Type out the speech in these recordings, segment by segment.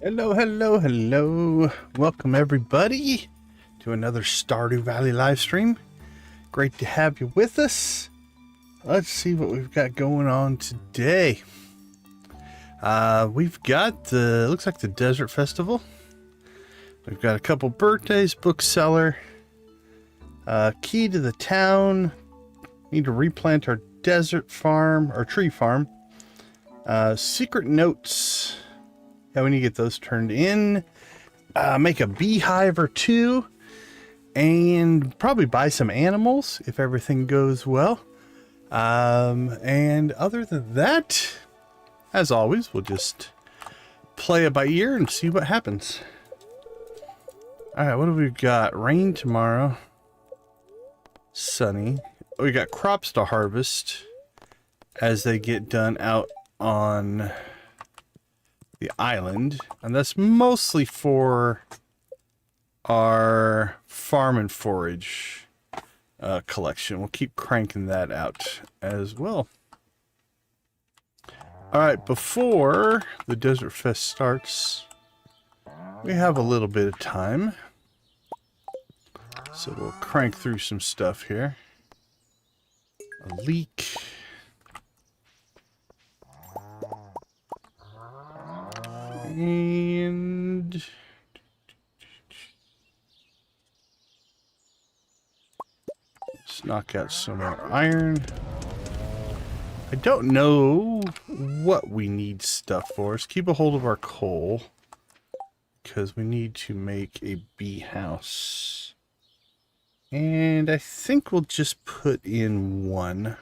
Hello, hello, hello. Welcome everybody to another Stardew Valley live stream. Great to have you with us. Let's see what we've got going on today. We've got the, looks like the Desert Festival. We've got a couple birthdays, bookseller, key to the town. Need to replant our desert farm, or tree farm. Secret notes. Yeah, we need to get those turned in. Make a beehive or two. And probably buy some animals if everything goes well. And other than that, as always, we'll just play it by ear and see what happens. Alright, what have we got? Rain tomorrow. Sunny. We got crops to harvest as they get done out on the island, and that's mostly for our farm and forage collection. We'll keep cranking that out as well. Alright, before the Desert Fest starts, we have a little bit of time, so we'll crank through some stuff here. A leek. And let's knock out some more iron. I don't know what we need stuff for. Let's keep a hold of our coal because we need to make a bee house. And I think we'll just put in one.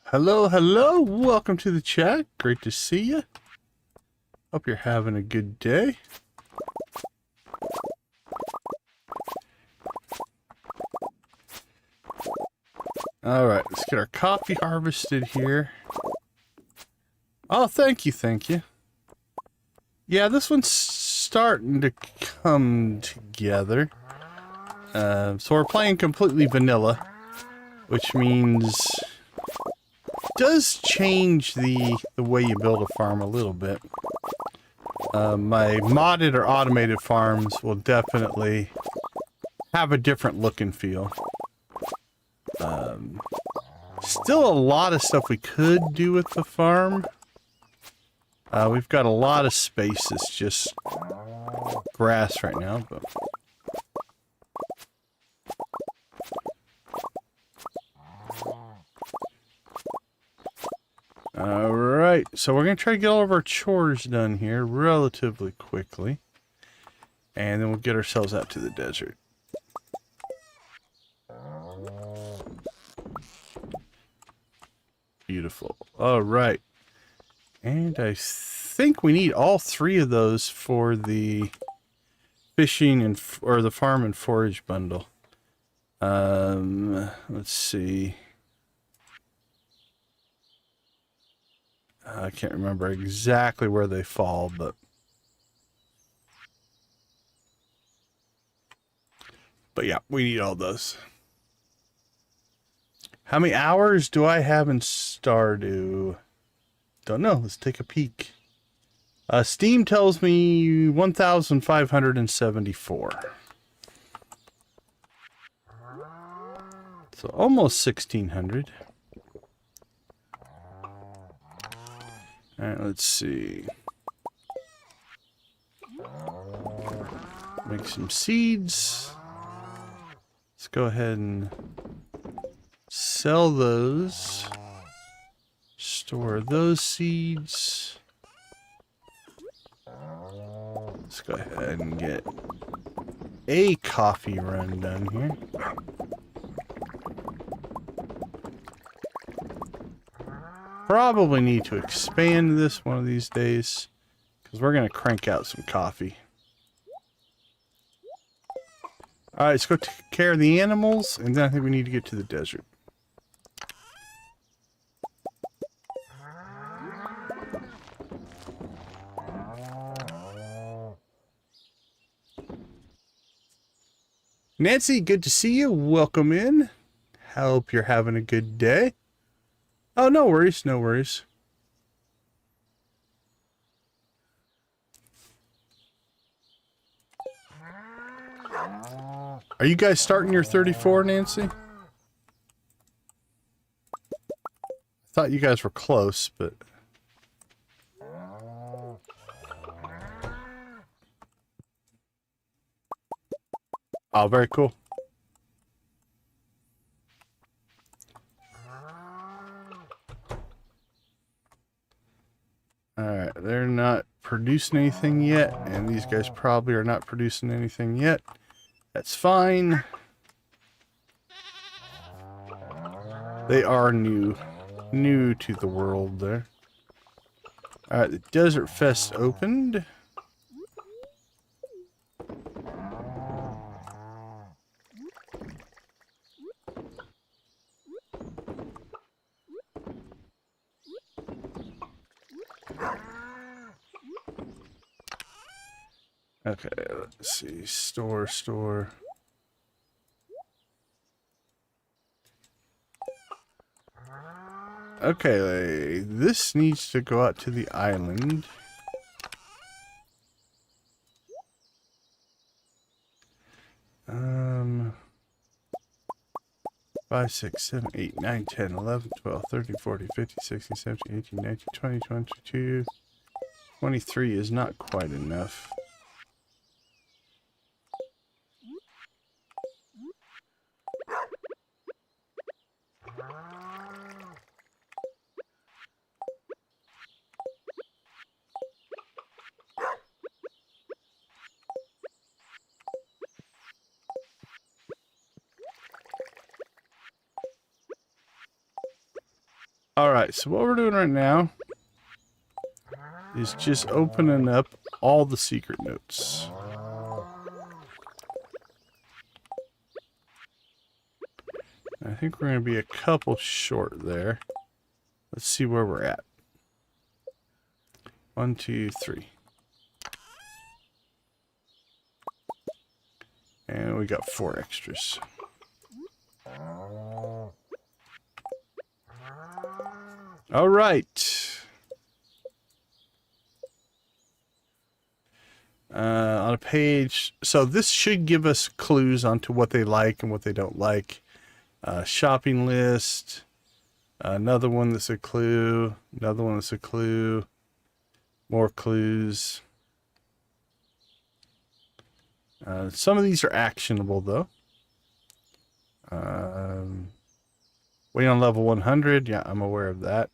Hello, hello. Welcome to the chat. Great to see you. Hope you're having a good day. All right, let's get our coffee harvested here. Oh, thank you, thank you. Yeah, this one's starting to come together. So we're playing completely vanilla, which means does change the way you build a farm a little bit. My modded or automated farms will definitely have a different look and feel. Still a lot of stuff we could do with the farm. We've got a lot of space. It's just grass right now, but alright, so we're going to try to get all of our chores done here relatively quickly. And then we'll get ourselves out to the desert. Beautiful. Alright. And I think we need all three of those for the fishing and or the farm and forage bundle. Let's see. I can't remember exactly where they fall, but yeah, we need all those. How many hours do I have in Stardew? Don't know. Let's take a peek. Steam tells me 1,574. So almost 1,600. Alright, let's see. Make some seeds. Let's go ahead and sell those. Store those seeds. Let's go ahead and get a coffee run done here. Probably need to expand this one of these days because we're going to crank out some coffee. Alright, let's go take care of the animals, and then I think we need to get to the desert. Nancy, good to see you. Welcome in. Hope you're having a good day. Oh, no worries, no worries. Are you guys starting your 34, Nancy? I thought you guys were close, but... Oh, very cool. Alright, they're not producing anything yet, and these guys probably are not producing anything yet. That's fine. They are new to the world there. Alright, the Desert Fest opened. Okay, let's see. Store. Okay, this needs to go out to the island. Five, 6, 7, 8, 9, 10, 11, 12, 13, 14, 15, 16, 17, 18, 19, 20, 22, 23 is not quite enough. Alright, so what we're doing right now is just opening up all the secret notes. I think we're going to be a couple short there. Let's see where we're at. 1, 2, 3. And we got 4 extras. All right. On a page, so this should give us clues onto what they like and what they don't like. Shopping list. Another one that's a clue. Another one that's a clue. More clues. Some of these are actionable, though. Wait on level 100. Yeah, I'm aware of that.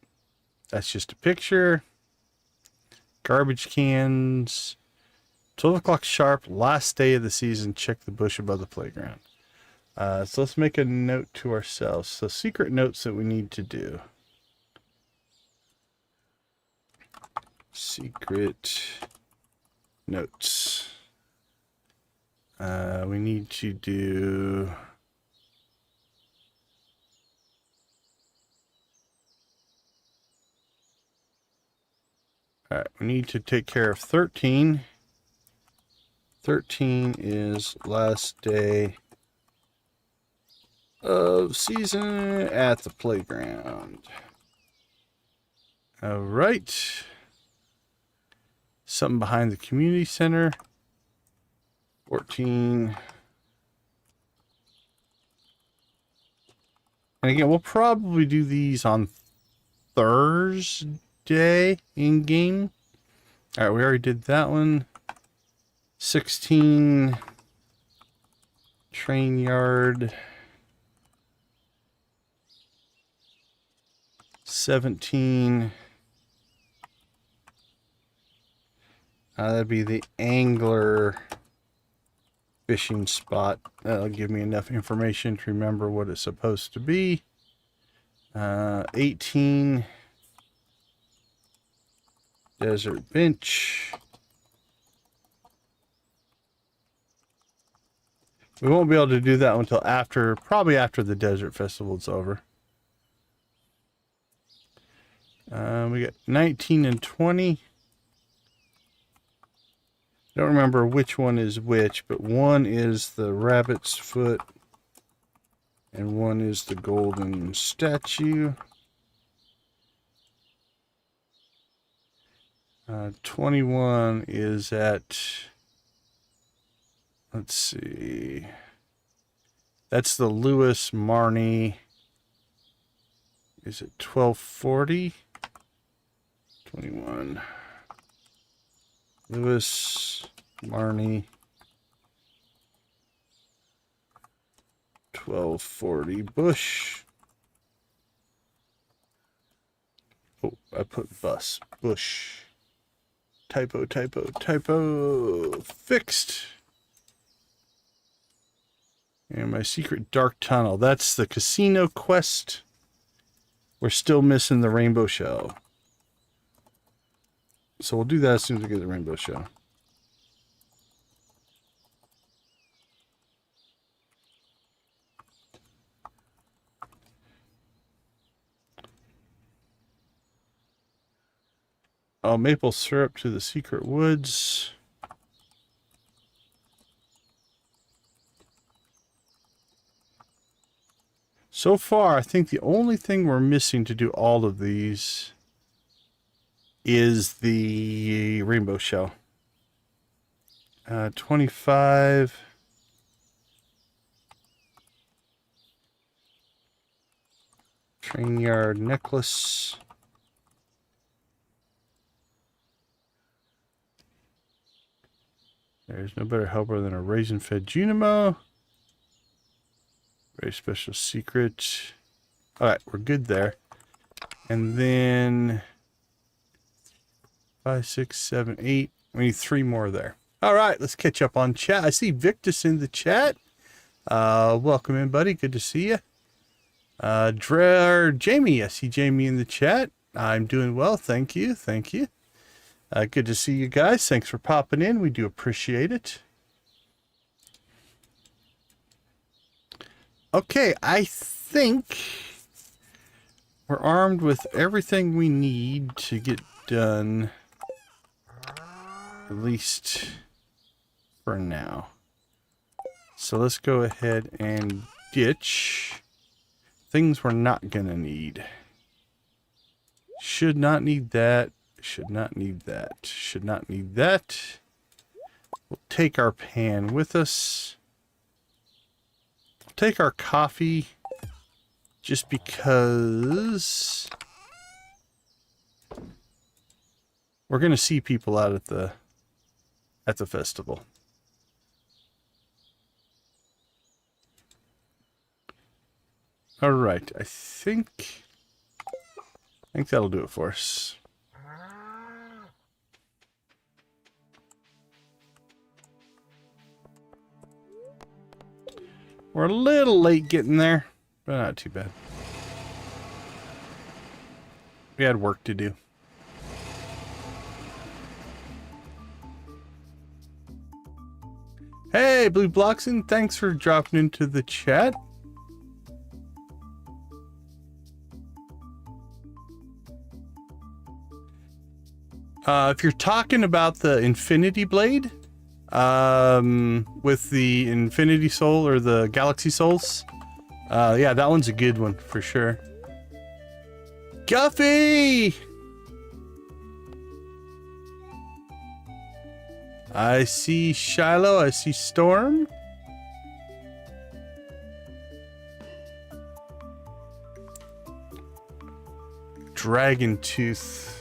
That's just a picture. Garbage cans. 12 o'clock sharp. Last day of the season. Check the bush above the playground. So let's make a note to ourselves. So secret notes that we need to do. Secret notes. We need to do... Alright, we need to take care of 13. 13 is last day of season at the playground. Alright. Something behind the community center. 14. And again, we'll probably do these on Thursday in game. All right, we already did that one. 16. Train yard. 17. That'd be the angler fishing spot. That'll give me enough information to remember what it's supposed to be. 18. Desert bench. We won't be able to do that until after, probably after the desert festival's over. We got 19 and 20. Don't remember which one is which, but one is the rabbit's foot and one is the golden statue. 21 is at, let's see, that's the Lewis Marnie. Is it 1240? 21. Lewis Marnie. 1240 Bush. Oh, I put bus. Bush. Typo. Fixed. And my secret dark tunnel. That's the casino quest. We're still missing the rainbow shell. So we'll do that as soon as we get the rainbow shell. Oh, maple syrup to the secret woods. So far, I think the only thing we're missing to do all of these is the rainbow shell. 25. Train yard necklace. There's no better helper than a raisin-fed Junimo. Very special secret. Alright, we're good there. And then 5, 6, 7, 8. We need 3 more there. Alright, let's catch up on chat. I see Victus in the chat. Welcome in, buddy. Good to see you. Jamie. I see Jamie in the chat. I'm doing well. Thank you. Thank you. Good to see you guys. Thanks for popping in. We do appreciate it. Okay, I think we're armed with everything we need to get done, at least for now. So let's go ahead and ditch things we're not gonna need. Should not need that. Should not need that. Should not need that. We'll take our pan with us. Take our coffee just because we're going to see people out at the festival. All right, I think that'll do it for us. We're a little late getting there, but not too bad. We had work to do. Hey, Blue Bloxen, thanks for dropping into the chat. If you're talking about the Infinity Blade, with the Infinity Soul or the Galaxy Souls, yeah, that one's a good one for sure. Guffy! I see Shiloh, I see Storm. Dragon Tooth.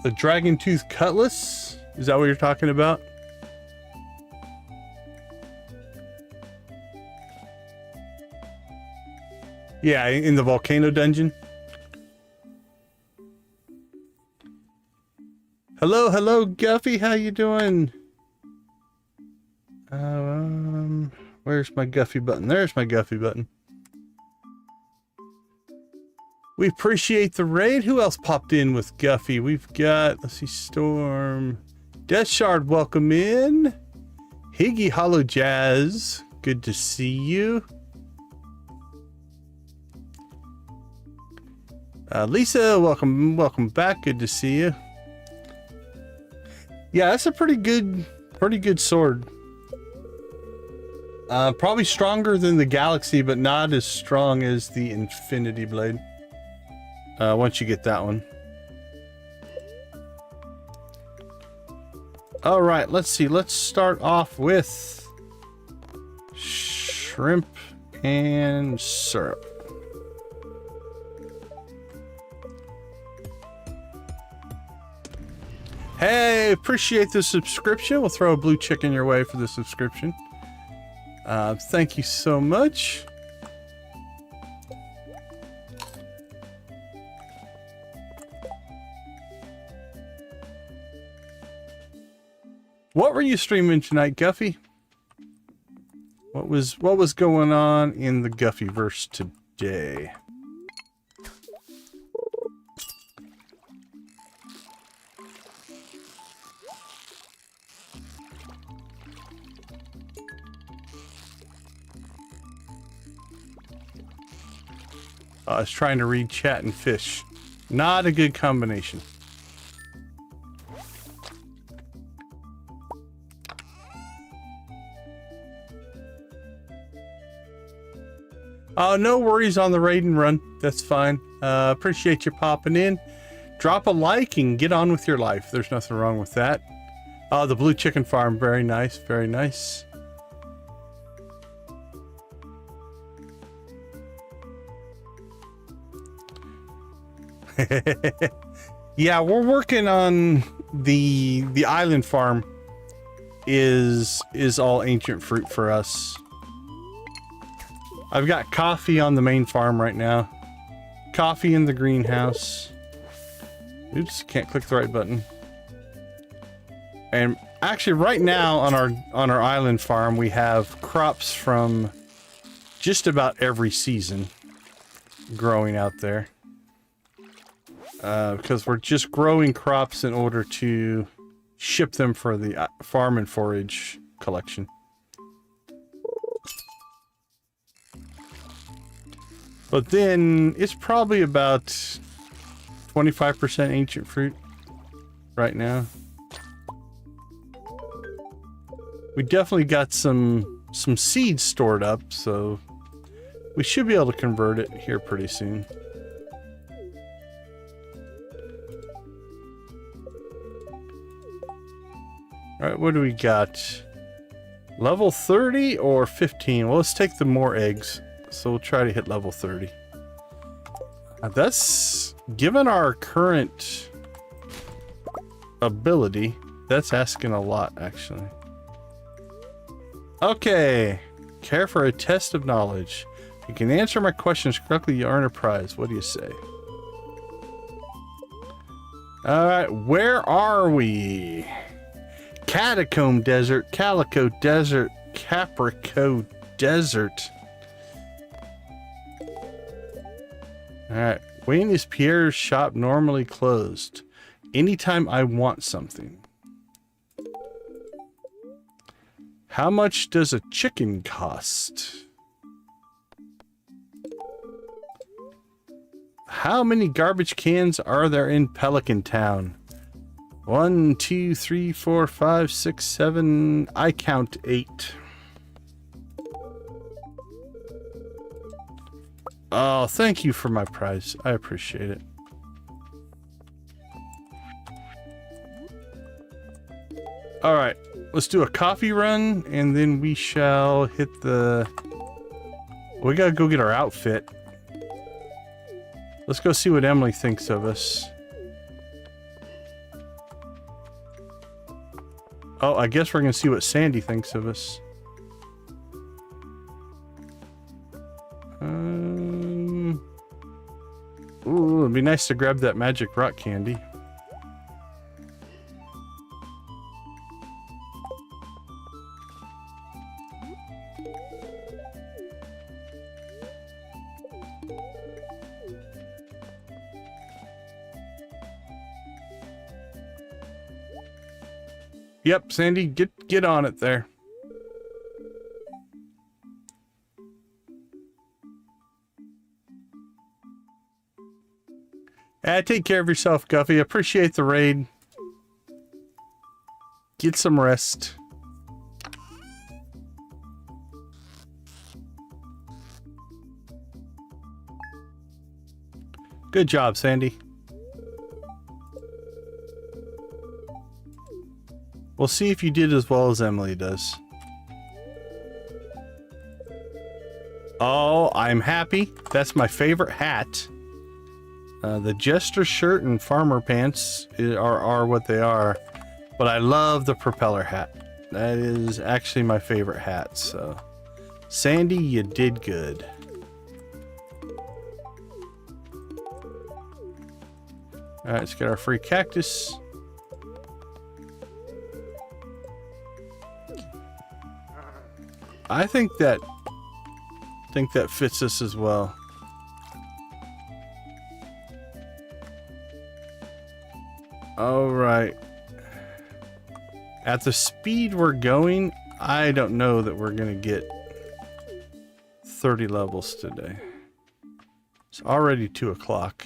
The Dragon Tooth Cutlass? Is that what you're talking about? Yeah, in the volcano dungeon. Hello, Guffy. How you doing? Where's my Guffy button? There's my Guffy button. We appreciate the raid. Who else popped in with Guffy? We've got, let's see, Storm. Death Shard, welcome in. Higgy Hollow Jazz, good to see you. Lisa, welcome back. Good to see you. Yeah, that's a pretty good sword. Probably stronger than the Galaxy, but not as strong as the Infinity Blade. Once you get that one. All right, let's see. Let's start off with shrimp and syrup. Hey, appreciate the subscription. We'll throw a blue chicken your way for the subscription. Thank you so much. What were you streaming tonight, Guffy? What was going on in the Guffyverse today? I was trying to read chat and fish. Not a good combination. No worries on the raid and run. That's fine. Appreciate you popping in. Drop a like and get on with your life. There's nothing wrong with that. The blue chicken farm. Very nice. Very nice. Yeah, we're working on the island farm is all ancient fruit for us. I've got coffee on the main farm right now. Coffee in the greenhouse. Oops, can't click the right button. And actually right now on our island farm we have crops from just about every season growing out there. Because we're just growing crops in order to ship them for the Farm and Forage Collection. But then it's probably about 25% ancient fruit right now. We definitely got some seeds stored up, so we should be able to convert it here pretty soon. All right, what do we got? Level 30 or 15? Well, let's take the more eggs. So we'll try to hit level 30. That's, given our current ability, that's asking a lot, actually. Okay. Care for a test of knowledge. If you can answer my questions correctly, you earn a prize. What do you say? All right, where are we? Catacomb Desert, Calico Desert, Caprico Desert. Alright, when is Pierre's shop normally closed? Anytime I want something. How much does a chicken cost? How many garbage cans are there in Pelican Town? 1, 2, 3, 4, 5, 6, 7. I count 8. Oh, thank you for my prize. I appreciate it. All right, let's do a coffee run, and then we shall hit the... We gotta go get our outfit. Let's go see what Emily thinks of us. Oh, I guess we're gonna see what Sandy thinks of us. Ooh, it'd be nice to grab that magic rock candy. Yep, Sandy, get on it there. Take care of yourself, Guffy. Appreciate the raid. Get some rest. Good job, Sandy. We'll see if you did as well as Emily does. Oh, I'm happy. That's my favorite hat. The Jester shirt and farmer pants are what they are. But I love the propeller hat. That is actually my favorite hat, so... Sandy, you did good. Alright, let's get our free cactus. I think that fits us as well. Alright. At the speed we're going, I don't know that we're going to get 30 levels today. It's already 2 o'clock.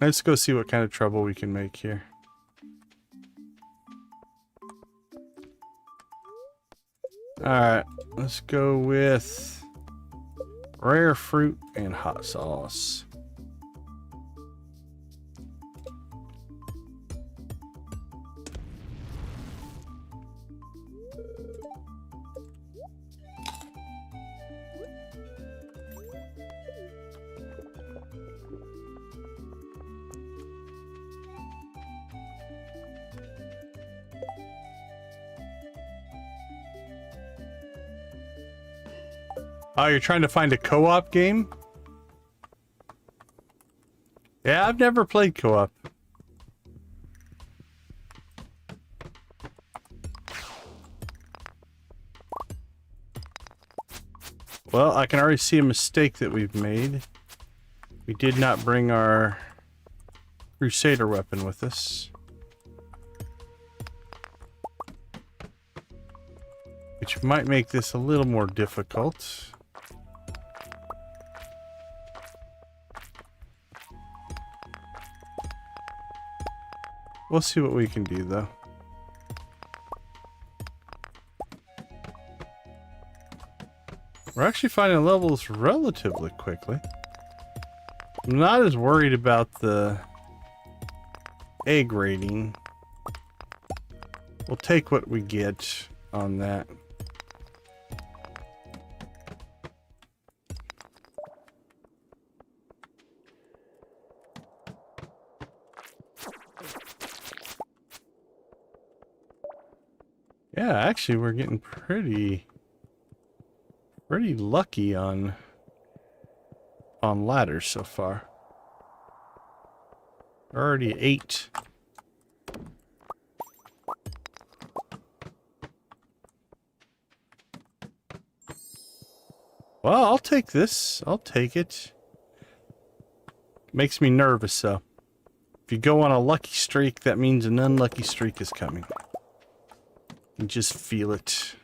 Let's go see what kind of trouble we can make here. Alright, let's go with rare fruit and hot sauce. Oh, you're trying to find a co-op game? Yeah, I've never played co-op. Well, I can already see a mistake that we've made. We did not bring our Crusader weapon with us. Which might make this a little more difficult. We'll see what we can do, though. We're actually finding levels relatively quickly. I'm not as worried about the egg rating. We'll take what we get on that. Yeah, actually, we're getting pretty lucky on ladders so far. Already 8. Well, I'll take this. I'll take it. Makes me nervous, though. If you go on a lucky streak, that means an unlucky streak is coming. You just feel it.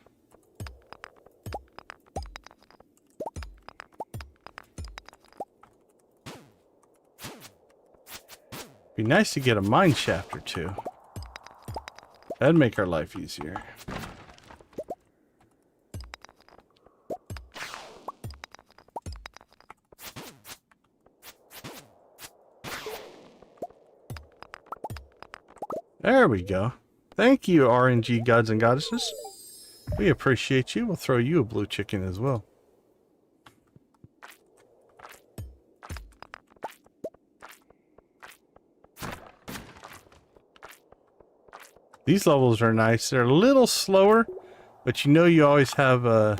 Be nice to get a mine shaft or two. That'd make our life easier. There we go. Thank you, RNG gods and goddesses. We appreciate you. We'll throw you a blue chicken as well. These levels are nice. They're a little slower, but you know you always have a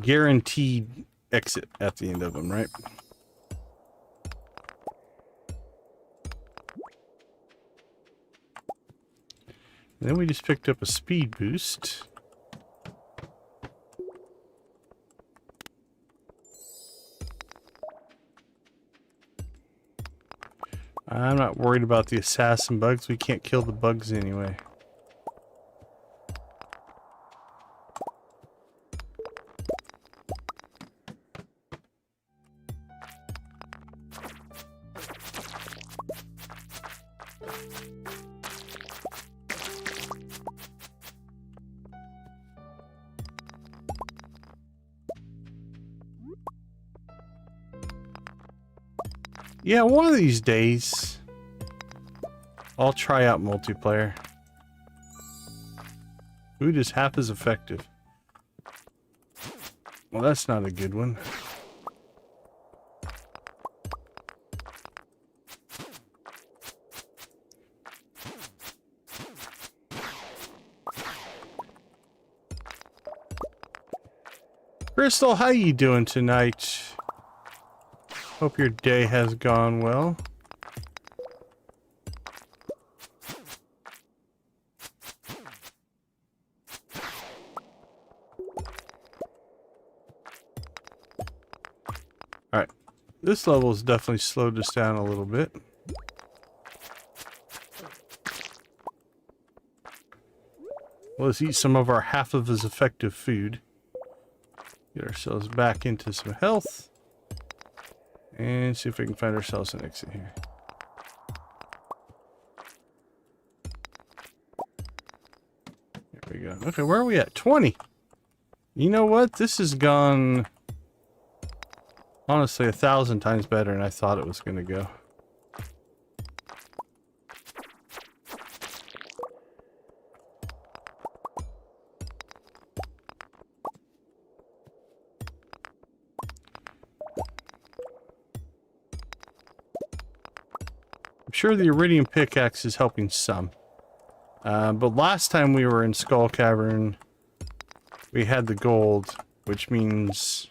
guaranteed exit at the end of them, right? And then we just picked up a speed boost. I'm not worried about the assassin bugs. We can't kill the bugs anyway. Yeah, one of these days, I'll try out multiplayer. Food is half as effective. Well, that's not a good one. Crystal, how you doing tonight? Hope your day has gone well. Alright. This level has definitely slowed us down a little bit. Let's eat some of our half of as effective food. Get ourselves back into some health. And see if we can find ourselves an exit here. There we go. Okay, where are we at? 20. You know what? This has gone, honestly, 1,000 times better than I thought it was going to go. Sure, the iridium pickaxe is helping some. But last time we were in Skull Cavern, we had the gold, which means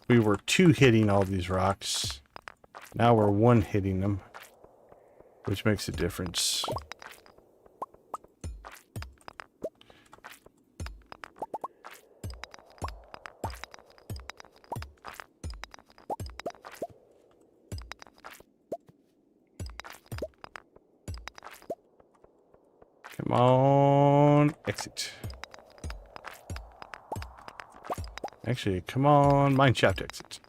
we were 2 hitting all these rocks. Now we're 1 hitting them, which makes a difference. Come on, exit. Actually, come on, mineshaft exit.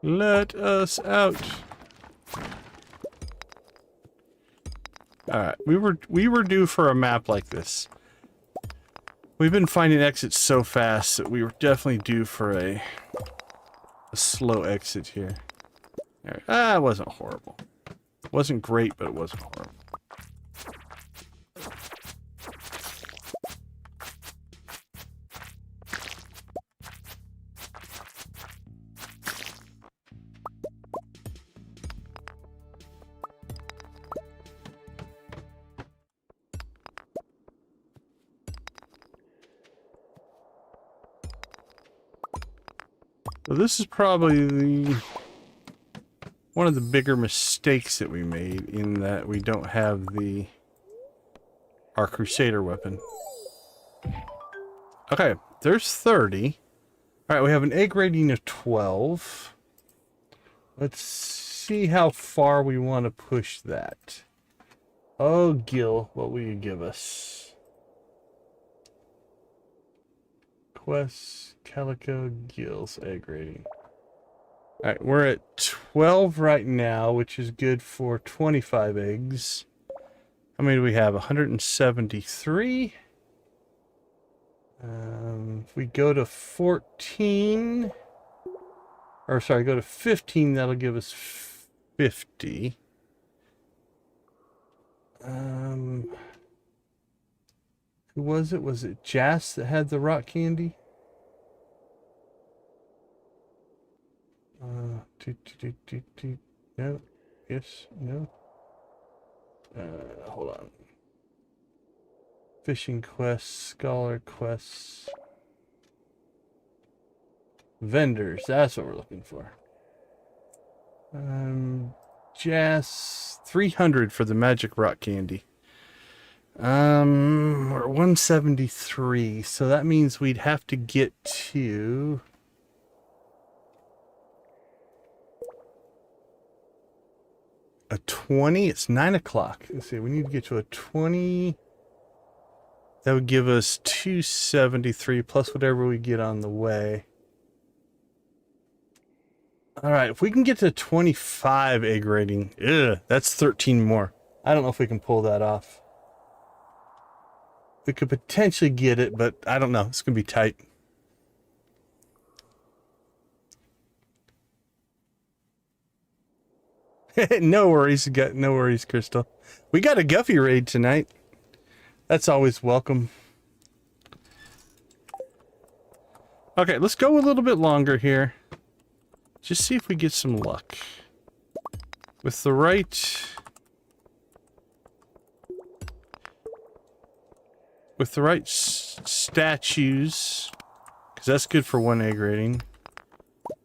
Let us out. Alright, we were due for a map like this. We've been finding exits so fast that we were definitely due for a slow exit here. Right. It wasn't horrible. It wasn't great, but it wasn't horrible. So this is probably one of the bigger mistakes that we made, in that we don't have our Crusader weapon. Okay, there's 30. Alright, we have an egg rating of 12. Let's see how far we want to push that. Oh, Gil, what will you give us? Quest, Calico, Gil's egg rating. Alright, we're at 12 right now, which is good for 25 eggs. How many do we have? 173. If we go to 14, or sorry, go to 15, that'll give us 50. Who was it? Was it Jas that had the rock candy? No. Yes. No. Hold on. Fishing quests, scholar quests, vendors. That's what we're looking for. Jas, 300 for the magic rock candy. We're 173, so that means we'd have to get to a 20. It's 9 o'clock. Let's see. We need to get to a 20. That would give us 273 plus whatever we get on the way. All right. If we can get to 25 egg rating, that's 13 more. I don't know if we can pull that off. We could potentially get it, but I don't know. It's going to be tight. No worries, no worries, Crystal. We got a Guffy raid tonight. That's always welcome. Okay, let's go a little bit longer here. Just see if we get some luck. With the right statues, because that's good for 1 egg rating.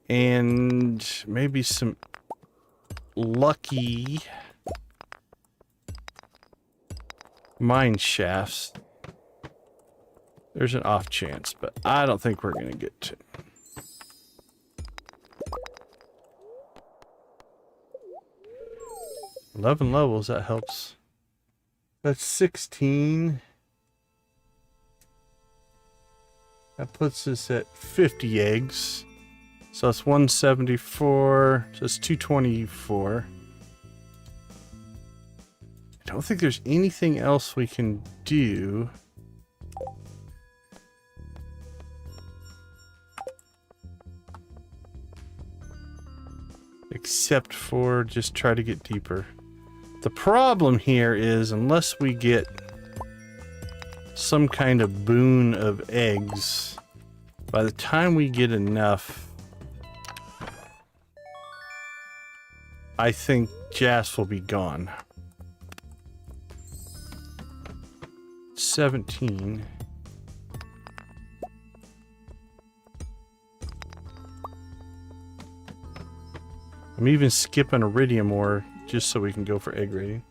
And maybe some lucky mine shafts. There's an off chance, but I don't think we're going to get to. $11 levels, that helps. That's 16. That puts us at 50 eggs. So it's 174, so it's 224. I don't think there's anything else we can do. Except for just try to get deeper. The problem here is unless we get some kind of boon of eggs, by the time we get enough, I think Jas will be gone. 17. I'm even skipping iridium ore just so we can go for egg rating.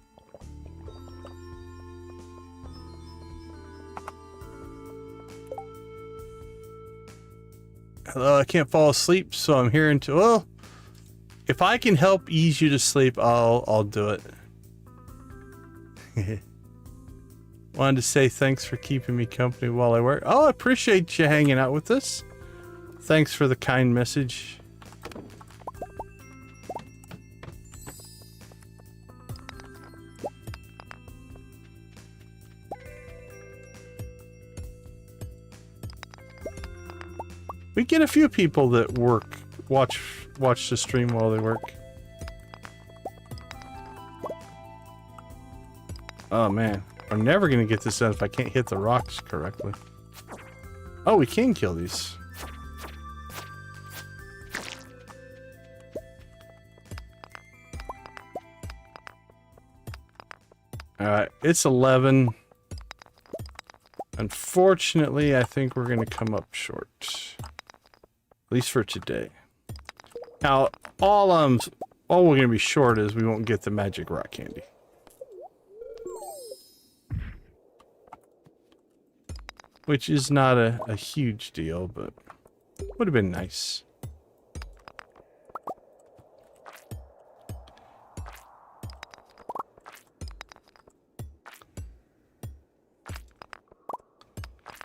Hello, I can't fall asleep, so I'm here until, well, if I can help ease you to sleep, I'll do it. Wanted to say thanks for keeping me company while I work. Oh, I appreciate you hanging out with us. Thanks for the kind message. We get a few people that watch the stream while they work. Oh man, I'm never gonna get this done if I can't hit the rocks correctly. Oh, we can kill these. Alright, it's 11. Unfortunately, I think we're gonna come up short. At least for today. Now, all we're gonna be short is we won't get the magic rock candy. Which is not a huge deal, but would have been nice.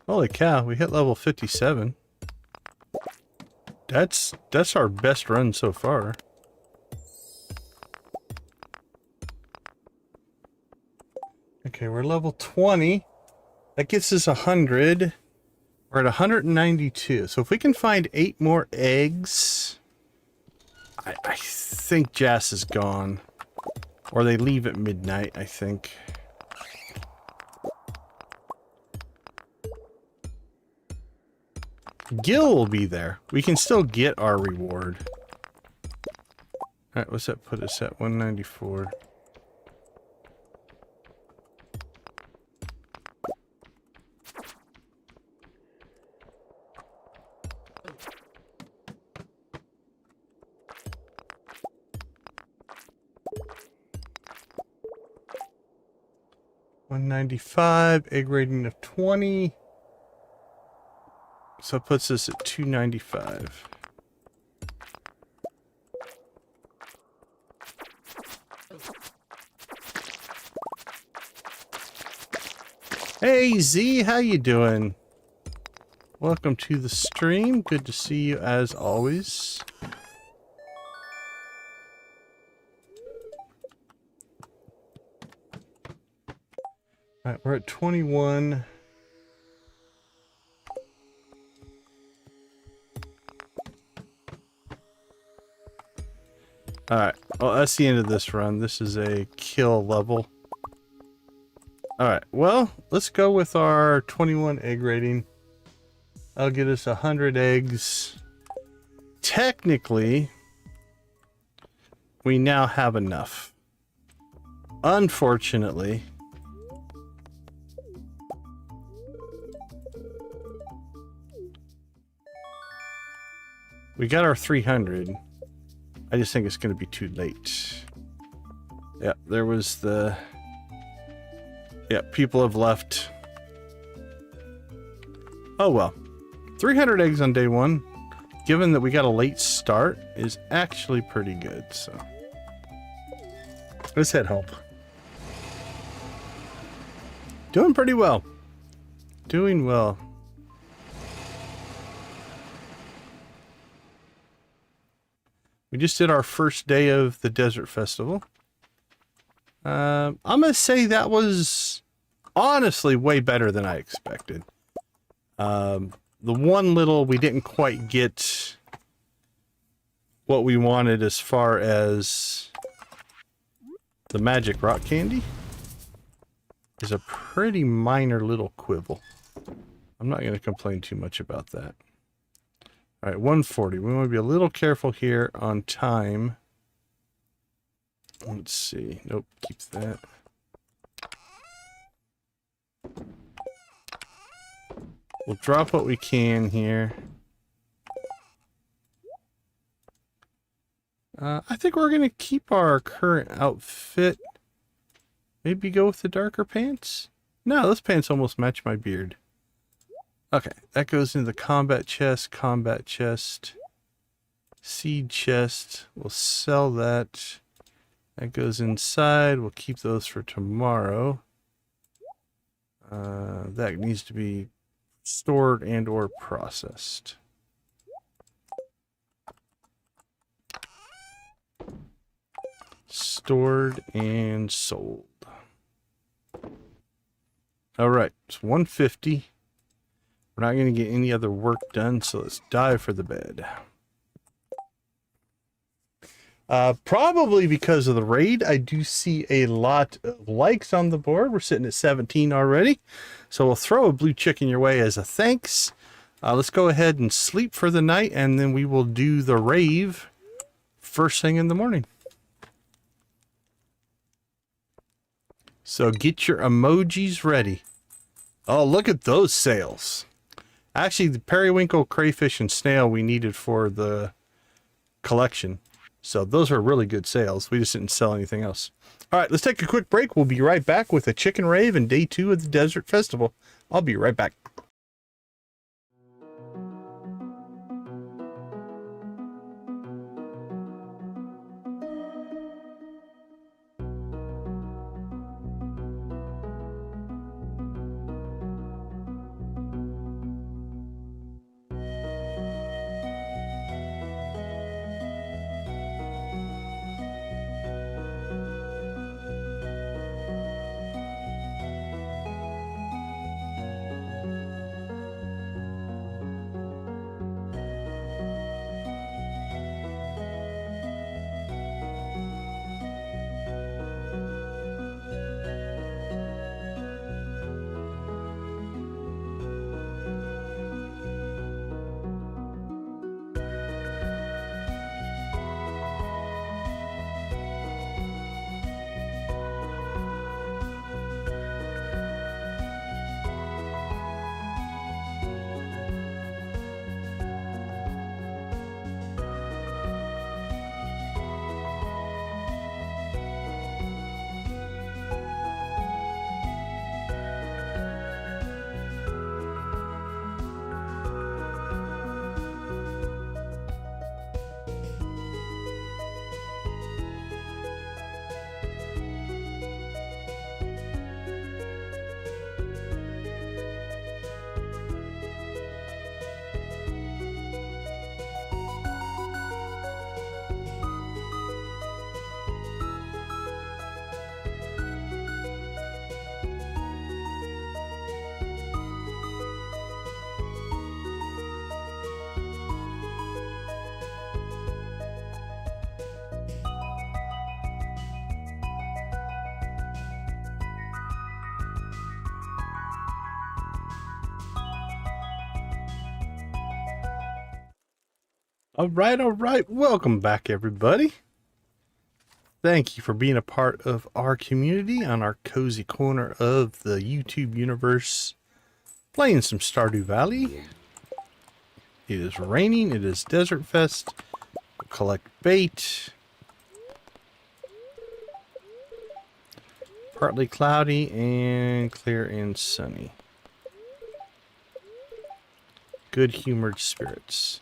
Holy cow, we hit level 57. That's our best run so far. Okay, we're level 20. That gets us 100. We're at 192. So if we can find 8 more eggs, I think Jas is gone. Or they leave at midnight, I think. Gil will be there. We can still get our reward. Alright, what's that put us at? 194. $195, egg rating of 20. So it puts us at 295. Hey Z, how you doing? Welcome to the stream. Good to see you as always. All right, we're at 21. All right, well, that's the end of this run. This is a kill level. All right, well, let's go with our 21 egg rating. That'll get us 100 eggs. Technically, we now have enough. Unfortunately, we got our 300. I just think it's going to be too late. Yeah, there was the... Yeah, people have left. Oh well. 300 eggs on day one, given that we got a late start, is actually pretty good, so. Let's head home. Doing pretty well. Doing well. We just did our first day of the Desert Festival. I'm going to say that was honestly way better than I expected. The one little, we didn't quite get what we wanted as far as the magic rock candy is a pretty minor little quibble. I'm not going to complain too much about that. All right, 140. We want to be a little careful here on time. Let's see. Nope, keep that. We'll drop what we can here. I think we're going to keep our current outfit. Maybe go with the darker pants? No, those pants almost match my beard. Okay, that goes into the combat chest, seed chest. We'll sell that. That goes inside. We'll keep those for tomorrow. That needs to be stored and or processed. Stored and sold. All right, it's 150. We're not going to get any other work done, so let's dive for the bed. Probably because of the raid, I do see a lot of likes on the board. We're sitting at 17 already. So we'll throw a blue chicken your way as a thanks. Let's go ahead and sleep for the night, and then we will do the rave first thing in the morning. So get your emojis ready. Oh, look at those sales. Actually, the periwinkle, crayfish, and snail we needed for the collection. So those are really good sales. We just didn't sell anything else. All right, let's take a quick break. We'll be right back with a chicken rave and day 2 of the Desert Festival. I'll be right back. All right. Welcome back, everybody. Thank you for being a part of our community on our cozy corner of the YouTube universe, playing some Stardew Valley. It is raining. It is Desert Fest. We'll collect bait. Partly cloudy and clear and sunny. Good-humored spirits.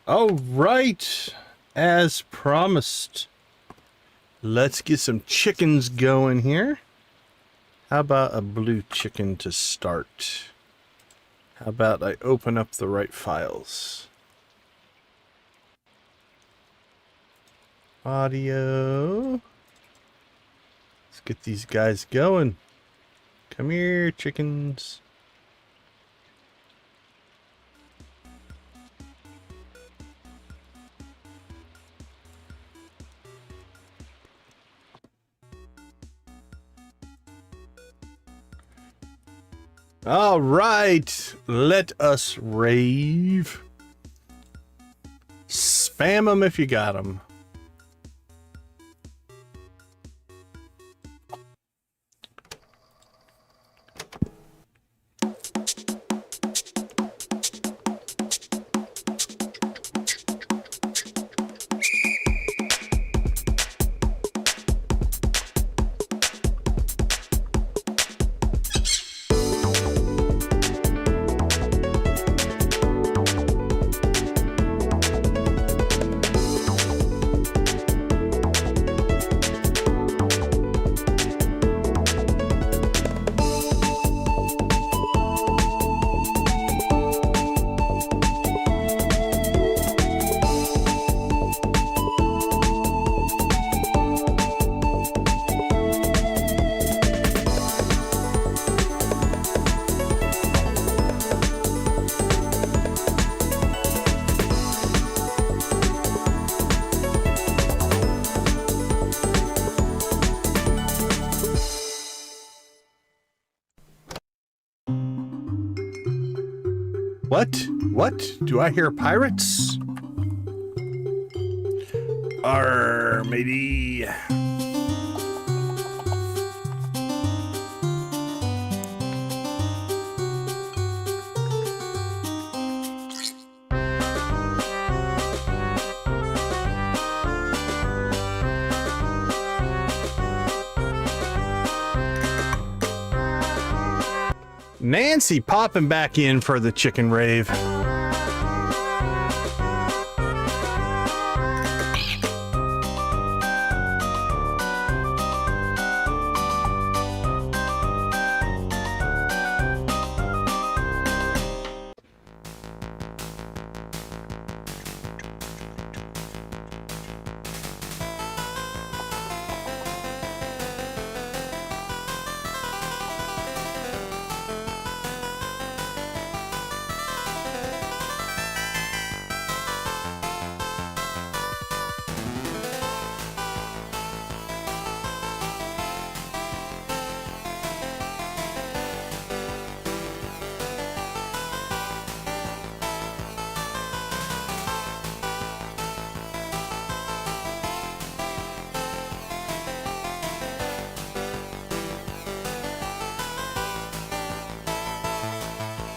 All right, as promised, let's get some chickens going here. How about a blue chicken to start? How about I open up the right files? Audio. Let's get these guys going. Come here, chickens. All right, let us rave. Spam them if you got them. What? Do I hear pirates? Arr, matey. Nancy popping back in for the chicken rave.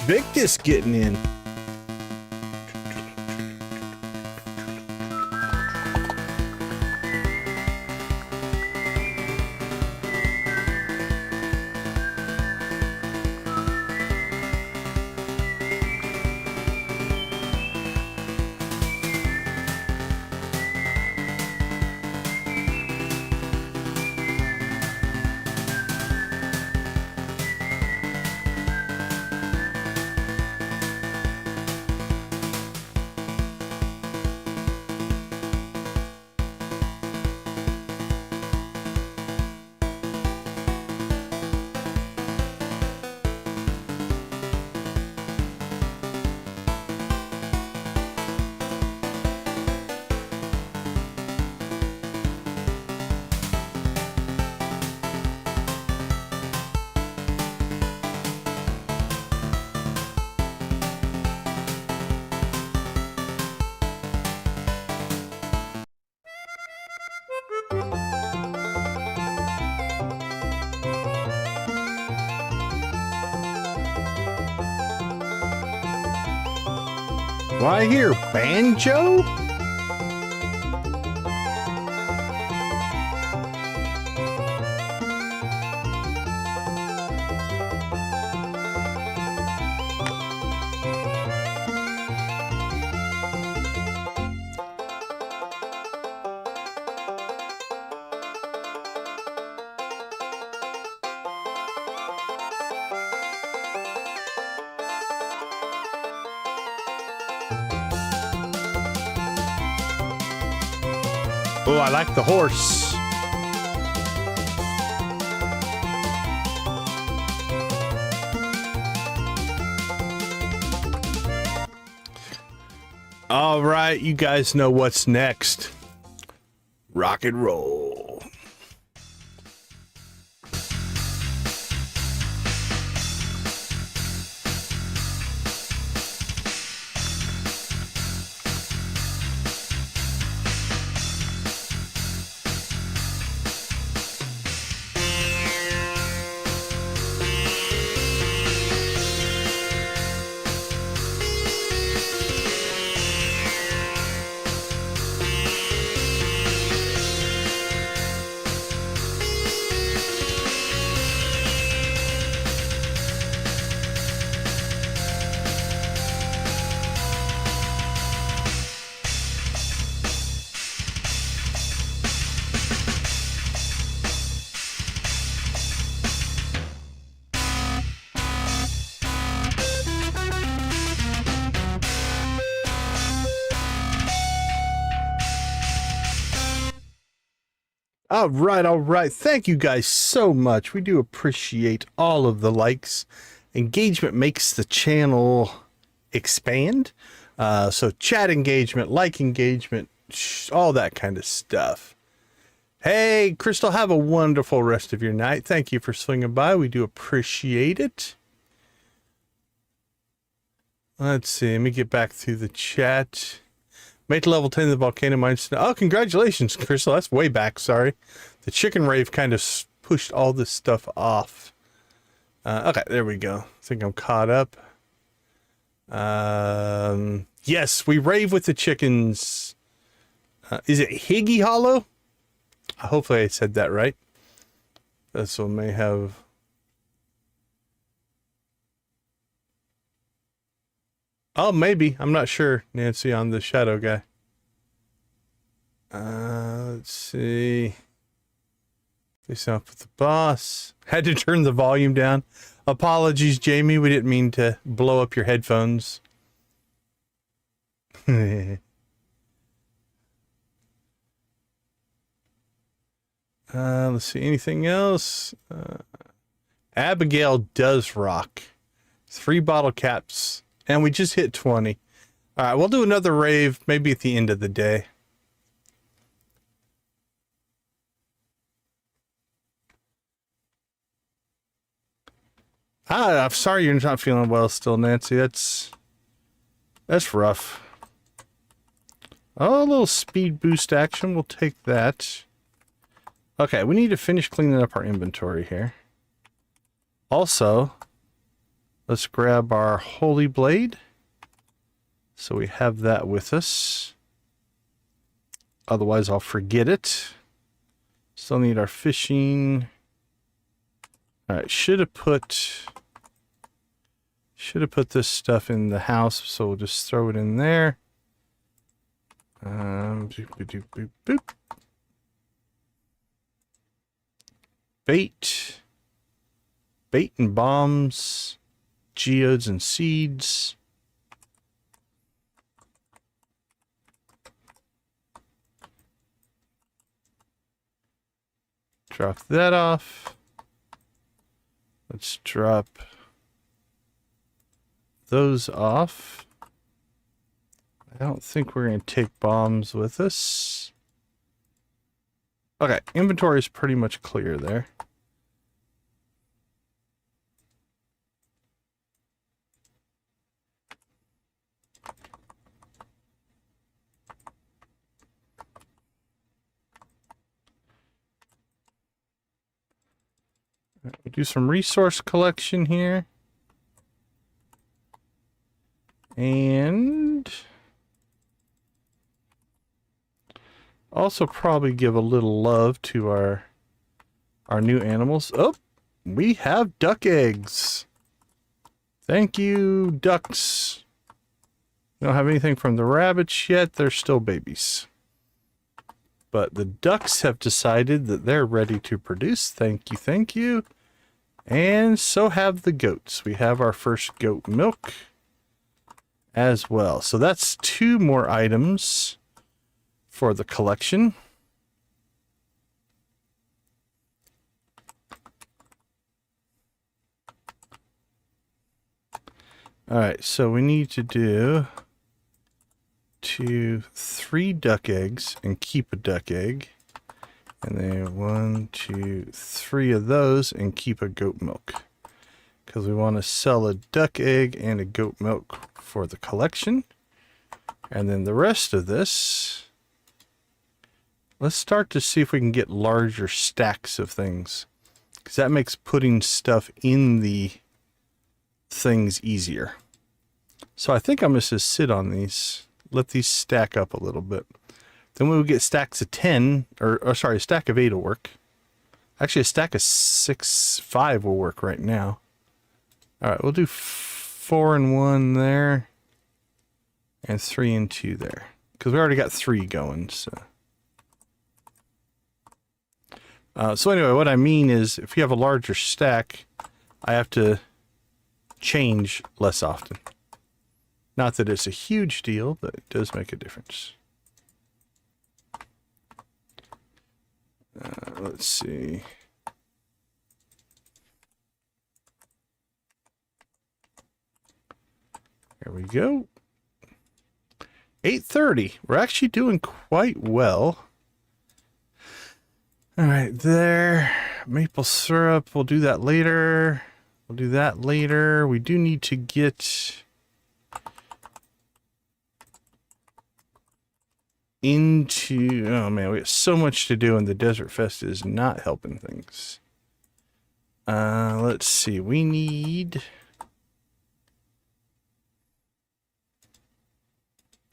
Victus getting in. What I hear? Banjo? Oh, I like the horse. All right, you guys know what's next. Rock and roll. All right, all right. Thank you guys so much. We do appreciate all of the likes. Engagement makes the channel expand. So chat engagement, like engagement, all that kind of stuff. Hey, Crystal, have a wonderful rest of your night. Thank you for swinging by. We do appreciate it. Let's see. Let me get back through the chat. Made to level 10 in the volcano mines. Oh, congratulations, Crystal. That's way back. Sorry. The chicken rave kind of pushed all this stuff off. Okay, there we go. I think I'm caught up. Yes, we rave with the chickens. Is it Higgy Hollow? Hopefully I said that right. This one may have... Oh, maybe. I'm not sure, Nancy, on the shadow guy. Let's see. Face off with the boss. Had to turn the volume down. Apologies, Jamie. We didn't mean to blow up your headphones. Let's see. Anything else? Abigail does rock. 3 bottle caps. And we just hit 20. All right, we'll do another rave maybe at the end of the day. I'm sorry you're not feeling well still, Nancy. That's rough. Oh, a little speed boost action. We'll take that. Okay, we need to finish cleaning up our inventory here. Also... let's grab our holy blade. So we have that with us. Otherwise I'll forget it. Still need our fishing. Alright, should have put this stuff in the house, so we'll just throw it in there. Boop, boop, boop, boop. Bait and bombs. Geodes and seeds. Drop that off. Let's drop those off. I don't think we're going to take bombs with us. Okay, inventory is pretty much clear there. We'll do some resource collection here. And also probably give a little love to our new animals. Oh, we have duck eggs. Thank you, ducks. We don't have anything from the rabbits yet. They're still babies. But the ducks have decided that they're ready to produce. Thank you, thank you. And so have the goats. We have our first goat milk as well. So that's 2 more items for the collection. Alright, so we need to do 2, 3 duck eggs and keep a duck egg. And then 1, 2, 3 of those and keep a goat milk. Because we want to sell a duck egg and a goat milk for the collection. And then the rest of this, let's start to see if we can get larger stacks of things. Because that makes putting stuff in the things easier. So I think I'm going to just sit on these, let these stack up a little bit. Then we will get stacks of 10, or sorry, a stack of 8 will work. Actually, a stack of 5 will work right now. All right, we'll do 4 and 1 there, and 3 and 2 there, because we already got 3 going. So anyway, what I mean is, if you have a larger stack, I have to change less often. Not that it's a huge deal, but it does make a difference. Let's see. There we go. 8:30. We're actually doing quite well. All right, there. Maple syrup. We'll do that later. We'll do that later. We do need to get into... Oh, man, we have so much to do, and the Desert Fest is not helping things. Let's see. We need...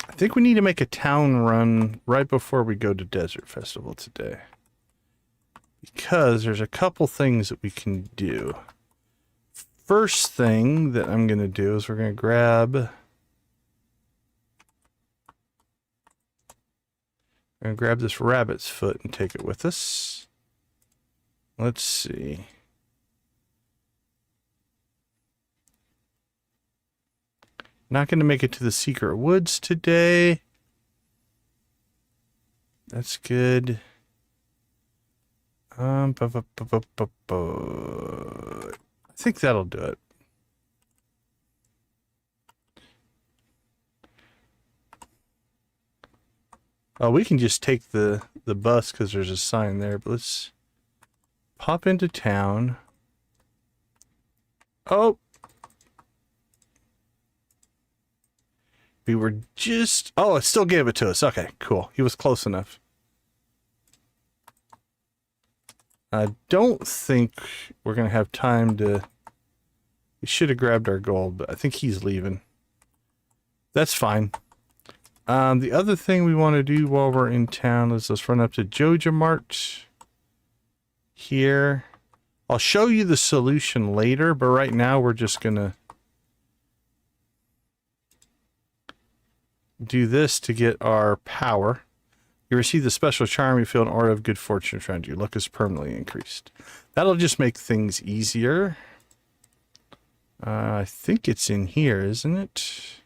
I think we need to make a town run right before we go to Desert Festival today. Because there's a couple things that we can do. First thing that I'm going to do is we're going to grab... I'm going to grab this rabbit's foot and take it with us. Let's see. Not going to make it to the secret woods today. That's good. I think that'll do it. Oh, we can just take the bus because there's a sign there, but let's pop into town. Oh! We were just... Oh, it still gave it to us. Okay, cool. He was close enough. I don't think we're going to have time to... We should have grabbed our gold, but I think he's leaving. That's fine. The other thing we want to do while we're in town is let's run up to Joja Mart. Here. I'll show you the solution later, but right now we're just going to do this to get our power. You receive the special charm, you feel an aura of good fortune around you. Luck is permanently increased. That'll just make things easier. I think it's in here, isn't it?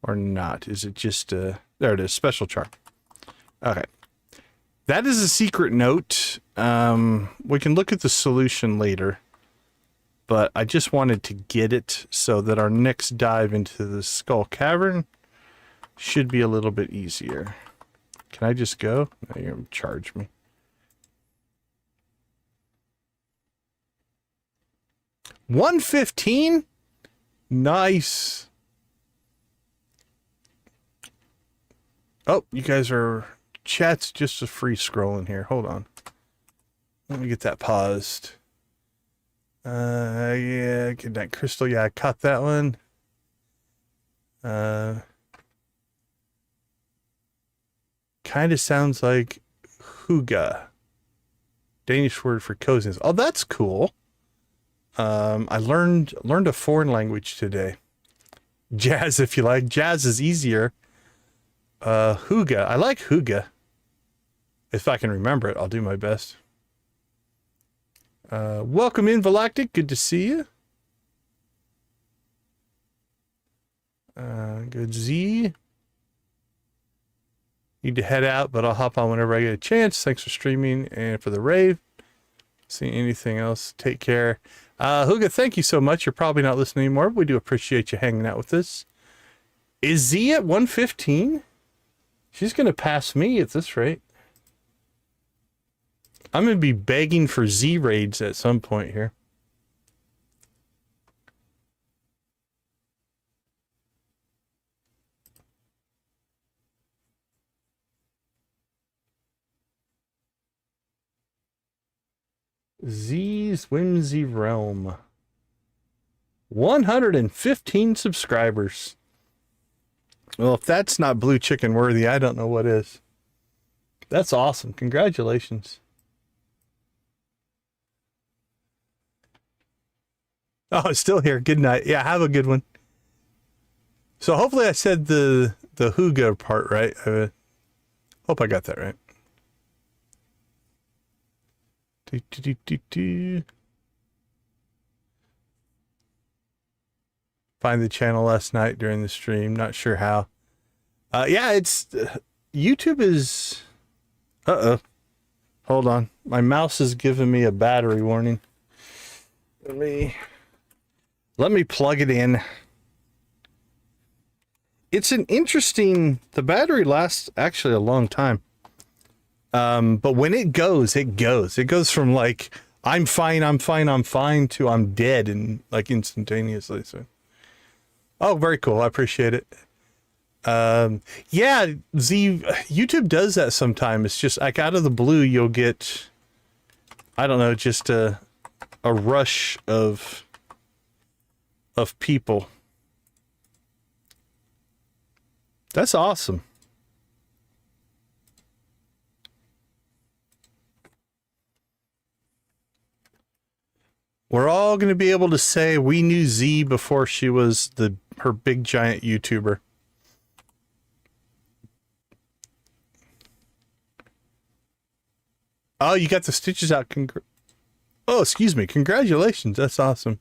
Or not? Is it just there it is, special charm. Okay. That is a secret note. We can look at the solution later. But I just wanted to get it so that our next dive into the Skull Cavern should be a little bit easier. Can I just go? No, you're going to charge me. $115? Nice. Oh, you guys are... Chat's just a free scrolling here. Hold on. Let me get that paused. Yeah, get that crystal. Yeah, I caught that one. Kind of sounds like hygge. Danish word for coziness. Oh, that's cool. I learned a foreign language today. Jazz, if you like. Jazz is easier. Hygge. I like hygge. If I can remember it, I'll do my best. Welcome in, Valactic. Good to see you. Good Z. Need to head out, but I'll hop on whenever I get a chance. Thanks for streaming and for the rave. See anything else? Take care. Hygge, thank you so much. You're probably not listening anymore, but we do appreciate you hanging out with us. Is Z at 115? She's going to pass me at this rate. I'm going to be begging for Z raids at some point here. Z's Whimsy Realm. 115 subscribers. Well, if that's not blue chicken worthy, I don't know what is. That's awesome. Congratulations. Oh, it's still here. Good night. Yeah, have a good one. So hopefully I said the hygge part right. Hope I got that right. Find the channel last night during the stream. Not sure how. Yeah, it's YouTube is. Hold on. My mouse is giving me a battery warning. Let me plug it in. It's an interesting. The battery lasts actually a long time. But when it goes, it goes. It goes from like I'm fine to I'm dead and like instantaneously. So, oh, very cool. I appreciate it. Yeah, YouTube does that sometimes. It's just like out of the blue, you'll get, I don't know, just a rush of people. That's awesome. We're all going to be able to say we knew Z before she was her big giant YouTuber. Oh, you got the stitches out. Oh, excuse me. Congratulations. That's awesome.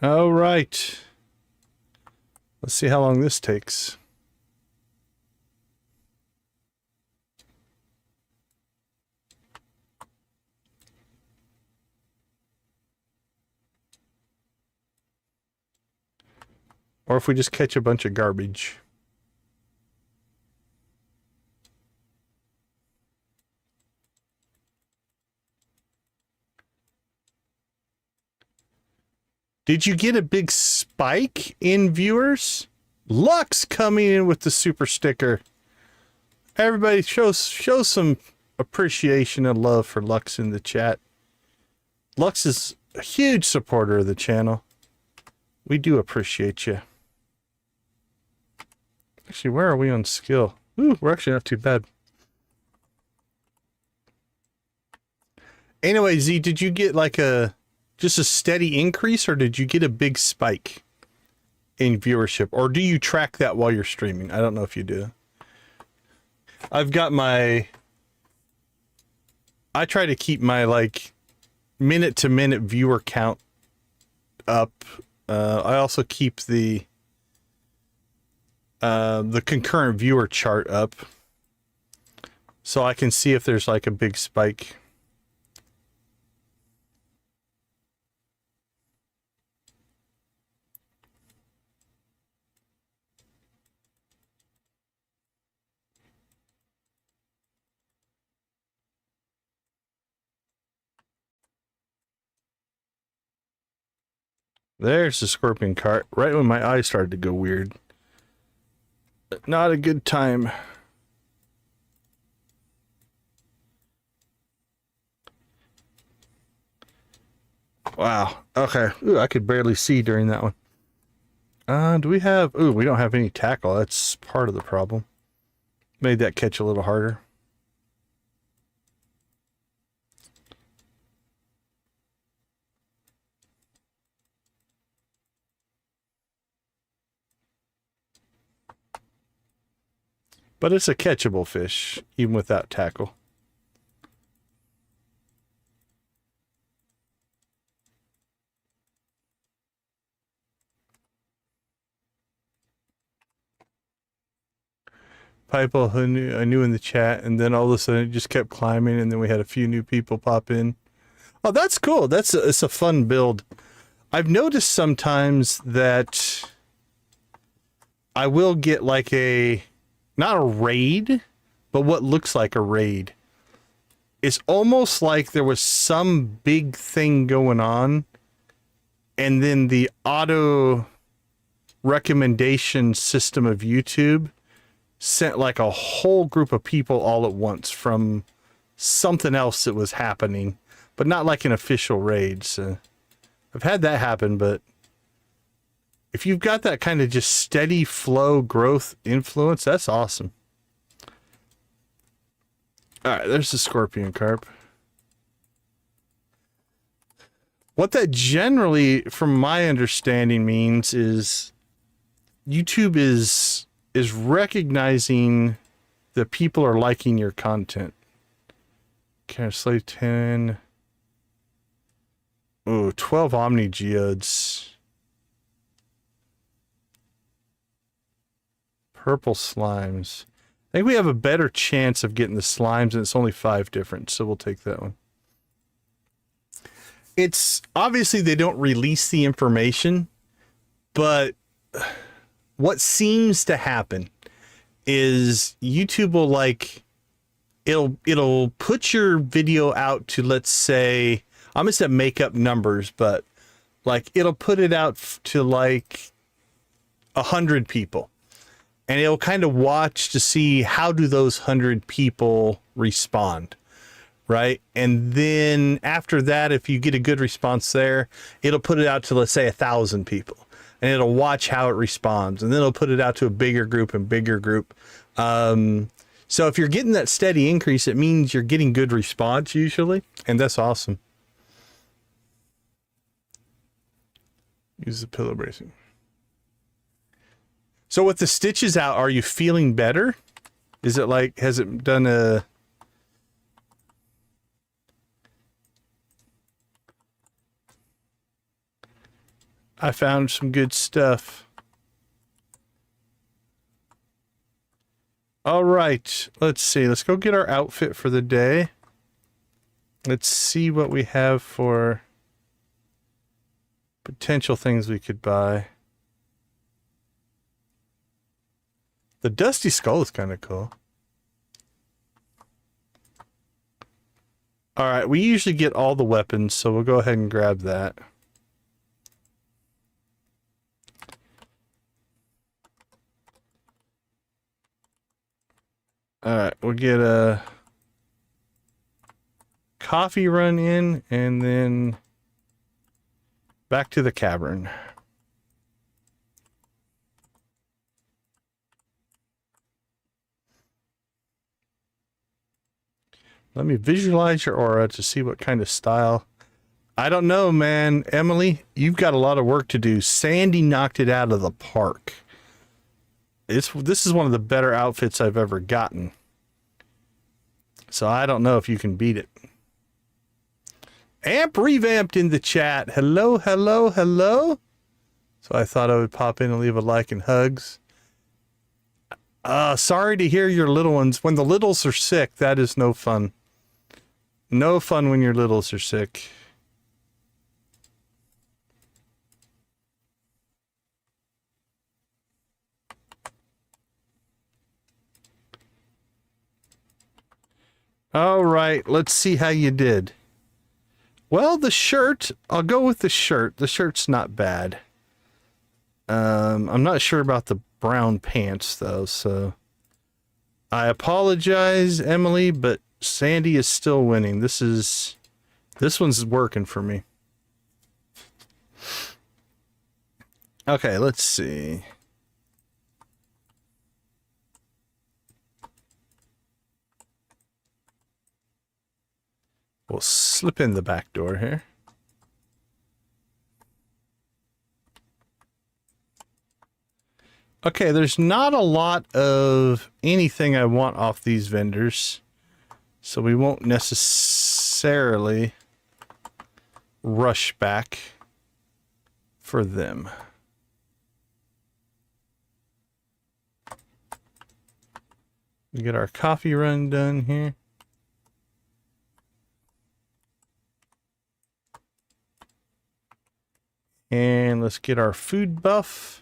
All right. Let's see how long this takes. Or if we just catch a bunch of garbage. Did you get a big spike in viewers? Lux coming in with the super sticker. Everybody show some appreciation and love for Lux in the chat. Lux is a huge supporter of the channel. We do appreciate you. Actually, where are we on skill? Ooh, we're actually not too bad. Anyway, Z, did you get like just a steady increase, or did you get a big spike in viewership? Or do you track that while you're streaming? I don't know if you do. I've got I try to keep my like minute to minute viewer count up. I also keep the concurrent viewer chart up so I can see if there's like a big spike. There's the scorpion cart, right when my eyes started to go weird. Not a good time. Wow. Okay. Ooh, I could barely see during that one. Do we have... Ooh, we don't have any tackle. That's part of the problem. Made that catch a little harder. But it's a catchable fish, even without tackle. People who I knew in the chat, and then all of a sudden it just kept climbing, and then we had a few new people pop in. Oh, that's cool. It's a fun build. I've noticed sometimes that I will get like not a raid, but what looks like a raid. It's almost like there was some big thing going on, and then the auto recommendation system of YouTube sent like a whole group of people all at once from something else that was happening, but not like an official raid. So I've had that happen, but if you've got that kind of just steady flow growth influence, that's awesome. All right, there's the scorpion carp. What that generally, from my understanding, means is YouTube is recognizing that people are liking your content. Okay, slave 10. Oh, 12 Omni Geodes. Purple slimes. I think we have a better chance of getting the slimes, and it's only 5 different, so we'll take that one. It's obviously they don't release the information, but what seems to happen is YouTube will like it'll put your video out to, let's say, I'm just gonna make up numbers, but like it'll put it out to like 100 people, and it'll kind of watch to see how do those 100 people respond, right? And then after that, if you get a good response there, it'll put it out to, let's say, 1,000 people, and it'll watch how it responds, and then it'll put it out to a bigger group and bigger group. So if you're getting that steady increase, it means you're getting good response usually, and that's awesome. Use the pillow bracing. So with the stitches out, are you feeling better? Is it like, has it done a... I found some good stuff. All right, let's see. Let's go get our outfit for the day. Let's see what we have for potential things we could buy. The Dusty Skull is kind of cool. All right, we usually get all the weapons, so we'll go ahead and grab that. All right, we'll get a coffee run in, and then back to the cavern. Let me visualize your aura to see what kind of style. I don't know, man. Emily, you've got a lot of work to do. Sandy knocked it out of the park. This is one of the better outfits I've ever gotten. So I don't know if you can beat it. Amp revamped in the chat. Hello, hello, hello. So I thought I would pop in and leave a like and hugs. Sorry to hear your little ones. When the littles are sick, that is no fun. No fun when your littles are sick. All right, let's see how you did. Well, the shirt, I'll go with the shirt. The shirt's not bad. I'm not sure about the brown pants, though, so I apologize, Emily, but Sandy is still winning. This one's working for me. Okay, let's see. We'll slip in the back door here. Okay, there's not a lot of anything I want off these vendors, so we won't necessarily rush back for them. We get our coffee run done here. And let's get our food buff.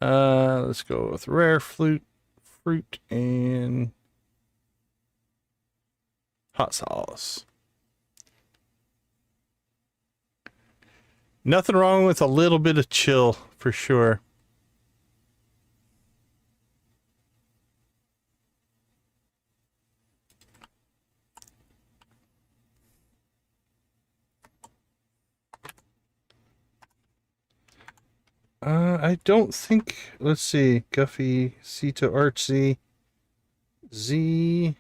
Let's go with rare fruit and hot sauce. Nothing wrong with a little bit of chill for sure. I don't think, let's see, Guffy, C to Artsy, Z.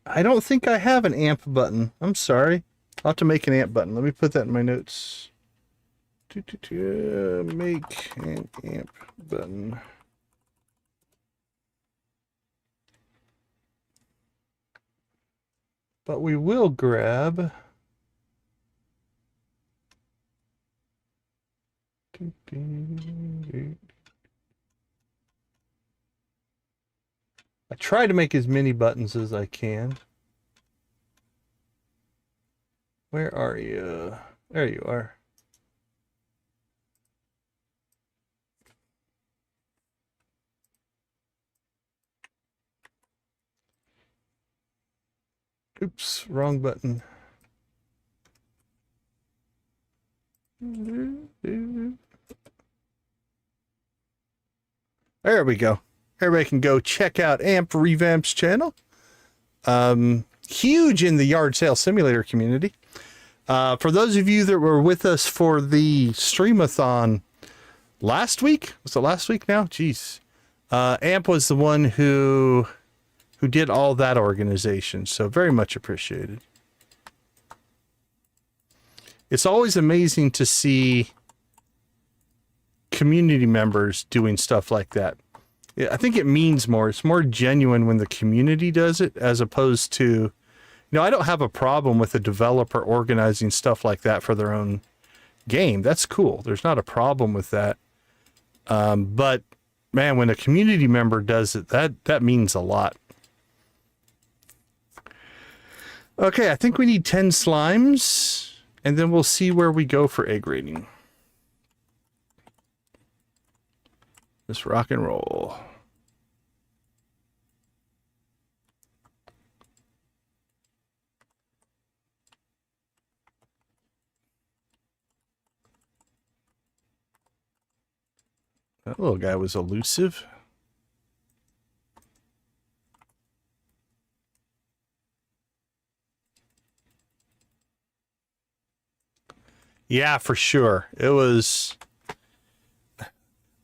I don't think I have an amp button. I'm sorry. I'll have to make an amp button. Let me put that in my notes. Make an amp button. But we will grab... I try to make as many buttons as I can. Where are you? There you are. Oops, wrong button. There we go. Everybody can go check out Amp Revamp's channel. Huge in the yard sale simulator community. For those of you that were with us for the streamathon last week, was it last week now? Jeez. Amp was the one who did all that organization, so very much appreciated. It's always amazing to see community members doing stuff like that. I think it means more. It's more genuine when the community does it, as opposed to, you know, I don't have a problem with a developer organizing stuff like that for their own game. That's cool. There's not a problem with that. But man, when a community member does it, that means a lot. Okay, I think we need 10 slimes, and then we'll see where we go for egg rating. Let's rock and roll. That little guy was elusive. Yeah, for sure. It was...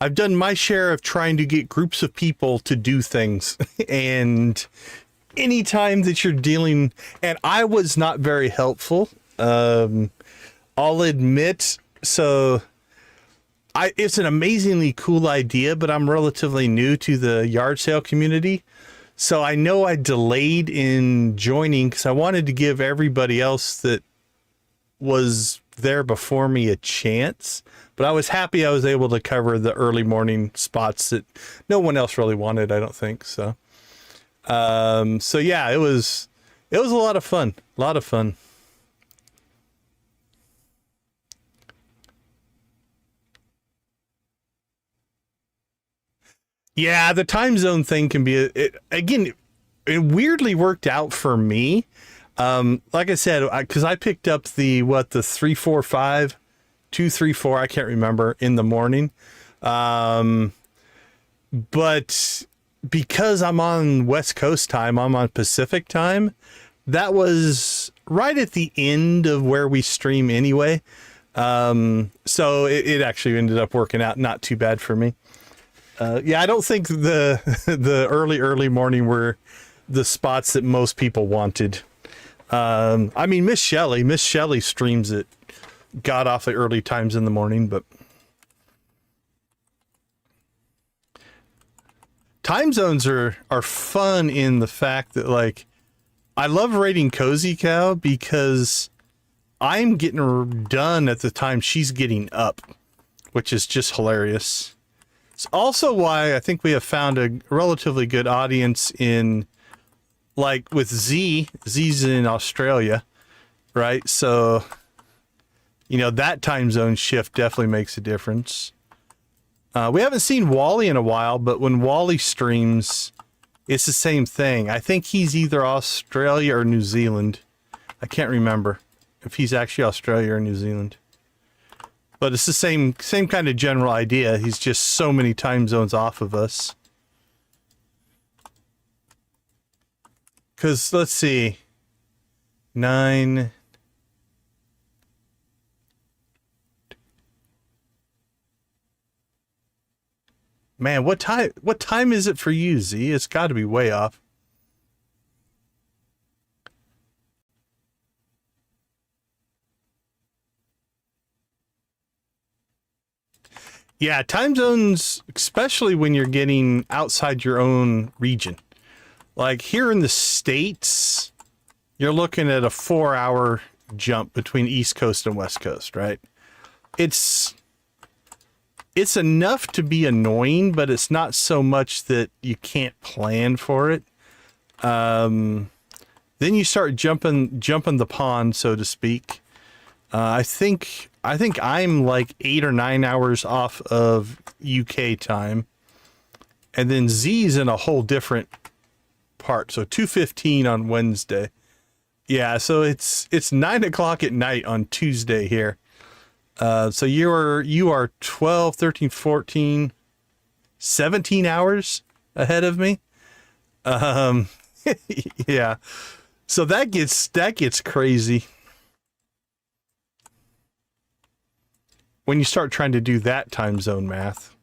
I've done my share of trying to get groups of people to do things. And anytime that you're dealing... And I was not very helpful. I'll admit. So it's an amazingly cool idea, but I'm relatively new to the yard sale community. So I know I delayed in joining because I wanted to give everybody else that was there before me a chance, but I was happy I was able to cover the early morning spots that no one else really wanted, I don't think. So so yeah, it was a lot of fun. Yeah, the time zone thing can be it weirdly worked out for me. Like I said, because I picked up the 345, 234, I can't remember, in the morning. But because I'm on West Coast time, I'm on Pacific time, that was right at the end of where we stream anyway. So it actually ended up working out not too bad for me. Yeah, I don't think the early morning were the spots that most people wanted. I mean, Miss Shelley streams at god awfully early times in the morning, but time zones are fun in the fact that, like, I love raiding Cozy Cow because I'm getting done at the time she's getting up, which is just hilarious. It's also why I think we have found a relatively good audience in, like, with Z's in Australia, right? So, you know, that time zone shift definitely makes a difference. We haven't seen Wally in a while, but when Wally streams, it's the same thing. I think he's either Australia or New Zealand. I can't remember if he's actually Australia or New Zealand. But it's the same kind of general idea. He's just so many time zones off of us. Because, let's see. 9... Man, what time is it for you, Z? It's got to be way off. Yeah, time zones, especially when you're getting outside your own region. Like here in the States, you're looking at a 4-hour jump between East Coast and West Coast, right? It's enough to be annoying, but it's not so much that you can't plan for it. Then you start jumping the pond, so to speak. I think I'm like 8 or 9 hours off of UK time, and then Z's in a whole different part. So 2:15 on Wednesday. Yeah, so it's 9 o'clock at night on Tuesday here. So you are 12, 13, 14, 17 hours ahead of me. Yeah. So that gets crazy when you start trying to do that time zone math.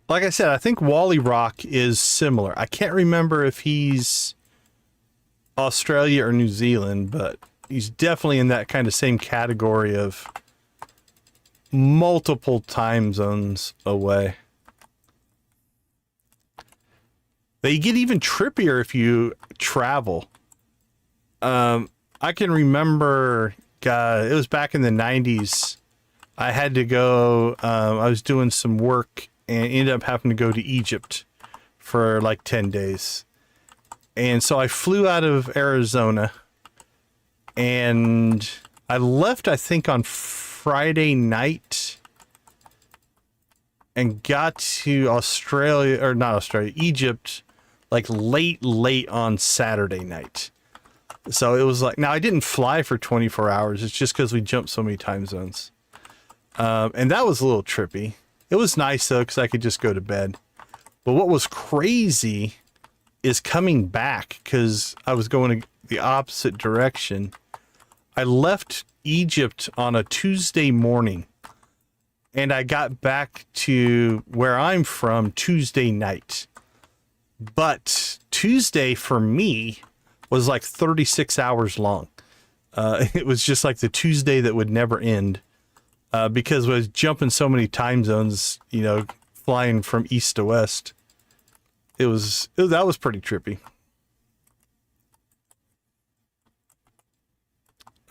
Like I said, I think Wally Rock is similar. I can't remember if he's Australia or New Zealand, but he's definitely in that kind of same category of multiple time zones away. They get even trippier if you travel. I can remember, God, it was back in the 90s. I had to go, I was doing some work and ended up having to go to Egypt for like 10 days. And so I flew out of Arizona and I left, I think, on Friday night and got to Australia, or not Australia, Egypt, like late on Saturday night. So it was like, now I didn't fly for 24 hours. It's just because we jumped so many time zones. And that was a little trippy. It was nice though, because I could just go to bed. But what was crazy is coming back, because I was going the opposite direction. I left Egypt on a Tuesday morning and I got back to where I'm from Tuesday night. But Tuesday for me was like 36 hours long. It was just like the Tuesday that would never end, because I was jumping so many time zones, you know, flying from east to west. That was pretty trippy.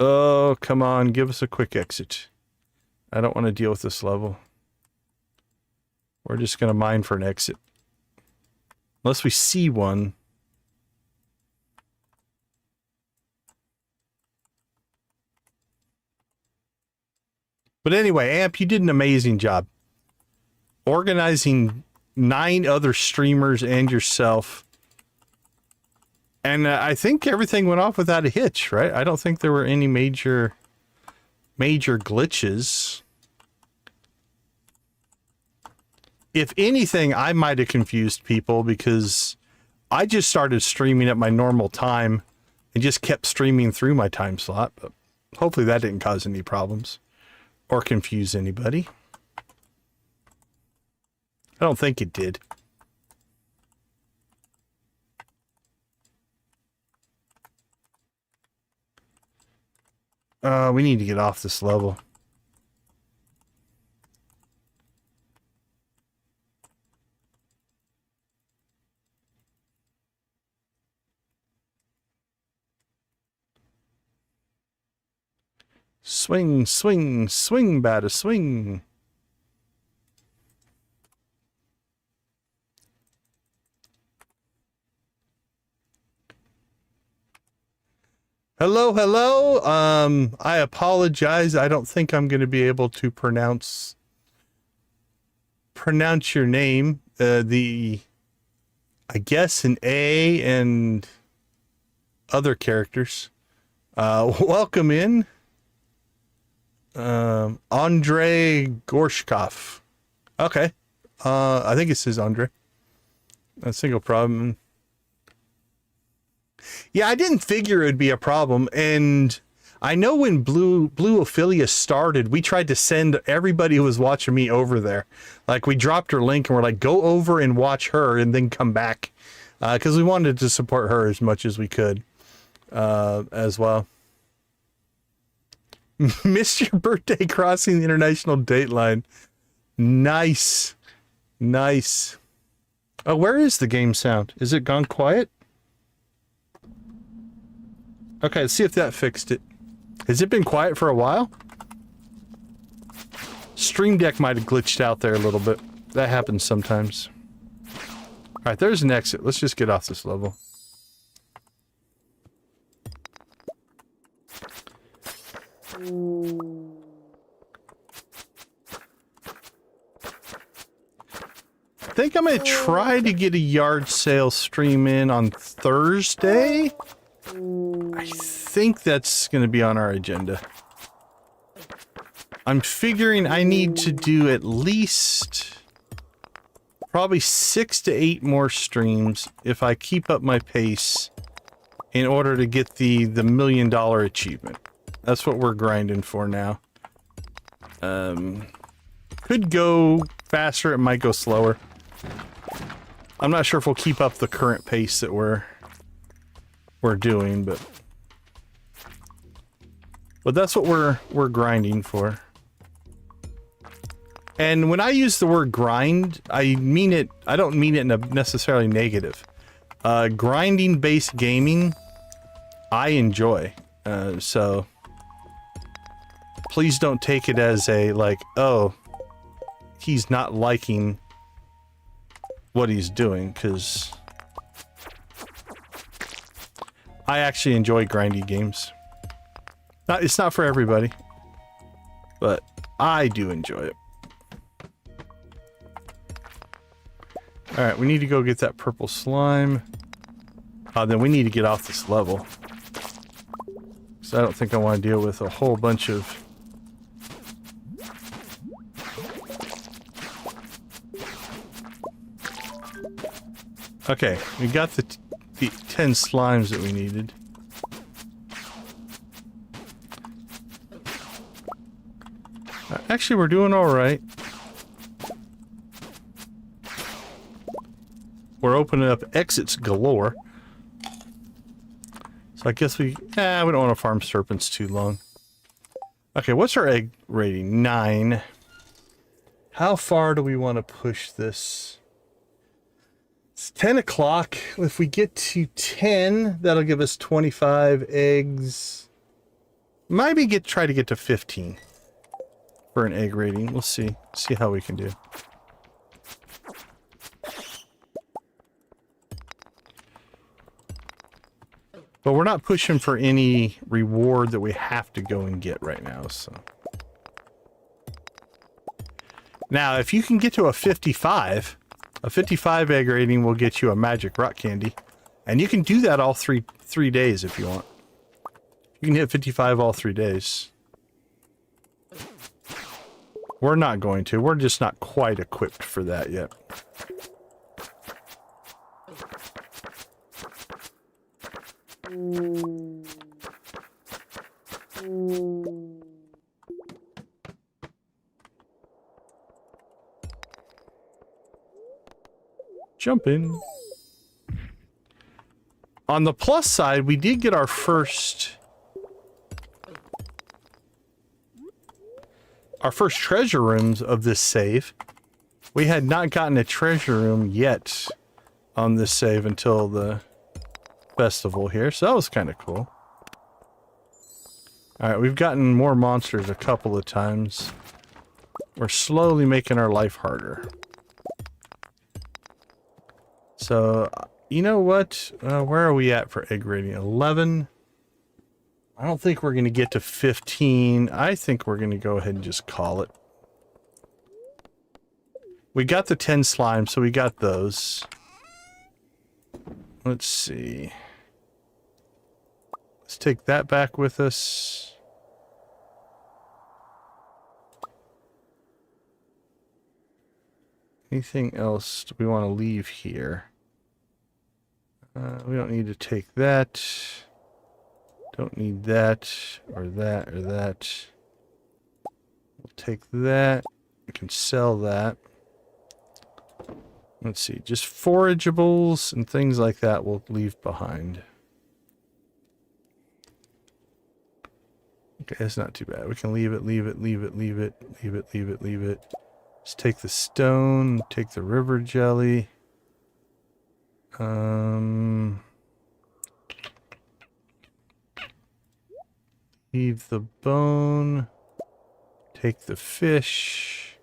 Oh, come on, give us a quick exit. I don't want to deal with this level. We're just going to mine for an exit. Unless we see one. But anyway, Amp, you did an amazing job organizing 9 other streamers and yourself. And I think everything went off without a hitch, right? I don't think there were any major major glitches. If anything, I might have confused people because I just started streaming at my normal time and just kept streaming through my time slot. But hopefully that didn't cause any problems or confuse anybody. I don't think it did. We need to get off this level. Swing, swing, swing, batter, swing. Hello, hello. I apologize. I don't think I'm going to be able to pronounce your name. I guess an A and other characters. Welcome in. Andrei Gorshkov. Okay. I think it says Andre. A single problem. Yeah, I didn't figure it would be a problem. And I know when Blue Ophelia started, we tried to send everybody who was watching me over there. Like, we dropped her link and we're like, go over and watch her and then come back. Because we wanted to support her as much as we could as well. Missed your birthday crossing the international date line. Nice. Nice. Oh, where is the game sound? Is it gone quiet? Okay, let's see if that fixed it. Has it been quiet for a while? Stream Deck might have glitched out there a little bit. That happens sometimes. Alright, there's an exit. Let's just get off this level. I think I'm going to try to get a yard sale stream in on Thursday. I think that's going to be on our agenda. I'm figuring I need to do at least probably 6 to 8 more streams if I keep up my pace in order to get the $1 million achievement. That's what we're grinding for now. Could go faster, it might go slower. I'm not sure if we'll keep up the current pace that we're doing, but that's what we're grinding for. And when I use the word grind, I mean it. I don't mean it in a necessarily negative. Grinding based gaming, I enjoy. So please don't take it as a like, oh, he's not liking what he's doing, because I actually enjoy grindy games. It's not for everybody, but I do enjoy it. Alright, we need to go get that purple slime. Then we need to get off this level. So I don't think I want to deal with a whole bunch of... Okay, we got the 10 slimes that we needed. Actually, we're doing alright. We're opening up exits galore. So I guess we don't want to farm serpents too long. Okay, what's our egg rating? 9. How far do we want to push this? It's 10 o'clock. If we get to 10, that'll give us 25 eggs. Maybe try to get to 15 for an egg rating. We'll see. See how we can do. But we're not pushing for any reward that we have to go and get right now, so. Now, if you can get to a 55 egg rating will get you a magic rock candy. And you can do that all three days if you want. You can hit 55 all 3 days. We're not going to. We're just not quite equipped for that yet. Jump in. On the plus side, we did get our first treasure rooms of this save. We had not gotten a treasure room yet on this save until the festival here, so that was kind of cool. Alright, we've gotten more monsters a couple of times. We're slowly making our life harder. So, you know what? Where are we at for egg rating? 11. I don't think we're going to get to 15. I think we're going to go ahead and just call it. We got the 10 slimes, so we got those. Let's see. Let's take that back with us. Anything else do we want to leave here? We don't need to take that. Don't need that, or that, or that. We'll take that. We can sell that. Let's see, just forageables and things like that we'll leave behind. Okay, that's not too bad. We can leave it, leave it, leave it, leave it, leave it, leave it, leave it. Let's take the stone, take the river jelly. Leave the bone. Take the fish.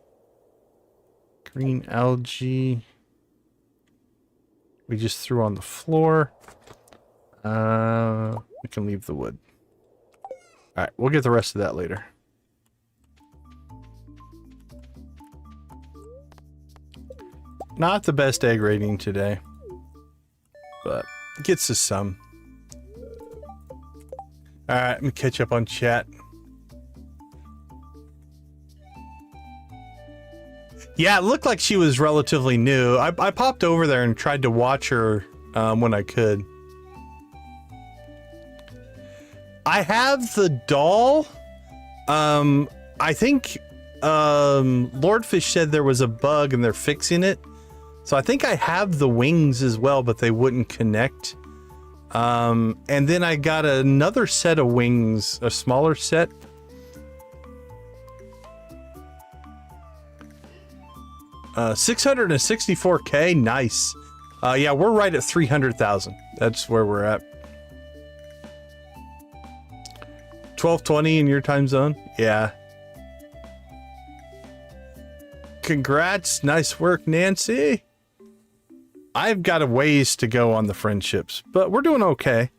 Green algae. We just threw on the floor. We can leave the wood. Alright, we'll get the rest of that later. Not the best egg rating today, but it gets us some. Alright, let me catch up on chat. Yeah, it looked like she was relatively new. I popped over there and tried to watch her when I could. I have the doll. I think Lordfish said there was a bug and they're fixing it. So I think I have the wings as well, but they wouldn't connect. And then I got another set of wings, a smaller set. $664K, nice. Yeah, we're right at 300,000. That's where we're at. 12:20 in your time zone? Yeah. Congrats, nice work, Nancy. I've got a ways to go on the friendships, but we're doing okay.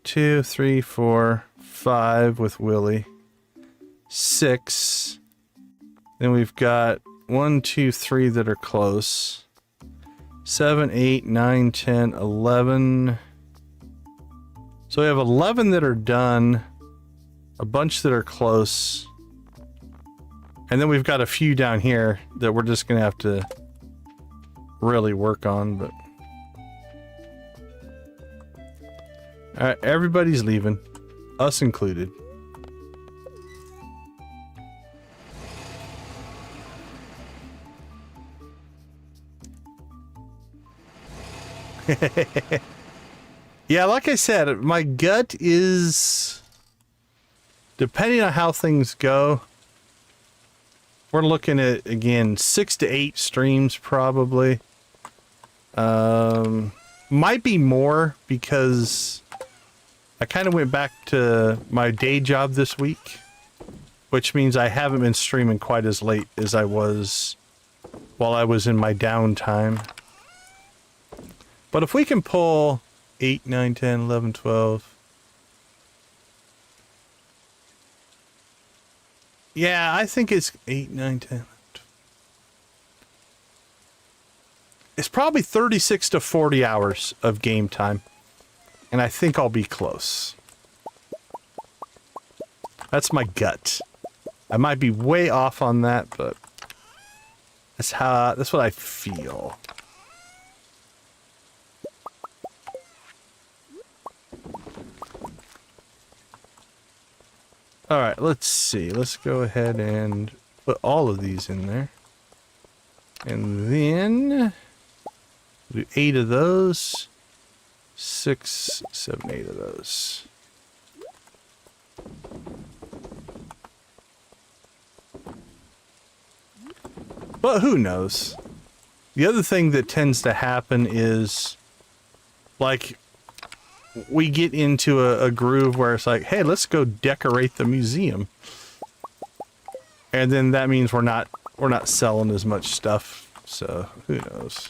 2, 3, 4, 5 with Willie. 6. Then we've got 1, 2, 3 that are close. 7, 8, 9, 10, 11. So we have 11 that are done. A bunch that are close. And then we've got a few down here that we're just going to have to really work on, but... Alright, everybody's leaving. Us included. Yeah, like I said, my gut is... Depending on how things go... We're looking at, again, 6 to 8 streams, probably. Might be more, because I kind of went back to my day job this week, which means I haven't been streaming quite as late as I was while I was in my downtime. But if we can pull 8, 9, 10, 11, 12... Yeah, I think it's 8, 9, 10. It's probably 36 to 40 hours of game time. And I think I'll be close. That's my gut. I might be way off on that, but that's what I feel. All right, let's see. Let's go ahead and put all of these in there. And then do 8 of those. 6, 7, 8 of those. But who knows? The other thing that tends to happen is, like, we get into a groove where it's like, hey, let's go decorate the museum. And then that means we're not selling as much stuff. So who knows?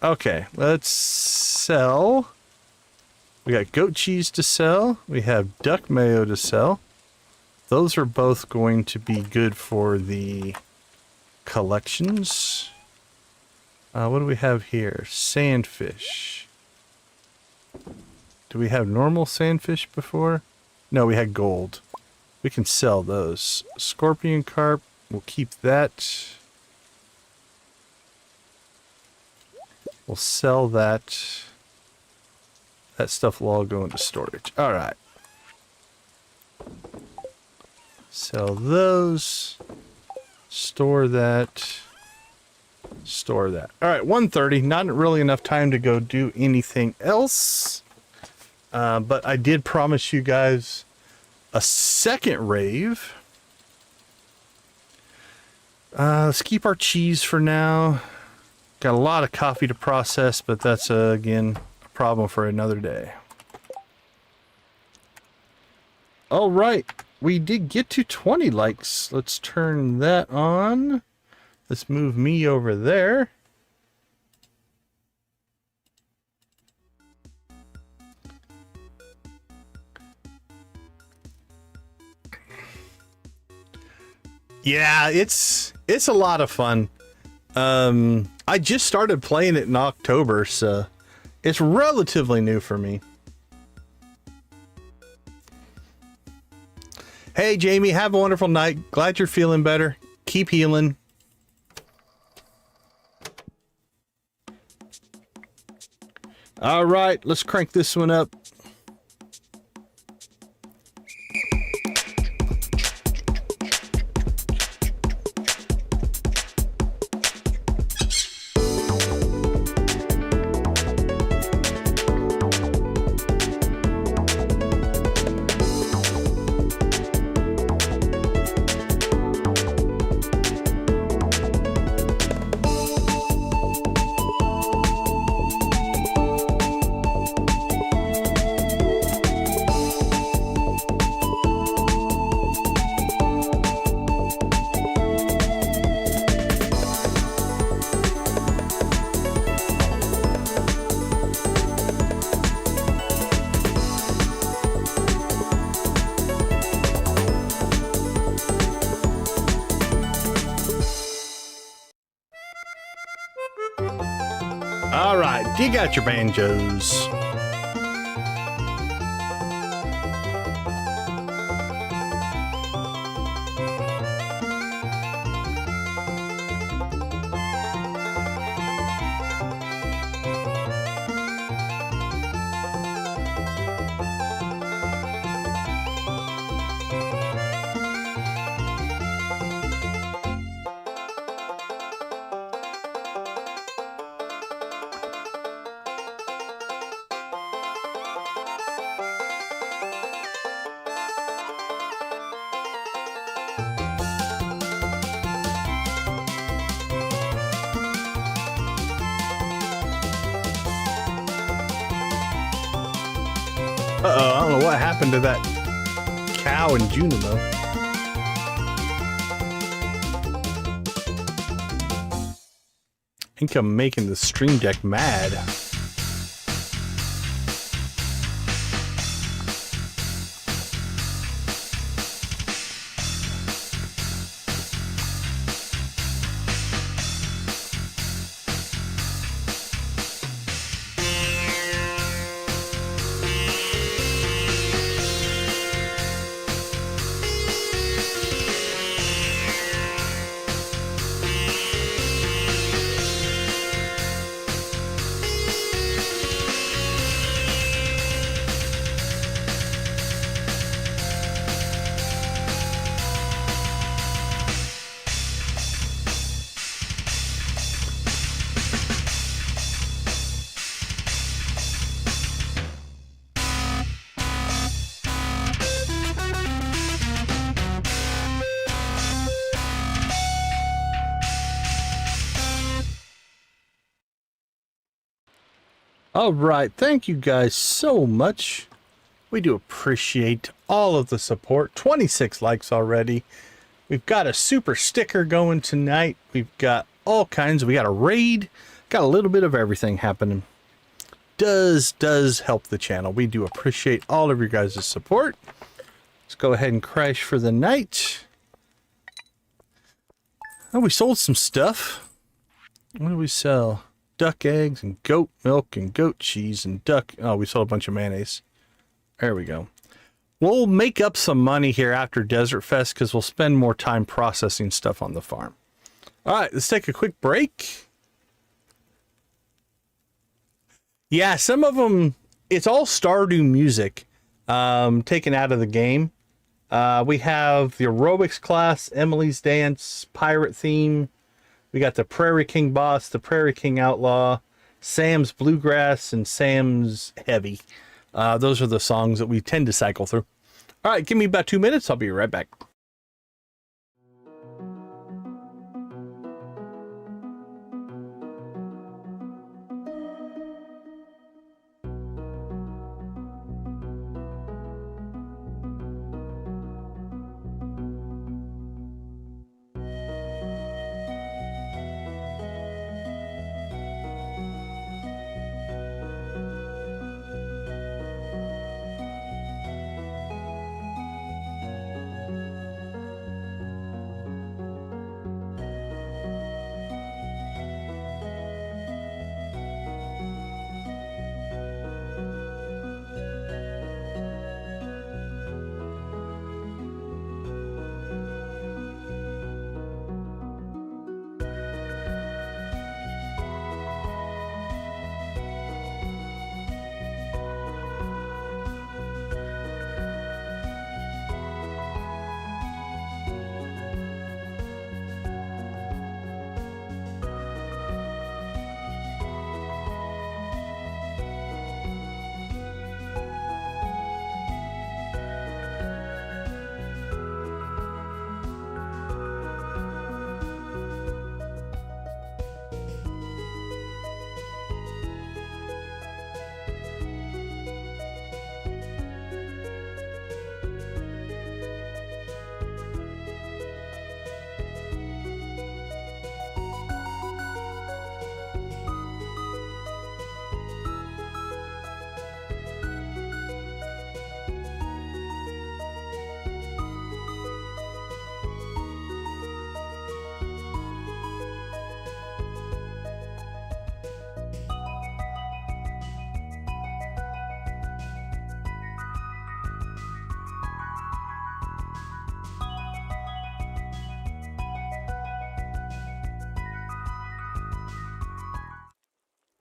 Okay, let's sell. We got goat cheese to sell. We have duck mayo to sell. Those are both going to be good for the collections. What do we have here? Sandfish. Do we have normal sandfish before? No, we had gold. We can sell those. Scorpion carp, we'll keep that. We'll sell that. That stuff will all go into storage. All right. Sell those. Store that. Store that. All right, 1:30. Not really enough time to go do anything else. But I did promise you guys a second rave. Let's keep our cheese for now. Got a lot of coffee to process, but that's, again, a problem for another day. All right. We did get to 20 likes. Let's turn that on. Let's move me over there. Yeah, it's a lot of fun. I just started playing it in October, so it's relatively new for me. Hey, Jamie, have a wonderful night. Glad you're feeling better. Keep healing. All right, let's crank this one up. All right, dig out your banjos. Uh-oh, I don't know what happened to that cow in Junimo. I think I'm making the stream deck mad. All right, thank you guys so much. We do appreciate all of the support. 26 likes already. We've got a super sticker going tonight. We've got all kinds. We got a raid. Got a little bit of everything happening. Does help the channel. We do appreciate all of your guys' support. Let's go ahead and crash for the night. Oh, we sold some stuff. What did we sell? Duck eggs and goat milk and goat cheese and duck. Oh, we sold a bunch of mayonnaise. There we go. We'll make up some money here after Desert Fest because we'll spend more time processing stuff on the farm. All right, let's take a quick break. Yeah, some of them, it's all Stardew music taken out of the game. We have the aerobics class, Emily's dance, pirate theme. We got the Prairie King boss, the Prairie King outlaw, Sam's bluegrass, and Sam's heavy. Those are the songs that we tend to cycle through. All right, give me about 2 minutes. I'll be right back.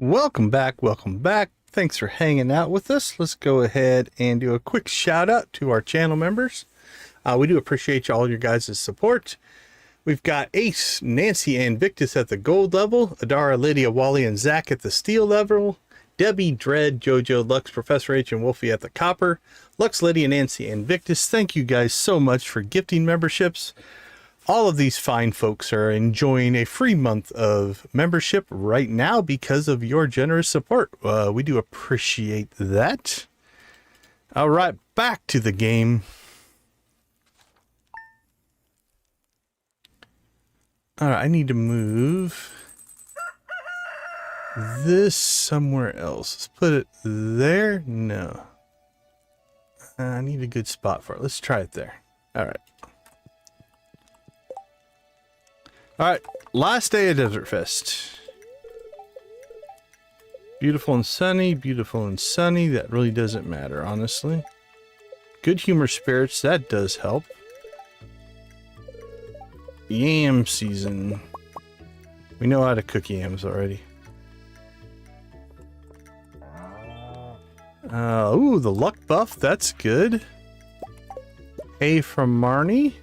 Welcome back. Welcome back. Thanks for hanging out with us. Let's go ahead and do a quick shout out to our channel members. We do appreciate all your guys' support. We've got Ace, Nancy, and Victus at the gold level, Adara, Lydia, Wally, and Zach at the steel level, Debbie, Dread, Jojo, Lux, Professor H, and Wolfie at the copper, Lux, Lydia, Nancy, and Victus. Thank you guys so much for gifting memberships. All of these fine folks are enjoying a free month of membership right now because of your generous support. We do appreciate that. All right, back to the game. All right, I need to move this somewhere else. Let's put it there. No. I need a good spot for it. Let's try it there. All right. All right, last day of Desert Fest. Beautiful and sunny, beautiful and sunny. That really doesn't matter, honestly. Good humor spirits, that does help. Yam season. We know how to cook yams already. Ooh, the luck buff, that's good. Hay from Marnie.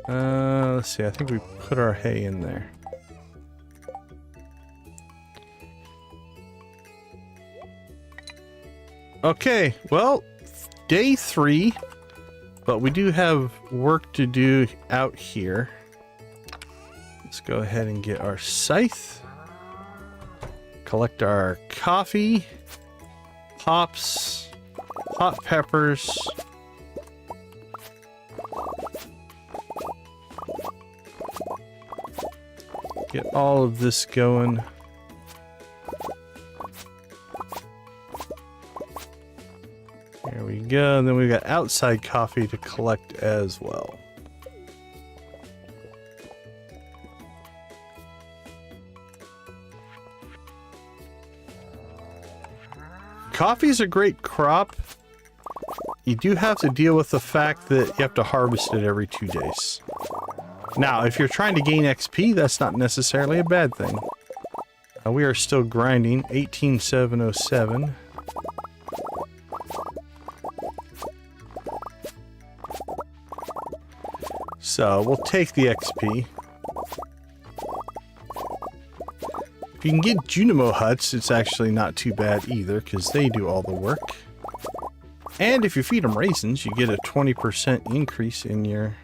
Let's see, I think we put our hay in there. Okay, well, day 3, but we do have work to do out here. Let's go ahead and get our scythe. Collect our coffee, hops, hot peppers. Get all of this going. There we go. And then we've got outside coffee to collect as well. Coffee is a great crop. You do have to deal with the fact that you have to harvest it every 2 days. Now, if you're trying to gain XP, that's not necessarily a bad thing. We are still grinding. 18707. So, we'll take the XP. If you can get Junimo huts, it's actually not too bad either, because they do all the work. And if you feed them raisins, you get a 20% increase in your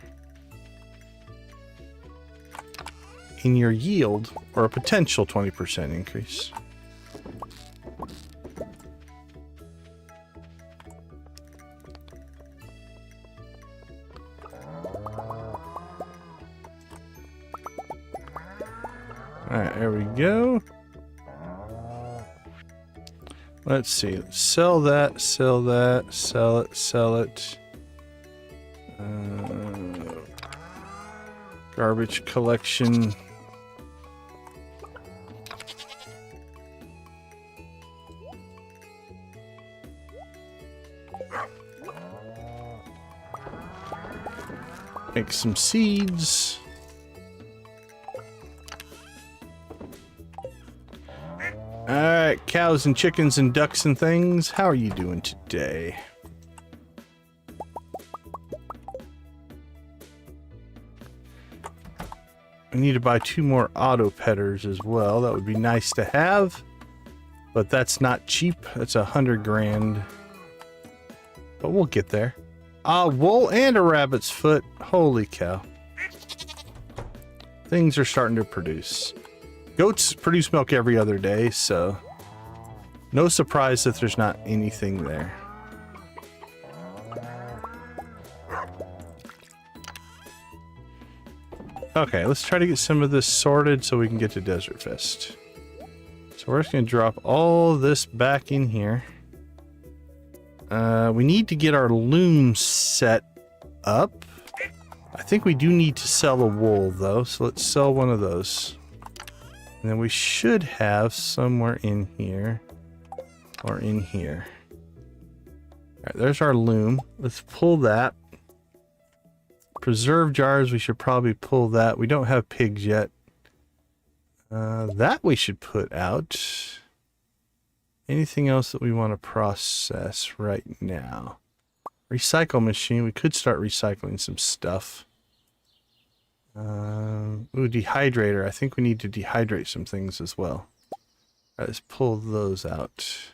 yield, or a potential 20% increase. Alright, there we go. Let's see. Sell that, sell that, sell it, sell it. Garbage collection. Make some seeds. Alright, cows and chickens and ducks and things. How are you doing today? I need to buy 2 more auto petters as well. That would be nice to have. But that's not cheap. That's 100 grand. But we'll get there. Wool and a rabbit's foot. Holy cow. Things are starting to produce. Goats produce milk every other day, so no surprise that there's not anything there. Okay, let's try to get some of this sorted so we can get to Desert Fest. So we're just going to drop all this back in here. We need to get our loom set up. I think we do need to sell a wool, though, so let's sell one of those. And then we should have somewhere in here, or in here. Alright, there's our loom. Let's pull that. Preserve jars, we should probably pull that. We don't have pigs yet. That we should put out. Anything else that we want to process right now? Recycle machine, we could start recycling some stuff. Ooh, dehydrator. I think we need to dehydrate some things as well. All right, let's pull those out.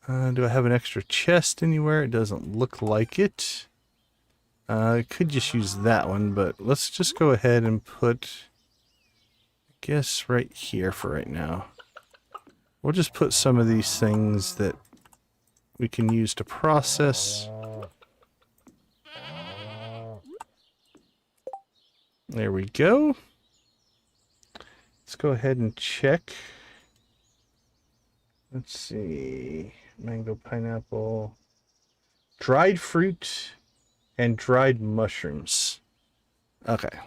Do I have an extra chest anywhere? It doesn't look like it. I could just use that one, but let's just go ahead and put, I guess, right here for right now. We'll just put some of these things that we can use to process. There we go. Let's go ahead and check. Let's see. Mango, pineapple, dried fruit, and dried mushrooms. Okay.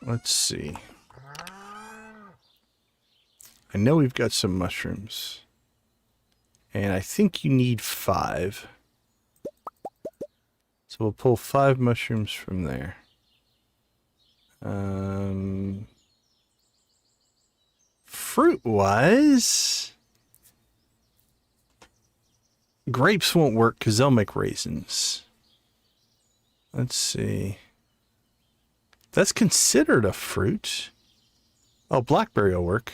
Let's see. I know we've got some mushrooms. And I think you need 5. So we'll pull 5 mushrooms from there. Fruit-wise, grapes won't work because they'll make raisins. Let's see. That's considered a fruit. Oh, blackberry will work.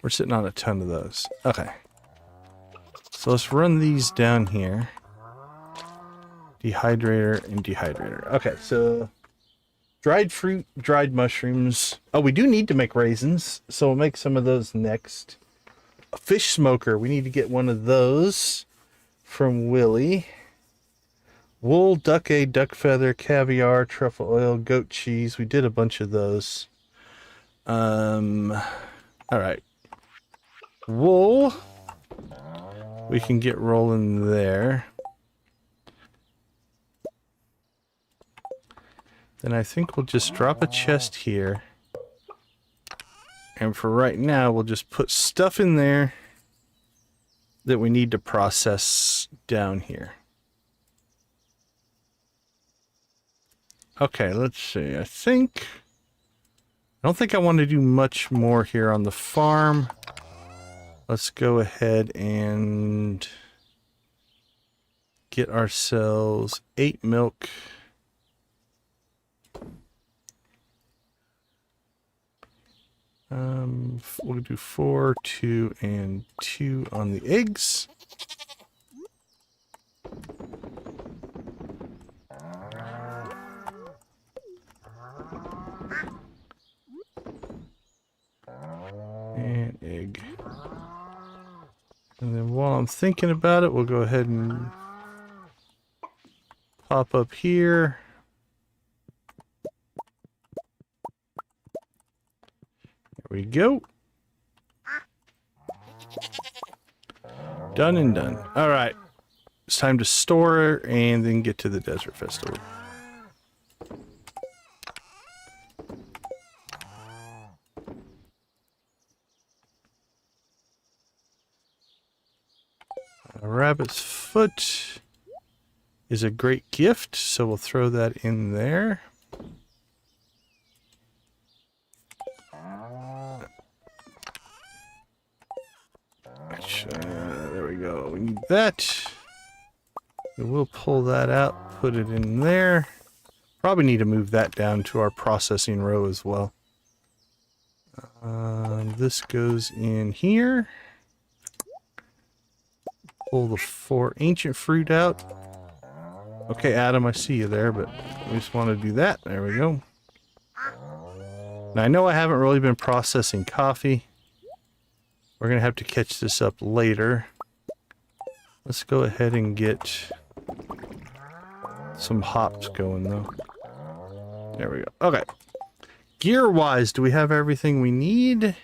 We're sitting on a ton of those. Okay. So let's run these down here. Dehydrator and dehydrator. Okay, so dried fruit, dried mushrooms. Oh, we do need to make raisins, so we'll make some of those next. A fish smoker. We need to get one of those from Willie. Wool, duck egg, duck feather, caviar, truffle oil, goat cheese. We did a bunch of those. All right. Wool. We can get rolling there. Then I think we'll just drop a chest here. And for right now, we'll just put stuff in there that we need to process down here. Okay, let's see. I don't think I want to do much more here on the farm. Let's go ahead and get ourselves 8 milk. We'll do 4, 2, and 2 on the eggs. And egg. And then while I'm thinking about it, we'll go ahead and pop up here. There we go. Done and done. All right. It's time to store and then get to the desert festival. A rabbit's foot is a great gift, so we'll throw that in there. There we go. We need that. We'll pull that out, put it in there. Probably need to move that down to our processing row as well. This goes in here. Pull the 4 ancient fruit out. Okay, Adam, I see you there, but we just want to do that. There we go. Now, I know I haven't really been processing coffee. We're going to have to catch this up later. Let's go ahead and get some hops going, though. There we go. Okay. Gear-wise, do we have everything we need?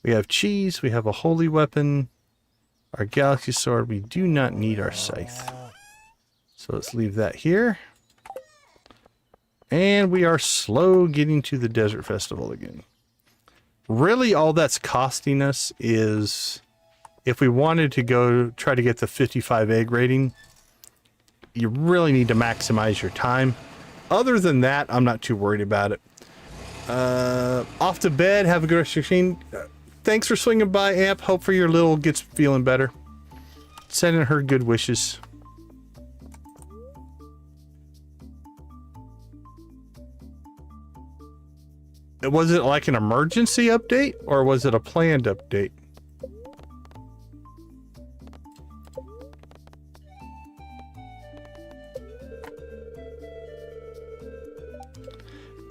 We have cheese. We have a holy weapon. Our galaxy sword. We do not need our scythe. So let's leave that here. And we are slow getting to the desert festival again. Really, all that's costing us is, if we wanted to go try to get the 55 egg rating, you really need to maximize your time. Other than that, I'm not too worried about it. Off to bed. Have a good rest of your scene. Thanks for swinging by, Amp. Hope for your little gets feeling better. Sending her good wishes. Was it like an emergency update, or was it a planned update?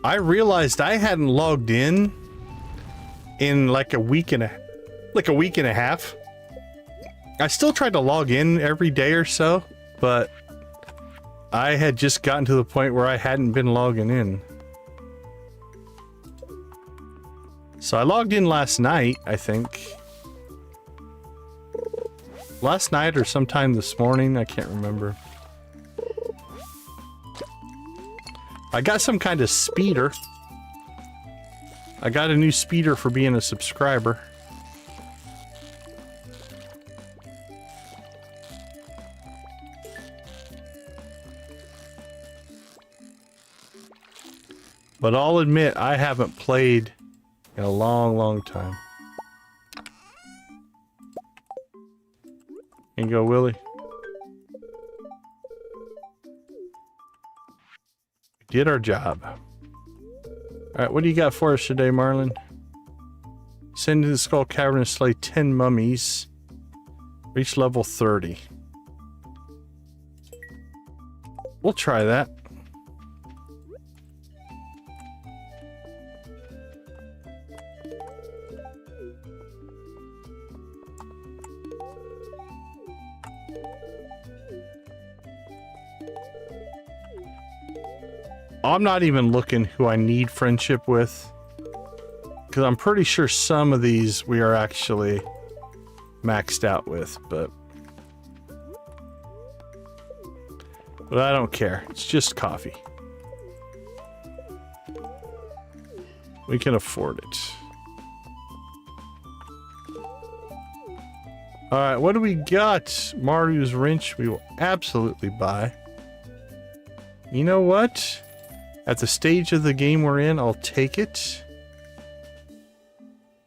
I realized I hadn't logged in like a week and a half. I still tried to log in every day or so, but I had just gotten to the point where I hadn't been logging in. So I logged in last night, I think. Last night or sometime this morning, I can't remember. I got some kind of speeder. I got a new speeder for being a subscriber. But I'll admit, I haven't played in a long, long time. And go, Willie. We did our job. Alright, what do you got for us today, Marlin? Send to the Skull Cavern and slay 10 mummies. Reach level 30. we'll try that. I'm not even looking who I need friendship with, because I'm pretty sure some of these we are actually maxed out with, but I don't care. It's just coffee. We can afford it. All right, what do we got? Mario's wrench we will absolutely buy. You know what? At the stage of the game we're in, I'll take it.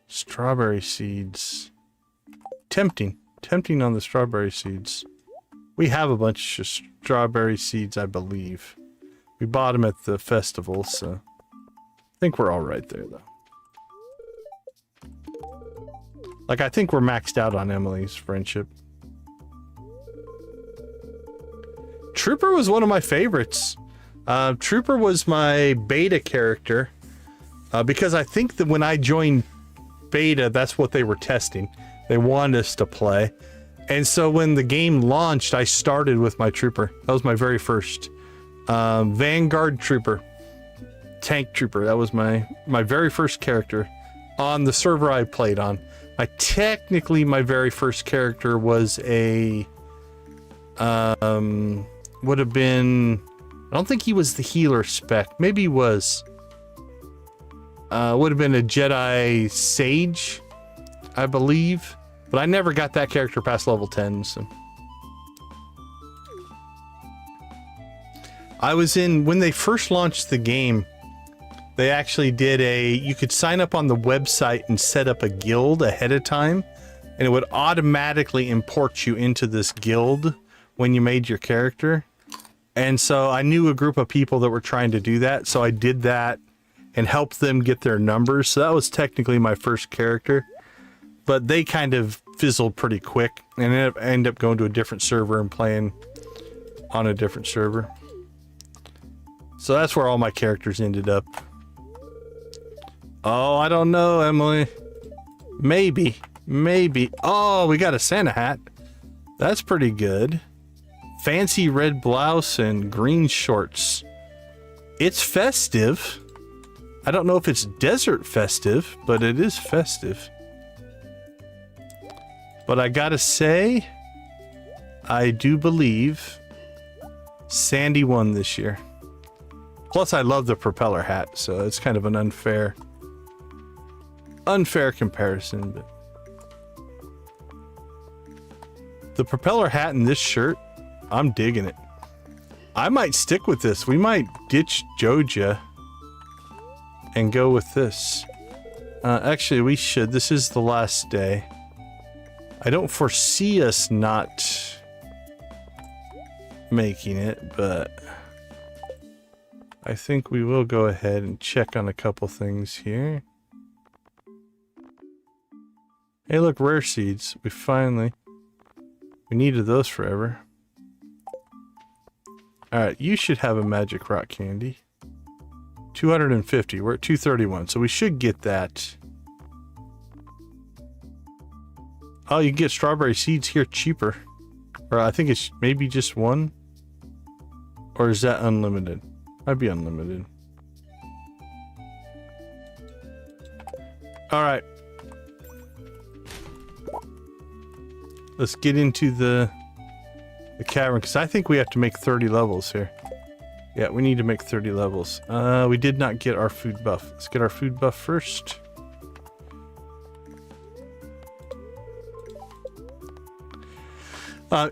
Strawberry seeds. Tempting. Tempting on the strawberry seeds. We have a bunch of strawberry seeds, I believe. We bought them at the festival, so I think we're all right there, though. Like, I think we're maxed out on Emily's friendship. Trooper was one of my favorites. Trooper was my beta character, because I think that when I joined beta, that's what they were testing. They wanted us to play. And so when the game launched, I started with my Trooper. That was my very first. Vanguard Trooper. Tank Trooper. That was my very first character on the server I played on. Technically, my very first character was a... would have been... I don't think he was the healer spec. Maybe he was. Would have been a Jedi Sage, I believe. But I never got that character past level 10, so. I was in, when they first launched the game, they actually did you could sign up on the website and set up a guild ahead of time, and it would automatically import you into this guild when you made your character. And so I knew a group of people that were trying to do that, so I did that and helped them get their numbers. So that was technically my first character, but they kind of fizzled pretty quick, and ended up going to a different server and playing on a different server. So that's where all my characters ended up. Oh, I don't know, Emily. Maybe. Oh, we got a Santa hat. That's pretty good. Fancy red blouse and green shorts. It's festive. I don't know if it's desert festive, but it is festive. But I gotta say, I do believe Sandy won this year. Plus, I love the propeller hat, so it's kind of an unfair comparison. But the propeller hat and this shirt, I'm digging it. I might stick with this. We might ditch Joja and go with this. Actually, we should. This is the last day. I don't foresee us not making it, but I think we will go ahead and check on a couple things here. Hey, look, rare seeds. We needed those forever. Alright, you should have a magic rock candy. 250. We're at 231, so we should get that. Oh, you can get strawberry seeds here cheaper. Or I think it's maybe just one. Or is that unlimited? Might be unlimited. Alright. Let's get into the cavern, because I think we have to make 30 levels here. Yeah, we need to make 30 levels. We did not get our food buff. Let's get our food buff first.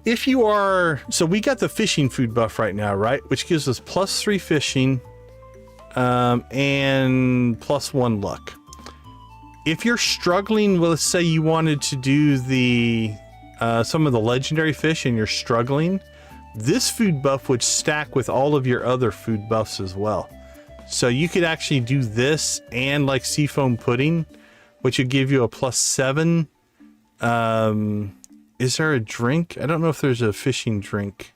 If you are... So we got the fishing food buff right now, right? Which gives us +3 fishing and +1 luck. If you're struggling, well, let's say you wanted to do the... some of the legendary fish and you're struggling, this food buff would stack with all of your other food buffs as well. So you could actually do this and like seafoam pudding, which would give you a +7. Is there a drink? I don't know if there's a fishing drink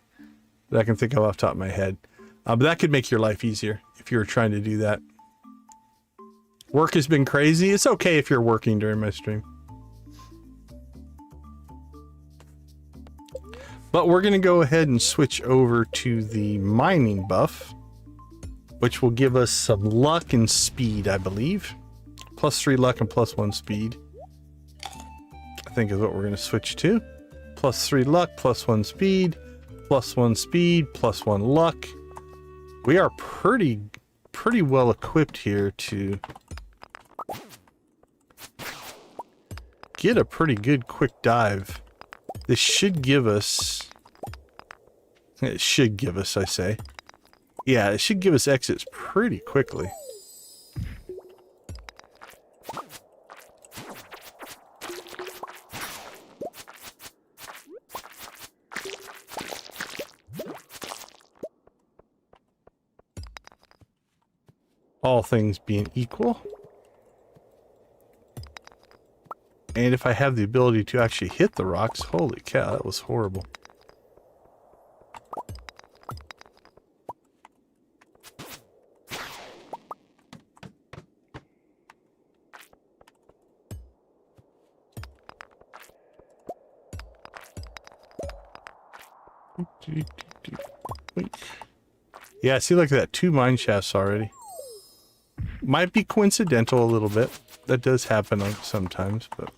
that I can think of off the top of my head. But that could make your life easier if you were trying to do that. Work has been crazy. It's okay if you're working during my stream. But we're going to go ahead and switch over to the mining buff, which will give us some luck and speed, I believe. +3 luck and +1 speed, I think is what we're going to switch to. +3 luck, +1 speed, +1 speed, +1 luck. We are pretty well equipped here to get a pretty good quick dive. This should give us, I say. Yeah, it should give us exits pretty quickly. All things being equal. And if I have the ability to actually hit the rocks, holy cow, that was horrible. Yeah, see, look at that, 2 mine shafts already. Might be coincidental a little bit. That does happen sometimes, but...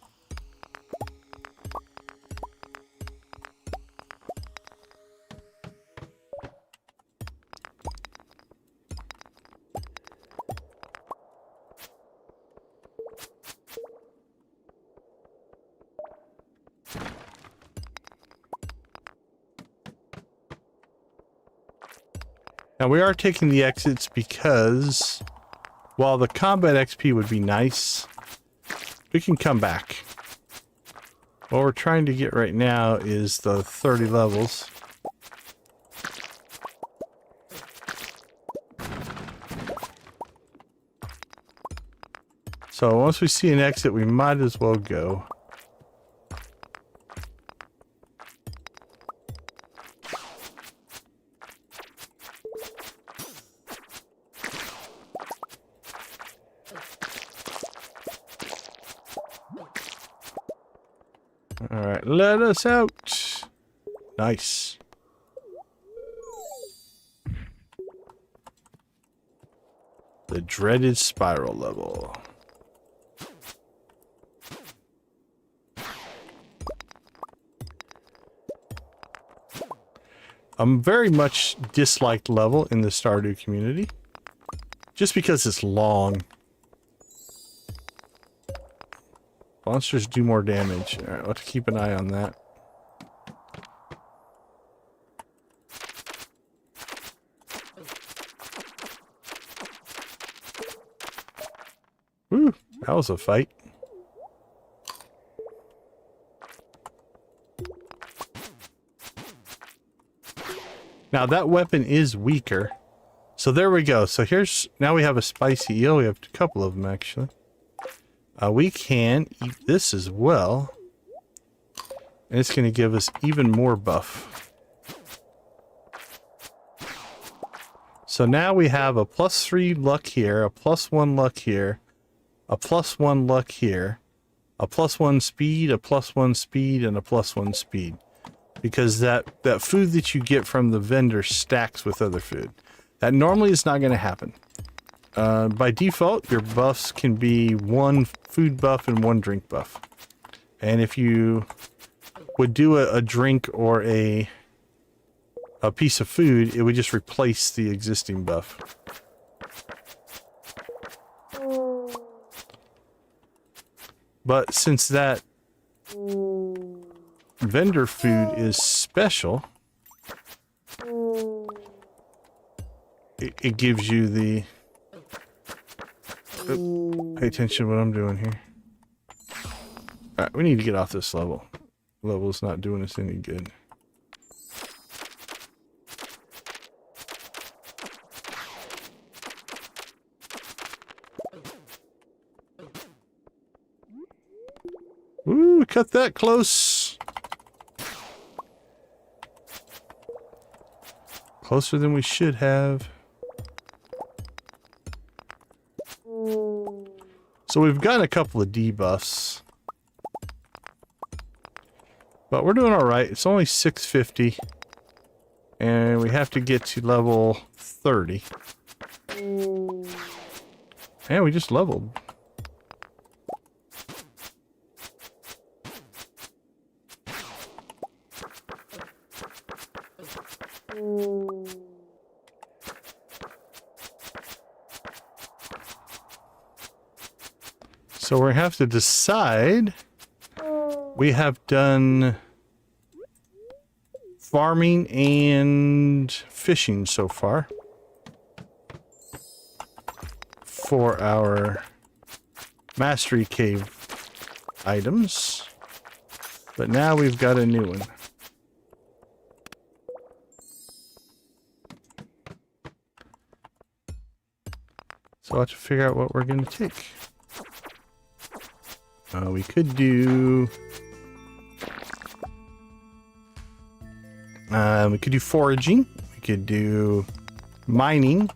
Now we are taking the exits because while the combat XP would be nice, we can come back. What we're trying to get right now is the 30 levels. So once we see an exit, we might as well go. Alright, let us out. Nice. The dreaded spiral level. A very much disliked level in the Stardew community. Just because it's long. Monsters do more damage. Alright, we'll have to keep an eye on that. Woo, that was a fight. Now that weapon is weaker. So there we go. So here's, now we have a spicy eel. We have a couple of them actually. We can eat this as well. And it's going to give us even more buff. So now we have a +3 luck here, a +1 luck here, a +1 luck here, a +1 speed, a +1 speed, and a +1 speed. Because that food that you get from the vendor stacks with other food. That normally is not going to happen. By default, your buffs can be 1 food buff and 1 drink buff. And if you would do a drink or a piece of food, it would just replace the existing buff. But since that vendor food is special, it gives you the... Pay attention to what I'm doing here. Alright, we need to get off this level. Level's not doing us any good. Ooh, cut that close. closer than we should have. So we've gotten a couple of debuffs. But we're doing alright. It's only 650. And we have to get to level 30. And we just leveled. So we have to decide. We have done farming and fishing so far for our mastery cave items, but now we've got a new one. So I'll have to figure out what we're going to take. We could do foraging, we could do mining,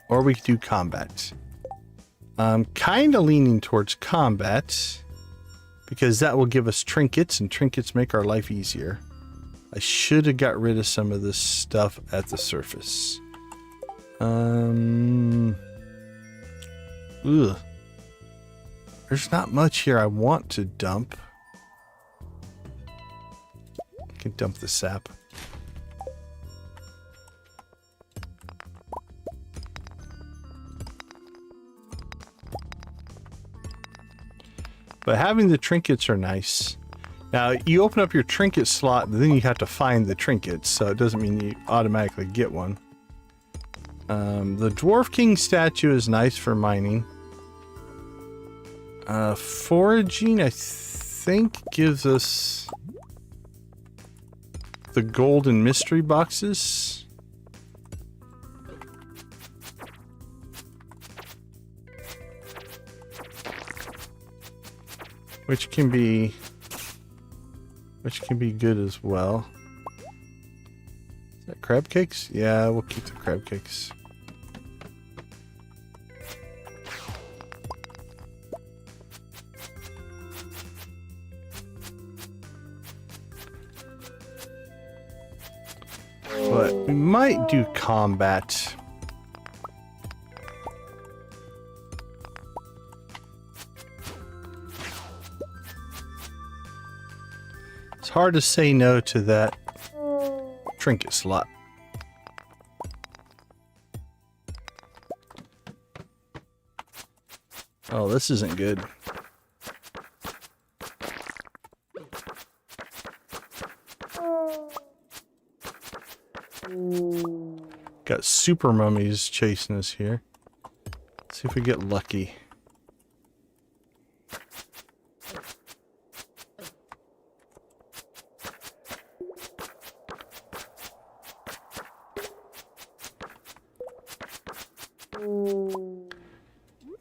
or we could do combat. I'm kind of leaning towards combat because that will give us trinkets, and trinkets make our life easier. I should have got rid of some of this stuff at the surface. Ugh. There's not much here I want to dump. I can dump the sap. But having the trinkets are nice. Now, you open up your trinket slot, and then you have to find the trinkets, so it doesn't mean you automatically get one. The Dwarf King statue is nice for mining. Foraging, I think, gives us the golden mystery boxes. Which can be good as well. Is that crab cakes? Yeah, we'll keep the crab cakes. But we might do combat. It's hard to say no to that trinket slot. Oh, this isn't good. Got super mummies chasing us here. Let's see if we get lucky.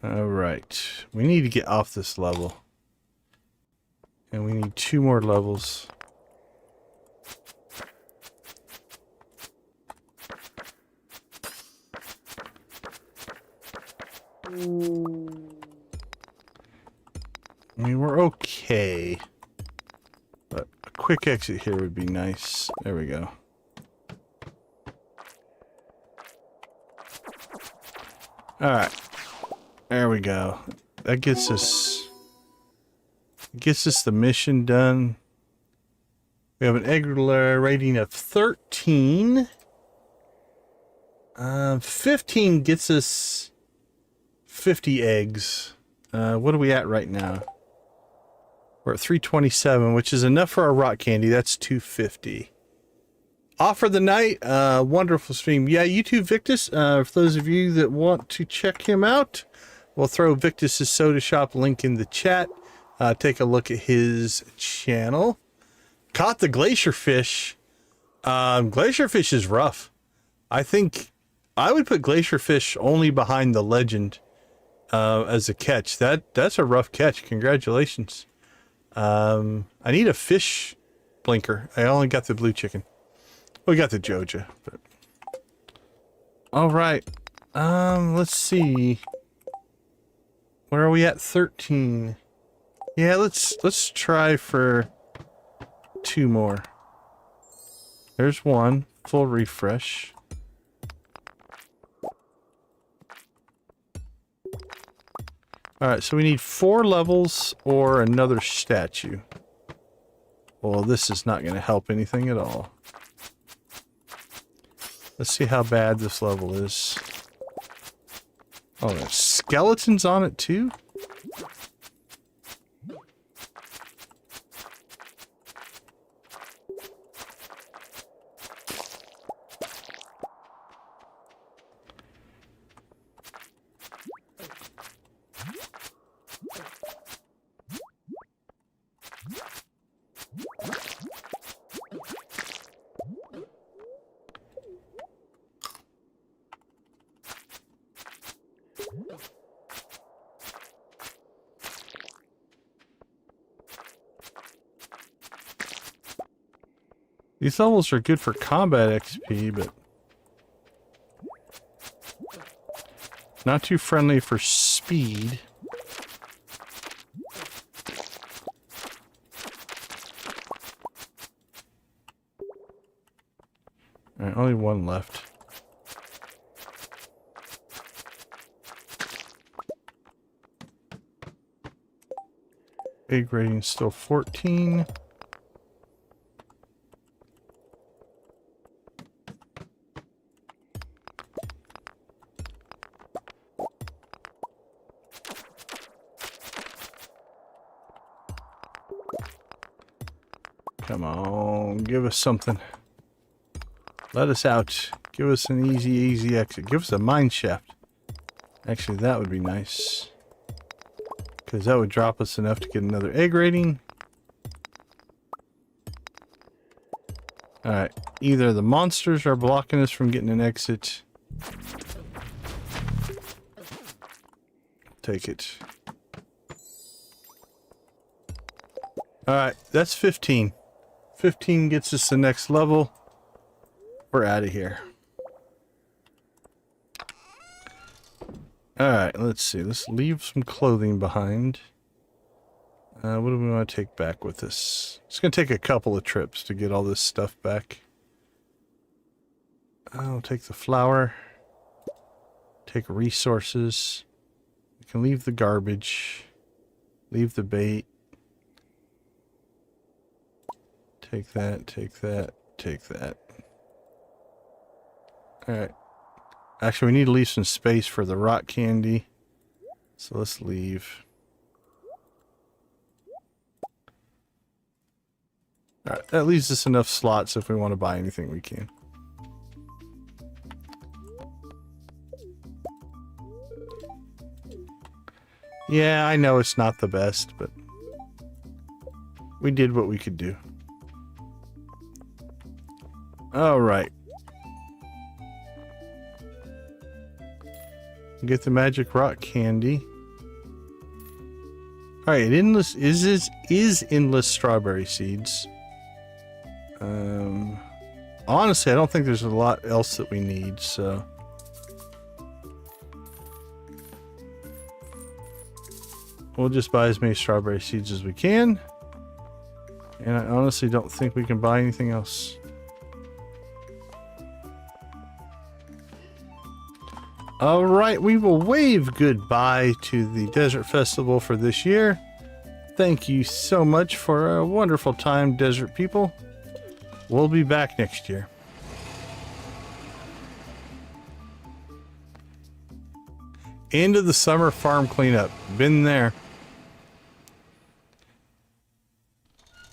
Alright. We need to get off this level. And we need 2 more levels. I mean, we're okay. But a quick exit here would be nice. There we go. Alright. There we go. That gets us the mission done. We have an egg rating of 13. 15 gets us 50 eggs. What are we at right now? We're at 327, which is enough for our rock candy. That's 250. Off for the night. Wonderful stream. Yeah, YouTube Victus. For those of you that want to check him out, we'll throw Victus's Soda Shop link in the chat. Take a look at his channel. Caught the glacier fish. Glacier fish is rough. I think I would put glacier fish only behind the legend as a catch. That's a rough catch. Congratulations. I need a fish blinker. I only got the blue chicken. We got the Joja, but All right. Let's see. Where are we at? 13. Yeah, let's try for 2 more. There's 1. Full refresh. Alright, so we need 4 levels or another statue. Well, this is not going to help anything at all. Let's see how bad this level is. Oh, there's skeletons on it too? These levels are good for combat XP, but not too friendly for speed. Alright, only 1 left. Egg rating is still 14. Come on, give us something. Let us out. Give us an easy exit. Give us a mine shaft. Actually, that would be nice. Because that would drop us enough to get another egg rating. Alright, either the monsters are blocking us from getting an exit. Take it. Alright, that's 15. 15 gets us the next level. We're out of here. Alright, let's see. Let's leave some clothing behind. What do we want to take back with us? It's going to take a couple of trips to get all this stuff back. I'll take the flour. Take resources. We can leave the garbage. Leave the bait. Take that, take that, take that. Alright. Actually, we need to leave some space for the rock candy. So let's leave. Alright, that leaves us enough slots if we want to buy anything we can. Yeah, I know it's not the best, but we did what we could do. Alright. Get the magic rock candy. Alright, endless is endless strawberry seeds. Honestly, I don't think there's a lot else that we need, so we'll just buy as many strawberry seeds as we can. And I honestly don't think we can buy anything else. Alright, we will wave goodbye to the Desert Festival for this year. Thank you so much for a wonderful time, desert people. We'll be back next year. End of the summer farm cleanup. Been there.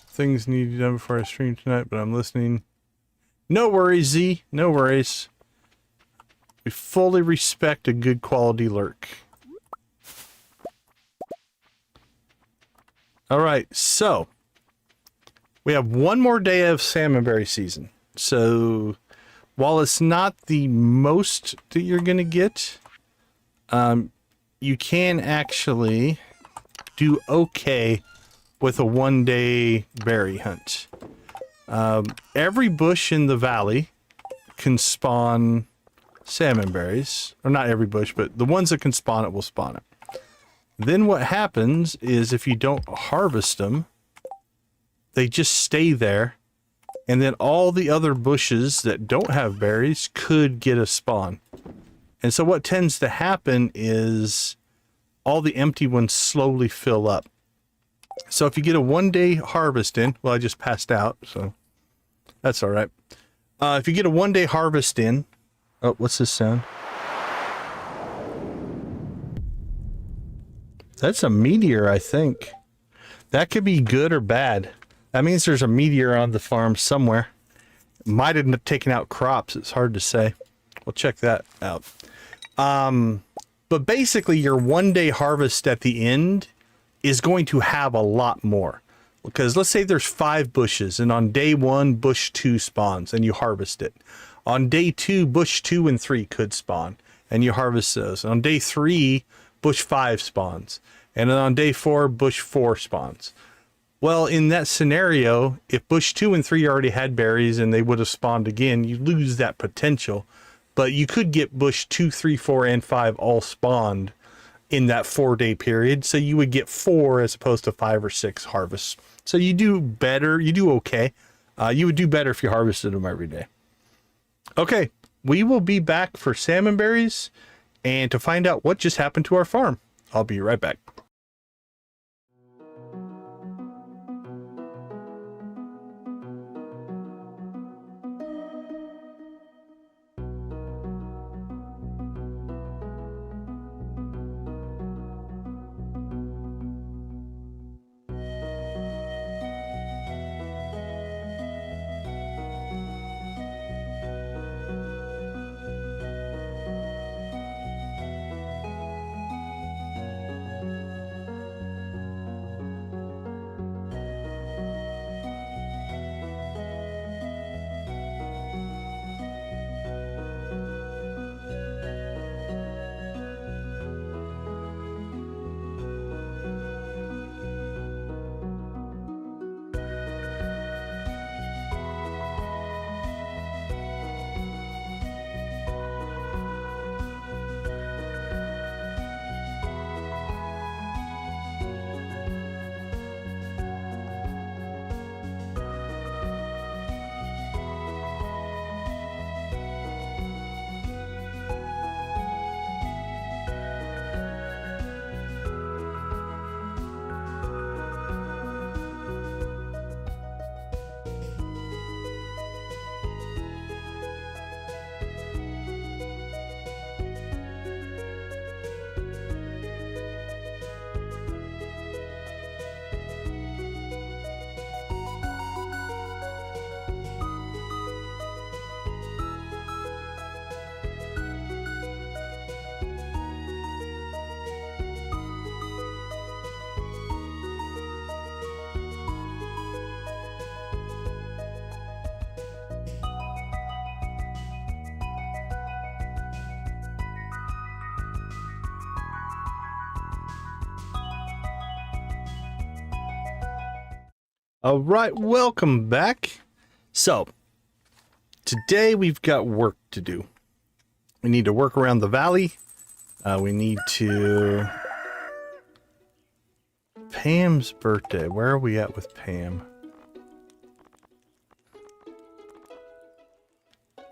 Things need to be done before I stream tonight, but I'm listening. No worries, Z. No worries. We fully respect a good quality lurk. Alright, so we have 1 more day of salmonberry season. So while it's not the most that you're going to get, you can actually do okay with a 1-day berry hunt. Every bush in the valley can spawn salmon berries. Or not every bush, but the ones that can spawn it will spawn it. Then what happens is if you don't harvest them, they just stay there. And then all the other bushes that don't have berries could get a spawn. And so what tends to happen is all the empty ones slowly fill up. So if you get a 1-day harvest in, well, I just passed out, so that's all right. If you get a 1-day harvest in, oh, what's this sound? That's a meteor, I think. That could be good or bad. That means there's a meteor on the farm somewhere. Might have taken out crops. It's hard to say. We'll check that out. But basically, your 1-day harvest at the end is going to have a lot more. Because let's say there's 5 bushes, and on day 1, bush 2 spawns, and you harvest it. On day 2, bush 2 and 3 could spawn, and you harvest those. On day 3, bush 5 spawns. And then on day 4, bush 4 spawns. Well, in that scenario, if bush 2 and 3 already had berries and they would have spawned again, you lose that potential. But you could get bush 2, 3, 4, and 5 all spawned in that 4-day period. So you would get 4 as opposed to 5 or 6 harvests. So you do better. You do okay. You would do better if you harvested them every day. Okay, we will be back for salmon berries and to find out what just happened to our farm. I'll be right back. All right, welcome back. So, today we've got work to do. We need to work around the valley. We need to... Pam's birthday. Where are we at with Pam?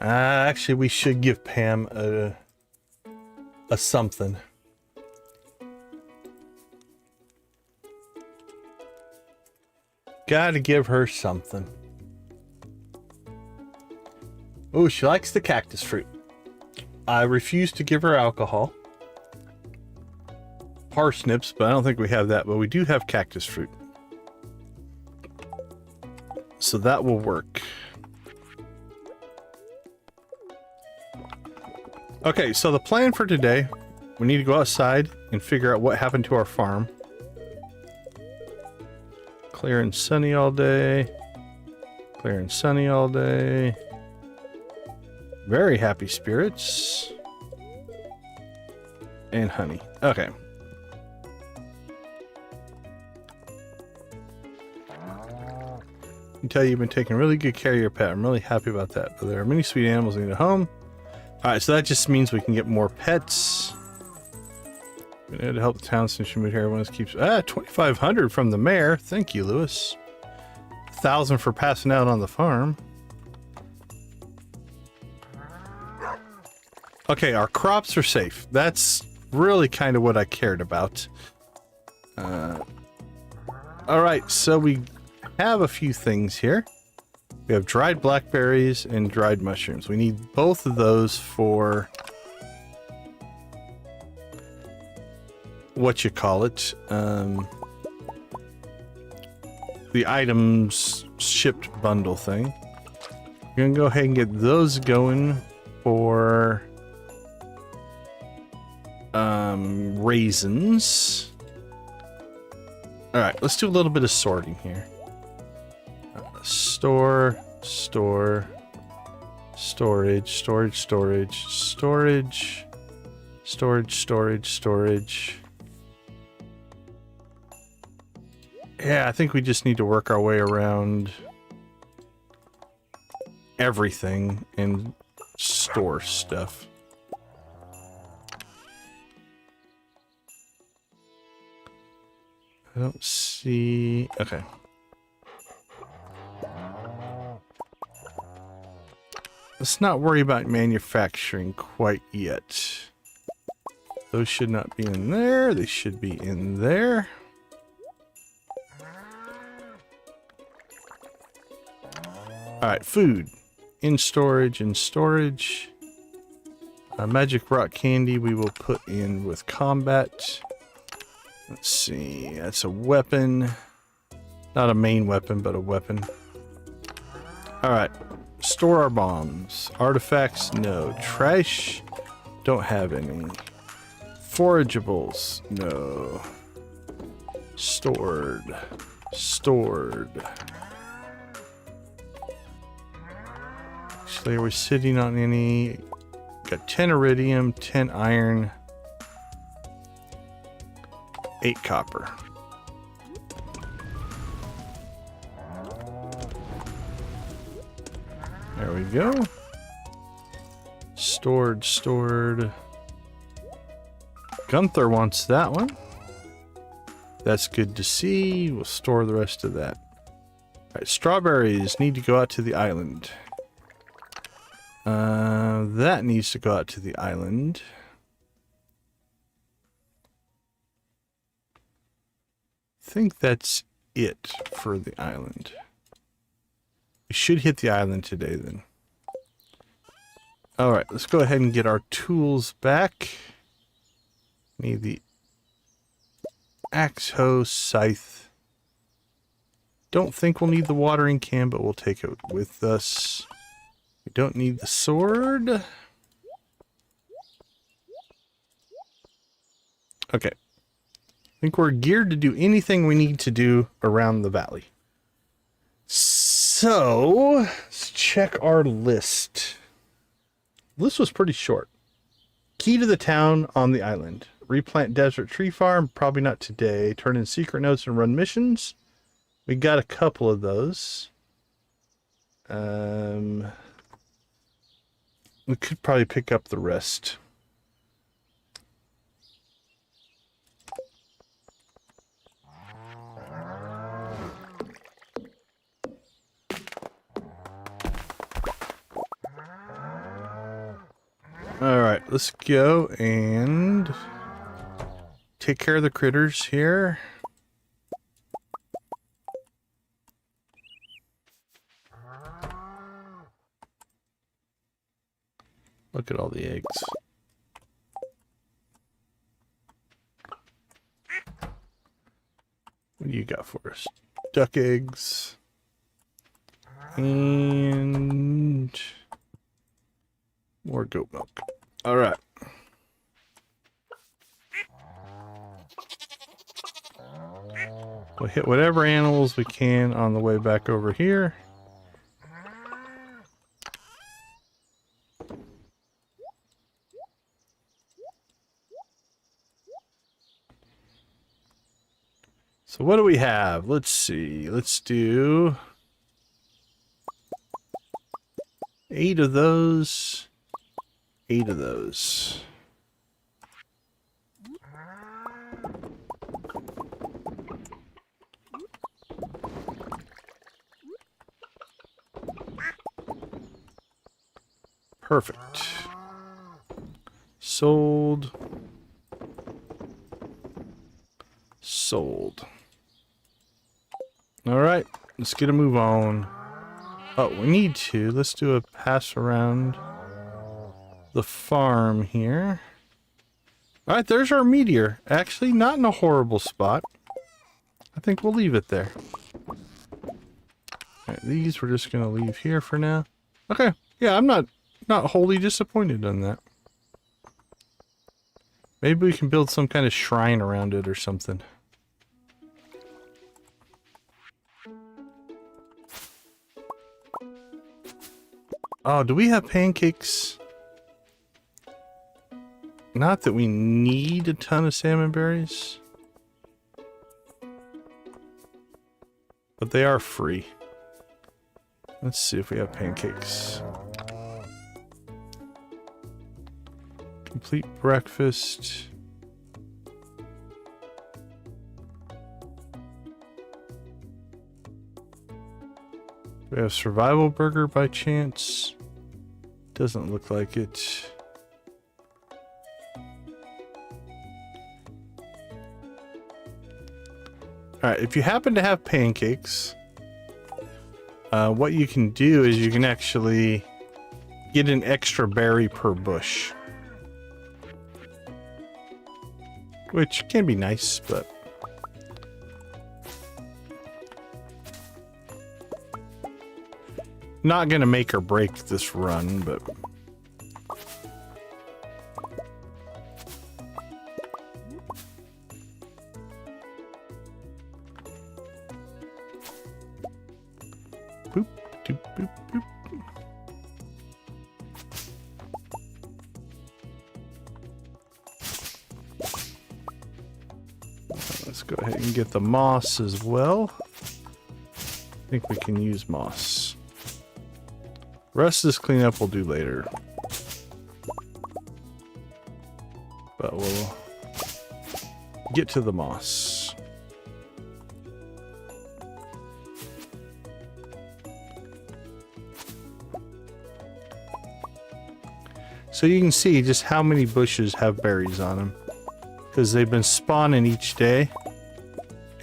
Actually, we should give Pam a something. Gotta give her something. Oh, she likes the cactus fruit. I refuse to give her alcohol. Parsnips, but I don't think we have that, but we do have cactus fruit. So that will work. Okay, so the plan for today, we need to go outside and figure out what happened to our farm. Clear and sunny all day. Clear and sunny all day. Very happy spirits. And honey. Okay. I can tell you've been taking really good care of your pet. I'm really happy about that. But there are many sweet animals that need a home. Alright, so that just means we can get more pets. We need to help the town since you moved here. Everyone keeps 2,500 from the mayor. Thank you, Lewis. 1,000 for passing out on the farm. Okay, our crops are safe. That's really kind of what I cared about. Alright, so we have a few things here. We have dried blackberries and dried mushrooms. We need both of those for what you call it. The items shipped bundle thing. We're gonna go ahead and get those going for raisins. Alright, let's do a little bit of sorting here. Storage, storage, storage. Yeah, I think we just need to work our way around everything and store stuff. I don't see... Okay. Let's not worry about manufacturing quite yet. Those should not be in there. They should be in there. Alright, food. In storage, in storage. Magic rock candy we will put in with combat. Let's see. That's a weapon. Not a main weapon, but a weapon. Alright. Store our bombs. Artifacts, no. Trash, don't have any. Forageables, no. Stored. Stored. Actually, we're sitting on any... Got 10 iridium, 10 iron, 8 copper. There we go. Stored, stored. Gunther wants that one. That's good to see. We'll store the rest of that. Alright, strawberries need to go out to the island. That needs to go out to the island. I think that's it for the island. We should hit the island today then. Alright, let's go ahead and get our tools back. Need the axe, hoe, scythe. Don't think we'll need the watering can, but we'll take it with us. We don't need the sword. Okay. I think we're geared to do anything we need to do around the valley. So, let's check our list. This was pretty short. Key to the town on the island. Replant desert tree farm, probably not today. Turn in secret notes and run missions. We got a couple of those. We could probably pick up the rest. Alright, let's go and take care of the critters here. Look at all the eggs. What do you got for us? Duck eggs. And more goat milk. All right. We'll hit whatever animals we can on the way back over here. So what do we have? Let's see. Let's do 8 of those. 8 of those. Perfect. Sold. Sold. All right, let's get a move on. Oh, we need to. Let's do a pass around the farm here. All right, there's our meteor. Actually, not in a horrible spot. I think we'll leave it there. All right, these we're just going to leave here for now. Okay, yeah, I'm not wholly disappointed on that. Maybe we can build some kind of shrine around it or something. Oh, do we have pancakes? Not that we need a ton of salmon berries. But they are free. Let's see if we have pancakes. Complete breakfast. Do we have survival burger by chance? Doesn't look like it. Alright, if you happen to have pancakes, what you can do is you can actually get an extra berry per bush. Which can be nice, but... not gonna make or break this run, but... boop, doop, boop, boop. Let's go ahead and get the moss as well. I think we can use moss. Rest of this cleanup we'll do later. But we'll get to the moss. So you can see just how many bushes have berries on them. Because they've been spawning each day.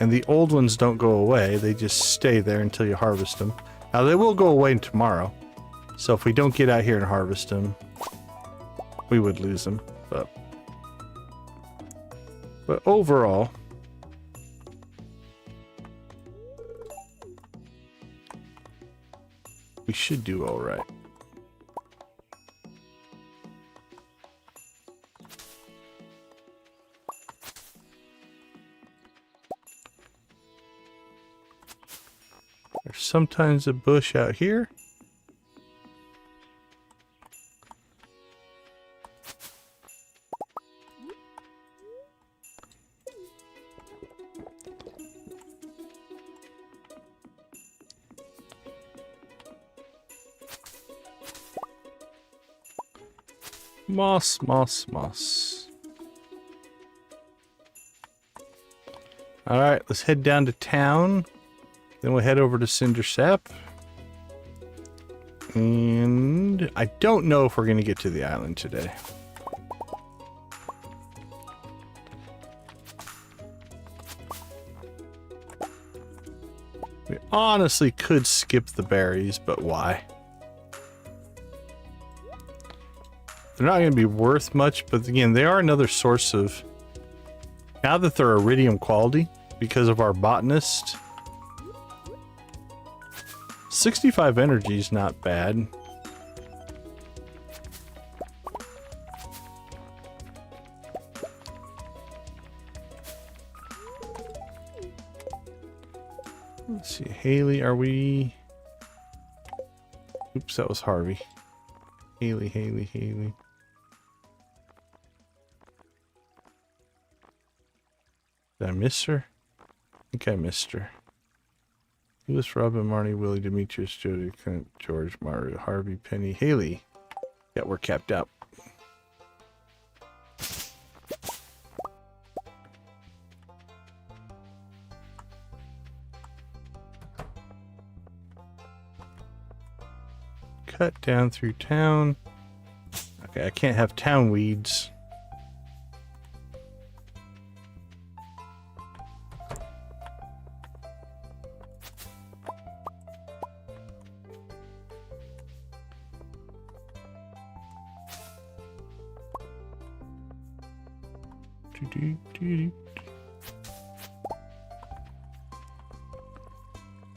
And the old ones don't go away. They just stay there until you harvest them. Now they will go away tomorrow. So if we don't get out here and harvest them, we would lose them. But overall, we should do all right. There's sometimes a bush out here. Moss, moss, moss. Alright, let's head down to town. Then we'll head over to Cindersap. And I don't know if we're going to get to the island today. We honestly could skip the berries, but why? They're not going to be worth much, but again, they are another source of... now that they're iridium quality, because of our botanist, 65 energy is not bad. Let's see, Haley, are we... oops, that was Harvey. Haley, Haley, Haley. Did I miss her? I think I missed her. Lewis, Robin, Marnie, Willie, Demetrius, Jody, Clint, George, Mario, Harvey, Penny, Haley. Yeah, we're capped out. cut down through town. Okay, I can't have town weeds.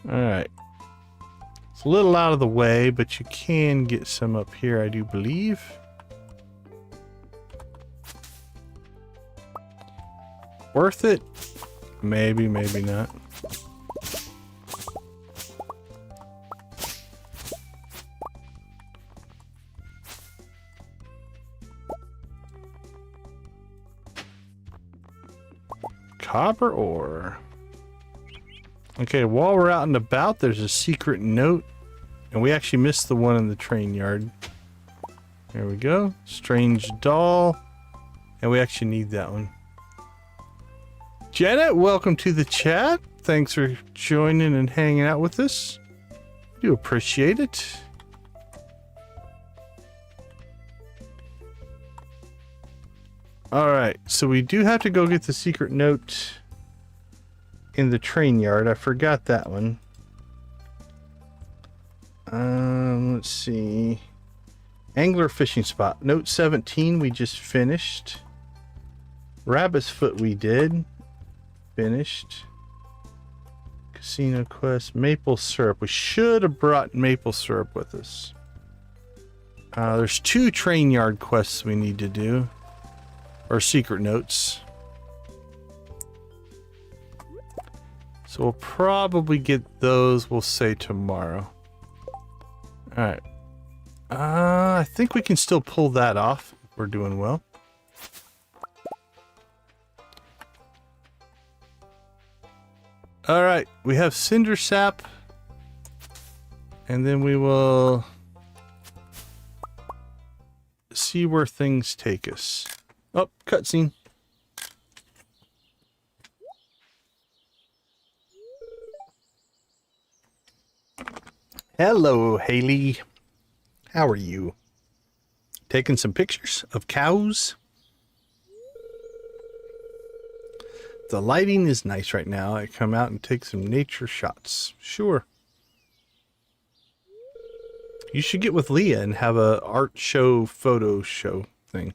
Alright. It's a little out of the way, but you can get some up here, I do believe. Worth it? Maybe, maybe not. Copper ore. Okay, while we're out and about, there's a secret note. And we actually missed the one in the train yard. There we go. Strange doll. And we actually need that one. Janet, welcome to the chat. Thanks for joining and hanging out with us. Do appreciate it. Alright, so we do have to go get the secret note in the train yard. I forgot that one. Let's see. Angler fishing spot. Note 17 we just finished. Rabbit's foot we did. Finished. Casino quest. Maple syrup. We should have brought maple syrup with us. There's 2 train yard quests we need to do. Or secret notes. So we'll probably get those, we'll say, tomorrow. Alright. I think we can still pull that off. We're doing well. Alright, we have cinder sap. And then we will see where things take us. Oh, cutscene. Hello, Haley. How are you? Taking some pictures of cows? The lighting is nice right now. I come out and take some nature shots. Sure. You should get with Leah and have a art show, photo show thing.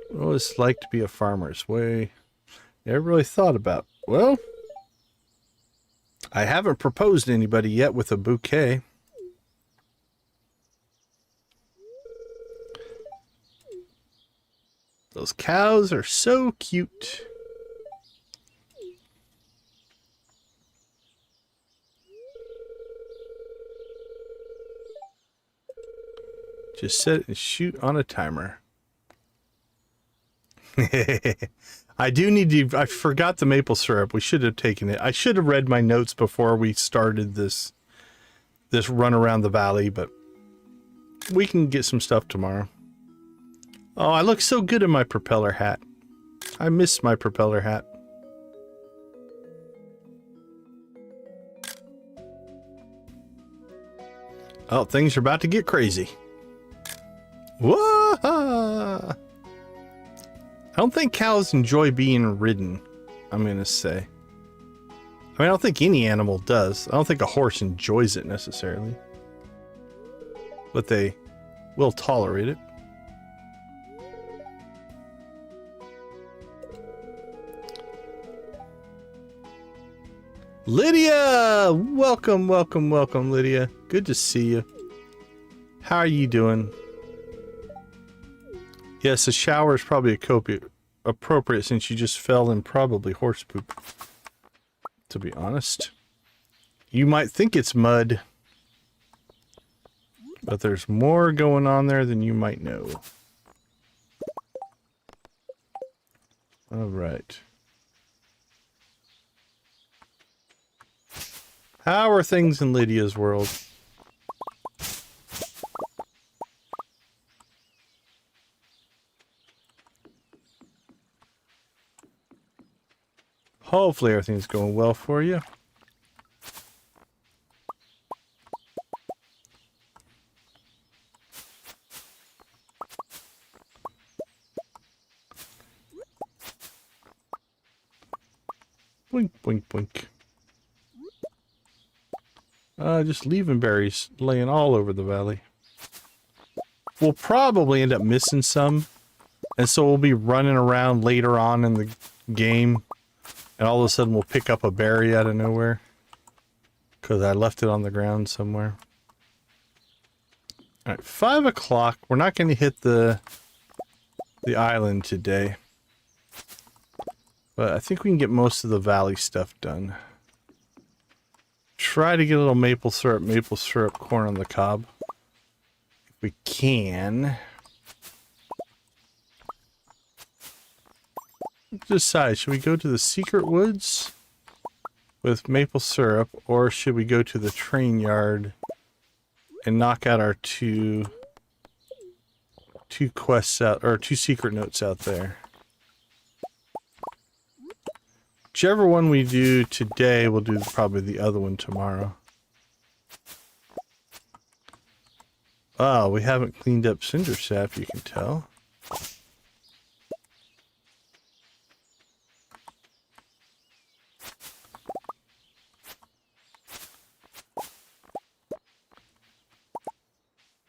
What it's like to be a farmer's way. Never really thought about. Well, I haven't proposed to anybody yet with a bouquet. Those cows are so cute. Just set it and shoot on a timer. I do need to. I forgot the maple syrup. We should have taken it. I should have read my notes before we started this run around the valley, but we can get some stuff tomorrow. Oh, I look so good in my propeller hat. I miss my propeller hat. Oh, things are about to get crazy. Whoa! I don't think cows enjoy being ridden, I'm going to say. I mean, I don't think any animal does. I don't think a horse enjoys it necessarily. But they will tolerate it. Lydia! Welcome, welcome, welcome, Lydia. Good to see you. How are you doing? Yes, a shower is probably appropriate since you just fell in probably horse poop. To be honest. You might think it's mud. But there's more going on there than you might know. Alright. How are things in Lydia's world? Hopefully everything's going well for you. Boink, boink. Just leaving berries laying all over the valley. We'll probably end up missing some. And so we'll be running around later on in the game. And all of a sudden we'll pick up a berry out of nowhere. Because I left it on the ground somewhere. Alright, 5 o'clock. We're not going to hit the island today. But I think we can get most of the valley stuff done. Try to get a little maple syrup, corn on the cob. If we can. Decide, should we go to the secret woods with maple syrup, or should we go to the train yard and knock out our two quests out, or 2 secret notes out there? Whichever one we do today, we'll do probably the other one tomorrow. Oh, we haven't cleaned up cinder sap, you can tell.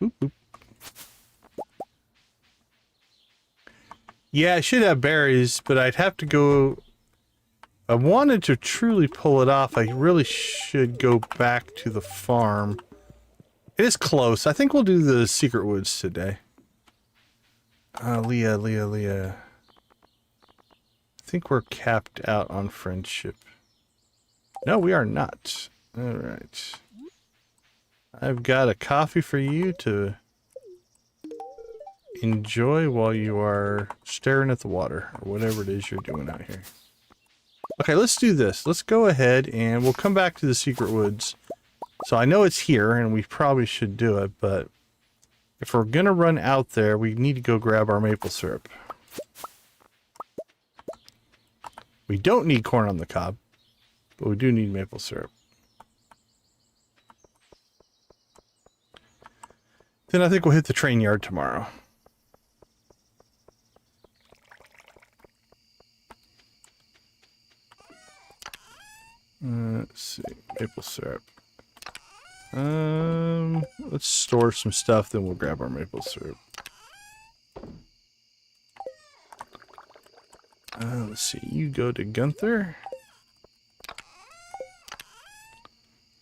Boop, boop. Yeah, I should have berries, but I'd have to go... I wanted to truly pull it off. I really should go back to the farm. It is close. I think we'll do the secret woods today. Leah. I think we're capped out on friendship. No, we are not. Alright. I've got a coffee for you to enjoy while you are staring at the water, or whatever it is you're doing out here. Okay, let's do this. Let's go ahead and we'll come back to the secret woods. So I know it's here and we probably should do it, but if we're gonna run out there, we need to go grab our maple syrup. We don't need corn on the cob, but we do need maple syrup. Then I think we'll hit the train yard tomorrow. Let's see, maple syrup. Let's store some stuff, then we'll grab our maple syrup. Let's see, you go to Gunther.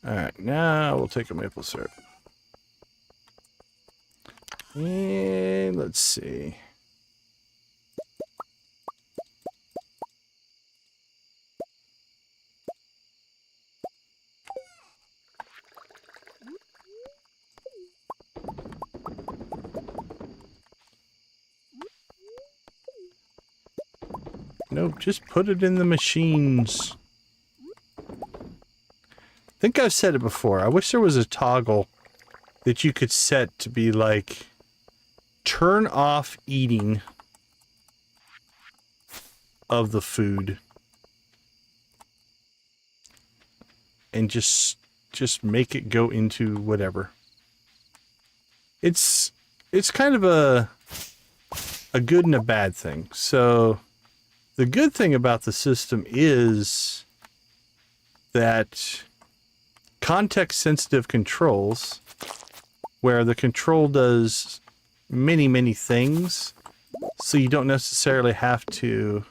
Alright, now we'll take a maple syrup. And let's see. Nope, just put it in the machines. I think I've said it before. I wish there was a toggle that you could set to be like, turn off eating of the food. And just make it go into whatever. It's kind of a good and a bad thing. So the good thing about the system is that context-sensitive controls, where the control does many, many things, so you don't necessarily have to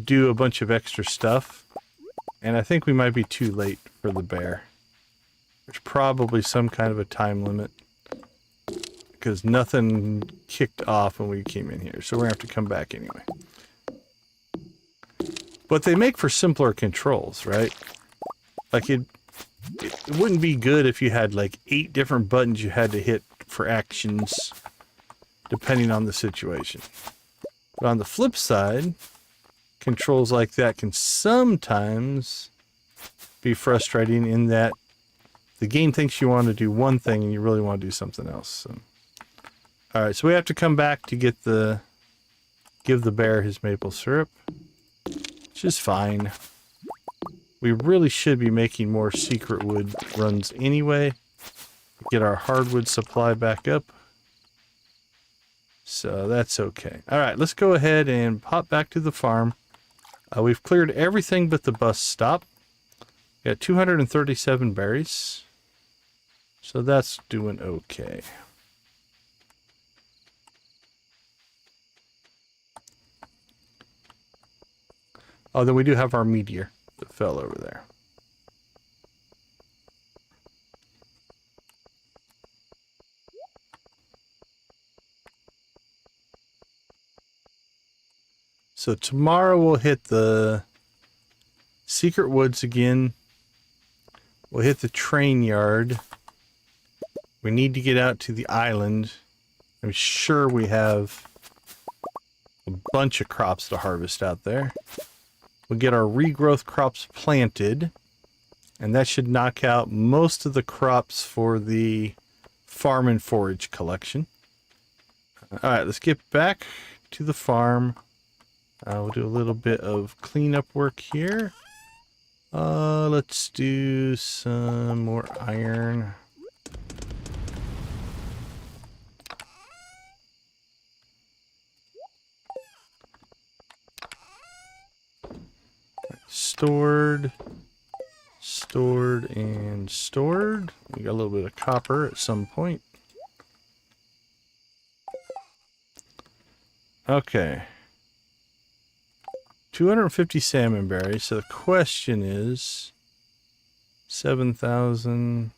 do a bunch of extra stuff. And I think we might be too late for the bear. There's probably some kind of a time limit, because nothing kicked off when we came in here, so we're gonna have to come back anyway. But they make for simpler controls, right? Like it wouldn't be good if you had like 8 different buttons you had to hit for actions, depending on the situation. But on the flip side, controls like that can sometimes be frustrating in that the game thinks you want to do one thing and you really want to do something else. So. Alright, so we have to come back to get give the bear his maple syrup, which is fine. We really should be making more secret wood runs anyway. Get our hardwood supply back up. So that's okay. Alright, let's go ahead and pop back to the farm. We've cleared everything but the bus stop. Got 237 berries. So that's doing okay. Oh, then we do have our meteor that fell over there. So tomorrow we'll hit the secret woods again. We'll hit the train yard. We need to get out to the island. I'm sure we have a bunch of crops to harvest out there. We'll get our regrowth crops planted. And that should knock out most of the crops for the Farm and Forage Collection. Alright, let's get back to the farm. We'll do a little bit of cleanup work here. Let's do some more iron. Stored, and stored. We got a little bit of copper at some point. Okay. 250 salmon berries. So the question is 7,000.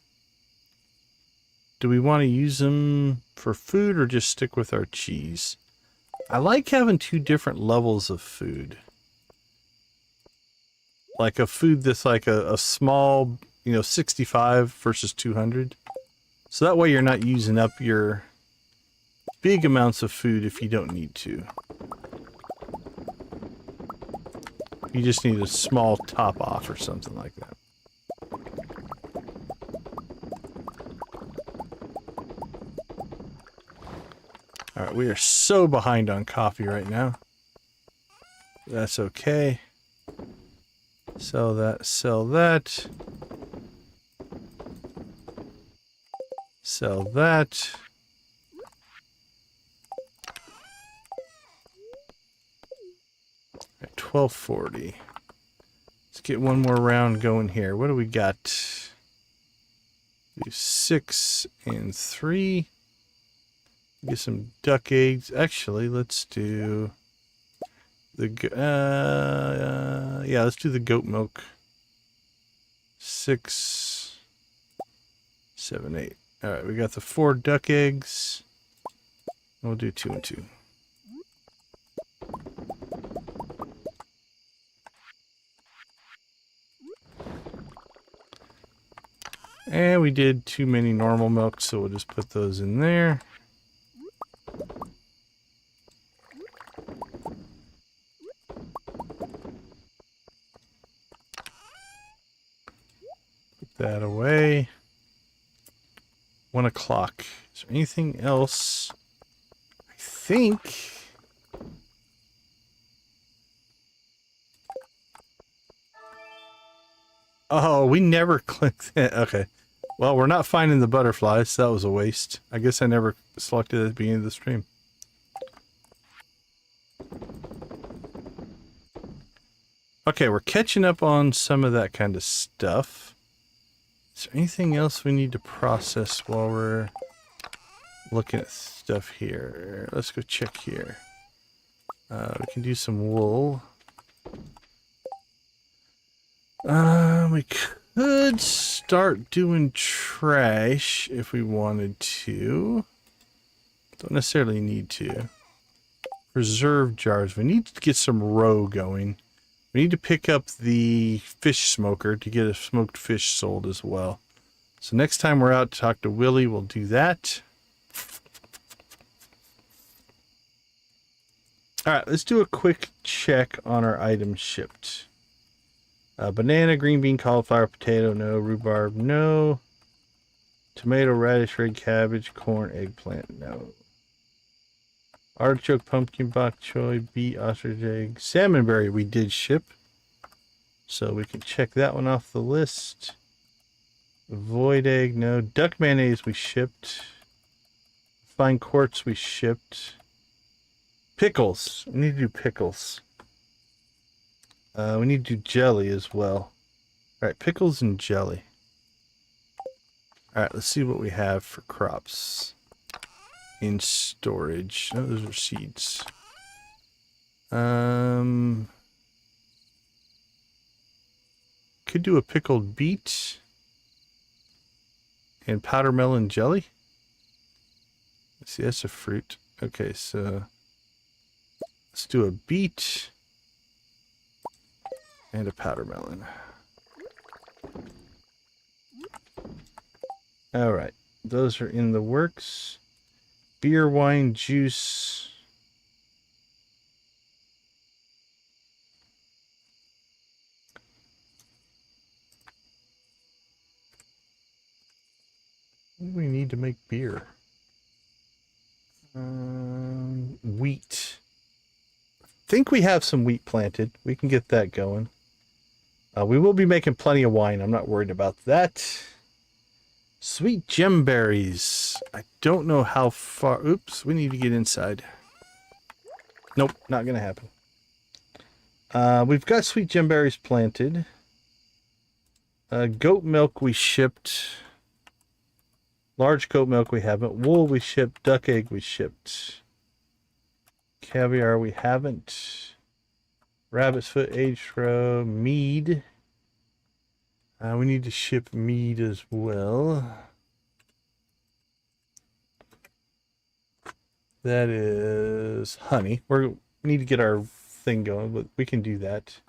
Do we want to use them for food or just stick with our cheese? I like having two different levels of food. Like a food that's like a small, 65 versus 200. So that way you're not using up your big amounts of food if you don't need to. You just need a small top off or something like that. Alright, we are so behind on coffee right now. That's okay. Sell that, sell that. Sell that. At 1240. Let's get one more round going here. What do we got? Do 6 and 3. Get some duck eggs. Actually, let's do the yeah, let's do the goat milk. 6, 7, 8. All right, we got the 4 duck eggs. We'll do 2 and 2. And we did too many normal milk, so we'll just put those in there. Put that away. 1 o'clock. Is there anything else? I think... Oh, we never clicked that. Okay. Well, we're not finding the butterflies, so that was a waste. I guess I never selected at the beginning of the stream. Okay, we're catching up on some of that kind of stuff. Is there anything else we need to process while we're looking at stuff here? Let's go check here. We can do some wool. We could start doing trash if we wanted to. Don't necessarily need to. Preserve jars. We need to get some roe going. We need to pick up the fish smoker to get a smoked fish sold as well. So next time we're out to talk to Willie, we'll do that. Alright, let's do a quick check on our items shipped. Banana, green bean, cauliflower, potato, no. Rhubarb, no. Tomato, radish, red cabbage, corn, eggplant, no. Artichoke, pumpkin, bok choy, beet, ostrich egg, salmonberry we did ship. So we can check that one off the list. Void egg, no. Duck mayonnaise we shipped. Fine quartz we shipped. Pickles. We need to do pickles. We need to do jelly as well. Alright, pickles and jelly. Alright, let's see what we have for crops. In storage. Oh, those are seeds. Could do a pickled beet. And powder melon jelly. Let's see, that's a fruit. Okay, so let's do a beet and a powder melon. All right, those are in the works. Beer, wine, juice. What do we need to make beer? Wheat. I think we have some wheat planted. We can get that going. We will be making plenty of wine. I'm not worried about that. Sweet gemberries. I don't know how far. Oops, we need to get inside. Nope, not going to happen. We've got sweet gemberries planted. Goat milk we shipped. Large goat milk we haven't. Wool we shipped. Duck egg we shipped. Caviar we haven't. Rabbit's foot, aged roe, mead. We need to ship mead as well. That is honey. We need to get our thing going, but we can do that.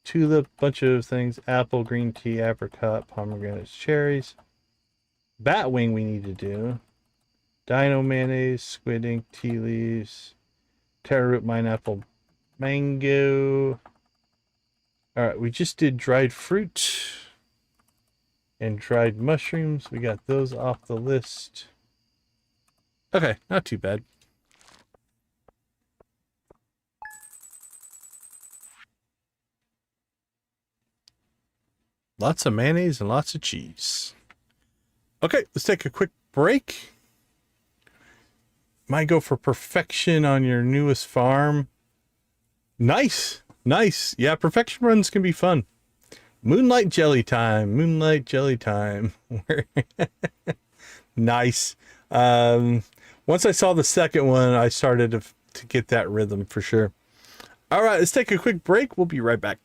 Tulip, bunch of things. Apple, green tea, apricot, pomegranates, cherries. Batwing we need to do. Dino mayonnaise, squid ink, tea leaves. Taro root, pineapple, mango. Alright, we just did dried fruit and dried mushrooms. We got those off the list. Okay, not too bad. Lots of mayonnaise and lots of cheese. Okay, let's take a quick break. Might go for perfection on your newest farm. Nice, nice. Yeah, perfection runs can be fun. Moonlight jelly time. Moonlight jelly time. Nice. Once I saw the second one, I started to get that rhythm for sure. All right, let's take a quick break. We'll be right back.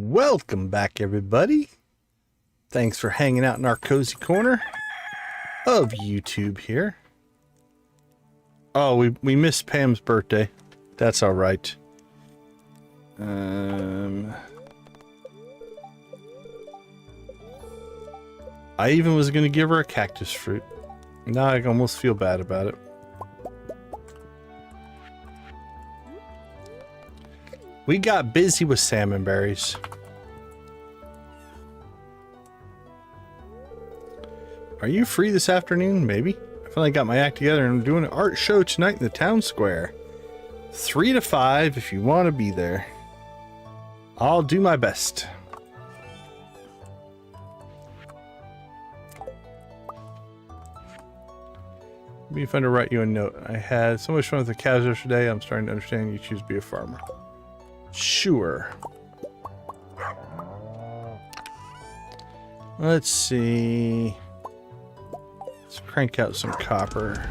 Welcome back, everybody. Thanks for hanging out in our cozy corner of YouTube here. Oh, we missed Pam's birthday. That's all right. I even was going to give her a cactus fruit. Now I almost feel bad about it. We got busy with salmon berries. Are you free this afternoon? Maybe. I finally got my act together and I'm doing an art show tonight in the town square. 3 to 5 if you want to be there. I'll do my best. It'd be fun to write you a note. I had so much fun with the calves yesterday. I'm starting to understand you choose to be a farmer. Sure. Let's see. Let's crank out some copper.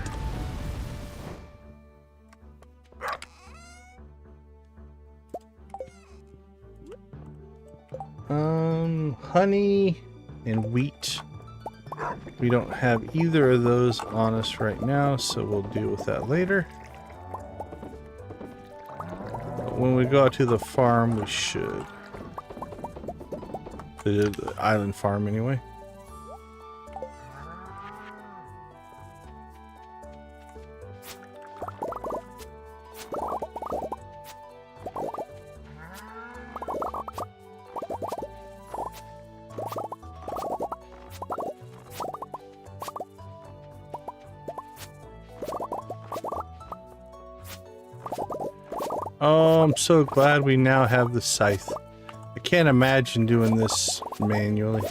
Honey and wheat. We don't have either of those on us right now, so we'll deal with that later. But when we go out to the farm, we should. The island farm, anyway. Oh, I'm so glad we now have the scythe. I can't imagine doing this manually.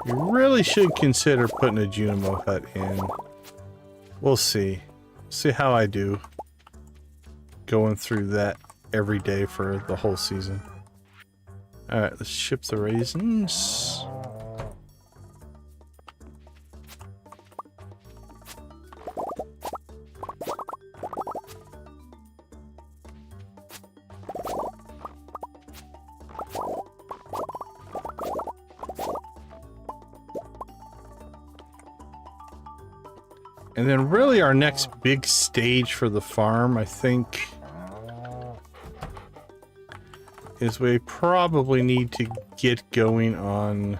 You really should consider putting a Junimo hut in. We'll see. See how I do going through that every day for the whole season. Alright, let's ship the raisins. And then really our next big stage for the farm, I think, is we probably need to get going on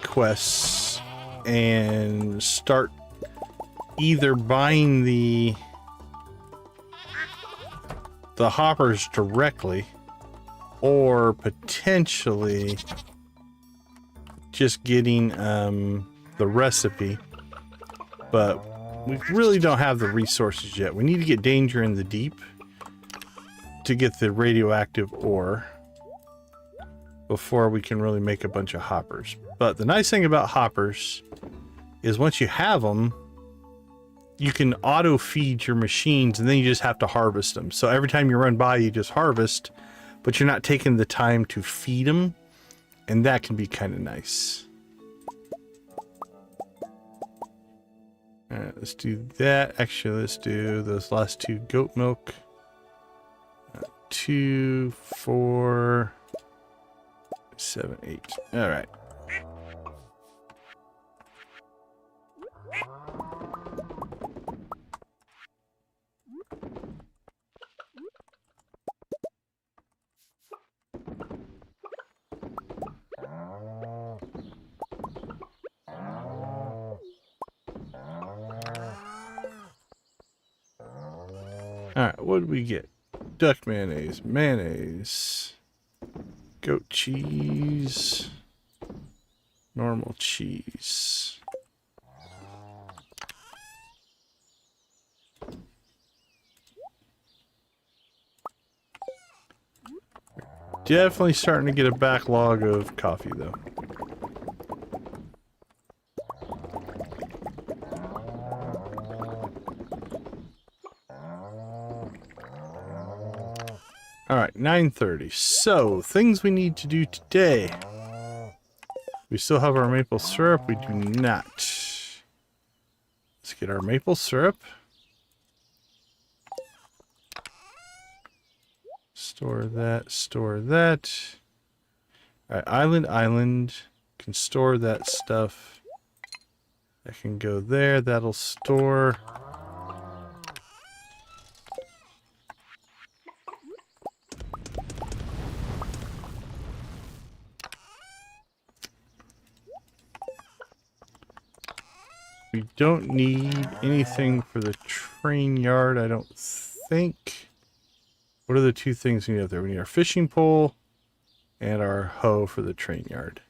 quests and start either buying the hoppers directly or potentially just getting the recipe. But we really don't have the resources yet. We need to get Danger in the Deep to get the radioactive ore before we can really make a bunch of hoppers. But the nice thing about hoppers is once you have them, you can auto feed your machines and then you just have to harvest them. So every time you run by, you just harvest, but you're not taking the time to feed them, and that can be kind of nice. Alright, let's do that. Actually, let's do those last 2 goat milk. 2, 4, 7, 8. Alright. Alright, what did we get? Duck mayonnaise, mayonnaise, goat cheese, normal cheese. Definitely starting to get a backlog of coffee though. Alright, 9:30. So, things we need to do today. We still have our maple syrup. We do not. Let's get our maple syrup. Store that, store that. Alright, island. Can store that stuff. I can go there. That'll store. We don't need anything for the train yard, I don't think. What are the two things we need up there? We need our fishing pole and our hoe for the train yard.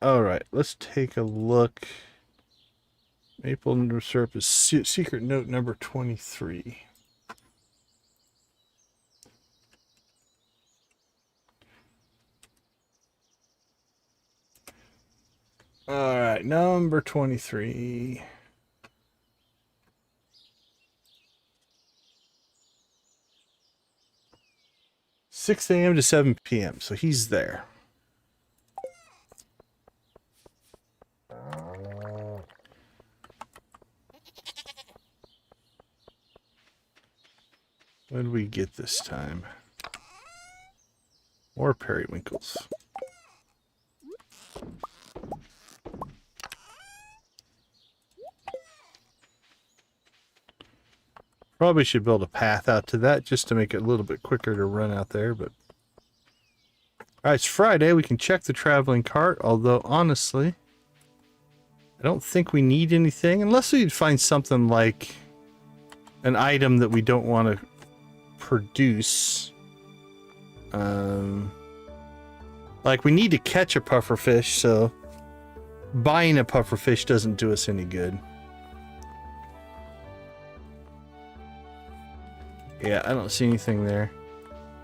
Alright, let's take a look. Maple syrup is secret note number 23. Alright, number 23. $6 a.m. to 7 p.m. So he's there. What did we get this time? More periwinkles. Probably should build a path out to that just to make it a little bit quicker to run out there, but... Alright, it's Friday. We can check the traveling cart, although honestly, I don't think we need anything, unless we'd find something like an item that we don't want to produce. Like we need to catch a pufferfish, so buying a pufferfish doesn't do us any good. Yeah, I don't see anything there.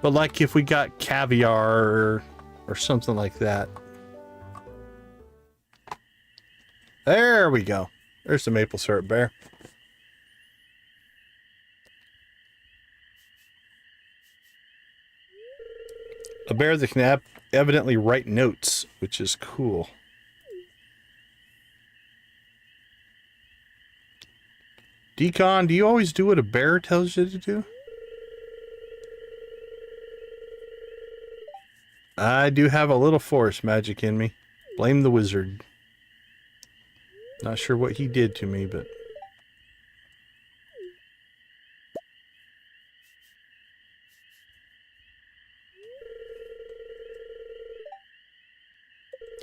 But like if we got caviar or something like that. There we go. There's the maple syrup bear. A bear that can evidently write notes, which is cool. Decon, do you always do what a bear tells you to do? I do have a little forest magic in me. Blame the wizard. Not sure what he did to me, but...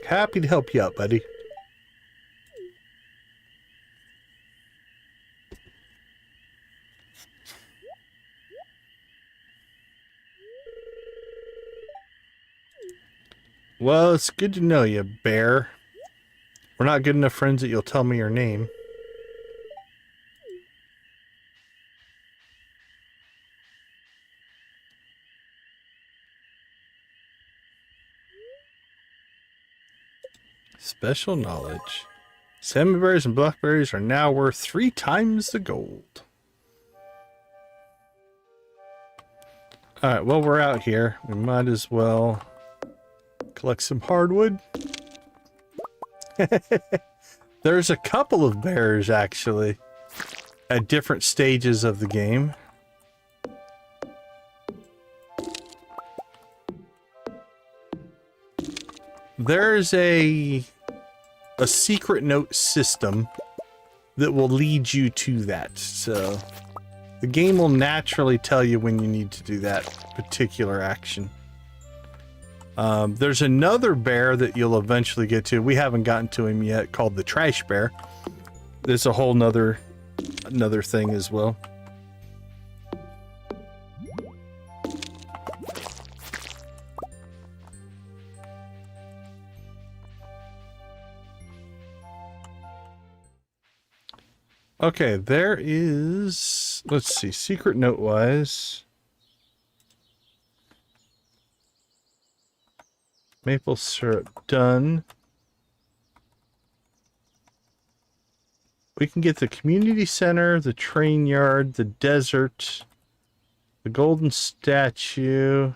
Happy to help you out, buddy. Well, it's good to know you, bear. We're not good enough friends that you'll tell me your name. Special knowledge. Salmonberries and blackberries are now worth 3 times the gold. Alright, well, we're out here. We might as well collect some hardwood. There's a couple of bears, actually, at different stages of the game. There's a secret note system that will lead you to that, so the game will naturally tell you when you need to do that particular action. There's another bear that you'll eventually get to. We haven't gotten to him yet, called the trash bear. There's a whole another thing as well. Okay, there is, let's see, secret note wise. Maple syrup done. We can get the community center, the train yard, the desert, the golden statue,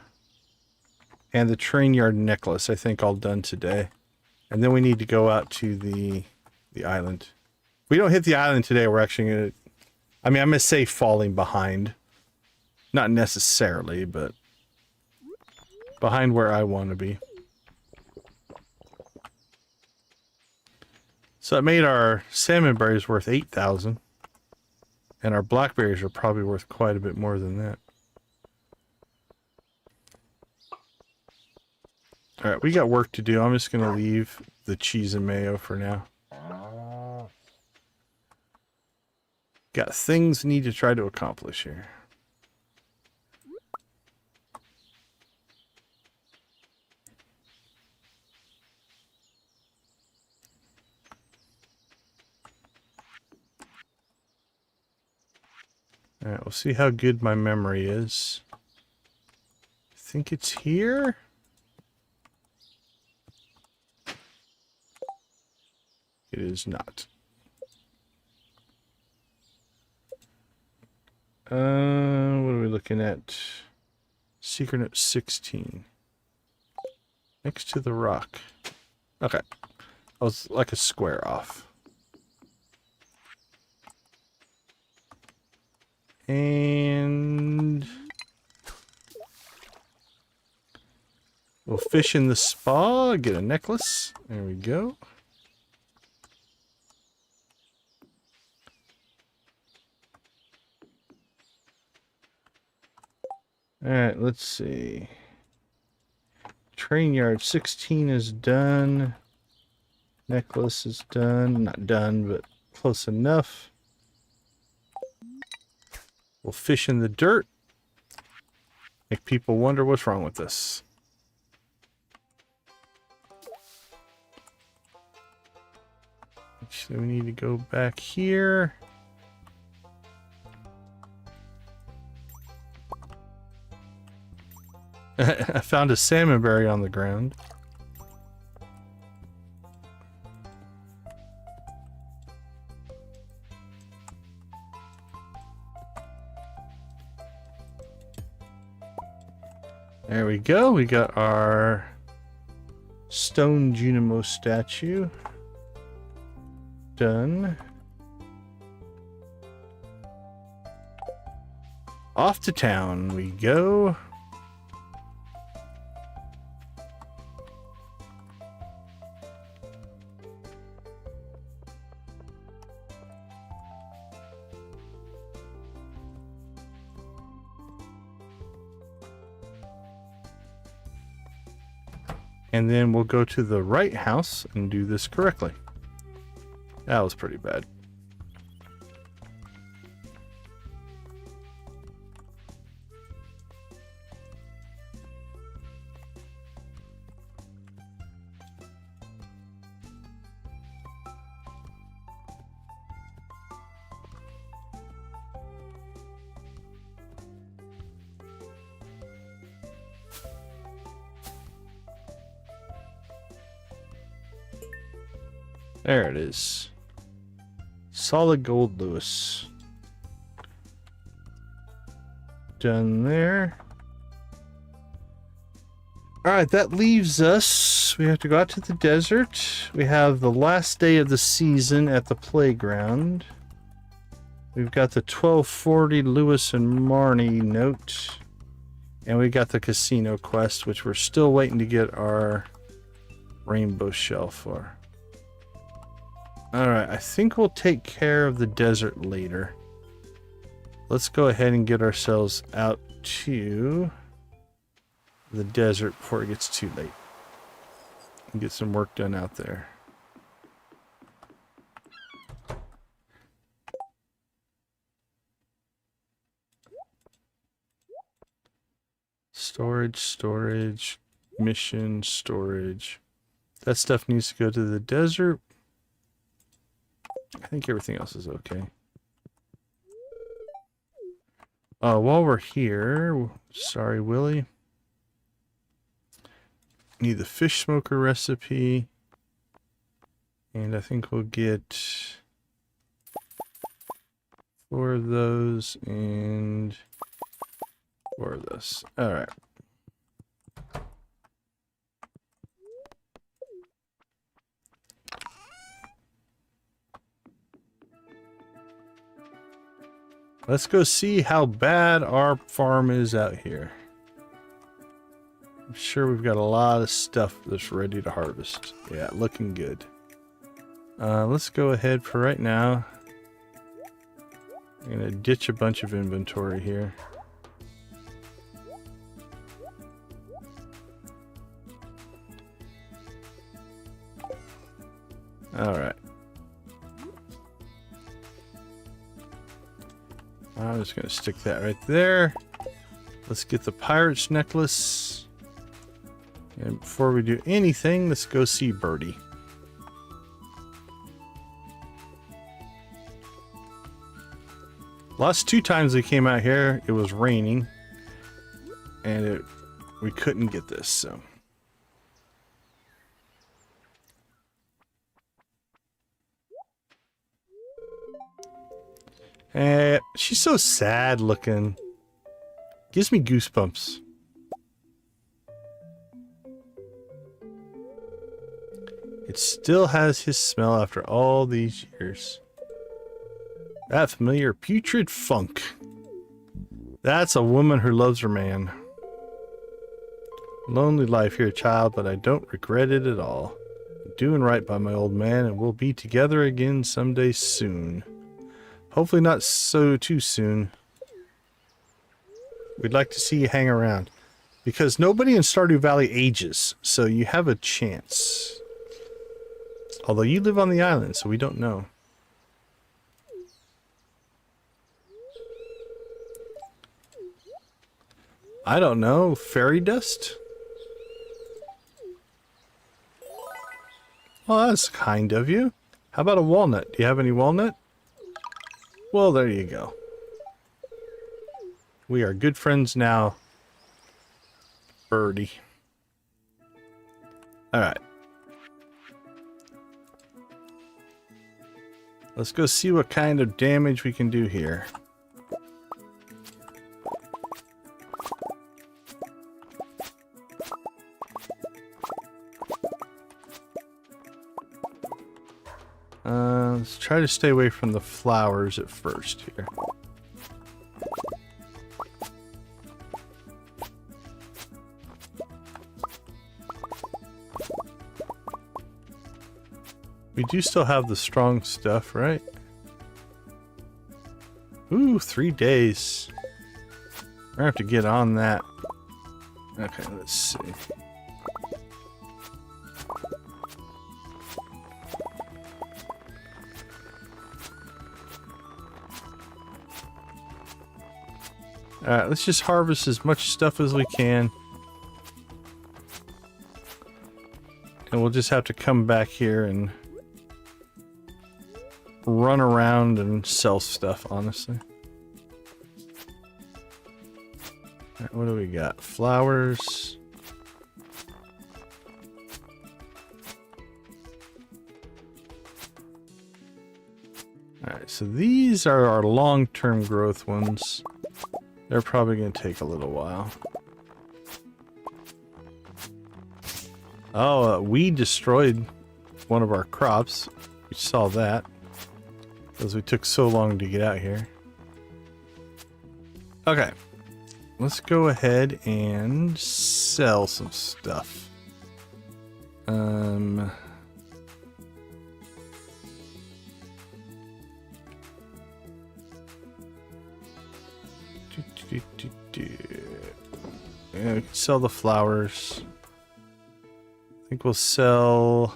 and the train yard necklace, I think, all done today. And then we need to go out to the island. If we don't hit the island today, we're actually going to... I mean, I'm going to say falling behind. Not necessarily, but behind where I want to be. So it made our salmon berries worth 8,000. And our blackberries are probably worth quite a bit more than that. Alright, we got work to do. I'm just going to leave the cheese and mayo for now. Got things we need to try to accomplish here. Alright, we'll see how good my memory is. I think it's here? It is not. What are we looking at? Secret note 16. Next to the rock. Okay. I was like a square off. And we'll fish in the spa, get a necklace. There we go. Alright, let's see. Train yard 16 is done. Necklace is done. Not done, but close enough. We'll fish in the dirt. Make people wonder what's wrong with us. Actually, we need to go back here. I found a salmon berry on the ground. There we go. We got our stone Junimo statue done. Off to town we go. And then we'll go to the right house and do this correctly. That was pretty bad. There it is. Solid gold Lewis. Done there. Alright, that leaves us. We have to go out to the desert. We have the last day of the season at the playground. We've got the 1240 Lewis and Marnie note. And we got the casino quest, which we're still waiting to get our rainbow shell for. Alright, I think we'll take care of the desert later. Let's go ahead and get ourselves out to the desert before it gets too late. And get some work done out there. Storage, mission, storage. That stuff needs to go to the desert. I think everything else is okay. While we're here, sorry, Willie. Need the fish smoker recipe. And I think we'll get 4 of those and 4 of this. Alright. Let's go see how bad our farm is out here. I'm sure we've got a lot of stuff that's ready to harvest. Yeah, looking good. Let's go ahead for right now. I'm gonna ditch a bunch of inventory here. Alright. I'm just gonna stick that right there. Let's get the pirate's necklace. And before we do anything, let's go see Birdie. Last 2 times we came out here, it was raining. And we couldn't get this, so. She's so sad looking. Gives me goosebumps. It still has his smell after all these years. That familiar putrid funk. That's a woman who loves her man. Lonely life here, child, but I don't regret it at all. I'm doing right by my old man, and we'll be together again someday soon. Hopefully not so too soon. We'd like to see you hang around. Because nobody in Stardew Valley ages, so you have a chance. Although you live on the island, so we don't know. I don't know. Fairy dust? Well, that's kind of you. How about a walnut? Do you have any walnut? Well, there you go. We are good friends now, Birdie. Alright. Let's go see what kind of damage we can do here. Let's try to stay away from the flowers at first here. We do still have the strong stuff, right? Ooh, 3 days. We're gonna have to get on that. Okay, let's see. Alright, let's just harvest as much stuff as we can. And we'll just have to come back here and run around and sell stuff, honestly. Alright, what do we got? Flowers. Alright, so these are our long-term growth ones. They're probably going to take a little while. Oh, we destroyed one of our crops. We saw that. Because we took so long to get out here. Okay. Let's go ahead and sell some stuff. Yeah, we can sell the flowers. I think we'll sell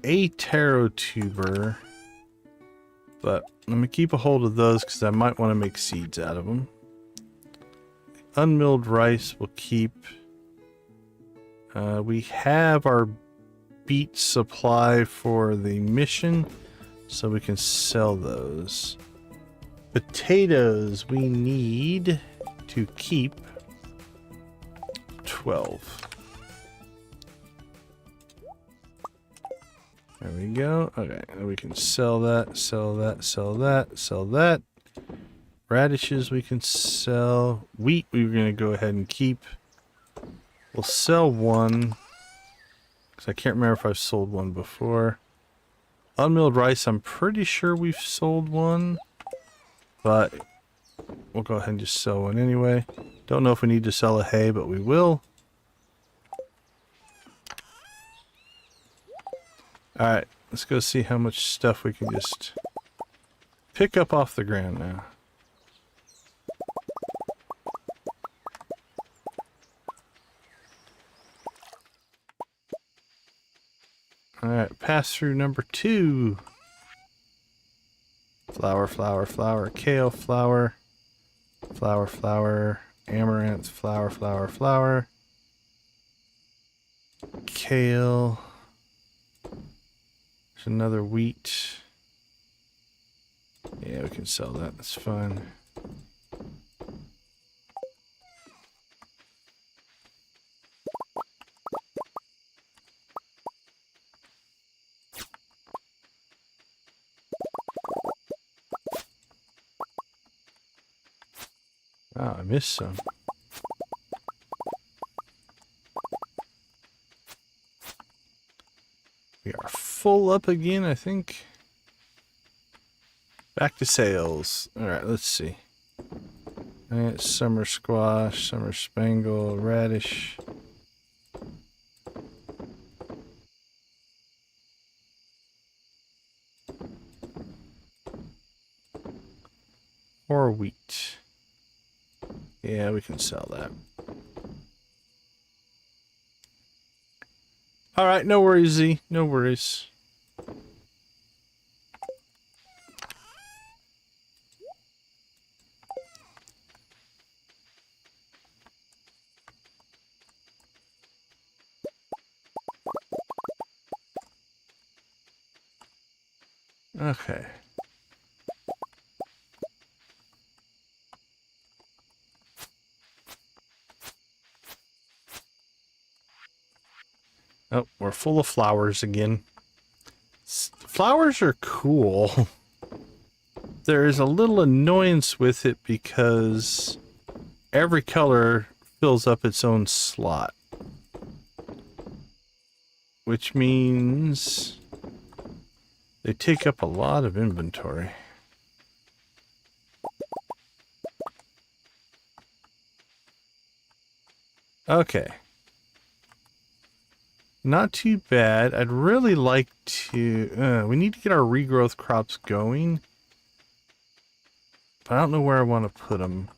a taro tuber, but let me keep a hold of those because I might want to make seeds out of them. Unmilled rice we'll keep. We have our beet supply for the mission, so we can sell those. Potatoes we need to keep 12. There we go. Okay, and we can sell that, sell that, sell that, sell that. Radishes we can sell. Wheat we're going to go ahead and keep. We'll sell one, because I can't remember if I've sold one before. Unmilled rice, I'm pretty sure we've sold one, but we'll go ahead and just sell one anyway. Don't know if we need to sell a hay, but we will. Alright, Let's go see how much stuff we can just pick up off the ground now. Alright, pass through number 2. Flower, flower, flower, kale, flower, flower, flower, amaranth, flower, flower, flower, kale. There's another wheat. Yeah, we can sell that. That's fine. Oh, I missed some. We are full up again, I think. Back to sales. Alright, let's see. Alright, summer squash, summer spangle, radish. Or wheat. Yeah, we can sell that. Alright, no worries, Z. No worries. Okay. Oh, we're full of flowers again. Flowers are cool. There is a little annoyance with it because every color fills up its own slot. Which means they take up a lot of inventory. Okay. Not too bad. I'd really like to... we need to get our regrowth crops going. But I don't know where I want to put them.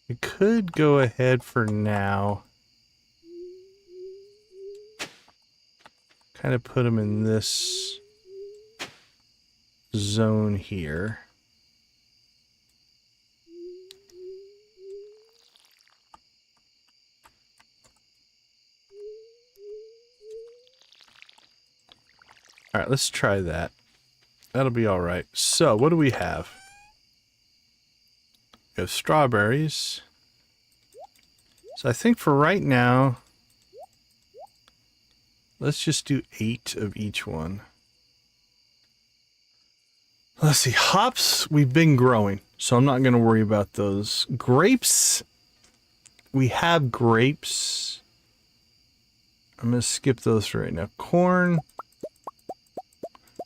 We could go ahead for now. Kind of put them in this zone here. Alright, let's try that. That'll be alright. So, what do we have? We have strawberries. So I think for right now, let's just do 8 of each one. Let's see, hops we've been growing, so I'm not going to worry about those. Grapes, we have grapes. I'm going to skip those for right now. Corn,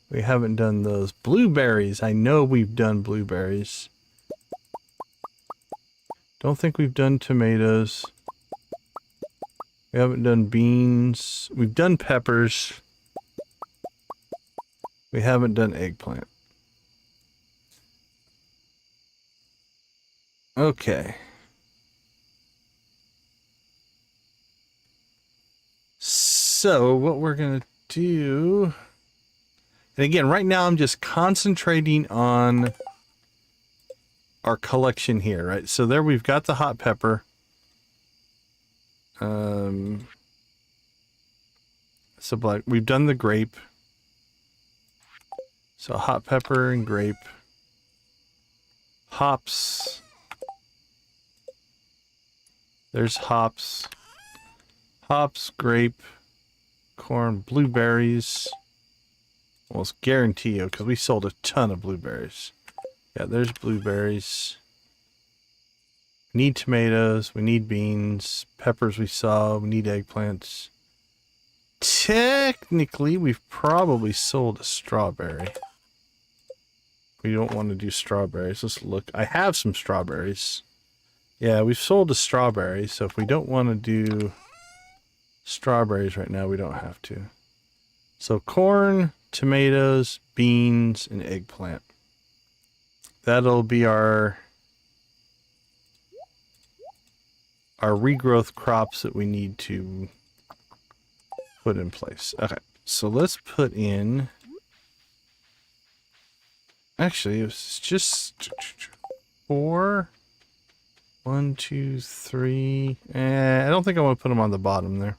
we haven't done those. Blueberries, I know we've done blueberries. Don't think we've done tomatoes. We haven't done beans. We've done peppers. We haven't done eggplant. Okay. So what we're going to do... And again, right now I'm just concentrating on our collection here, right? So there we've got the hot pepper. So black, we've done the grape. So hot pepper and grape. Hops. There's hops. Hops, grape, corn, blueberries. Almost guarantee you, because we sold a ton of blueberries. Yeah, there's blueberries. We need tomatoes. We need beans. Peppers we saw. We need eggplants. Technically, we've probably sold a strawberry. We don't want to do strawberries. Let's look. I have some strawberries. Yeah, we've sold a strawberry, so if we don't want to do strawberries right now, we don't have to. So corn, tomatoes, beans, and eggplant. That'll be our regrowth crops that we need to put in place. Okay, so let's put in... Actually, it's just 4. 1, 2, 3. I don't think I want to put them on the bottom there.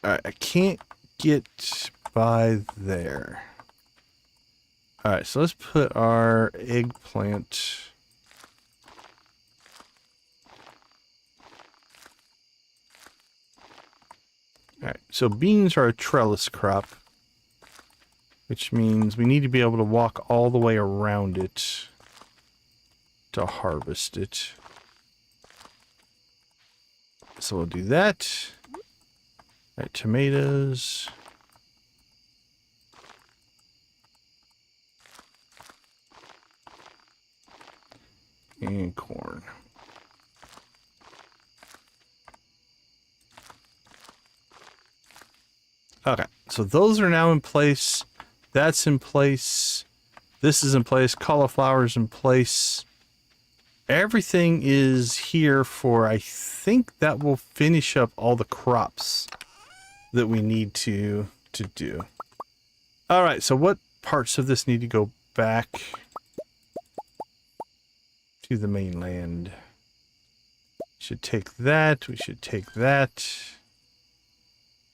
Alright, I can't get by there. Alright, so let's put our eggplant... Alright, so beans are a trellis crop, which means we need to be able to walk all the way around it to harvest it. So we'll do that. Alright, tomatoes. And corn. Okay, so those are now in place. That's in place. This is in place. Cauliflower's in place. Everything is here for, I think that will finish up all the crops that we need to do. All right, so what parts of this need to go back to the mainland? Should take that. We should take that.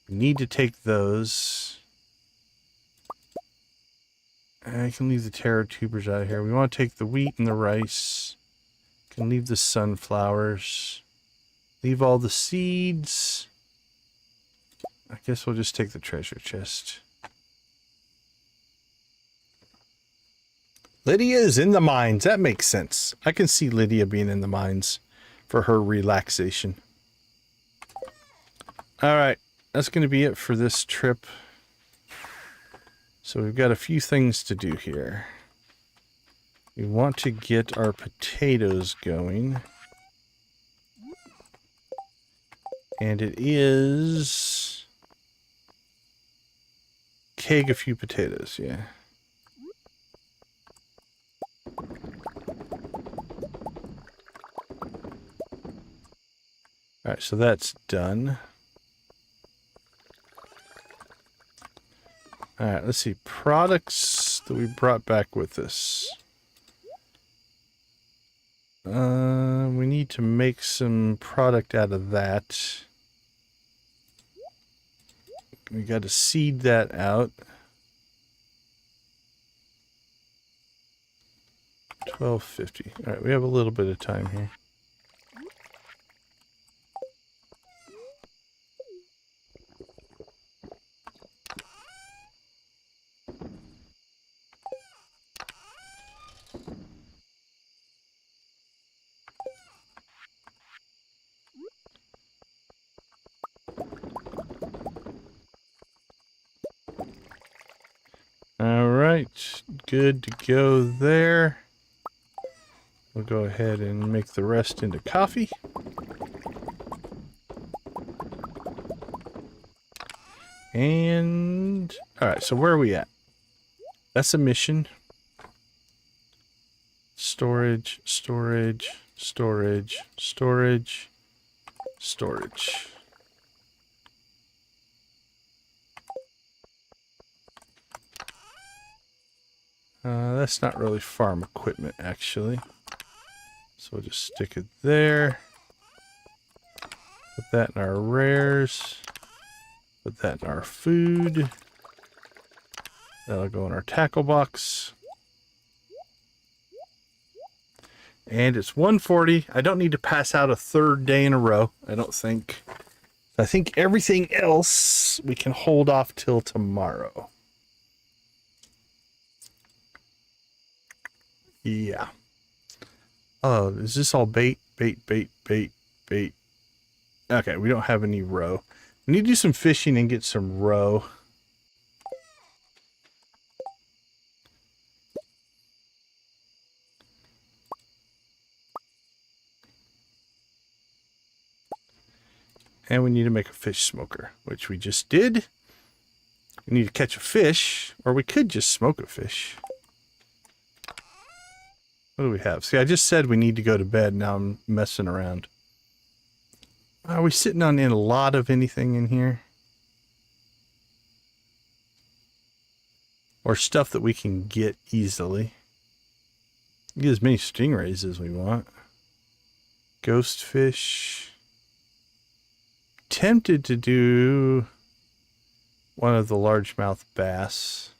We need to take those. I can leave the taro tubers out of here. We want to take the wheat and the rice. Can leave the sunflowers. Leave all the seeds. I guess we'll just take the treasure chest. Lydia is in the mines. That makes sense. I can see Lydia being in the mines for her relaxation. All right. That's going to be it for this trip. So we've got a few things to do here. We want to get our potatoes going. And it is... keg a few potatoes, yeah. Alright, so that's done. Alright, let's see. Products that we brought back with us. We need to make some product out of that. We got to seed that out. 1250. Alright, we have a little bit of time here. Alright, good to go there. We'll go ahead and make the rest into coffee. And... alright, so where are we at? That's a mission. Storage, storage, storage, storage, storage. That's not really farm equipment, actually. So we'll just stick it there. Put that in our rares. Put that in our food. That'll go in our tackle box. And it's 1:40. I don't need to pass out a third day in a row, I don't think. I think everything else we can hold off till tomorrow. Yeah. Oh, is this all bait? Bait, bait, bait, bait. Okay, we don't have any roe. We need to do some fishing and get some roe. And we need to make a fish smoker, which we just did. We need to catch a fish, or we could just smoke a fish. What do we have? See, I just said we need to go to bed. Now I'm messing around. Are we sitting on a lot of anything in here? Or stuff that we can get easily. Get as many stingrays as we want. Ghost fish. Tempted to do one of the largemouth bass.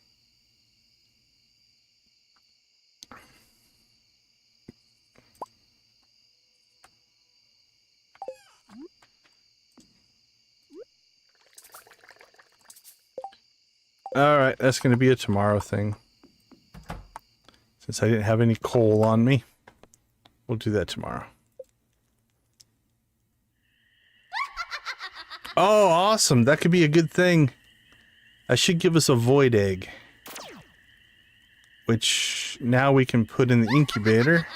Alright, that's going to be a tomorrow thing. Since I didn't have any coal on me, we'll do that tomorrow. Oh, awesome. That could be a good thing. I should give us a void egg. Which now we can put in the incubator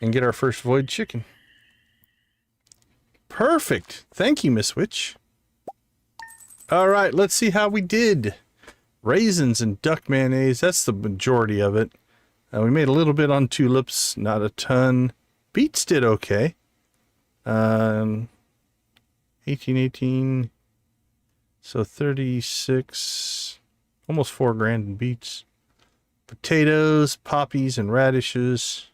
and get our first void chicken. Perfect. Thank you, Miss Witch. Alright, let's see how we did. Raisins and duck mayonnaise, that's the majority of it. We made a little bit on tulips, not a ton. Beets did okay. 18, so 36, almost 4 grand in beets. Potatoes, poppies, and radishes.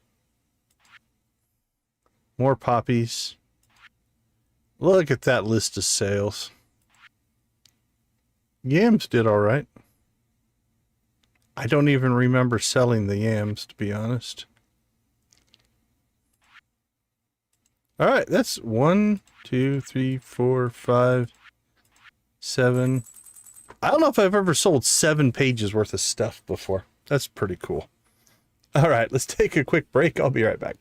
More poppies. Look at that list of sales. Yams did all right. I don't even remember selling the yams, to be honest. All right, that's 1, 2, 3, 4, 5, 7. I don't know if I've ever sold 7 pages worth of stuff before. That's pretty cool. All right, let's take a quick break. I'll be right back.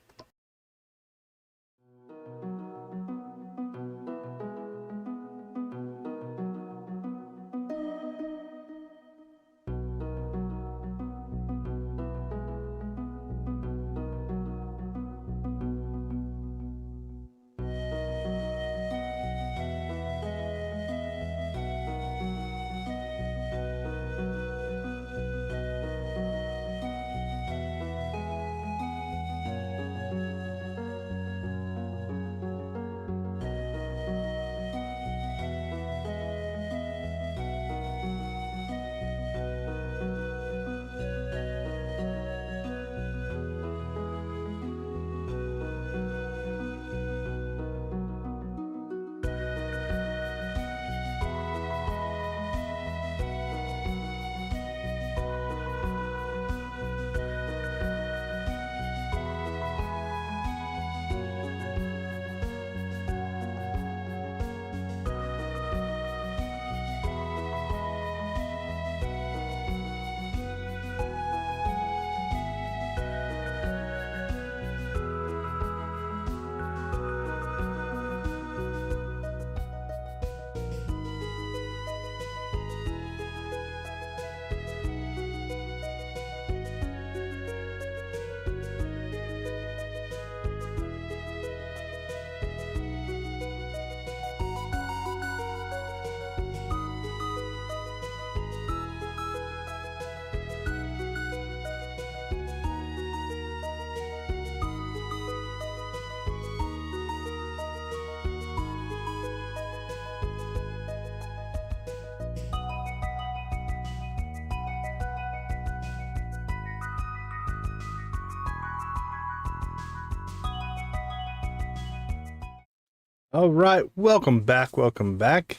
All right, welcome back, welcome back.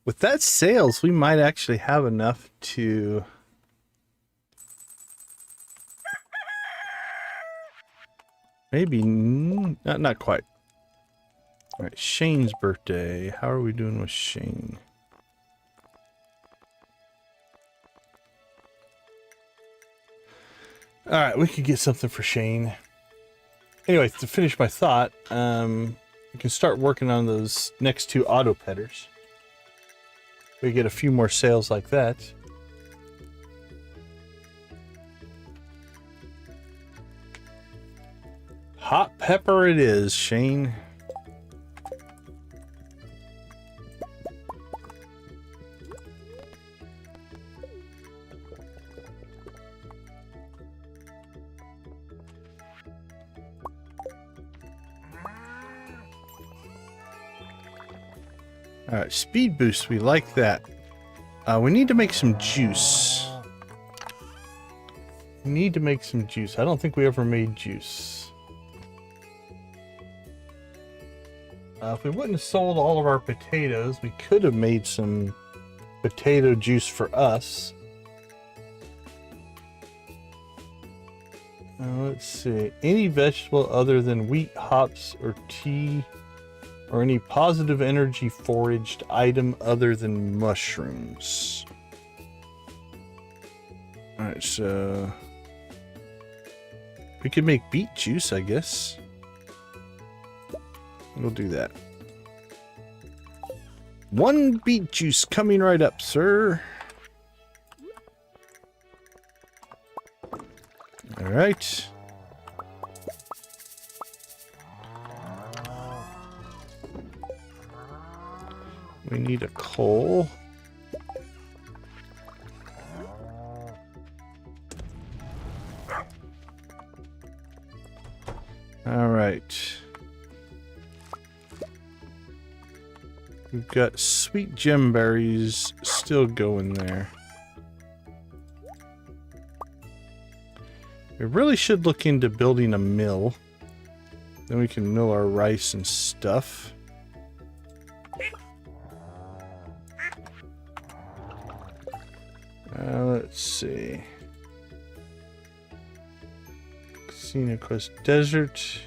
With that sales, we might actually have enough to maybe not quite. All right, Shane's birthday. How are we doing with Shane? All right, we could get something for Shane. Anyway, to finish my thought, we can start working on those next 2 auto petters. We get a few more sales like that. Hot pepper it is, Shane. Alright, speed boost. We like that. We need to make some juice. We need to make some juice. I don't think we ever made juice. If we wouldn't have sold all of our potatoes, we could have made some potato juice for us. Let's see. Any vegetable other than wheat, hops, or tea, or any positive energy foraged item other than mushrooms. Alright, so we could make beet juice, I guess. We'll do that. 1 beet juice coming right up, sir. All right. We need a coal. All right. We've got sweet gemberries still going there. We really should look into building a mill. Then we can mill our rice and stuff. Let's see. Casino Quest Desert.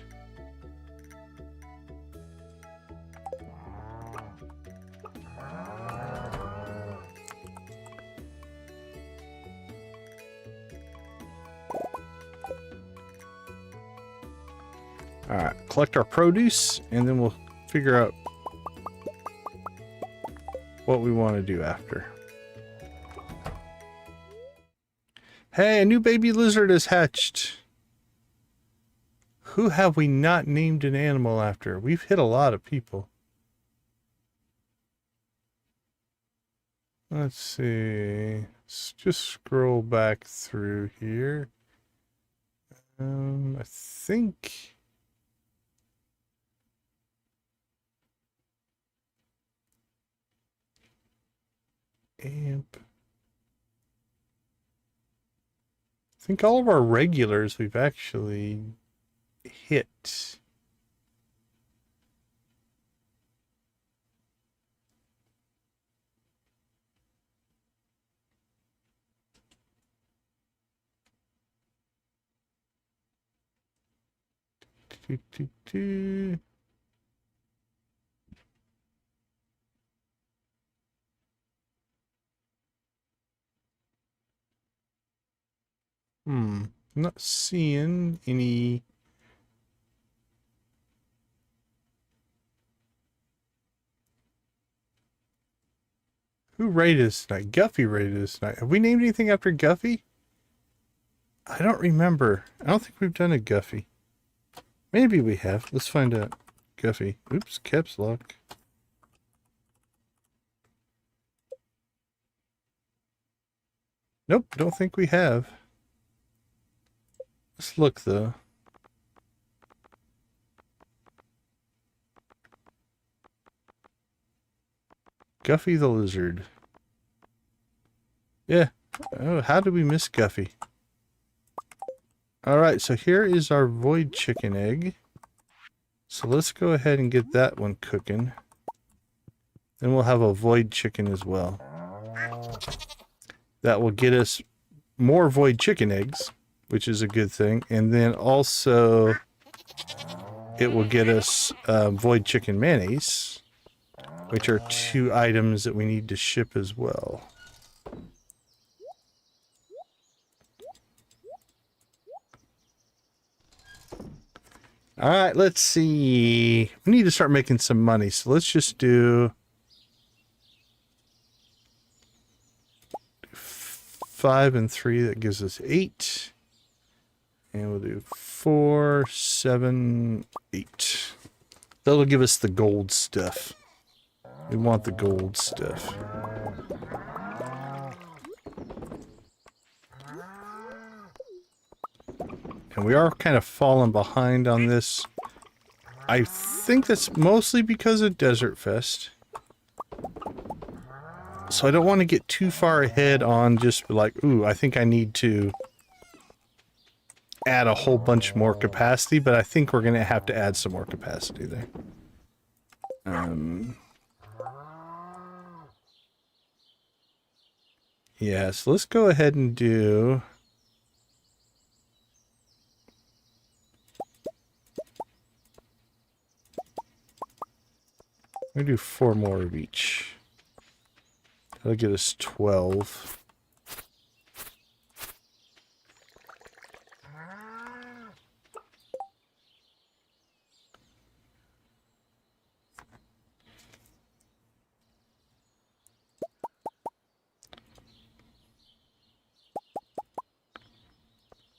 Alright, collect our produce, and then we'll figure out what we want to do after. Hey, a new baby lizard has hatched. Who have we not named an animal after? We've hit a lot of people. Let's see. Let's just scroll back through here. I think... Amp. I think all of our regulars we've actually hit. I'm not seeing any. Who raided us tonight? Guffy raided us tonight. Have we named anything after Guffy? I don't remember. I don't think we've done a Guffy. Maybe we have. Let's find out. Guffy. Oops, caps lock. Nope, don't think we have. Let's look though. Guffy the lizard. Yeah. Oh, how did we miss Guffy? Alright, so here is our void chicken egg. So let's go ahead and get that one cooking. Then we'll have a void chicken as well. That will get us more void chicken eggs, which is a good thing. And then also it will get us void chicken mayonnaise, which are 2 items that we need to ship as well. All right, let's see. We need to start making some money. So let's just do 5 and 3. That gives us 8. And we'll do 4, 7, 8. That'll give us the gold stuff. We want the gold stuff. And we are kind of falling behind on this. I think that's mostly because of Desert Fest. So I don't want to get too far ahead on just like, ooh, I think I need to add a whole bunch more capacity, but I think we're going to have to add some more capacity there. Yeah, so let's go ahead and do... we do 4 more of each. That'll get us 12.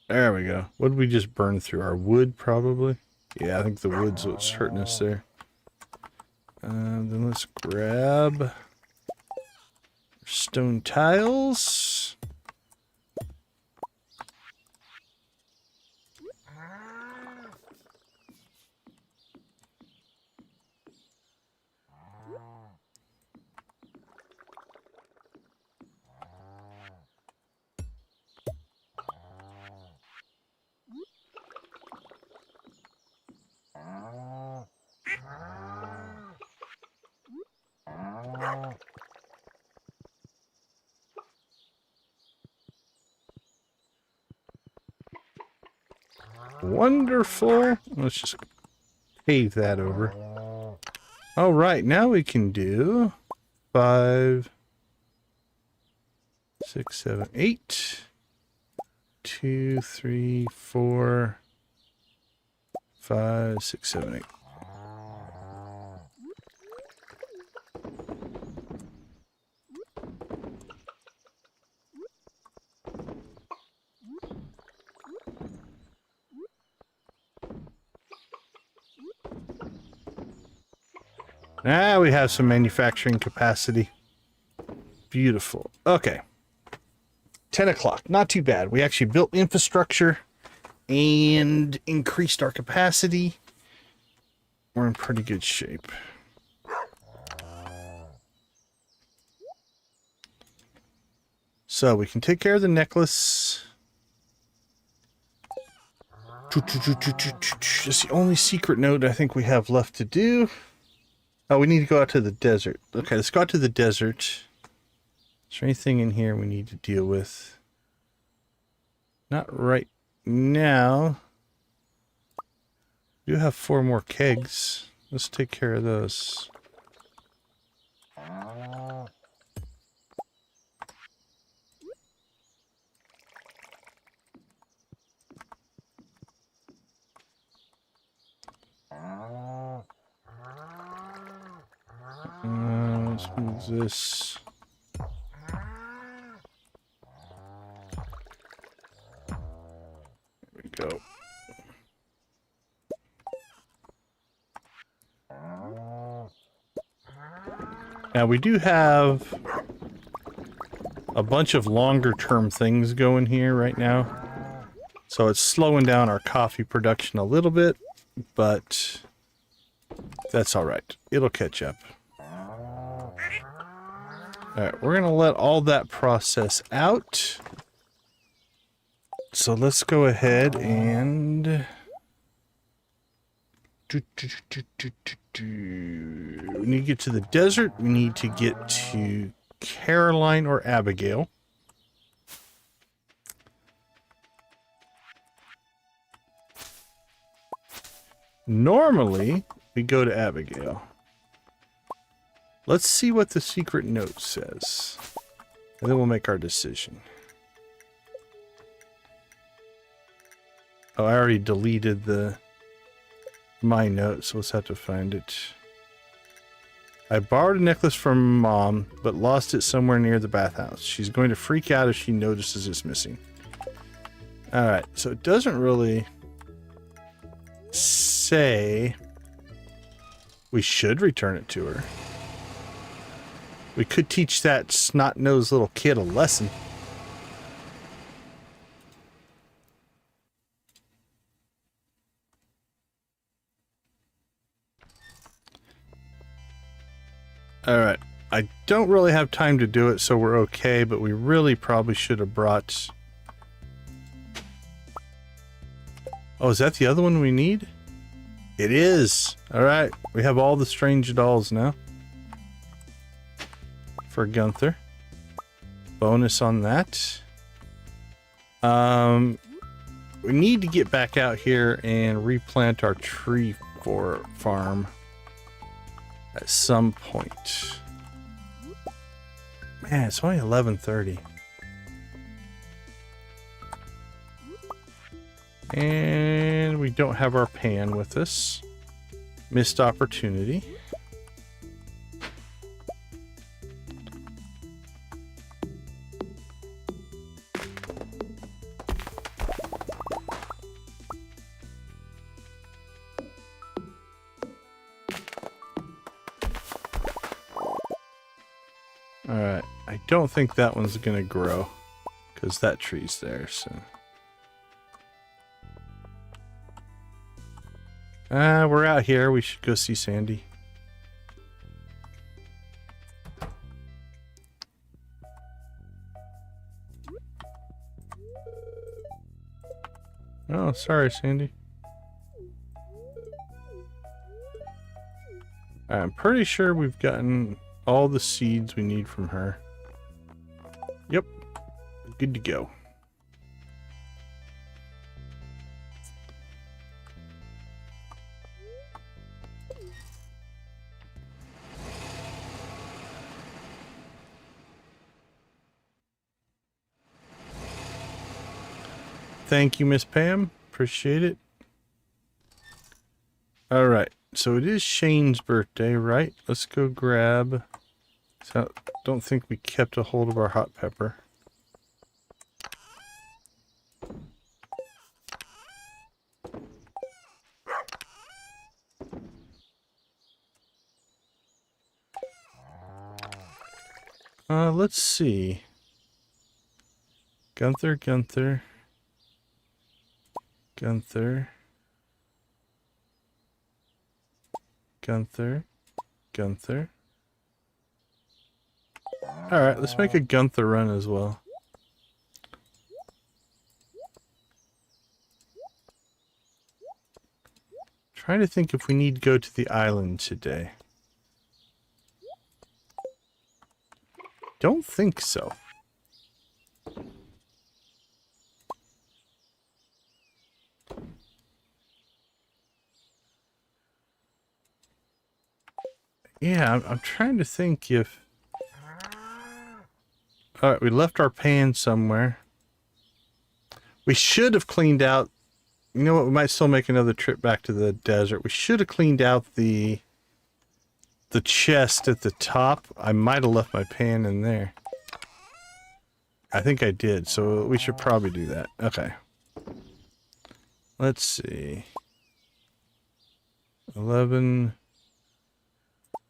There we go. What did we just burn through? Our wood, probably? Yeah, I think the wood's what's hurting us there. Then let's grab stone tiles. Wonderful. Let's just pave that over. All right, now we can do 5, 6, 7, 8. 2, 3, 4, 5, 6, 7, 8. Now we have some manufacturing capacity. Beautiful. Okay. 10 o'clock. Not too bad. We actually built infrastructure and increased our capacity. We're in pretty good shape. So we can take care of the necklace. It's the only secret note I think we have left to do. Oh, we need to go out to the desert. Okay, let's go out to the desert. Is there anything in here we need to deal with? Not right now. We do have 4 more kegs. Let's take care of those. Let's move this. There we go. Now we do have a bunch of longer term things going here right now. So it's slowing down our coffee production a little bit, but that's all right. It'll catch up. All right, we're going to let all that process out. So let's go ahead and... we need to get to the desert. We need to get to Caroline or Abigail. Normally, we go to Abigail. Let's see what the secret note says. And then we'll make our decision. Oh, I already deleted my note, so let's have to find it. I borrowed a necklace from Mom, but lost it somewhere near the bathhouse. She's going to freak out if she notices it's missing. Alright, so it doesn't really say we should return it to her. We could teach that snot-nosed little kid a lesson. Alright, I don't really have time to do it, so we're okay, but we really probably should have brought... Oh, is that the other one we need? It is! Alright, we have all the strange dolls now. For Gunther. Bonus on that. We need to get back out here and replant our tree for farm at some point. Man, it's only 11:30. And we don't have our pan with us. Missed opportunity. Alright, I don't think that one's gonna grow, because that tree's there, so... we're out here, we should go see Sandy. Oh, sorry, Sandy. I'm pretty sure we've gotten all the seeds we need from her. Yep. Good to go. Thank you, Miss Pam. Appreciate it. Alright. So it is Shane's birthday, right? Let's go grab... So, don't think we kept a hold of our hot pepper. Let's see. Gunther. Gunther. Alright, let's make a Gunther run as well. Trying to think if we need to go to the island today. Don't think so. Yeah, I'm trying to think if... Alright, we left our pan somewhere. We should have cleaned out... You know what, we might still make another trip back to the desert. We should have cleaned out the chest at the top. I might have left my pan in there. I think I did, so we should probably do that. Okay. Let's see. 11...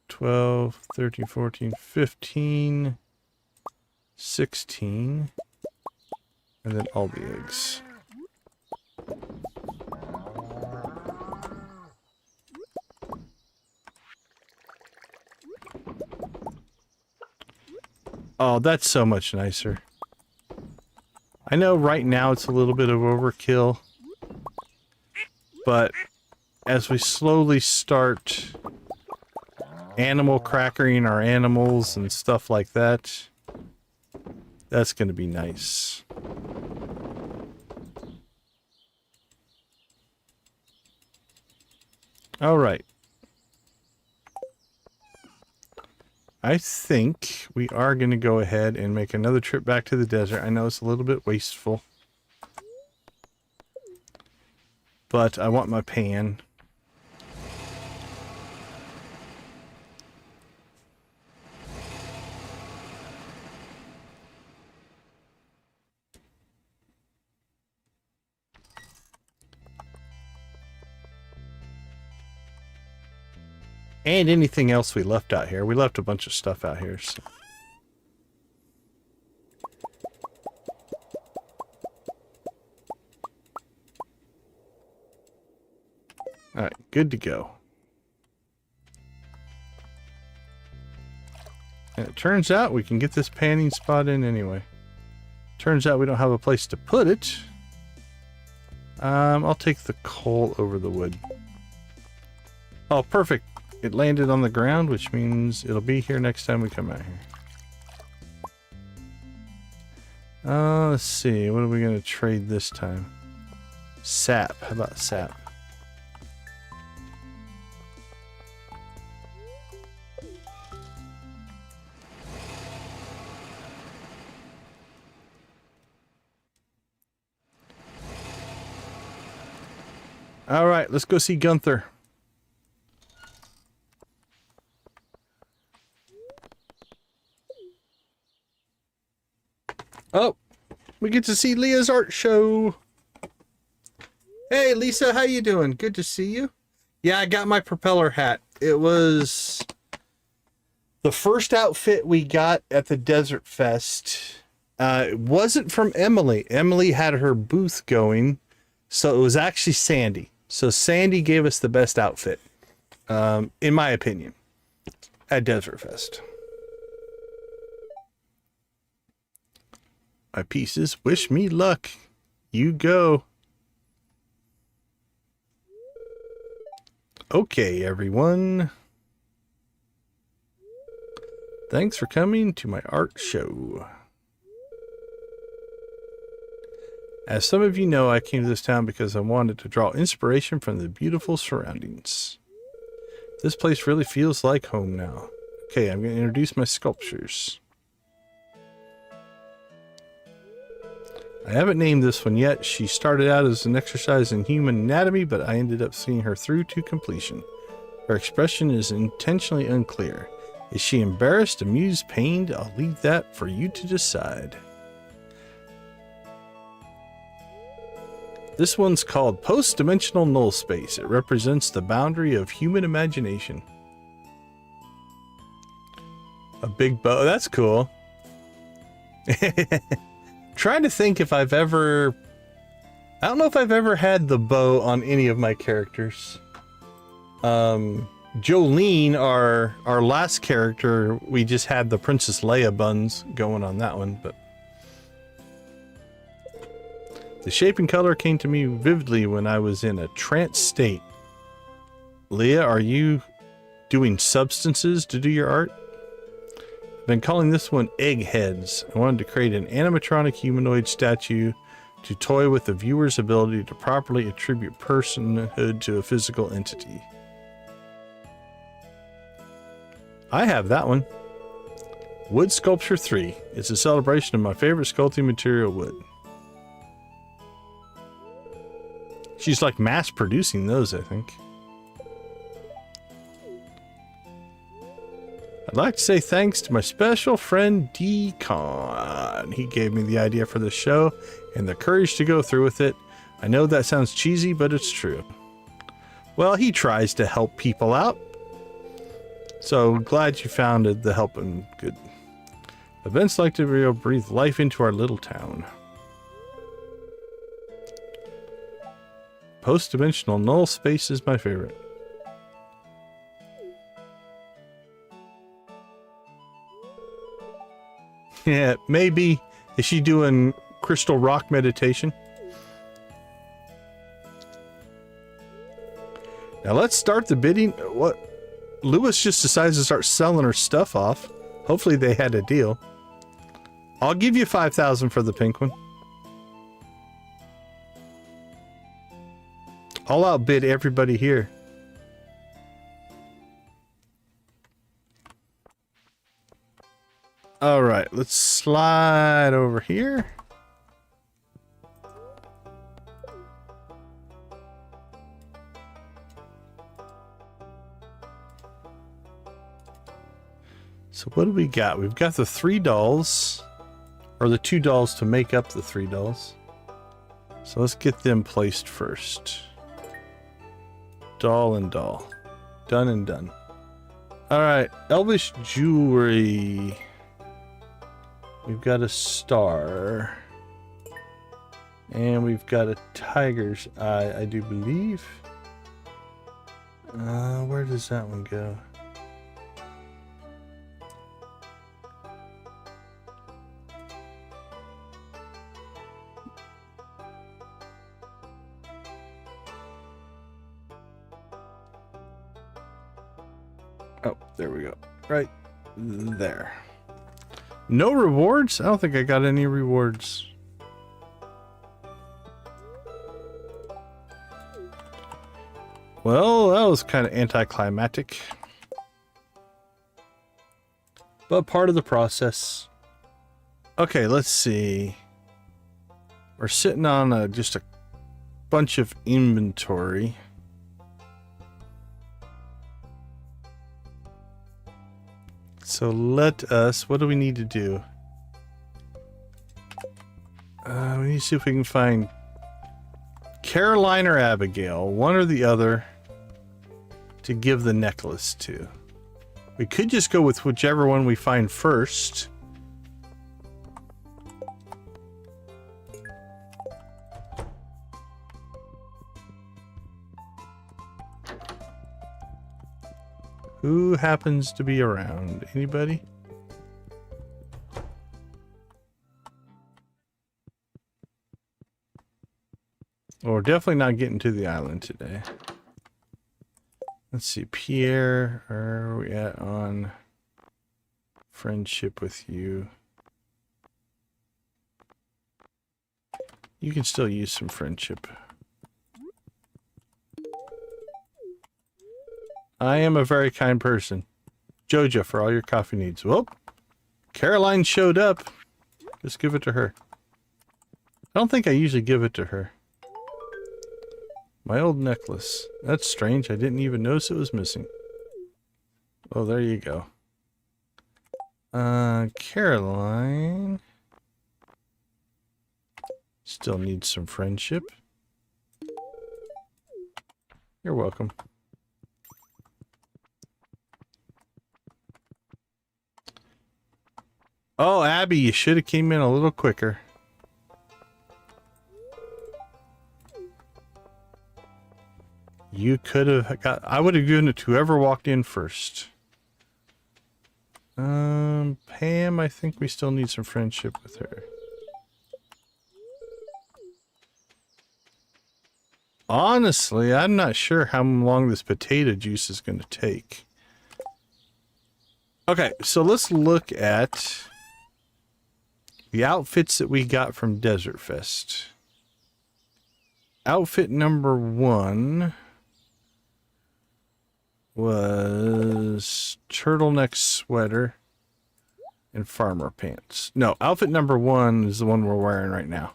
12, 13, 14, 15, 16, and then all the eggs. Oh, that's so much nicer. I know right now it's a little bit of overkill, but as we slowly start animal crackering our animals and stuff like that, that's going to be nice. All right. I think we are going to go ahead and make another trip back to the desert. I know it's a little bit wasteful, but I want my pan. And anything else we left out here. We left a bunch of stuff out here. So. Alright, good to go. And it turns out we can get this panning spot in anyway. Turns out we don't have a place to put it. I'll take the coal over the wood. Oh, perfect. It landed on the ground, which means it'll be here next time we come out here. Let's see. What are we going to trade this time? Sap. How about sap? All right, let's go see Gunther. Oh, we get to see Leah's art show. Hey, Lisa, how you doing? Good to see you. Yeah, I got my propeller hat. It was the first outfit we got at the Desert Fest. It wasn't from Emily. Emily had her booth going, so it was actually Sandy. So Sandy gave us the best outfit, in my opinion, at Desert Fest. My pieces, wish me luck. You go. Okay, everyone. Thanks for coming to my art show. As some of you know, I came to this town because I wanted to draw inspiration from the beautiful surroundings. This place really feels like home now. Okay, I'm going to introduce my sculptures. I haven't named this one yet. She started out as an exercise in human anatomy, but I ended up seeing her through to completion. Her expression is intentionally unclear. Is she embarrassed, amused, pained? I'll leave that for you to decide. This one's called Post-Dimensional Null Space. It represents the boundary of human imagination. A big bow. That's cool. Trying to think if I've ever... I don't know if I've ever had the bow on any of my characters. Jolene, our last character, we just had the Princess Leia buns going on that one, but... The shape and color came to me vividly when I was in a trance state. Leah, are you doing substances to do your art? I've been calling this one Eggheads. I wanted to create an animatronic humanoid statue to toy with the viewer's ability to properly attribute personhood to a physical entity. I have that one. Wood Sculpture 3. It's a celebration of my favorite sculpting material, wood. She's like mass producing those, I think. I'd like to say thanks to my special friend Decon. He gave me the idea for the show and the courage to go through with it. I know that sounds cheesy, but it's true. Well, he tries to help people out. So glad you found the helping good. Events like to be able to breathe life into our little town. Post-dimensional null space is my favorite. Yeah, maybe. Is she doing crystal rock meditation? Now let's start the bidding. What? Lewis just decides to start selling her stuff off. Hopefully they had a deal. I'll give you 5,000 for the pink one. I'll outbid everybody here. All right, let's slide over here. So what do we got? We've got the 3 dolls, or the 2 dolls to make up the 3 dolls. So let's get them placed first. Doll and doll. Done and done. Alright, Elvish jewelry. We've got a star. And we've got a tiger's eye, I do believe. Where does that one go? Oh, there we go. Right there. No rewards? I don't think I got any rewards. Well, that was kind of anticlimactic. But part of the process. Okay, let's see. We're sitting on just a bunch of inventory. So let us, what do we need to do? We need to see if we can find Caroline or Abigail, one or the other, to give the necklace to. We could just go with whichever one we find first. Who happens to be around? Anybody? Well, we're definitely not getting to the island today. Let's see, Pierre, where are we at on friendship with you? You can still use some friendship. I am a very kind person. Joja, for all your coffee needs. Well, Caroline showed up. Just give it to her. I don't think I usually give it to her. My old necklace. That's strange. I didn't even notice it was missing. Oh, there you go. Caroline. Still needs some friendship. You're welcome. Oh, Abby, you should have came in a little quicker. You could have got... I would have given it to whoever walked in first. Pam, I think we still need some friendship with her. Honestly, I'm not sure how long this potato juice is going to take. Okay, so let's look at the outfits that we got from Desert Fest. Outfit number 1 was turtleneck sweater and farmer pants. No, outfit number 1 is the one we're wearing right now.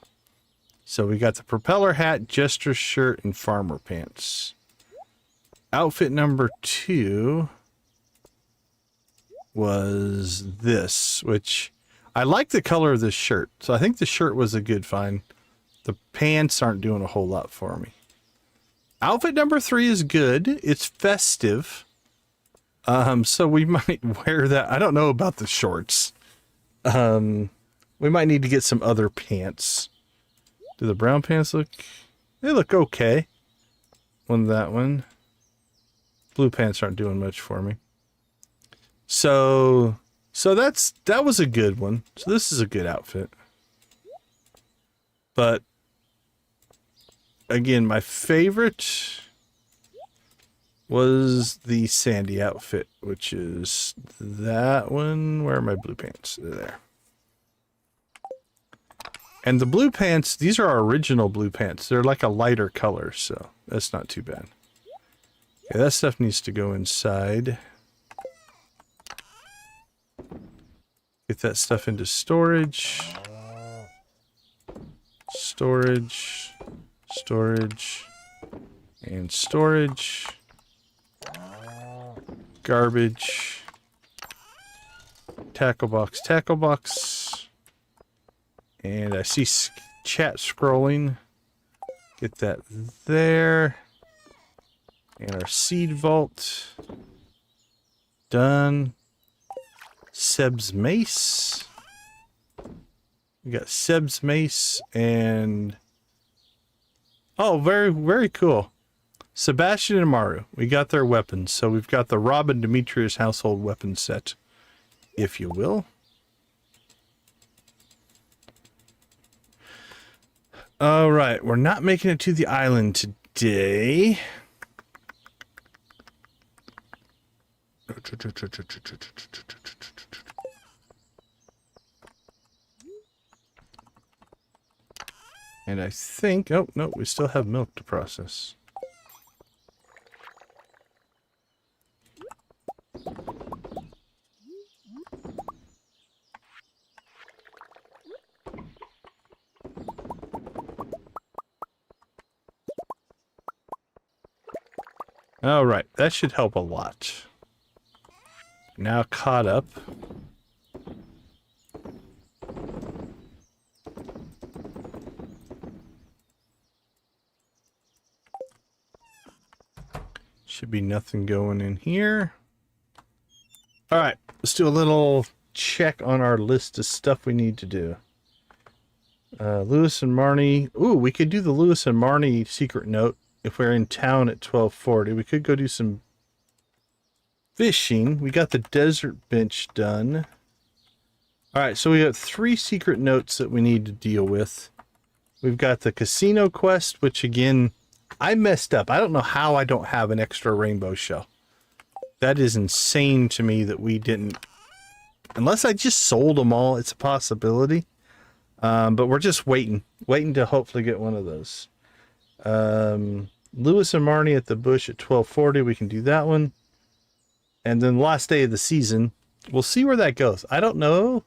So we got the propeller hat, jester shirt, and farmer pants. Outfit number 2 was this, which I like the color of this shirt. So I think the shirt was a good find. The pants aren't doing a whole lot for me. Outfit number 3 is good. It's festive. So we might wear that. I don't know about the shorts. We might need to get some other pants. Do the brown pants look? They look okay. That one. Blue pants aren't doing much for me. So that was a good one. So this is a good outfit. But again, my favorite was the Sandy outfit, which is that one. Where are my blue pants? They're there. And the blue pants, these are our original blue pants. They're like a lighter color, so that's not too bad. Okay, that stuff needs to go inside. Get that stuff into storage. Storage. Storage. And storage. Garbage. Tackle box. Tackle box. And I see chat scrolling. Get that there. And our seed vault. Done. Seb's mace. We got Seb's mace and... Oh, very, very cool. Sebastian and Maru. We got their weapons. So we've got the Rob and Demetrius household weapon set, if you will. All right, we're not making it to the island today. And I think... Oh, no, we still have milk to process. All right, that should help a lot. Now caught up. Should be nothing going in here. All right, let's do a little check on our list of stuff we need to do. Lewis and Marnie. Ooh, we could do the Lewis and Marnie secret note if we're in town at 12:40. We could go do some fishing. We got the desert bench done. All right, so we got 3 secret notes that we need to deal with. We've got the casino quest, which again, I messed up. I don't know how I don't have an extra rainbow shell. That is insane to me that we didn't. Unless I just sold them all, it's a possibility. But we're just waiting to hopefully get one of those. Lewis and Marnie at the bush at 12:40. We can do that one. And then last day of the season, we'll see where that goes. I don't know.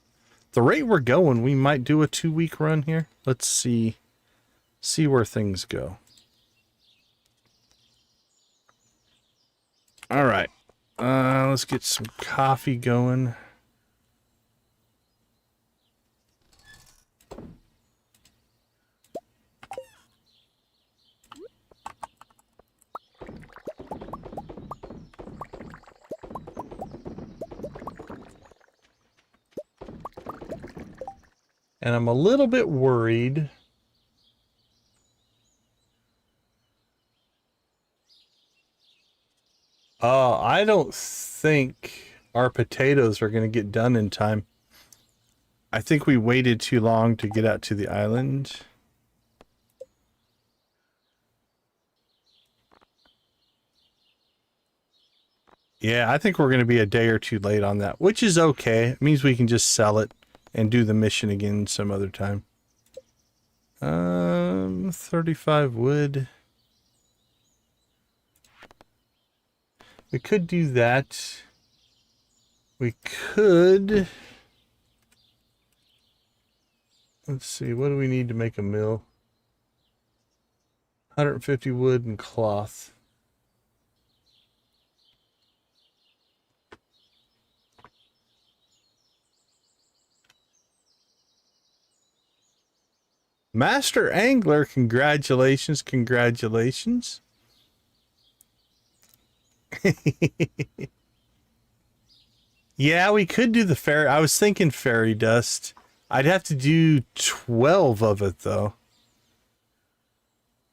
The rate we're going, we might do a 2-week run here. Let's see where things go. All right. Let's get some coffee going. And I'm a little bit worried. I don't think our potatoes are going to get done in time. I think we waited too long to get out to the island. Yeah, I think we're going to be a day or two late on that, which is okay. It means we can just sell it and do the mission again some other time. 35 wood. We could do that. We could... Let's see, what do we need to make a mill? 150 wood and cloth. Master Angler, congratulations, congratulations. Yeah, we could do the fairy. I was thinking fairy dust. I'd have to do 12 of it, though.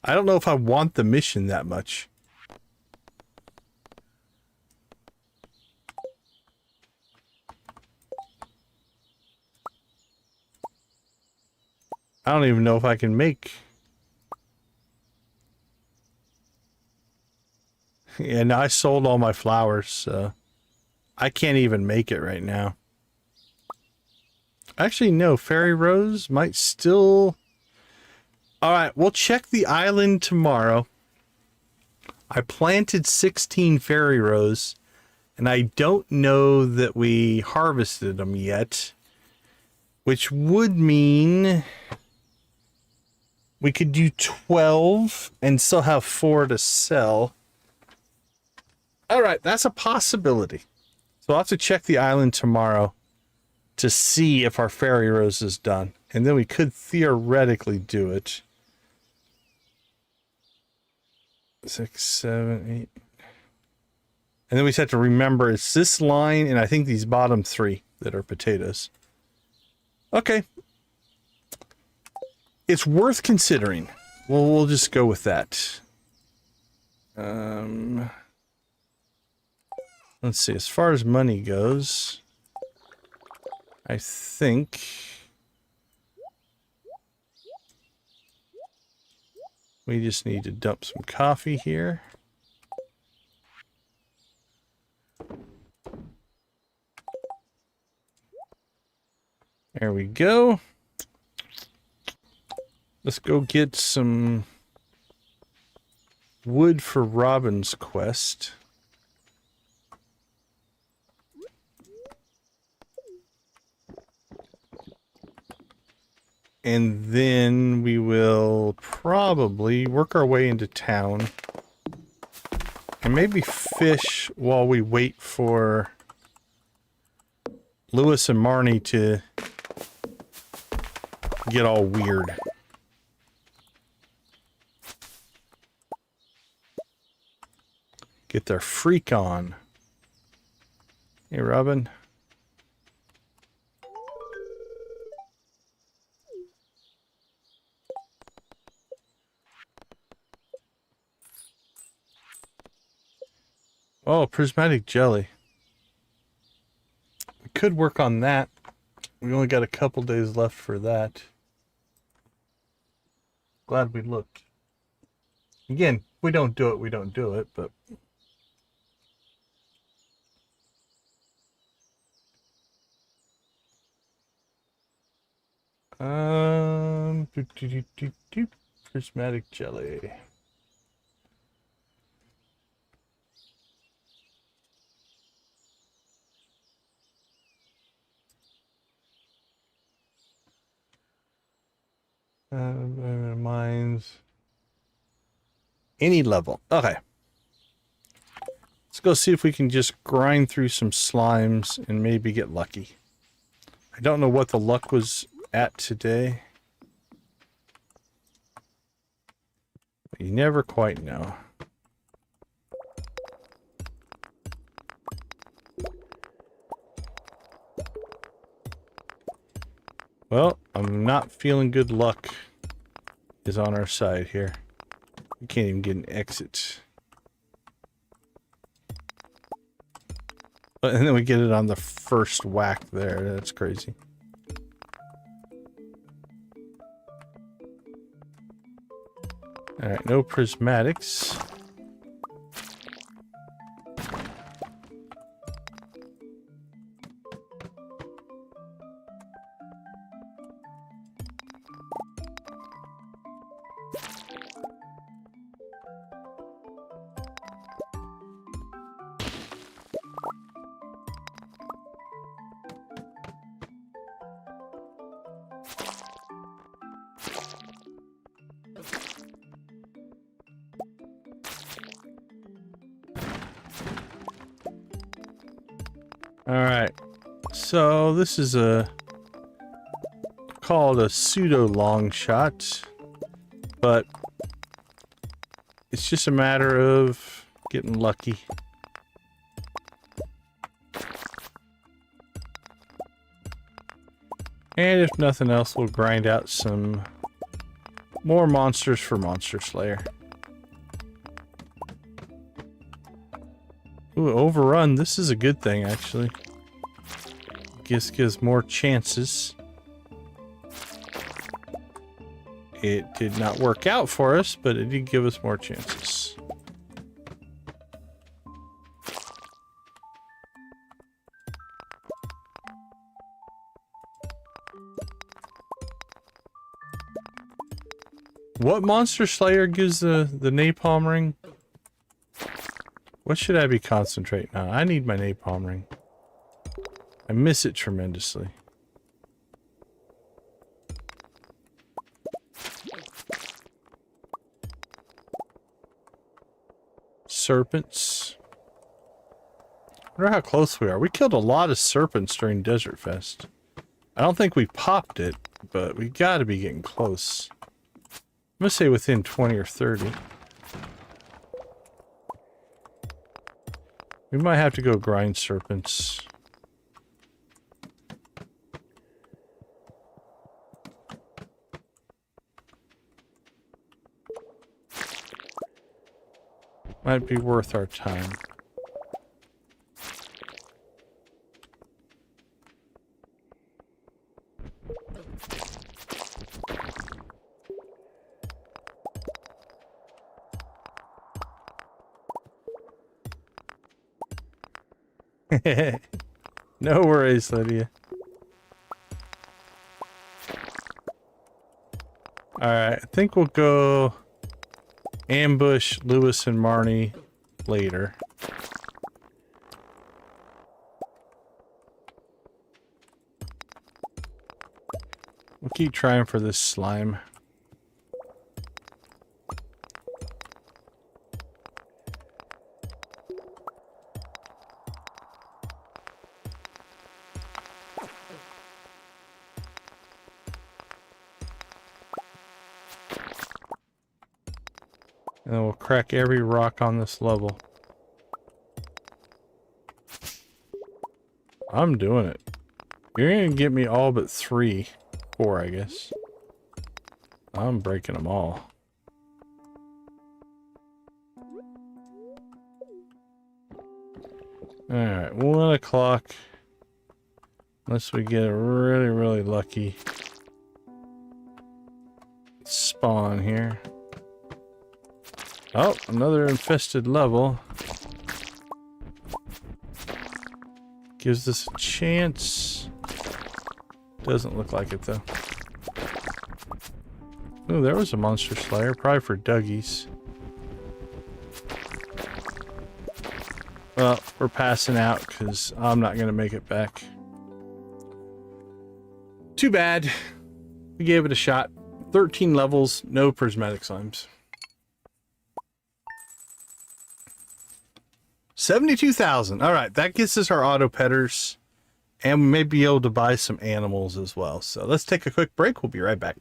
I don't know if I want the mission that much. I don't even know if I can make... Yeah, no, I sold all my flowers, so... I can't even make it right now. Actually, no, Fairy Rose might still... Alright, we'll check the island tomorrow. I planted 16 Fairy Rose, and I don't know that we harvested them yet. Which would mean... we could do 12 and still have 4 to sell. Alright, that's a possibility. So I'll have to check the island tomorrow to see if our fairy rose is done. And then we could theoretically do it. 6, 7, 8. And then we just have to remember it's this line and I think these bottom 3 that are potatoes. Okay. It's worth considering. Well, we'll just go with that. Let's see, as far as money goes, I think we just need to dump some coffee here. There we go. Let's go get some wood for Robin's quest. And then we will probably work our way into town. And maybe fish while we wait for Lewis and Marnie to get all weird. Get their freak on. Hey, Robin. Oh, prismatic jelly. We could work on that. We only got a couple days left for that. Glad we looked. Again, if we don't do it, we don't do it, but... prismatic jelly. Mines. Any level. Okay. Let's go see if we can just grind through some slimes and maybe get lucky. I don't know what the luck was at today. But you never quite know. Well, I'm not feeling good luck is on our side here. We can't even get an exit. And then we get it on the first whack there. That's crazy. Alright, no prismatics. Alright, so this is called a pseudo long shot, but it's just a matter of getting lucky. And if nothing else, we'll grind out some more monsters for Monster Slayer. Ooh, overrun. This is a good thing, actually. Gives more chances. It did not work out for us, but it did give us more chances. What Monster Slayer gives the napalm ring? What should I be concentrating on? I need my napalm ring. I miss it tremendously. Serpents. I wonder how close we are. We killed a lot of serpents during Desert Fest. I don't think we popped it, but we gotta be getting close. I'm gonna say within 20 or 30. We might have to go grind serpents. Might be worth our time. No worries, Lydia. Alright, I think we'll go ambush Lewis and Marnie later. We'll keep trying for this slime. And then we'll crack every rock on this level. I'm doing it. You're gonna get me all but 4, I guess. I'm breaking them all. Alright, 1 o'clock. Unless we get a really, really lucky spawn here. Oh, another infested level. Gives us a chance. Doesn't look like it though. Oh, there was a monster slayer, probably for Dougie's. Well, we're passing out because I'm not going to make it back. Too bad. We gave it a shot. 13 levels, no prismatic slimes. 72,000. All right, that gets us our auto petters, and we may be able to buy some animals as well. So let's take a quick break. We'll be right back.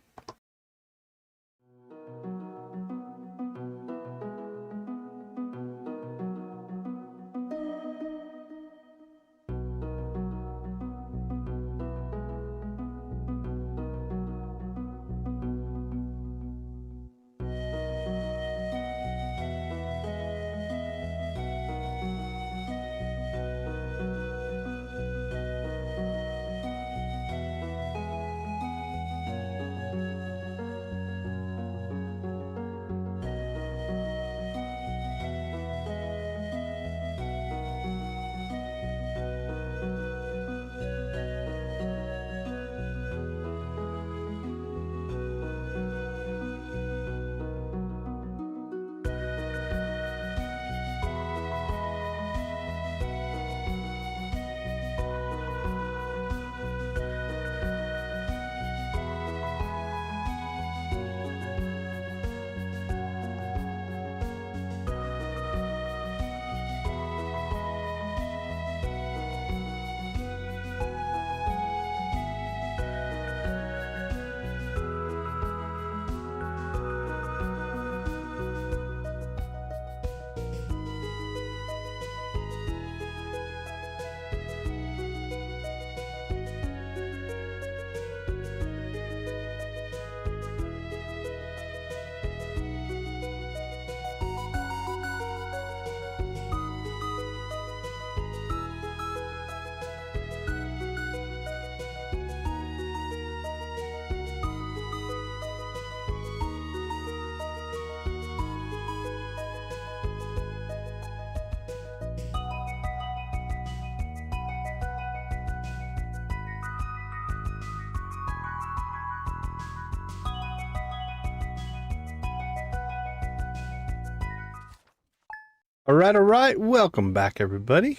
All right. Welcome back, everybody.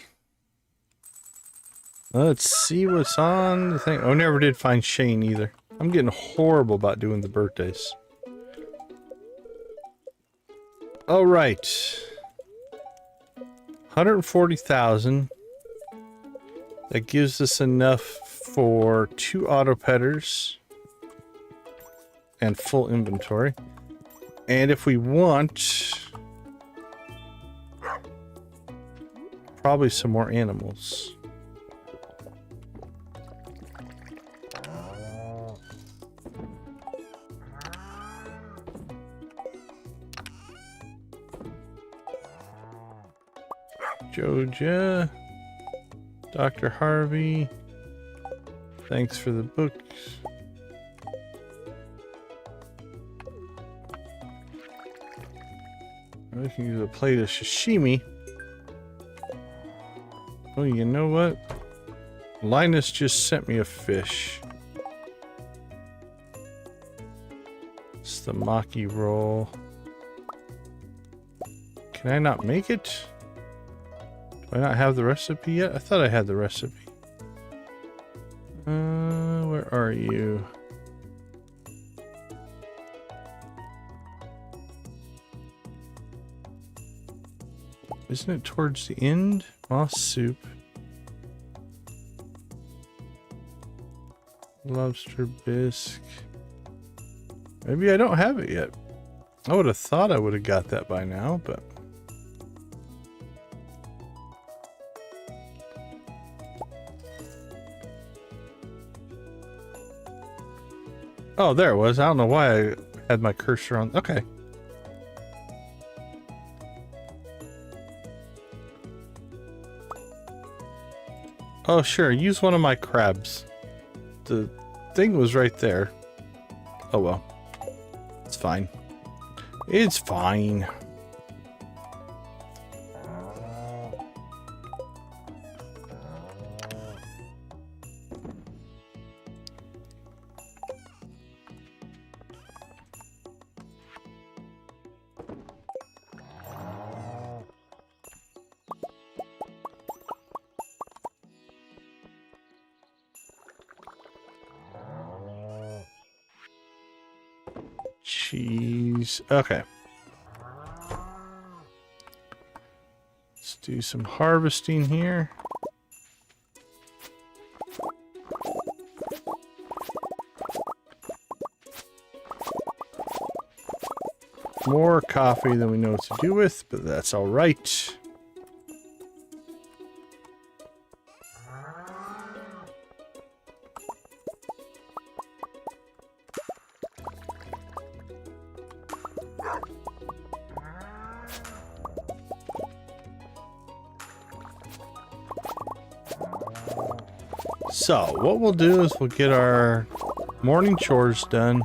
Let's see what's on the thing. Oh, never did find Shane either. I'm getting horrible about doing the birthdays. All right. 140,000. That gives us enough for 2 auto petters and full inventory. And if we want, probably some more animals. Joja, Dr. Harvey, thanks for the books. We can use a plate of sashimi. Oh, you know what? Linus just sent me a fish. It's the maki roll. Can I not make it? Do I not have the recipe yet? I thought I had the recipe. Where are you? Isn't it towards the end? Moss soup. Lobster bisque. Maybe I don't have it yet. I would have thought I would have got that by now, but... Oh, there it was. I don't know why I had my cursor on. Okay. Oh, sure. Use one of my crabs. The thing was right there. Oh, well. It's fine. It's fine. Cheese. Okay. Let's do some harvesting here. More coffee than we know what to do with, but that's all right. So, what we'll do is we'll get our morning chores done.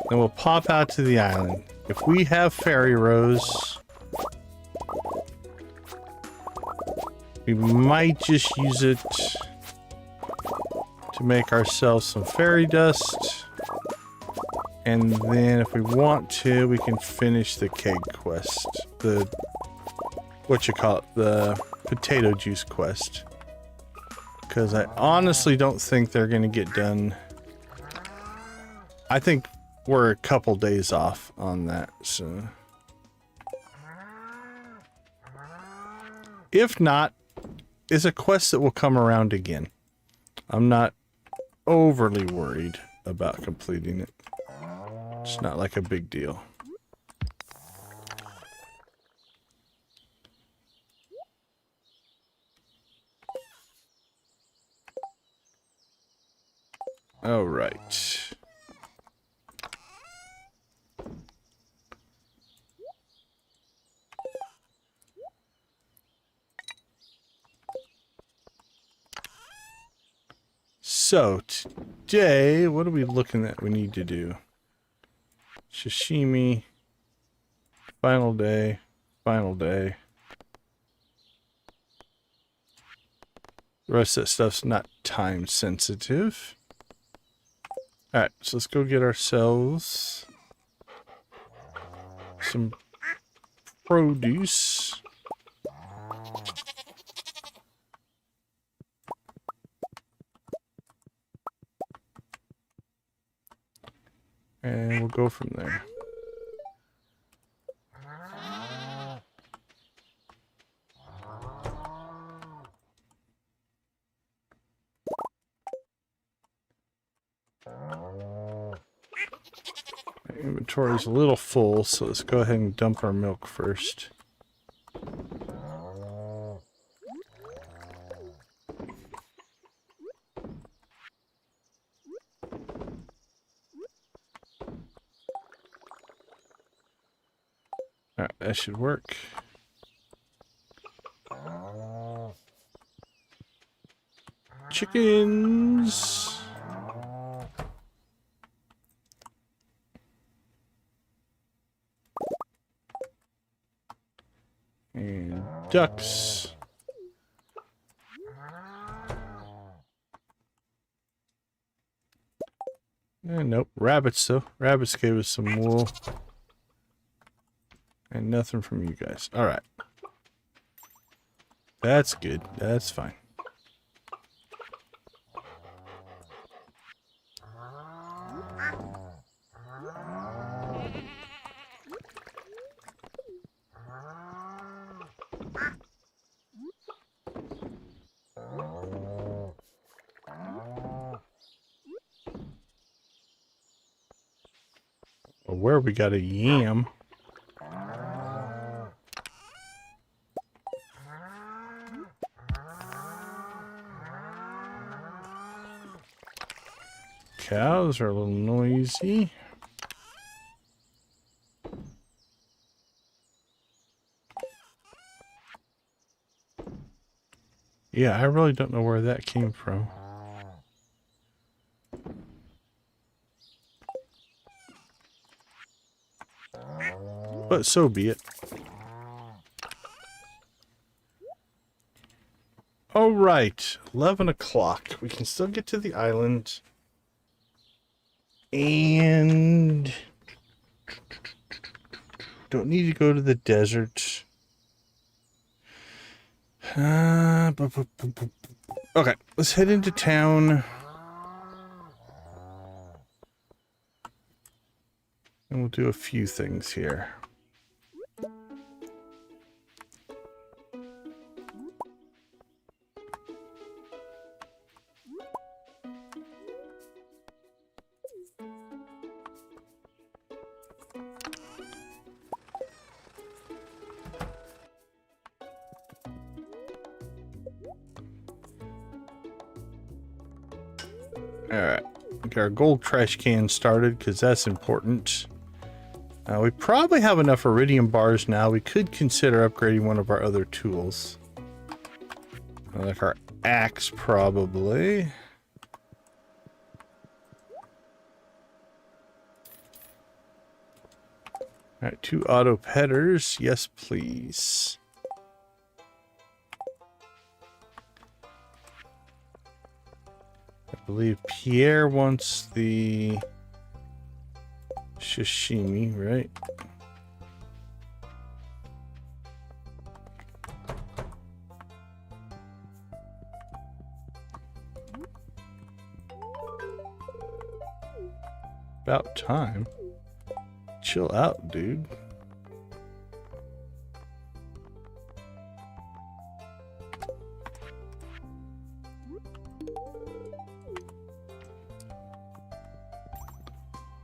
Then we'll pop out to the island. If we have fairy rose, we might just use it to make ourselves some fairy dust. And then if we want to, we can finish the keg quest. The, the potato juice quest. Because I honestly don't think they're going to get done. I think we're a couple days off on that, so. If not, it's a quest that will come around again. I'm not overly worried about completing it. It's not like a big deal. All right. So today, what are we looking at we need to do? Sashimi, final day, final day. The rest of that stuff's not time sensitive. Alright, so let's go get ourselves some produce. And we'll go from there. Inventory is a little full, so let's go ahead and dump our milk first. Alright, that should work. Chickens! And ducks. Nope. Rabbits, though. Rabbits gave us some wool. And nothing from you guys. Alright. That's good. That's fine. Well, where we got a yam. Cows are a little noisy. Yeah, I really don't know where that came from. But so be it. All right, 11 o'clock. We can still get to the island. And don't need to go to the desert. Okay, let's head into town. And we'll do a few things here. Alright, get our gold trash can started because that's important. We probably have enough iridium bars now. We could consider upgrading one of our other tools. Like our axe, probably. Alright, 2 auto pedders. Yes, please. I believe Pierre wants the sashimi, right? About time. Chill out, dude.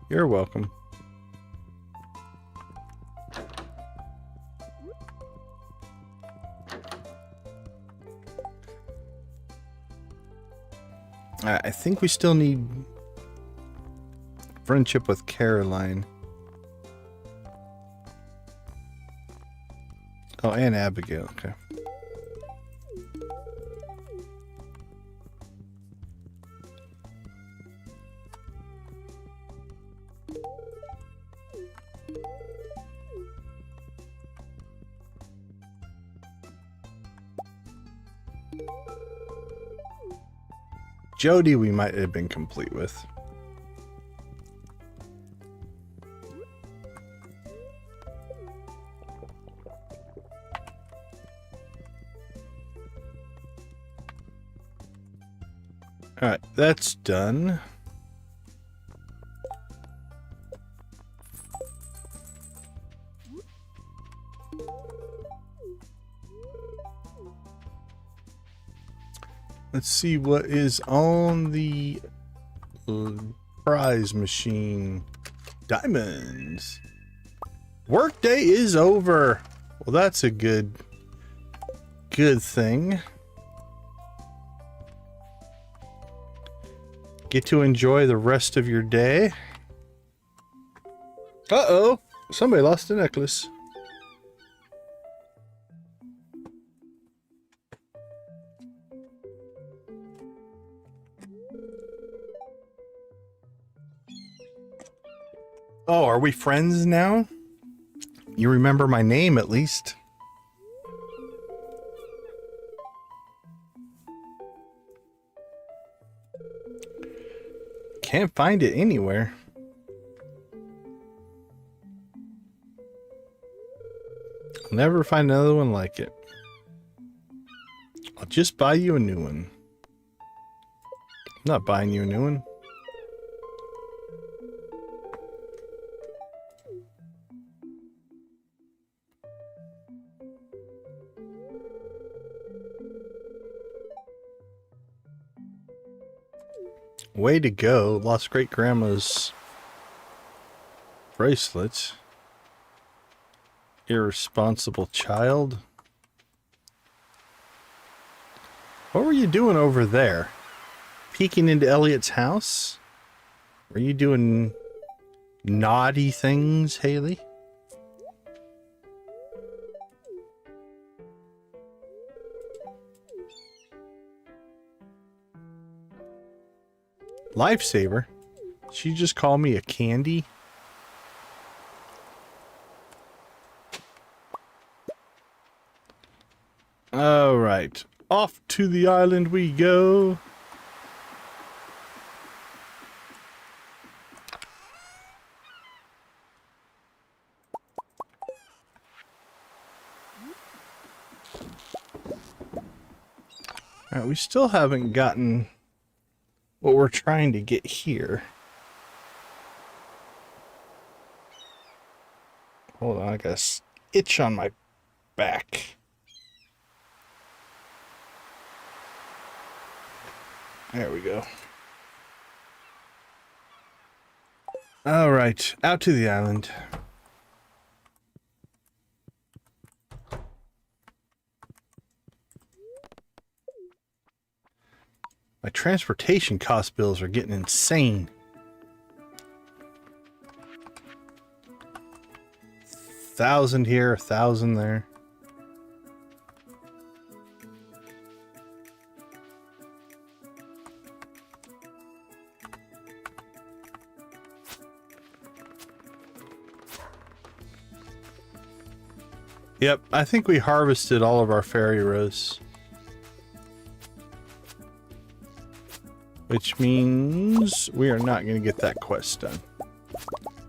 You're welcome. I think we still need friendship with Caroline. Oh, and Abigail, okay. Jody we might have been complete with. Alright, that's done. Let's see what is on the prize machine. Diamonds. Workday is over. Well, that's a good thing. Get to enjoy the rest of your day. Uh-oh. Somebody lost a necklace. Oh, are we friends now? You remember my name, at least. Can't find it anywhere. I'll never find another one like it. I'll just buy you a new one. I'm not buying you a new one. Way to go. Lost great grandma's bracelet. Irresponsible child. What were you doing over there? Peeking into Elliot's house? Were you doing naughty things, Haley? Lifesaver? She just called me a candy? Alright. Off to the island we go. Alright, we still haven't gotten what we're trying to get here. Hold on, I got an itch on my back. There we go. All right, out to the island. My transportation cost bills are getting insane. 1,000 here, 1,000 there. Yep, I think we harvested all of our fairy rose. Which means we are not going to get that quest done.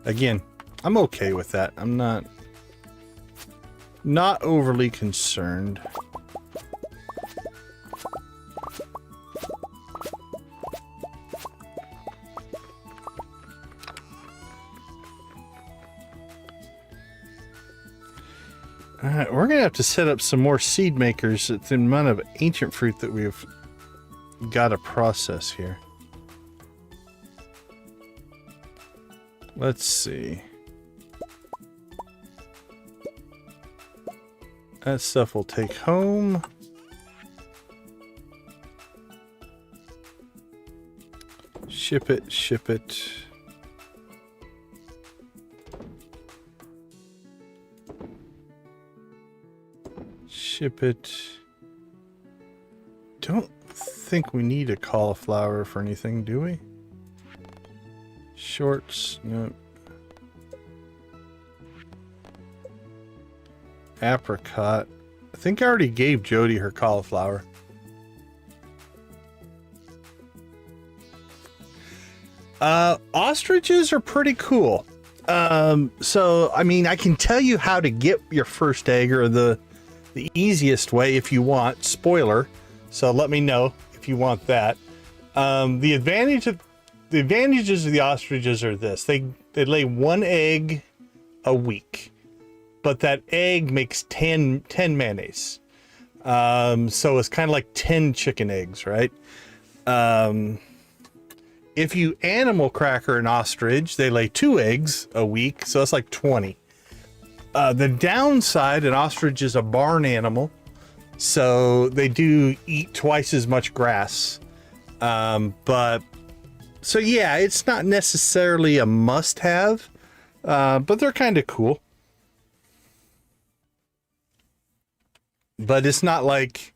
Again, I'm okay with that. I'm not overly concerned. Alright, we're going to have to set up some more seed makers at the amount of ancient fruit that we've got to process here. Let's see. That stuff we'll take home. Ship it, ship it. Ship it. Don't think we need a cauliflower for anything, do we? Shorts, no. Apricot. I think I already gave Jody her cauliflower. Ostriches are pretty cool. So, I mean, I can tell you how to get your first egg, or the easiest way if you want. Spoiler. So let me know if you want that. The advantages of the ostriches are this. They lay 1 egg a week. But that egg makes 10 mayonnaise. So it's kind of like 10 chicken eggs, right? If you animal cracker an ostrich, they lay 2 eggs a week, so it's like 20. The downside, an ostrich is a barn animal, so they do eat twice as much grass. So yeah, it's not necessarily a must-have, but they're kind of cool. But it's not like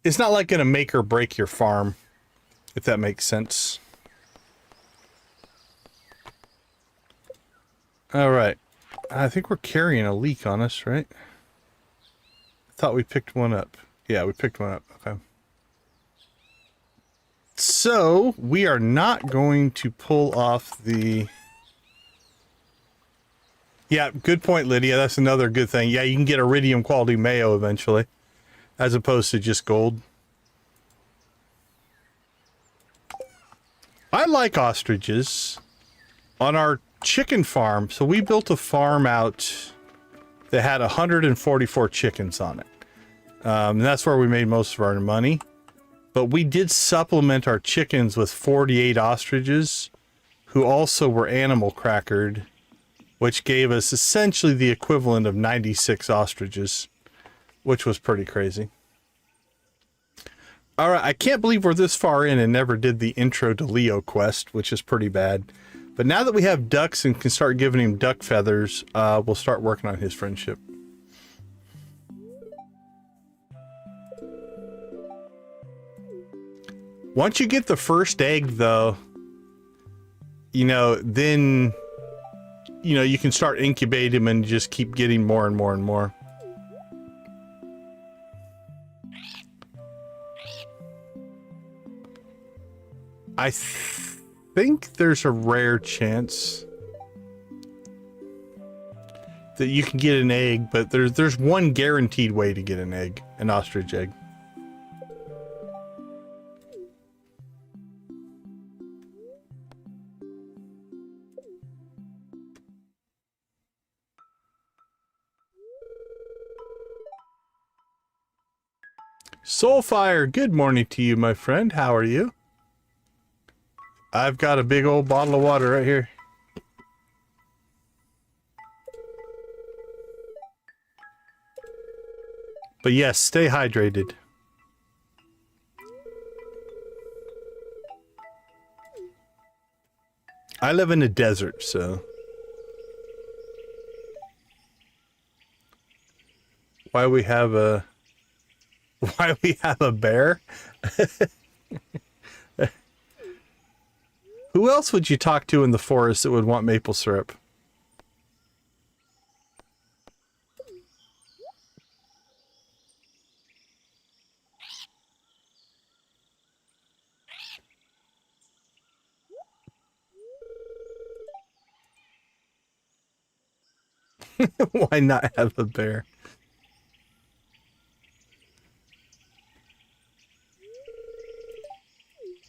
gonna make or break your farm, if that makes sense. All right, I think we're carrying a leek on us, right? I thought we picked one up. Yeah, we picked one up. Okay. So we are not going to pull off the... Yeah, good point, Lydia. That's another good thing. Yeah, you can get iridium quality mayo eventually, as opposed to just gold. I like ostriches on our chicken farm. So we built a farm out that had 144 chickens on it. And that's where we made most of our money. But we did supplement our chickens with 48 ostriches who also were animal crackered, which gave us essentially the equivalent of 96 ostriches, which was pretty crazy. All right, I can't believe we're this far in and never did the intro to Leo quest, which is pretty bad. But now that we have ducks and can start giving him duck feathers, we'll start working on his friendship. Once you get the first egg, though, you know, then, you know, you can start incubating them and just keep getting more and more and more. I think there's a rare chance that you can get an egg, but there's one guaranteed way to get an egg, an ostrich egg. Soulfire, good morning to you, my friend. How are you? I've got a big old bottle of water right here. But yes, stay hydrated. I live in a desert, so... Why we have a bear? Who else would you talk to in the forest that would want maple syrup? Why not have a bear?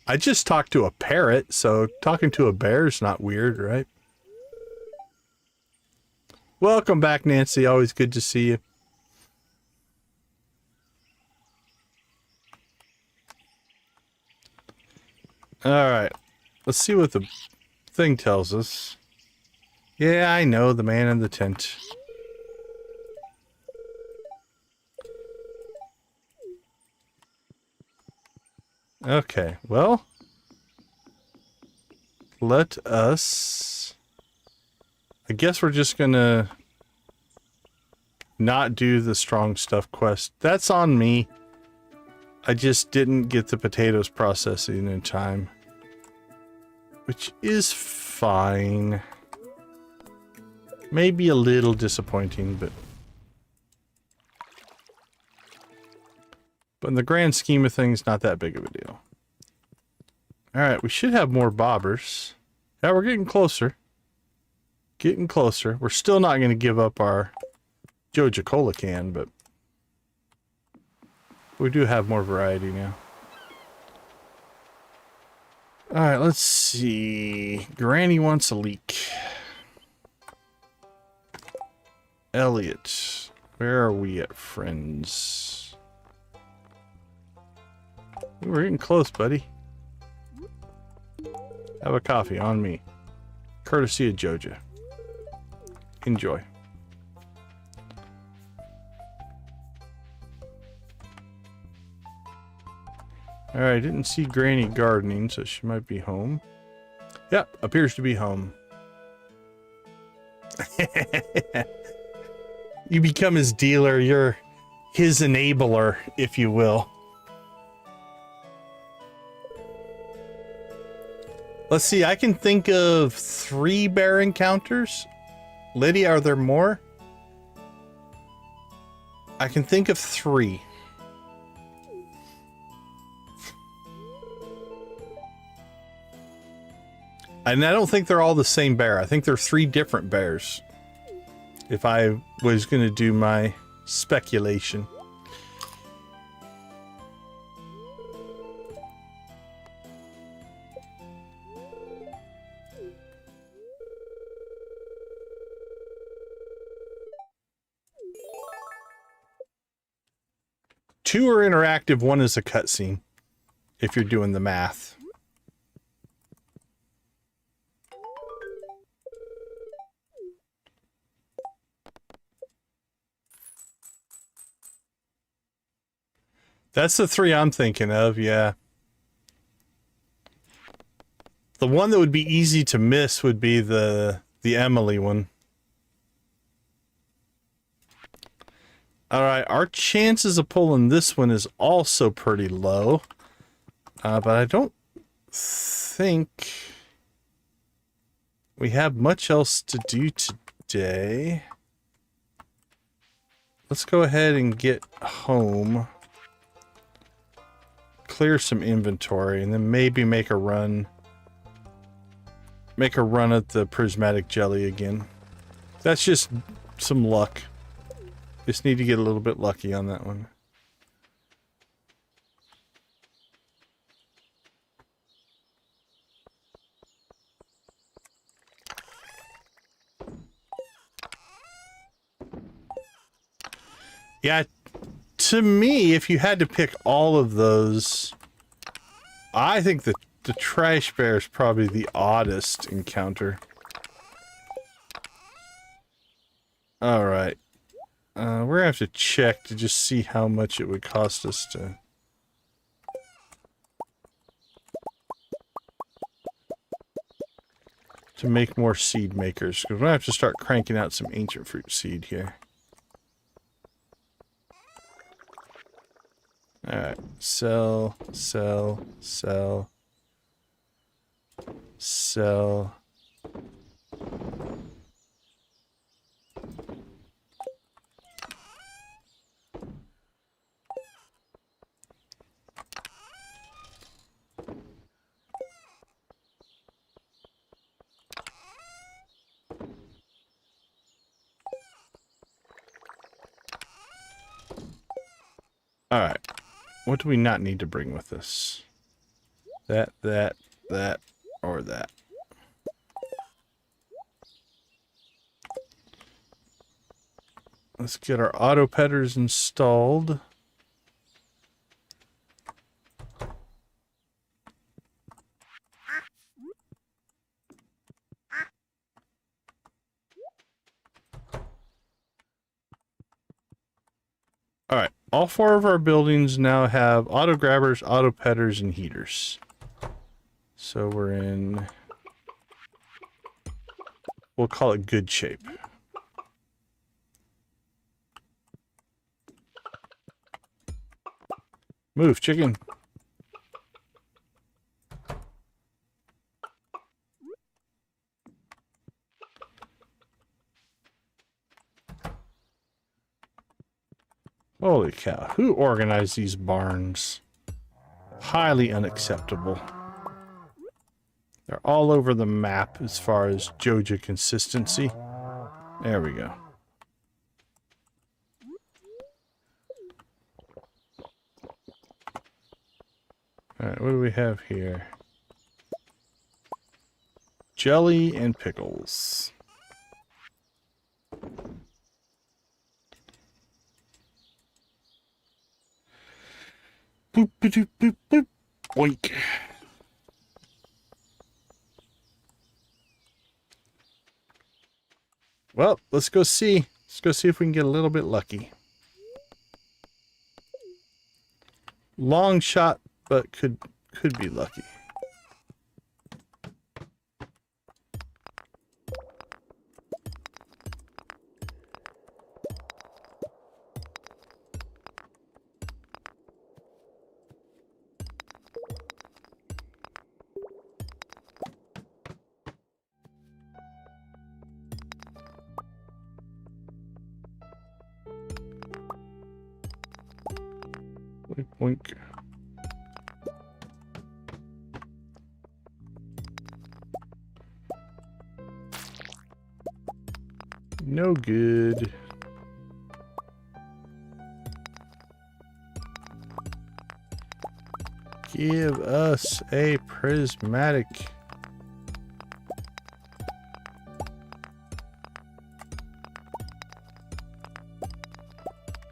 I just talked to a parrot, so talking to a bear is not weird, right? Welcome back, Nancy. Always good to see you. Alright. Let's see what the thing tells us. Yeah, I know, the man in the tent. Okay, well, let us... I guess we're just gonna not do the strong stuff quest. That's on me. I just didn't get the potatoes processing in time. Which is fine. Maybe a little disappointing, but in the grand scheme of things, not that big of a deal. Alright, we should have more bobbers. Yeah, we're getting closer. Getting closer. We're still not going to give up our Joja Cola can, but we do have more variety now. Alright, let's see. Granny wants a leek. Elliot, where are we at, friends? We're getting close, buddy. Have a coffee on me. Courtesy of Joja. Enjoy. Alright, didn't see Granny gardening, so she might be home. Yep, appears to be home. You become his dealer, you're his enabler, if you will. Let's see, I can think of 3 bear encounters. Lydia, are there more? I can think of 3. And I don't think they're all the same bear. I think they're 3 different bears. If I was going to do my speculation. Two are interactive, one is a cutscene, if you're doing the math. That's the 3 I'm thinking of, yeah. The one that would be easy to miss would be the Emily one. Alright, our chances of pulling this one is also pretty low. But I don't think we have much else to do today. Let's go ahead and get home. Clear some inventory and then maybe make a run. Make a run at the prismatic jelly again. That's just some luck. Just need to get a little bit lucky on that one. Yeah, to me, if you had to pick all of those, I think the trash bear is probably the oddest encounter. Alright. We're gonna have to check to just see how much it would cost us to make more seed makers. Because we're gonna have to start cranking out some ancient fruit seed here. Alright, sell. Alright. What do we not need to bring with us? That, or that. Let's get our auto petters installed. Alright, all 4 of our buildings now have auto grabbers, auto petters, and heaters. So we're in, we'll call it good shape. Move, chicken. Holy cow, who organized these barns? Highly unacceptable. They're all over the map as far as Joja consistency. There we go. Alright, what do we have here? Jelly and pickles. Boop, boop, boop, boop. Oink. Well, let's go see. Let's go see if we can get a little bit lucky. Long shot, but could be lucky. Boink. No good. Give us a prismatic.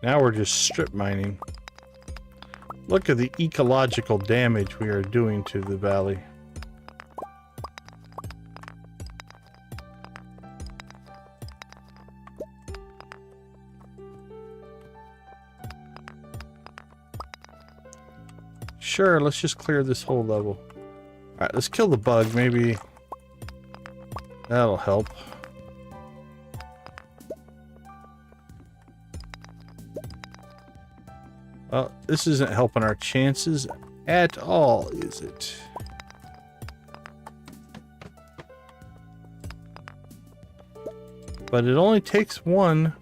Now we're just strip mining. Look at the ecological damage we are doing to the valley. Sure, let's just clear this whole level. Alright, let's kill the bug. Maybe that'll help. Well, this isn't helping our chances at all, is it? But it only takes one.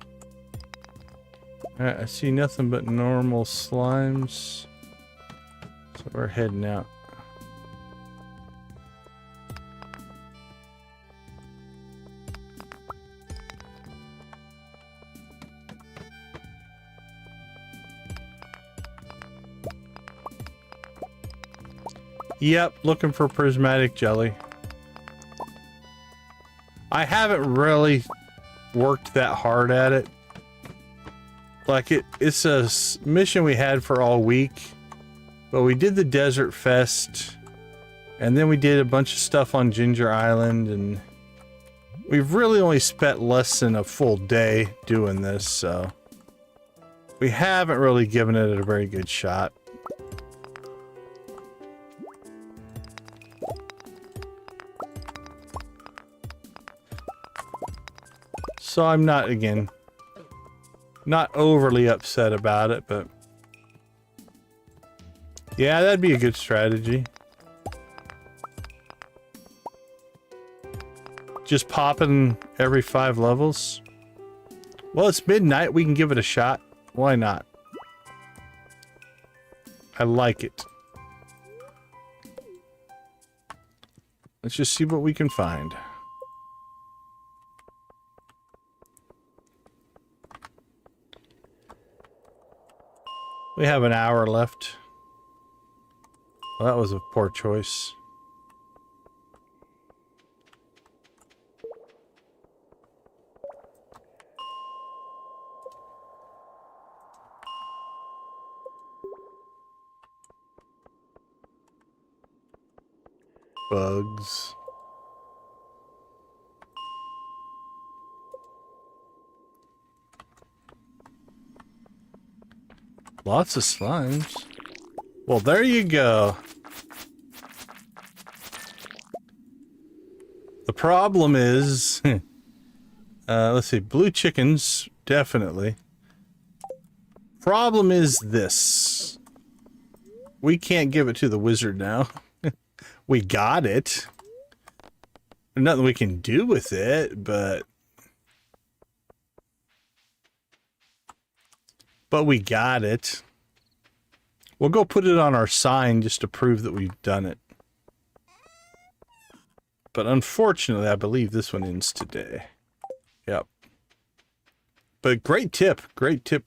Alright, I see nothing but normal slimes. So we're heading out. Yep, looking for prismatic jelly. I haven't really worked that hard at it. Like it's a mission we had for all week. But we did the Desert Fest, and then we did a bunch of stuff on Ginger Island, and we've really only spent less than a full day doing this, so we haven't really given it a very good shot. So I'm not, again, not overly upset about it, but yeah, that'd be a good strategy. Just popping every 5 levels. Well, it's midnight. We can give it a shot. Why not? I like it. Let's just see what we can find. We have an hour left. Well, that was a poor choice. Bugs. Lots of slimes. Well, there you go. The problem is, let's see, blue chickens, definitely. Problem is this. We can't give it to the wizard now. We got it. There's nothing we can do with it, but we got it. We'll go put it on our sign just to prove that we've done it. But unfortunately, I believe this one ends today. Yep. But great tip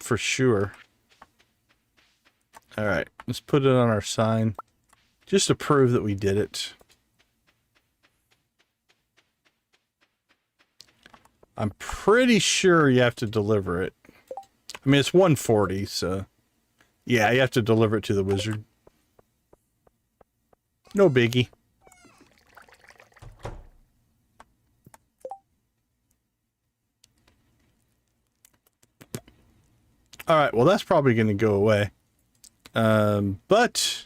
for sure. All right, let's put it on our sign just to prove that we did it. I'm pretty sure you have to deliver it. I mean, it's 140, so yeah, you have to deliver it to the wizard. No biggie. All right, well, that's probably going to go away. But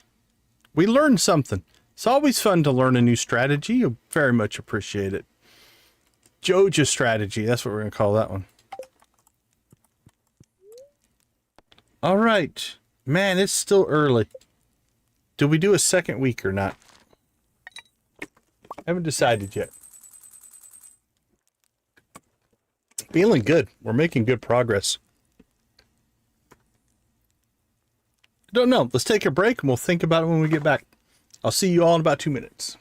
we learned something. It's always fun to learn a new strategy. You'll very much appreciate it. Joja strategy, that's what we're going to call that one. All right. Man, it's still early. Do we do a second week or not? Haven't decided yet. Feeling good. We're making good progress. Don't know. Let's take a break and we'll think about it when we get back. I'll see you all in about 2 minutes.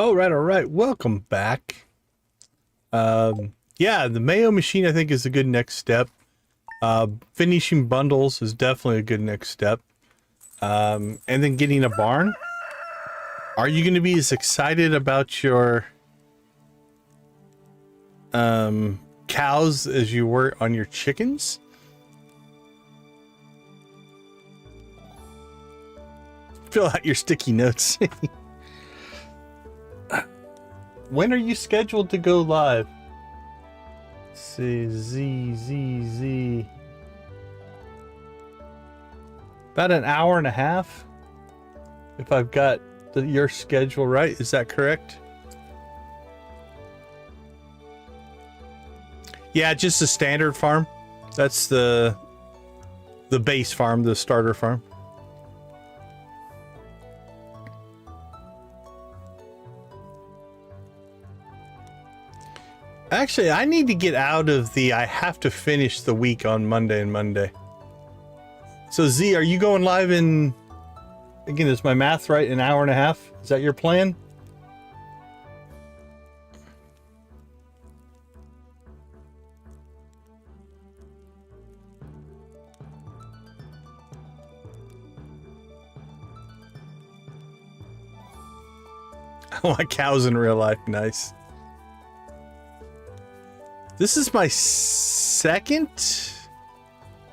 All right. Welcome back. Yeah, the mayo machine I think is a good next step. Finishing bundles is definitely a good next step. And then getting a barn. Are you going to be as excited about your cows as you were on your chickens? Fill out your sticky notes. When are you scheduled to go live? Let's see, Z. About an hour and a half. If I've got your schedule right, is that correct? Yeah, just a standard farm. That's the base farm, the starter farm. Actually, I need to get out of the I have to finish the week on Monday and Monday. So Z, are you going live in, again, is my math right, an hour and a half? Is that your plan? I want cows in real life, nice. This is my second?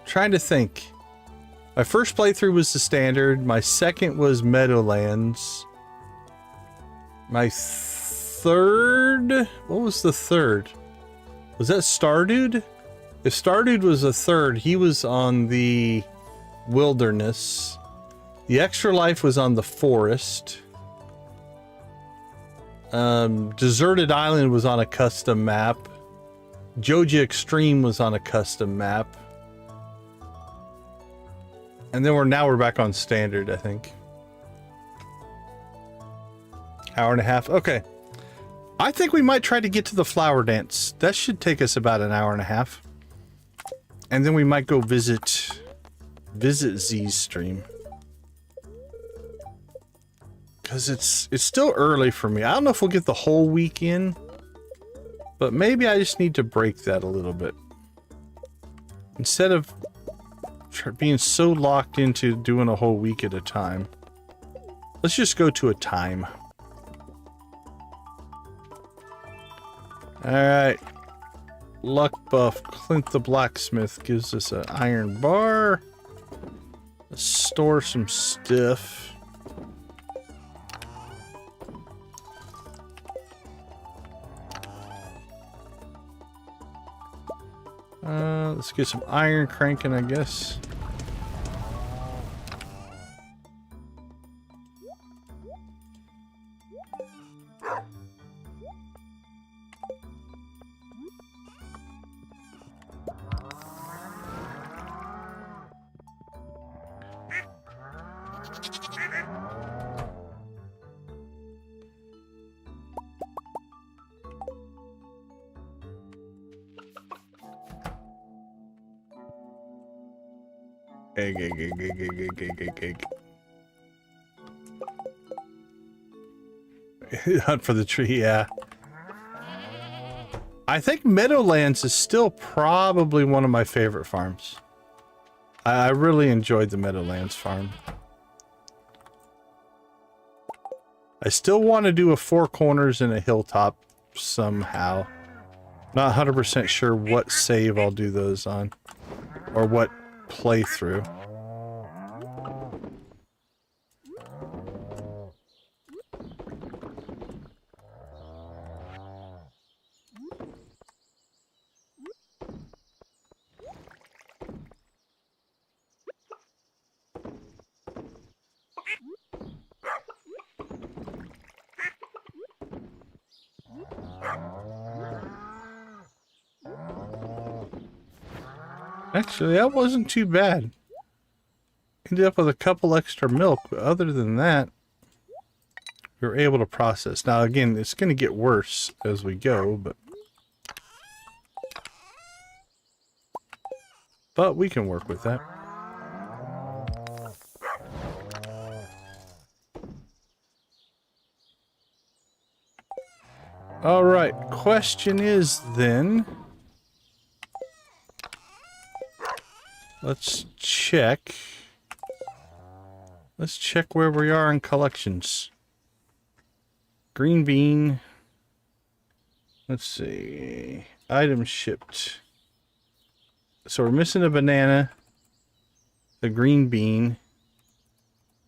Trying to think. My first playthrough was the standard. My second was Meadowlands. My third? What was the third? Was that Stardew? If Stardew was the third, he was on the Wilderness. The Extra Life was on the Forest. Deserted Island was on a custom map. Joja Extreme was on a custom map. And then we're back on standard, I think. Hour and a half. Okay. I think we might try to get to the flower dance. That should take us about an hour and a half. And then we might go visit Z's stream. Cause it's still early for me. I don't know if we'll get the whole week in. But maybe I just need to break that a little bit. Instead of being so locked into doing a whole week at a time. Let's just go to a time. Alright. Luck buff. Clint the blacksmith gives us an iron bar. Let's store some stuff. Let's get some iron cranking, I guess. Egg. Hunt for the tree, yeah. I think Meadowlands is still probably one of my favorite farms. I really enjoyed the Meadowlands farm. I still want to do a Four Corners and a Hilltop somehow. Not 100% sure what save I'll do those on. Or what playthrough. Actually, that wasn't too bad. Ended up with a couple extra milk, but other than that, we were able to process. Now, again, it's going to get worse as we go, but we can work with that. All right, question is then, let's check where we are in collections. Green bean. Let's see. Items shipped. So we're missing a banana, the green bean.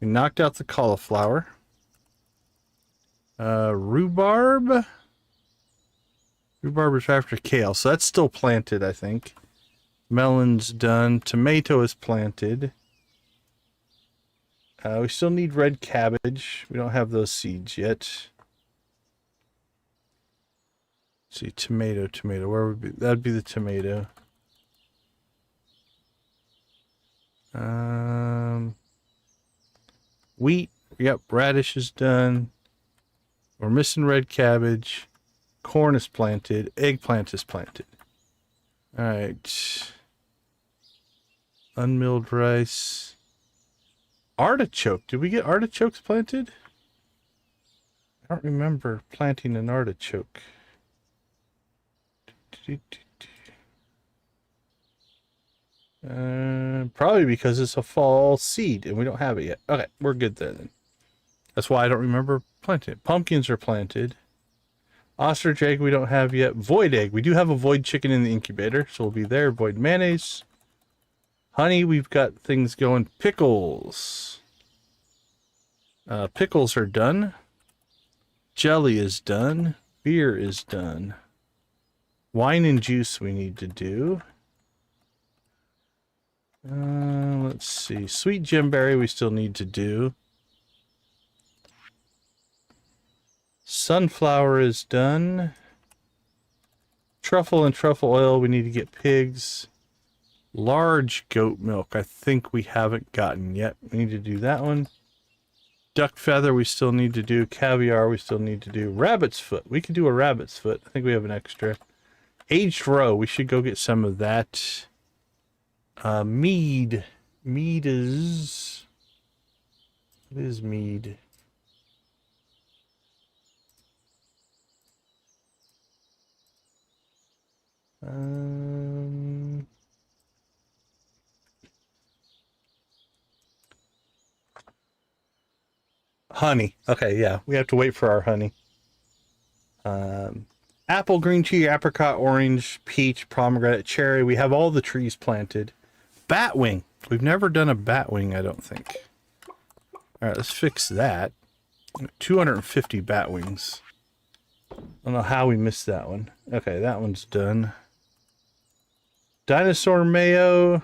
We knocked out the cauliflower. Rhubarb. Rhubarb is after kale, so that's still planted, I think. Melon's done. Tomato is planted. We still need red cabbage. We don't have those seeds yet. Let's see, tomato. Where would be that'd be the tomato. Wheat. Yep, radish is done. We're missing red cabbage. Corn is planted. Eggplant is planted. All right. Unmilled rice. Artichoke. Did we get artichokes planted? I don't remember planting an artichoke. Probably because it's a fall seed and we don't have it yet. Okay, we're good there then. That's why I don't remember planting it. Pumpkins are planted. Ostrich egg we don't have yet. Void egg. We do have a void chicken in the incubator, so we'll be there. Void mayonnaise. Honey, we've got things going. Pickles. Pickles are done. Jelly is done. Beer is done. Wine and juice we need to do. Let's see. Sweet gemberry we still need to do. Sunflower is done. Truffle and truffle oil we need to get pigs. Large goat milk I think we haven't gotten yet. We need to do that one. Duck feather we still need to do. Caviar we still need to do. Rabbit's foot. We could do a rabbit's foot. I think we have an extra. Aged roe. We should go get some of that. Mead. Mead is... What is mead? Honey. Okay, yeah. We have to wait for our honey. Apple, green tea, apricot, orange, peach, pomegranate, cherry. We have all the trees planted. Batwing. We've never done a batwing, I don't think. Alright, let's fix that. 250 batwings. I don't know how we missed that one. Okay, that one's done. Dinosaur mayo.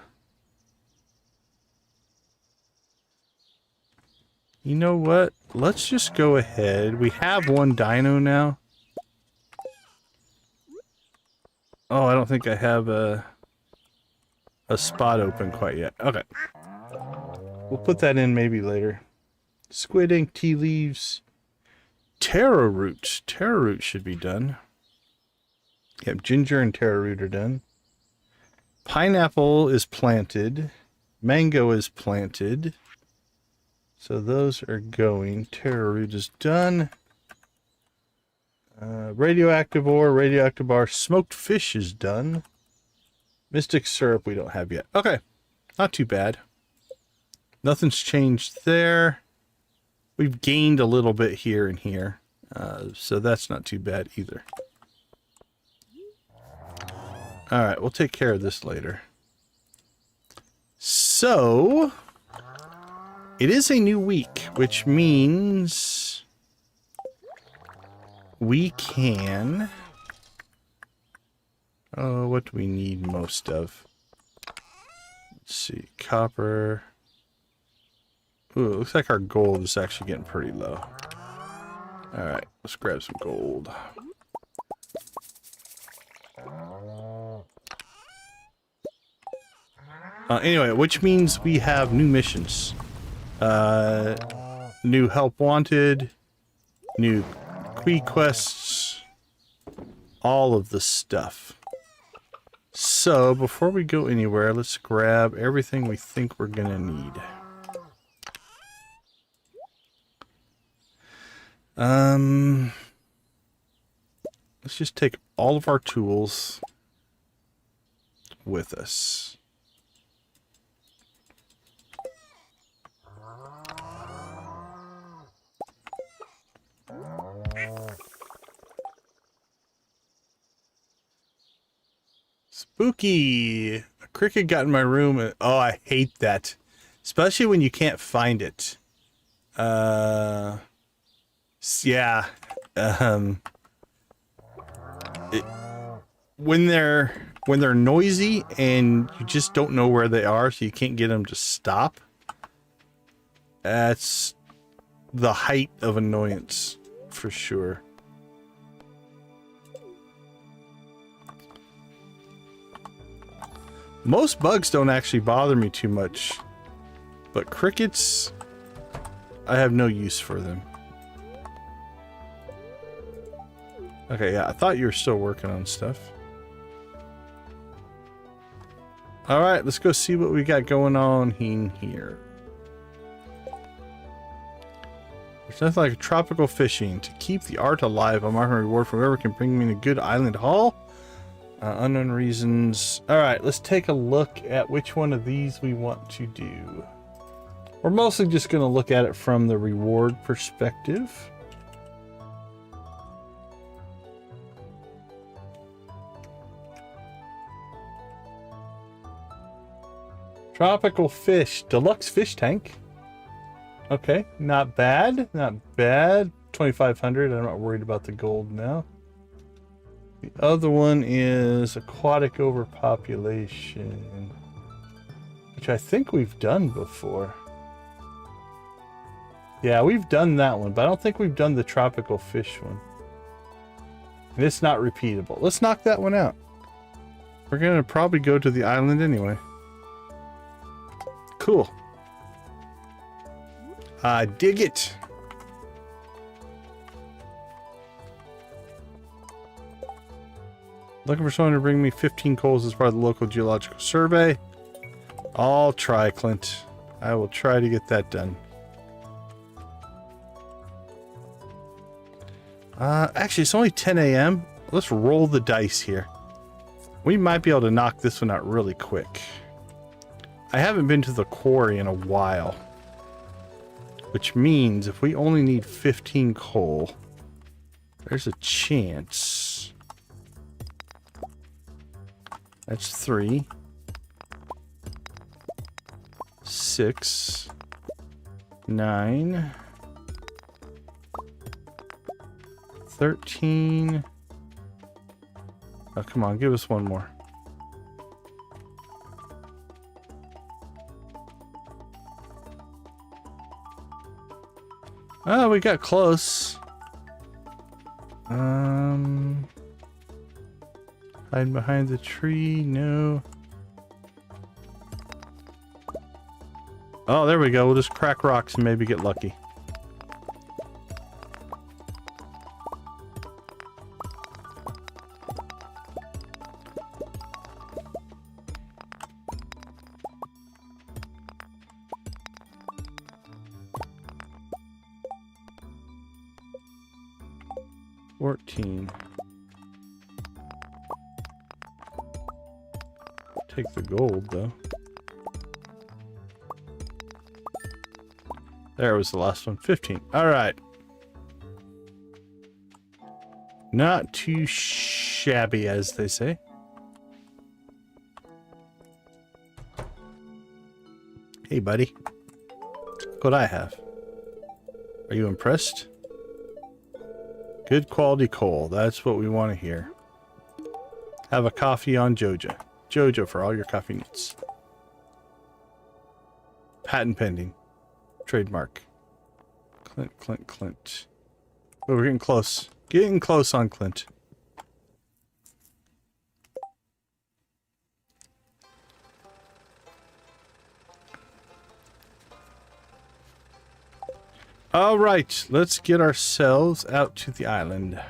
You know what? Let's just go ahead. We have one dino now. Oh, I don't think I have a spot open quite yet. Okay. We'll put that in maybe later. Squid ink, tea leaves, taro root. Taro root should be done. Yep, ginger and taro root are done. Pineapple is planted. Mango is planted. So those are going. Taro root is done. Radioactive ore, radioactive bar, smoked fish is done. Mystic syrup we don't have yet. Okay, not too bad. Nothing's changed there. We've gained a little bit here and here. So that's not too bad either. Alright, we'll take care of this later. So, it is a new week, which means we can... Oh, what do we need most of? Let's see, copper. Ooh, it looks like our gold is actually getting pretty low. Alright, let's grab some gold. Anyway, which means we have new missions. New help wanted, new quests, all of the stuff. So, before we go anywhere, let's grab everything we think we're gonna need. Let's just take all of our tools with us. Spooky! A cricket got in my room. Oh, I hate that. Especially when you can't find it. Yeah. When they're noisy and you just don't know where they are, so you can't get them to stop. That's the height of annoyance, for sure. Most bugs don't actually bother me too much, but crickets, I have no use for them. Okay, yeah, I thought you were still working on stuff. Alright, let's go see what we got going on in here. There's nothing like tropical fishing. To keep the art alive, I'm offering a reward for whoever can bring me a good island haul. Unknown reasons. Alright, let's take a look at which one of these we want to do. We're mostly just going to look at it from the reward perspective. Tropical fish. Deluxe fish tank. Okay, not bad. Not bad. 2,500. I'm not worried about the gold now. The other one is aquatic overpopulation, which I think we've done before. Yeah, we've done that one, but I don't think we've done the tropical fish one. And it's not repeatable. Let's knock that one out. We're going to probably go to the island anyway. Cool. I dig it. Looking for someone to bring me 15 coals as part of the local geological survey. I'll try, Clint. I will try to get that done. Actually, it's only 10 a.m. Let's roll the dice here. We might be able to knock this one out really quick. I haven't been to the quarry in a while. Which means if we only need 15 coal, there's a chance. That's 3, 6, 9, 13. Oh, come on, give us one more. Oh, we got close. Hide behind the tree, no. Oh, there we go. We'll just crack rocks and maybe get lucky. Take the gold, though. There was the last one. 15. All right. Not too shabby, as they say. Hey, buddy. Look what I have. Are you impressed? Good quality coal. That's what we want to hear. Have a coffee on Joja. Joja for all your coffee needs. Patent pending. Trademark. Clint, Clint, Clint. Oh, we're getting close. Getting close on Clint. All right, let's get ourselves out to the island.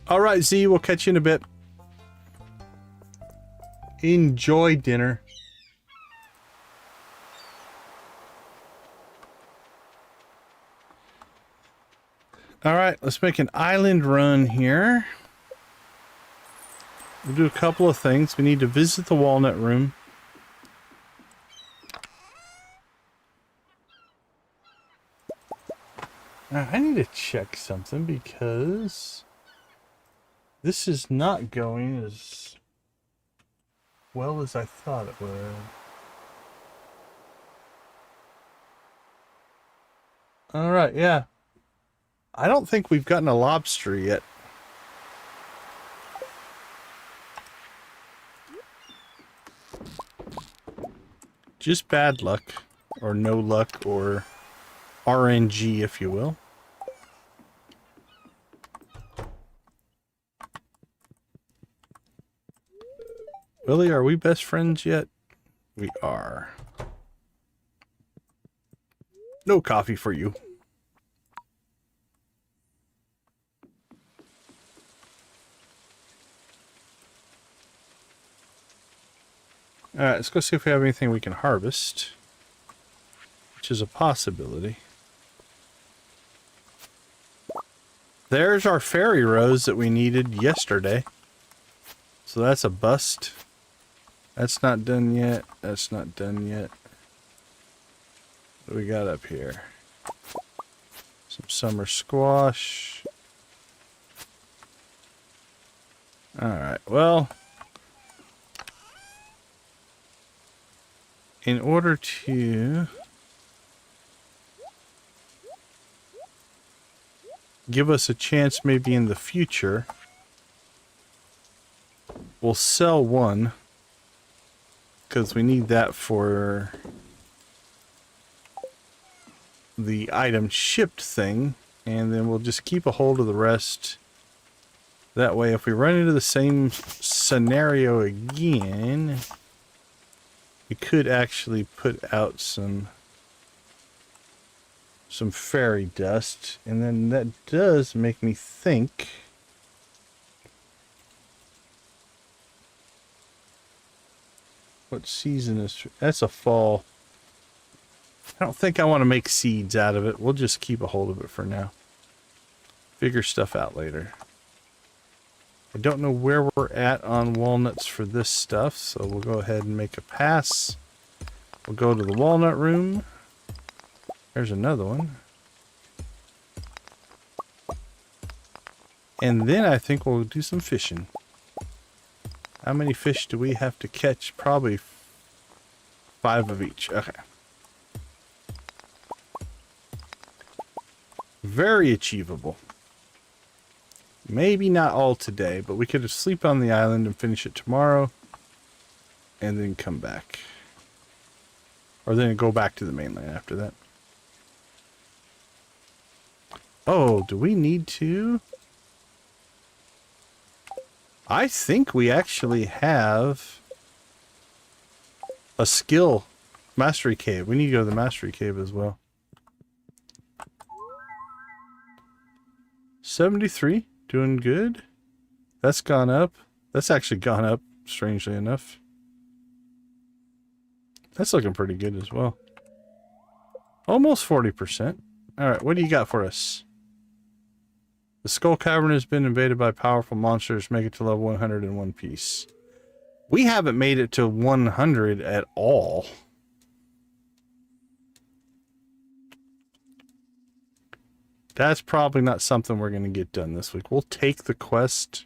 All right, Z, we'll catch you in a bit. Enjoy dinner. Alright, let's make an island run here. We'll do a couple of things. We need to visit the walnut room. I need to check something because this is not going as well as I thought it would. Alright, yeah. I don't think we've gotten a lobster yet. Just bad luck, or no luck, or RNG, if you will. Willie, are we best friends yet? We are. No coffee for you. Alright, let's go see if we have anything we can harvest, which is a possibility. There's our fairy rose that we needed yesterday. So that's a bust. That's not done yet. That's not done yet. What do we got up here? Some summer squash. Alright, well, in order to give us a chance maybe in the future, we'll sell one because we need that for the item shipped thing, and then we'll just keep a hold of the rest. That way if we run into the same scenario again, we could actually put out some fairy dust, and then that does make me think what season is that's a fall. I don't think I want to make seeds out of it. We'll just keep a hold of it for now. Figure stuff out later. I don't know where we're at on walnuts for this stuff, so we'll go ahead and make a pass. We'll go to the walnut room. There's another one. And then I think we'll do some fishing. How many fish do we have to catch? Probably 5 of each. Okay. Very achievable. Maybe not all today, but we could sleep on the island and finish it tomorrow. And then come back. Or then go back to the mainland after that. Oh, do we need to? I think we actually have a skill mastery cave. We need to go to the mastery cave as well. 73, doing good. That's gone up. That's actually gone up, strangely enough. That's looking pretty good as well. Almost 40%. Alright, what do you got for us? The Skull Cavern has been invaded by powerful monsters. Make it to level 100 in one piece. We haven't made it to 100 at all. That's probably not something we're going to get done this week. We'll take the quest.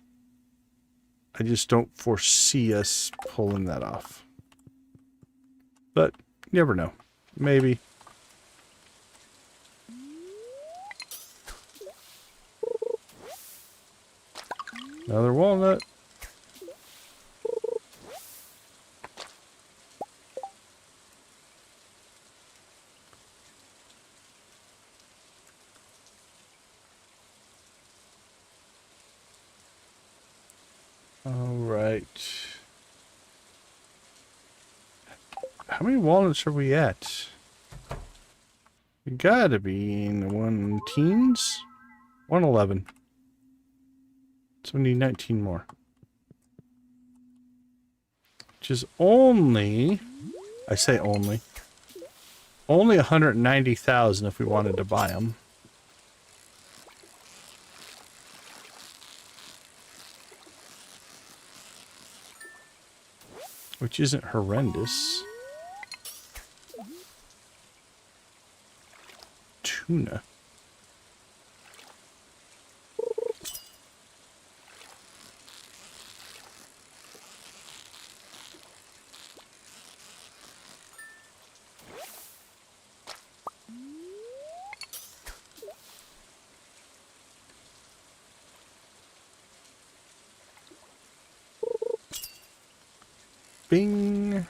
I just don't foresee us pulling that off. But you never know. Maybe. Another walnut. All right. How many walnuts are we at? We gotta be in the 1-teens. 111. So we need 19 more. Which is only, I say only 190,000 if we wanted to buy them. which isn't horrendous. Tuna. Bing. You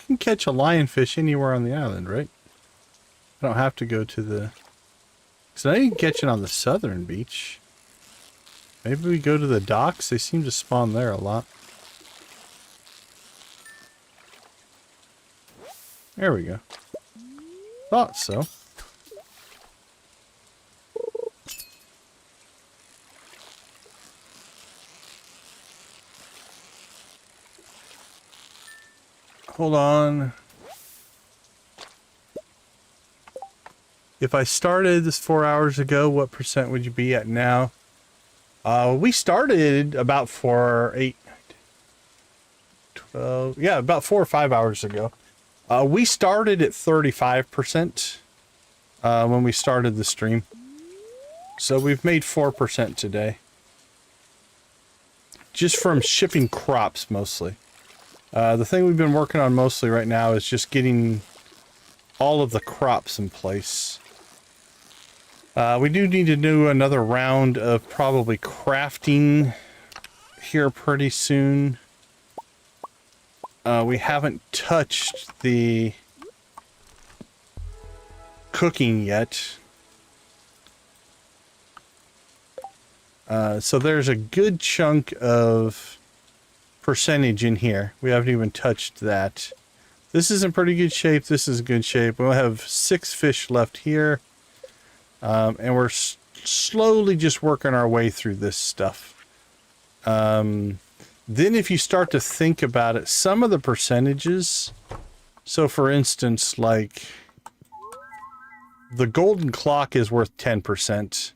can catch a lionfish anywhere on the island, right? I don't have to go to the... So I didn't catch it on the southern beach. Maybe we go to the docks? They seem to spawn there a lot. There we go. Thought so. Hold on. If I started this 4 hours ago, what percent would you be at now? We started about 12, yeah, about 4 or 5 hours ago. We started at 35% when we started the stream. So we've made 4% today. Just from shipping crops mostly. The thing we've been working on mostly right now is just getting all of the crops in place. We do need to do another round of probably crafting here pretty soon. We haven't touched the cooking yet. So there's a good chunk of percentage in here. We haven't even touched that. This is in pretty good shape. This is in good shape. We'll have 6 fish left here. And we're slowly just working our way through this stuff. Then if you start to think about it, some of the percentages, so for instance, like the golden clock is worth 10%.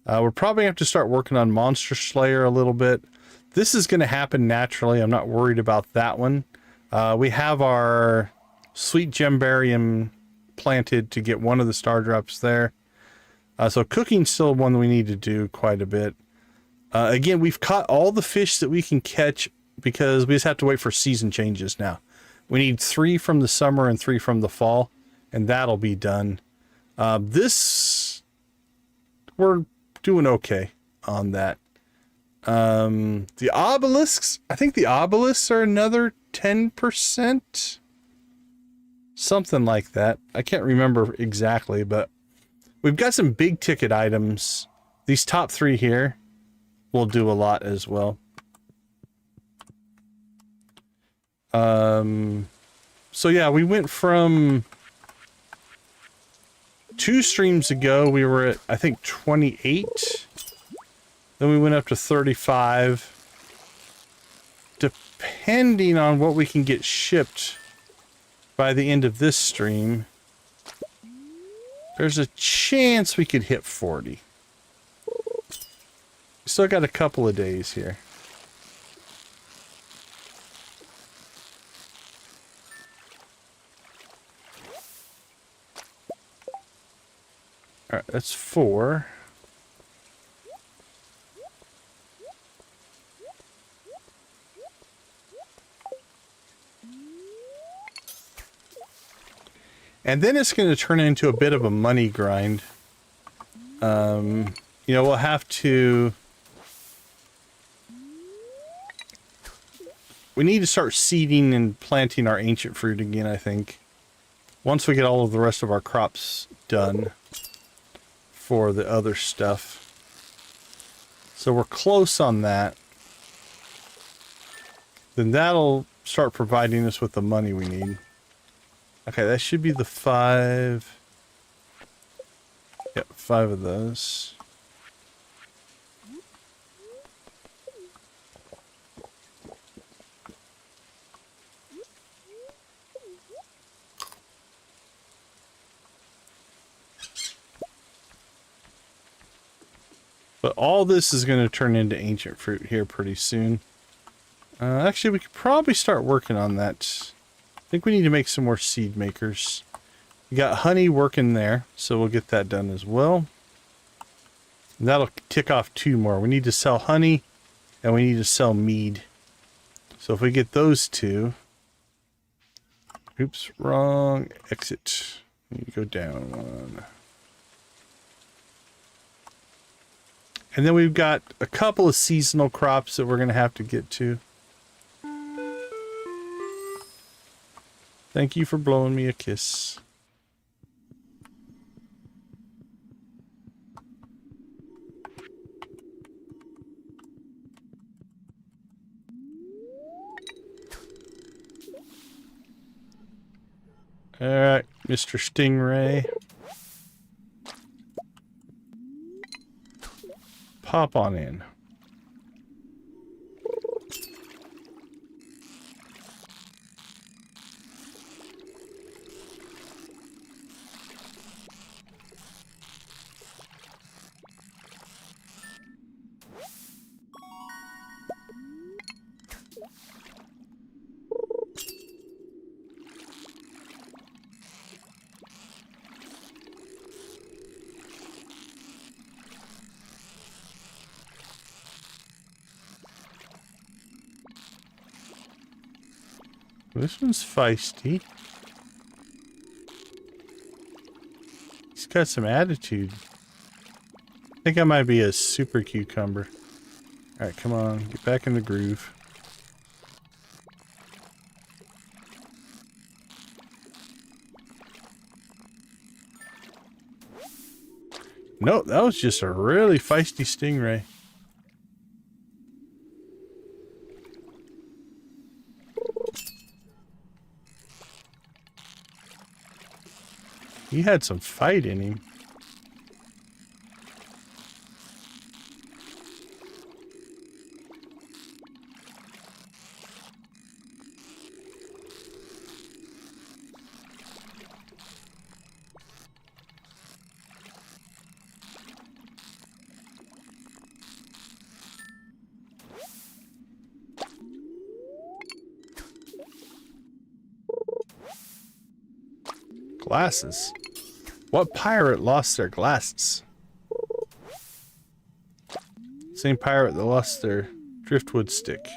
We're probably going to have to start working on Monster Slayer a little bit. This is going to happen naturally. I'm not worried about that one. We have our Sweet Gembarium planted to get one of the star drops there. So cooking's still one we need to do quite a bit. Again, we've caught all the fish that we can catch because we just have to wait for season changes now. We need 3 from the summer and 3 from the fall, and that'll be done. This, we're doing okay on that. The obelisks, I think the obelisks are another 10%. Something like that. I can't remember exactly, but we've got some big ticket items. These top 3 here will do a lot as well. So yeah, we went from 2 streams ago, we were at, I think, 28. Then we went up to 35. Depending on what we can get shipped by the end of this stream, there's a chance we could hit 40. Still got a couple of days here. All right, that's 4. And then it's going to turn into a bit of a money grind. You know, we'll have to... We need to start seeding and planting our ancient fruit again, I think. Once we get all of the rest of our crops done for the other stuff. So we're close on that. Then that'll start providing us with the money we need. Okay, that should be the 5. Yep, 5 of those. But all this is going to turn into ancient fruit here pretty soon. Actually, we could probably start working on that. I think we need to make some more seed makers. We got honey working there, so we'll get that done as well. And that'll tick off 2 more. We need to sell honey, and we need to sell mead. So if we get those 2... Oops, wrong exit. We need to go down 1. And then we've got a couple of seasonal crops that we're going to have to get to. Thank you for blowing me a kiss. Alright, Mr. Stingray. Pop on in. This one's feisty. He's got some attitude. I think I might be a super cucumber. Alright, come on. Get back in the groove. No, that was just a really feisty stingray. He had some fight in him. Glasses. What pirate lost their glasses? Same pirate that lost their driftwood stick.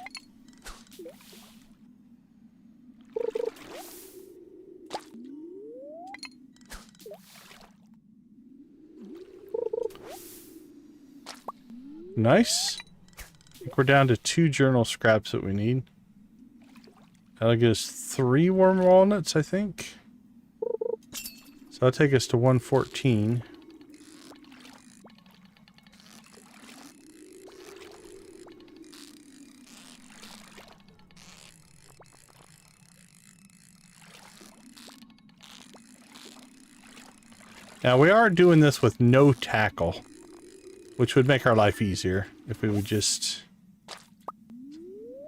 Nice. I think we're down to 2 journal scraps that we need. That'll get us 3 warm walnuts, I think. So that'll take us to 114. Now we are doing this with no tackle, which would make our life easier if we would just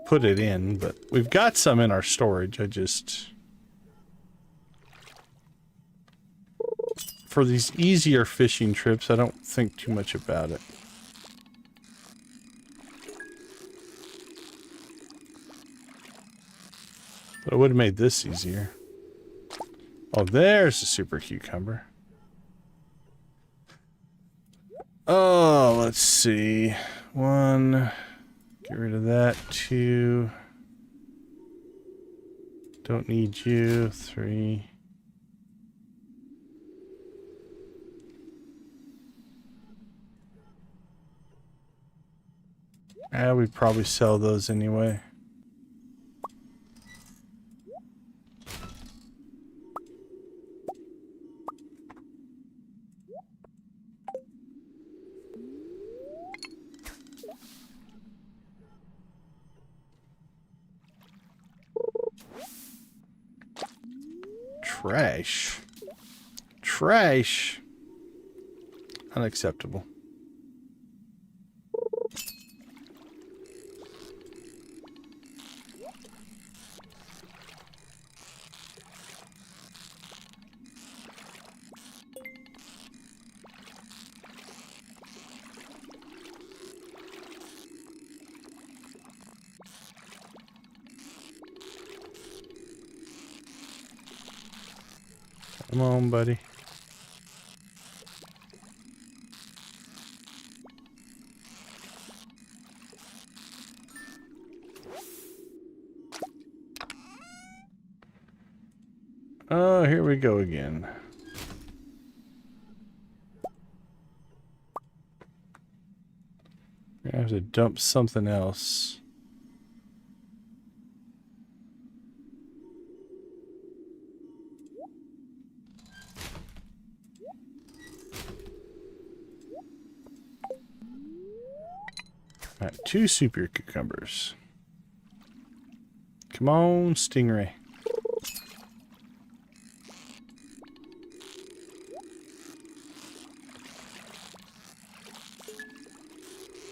put it in, but we've got some in our storage. For these easier fishing trips, I don't think too much about it. But it would have made this easier. Oh, there's a super cucumber. Oh, let's see. 1, get rid of that. 2, don't need you. 3. We'd probably sell those anyway. Trash. Trash. Unacceptable. Come on, buddy. Oh, here we go again. I have to dump something else. Alright, 2 super cucumbers. Come on, stingray.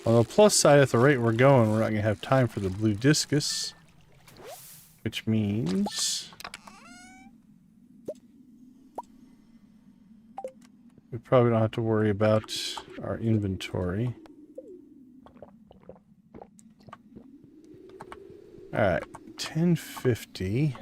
On the plus side, at the rate we're going, we're not going to have time for the blue discus. Which means we probably don't have to worry about our inventory. Alright, 1050.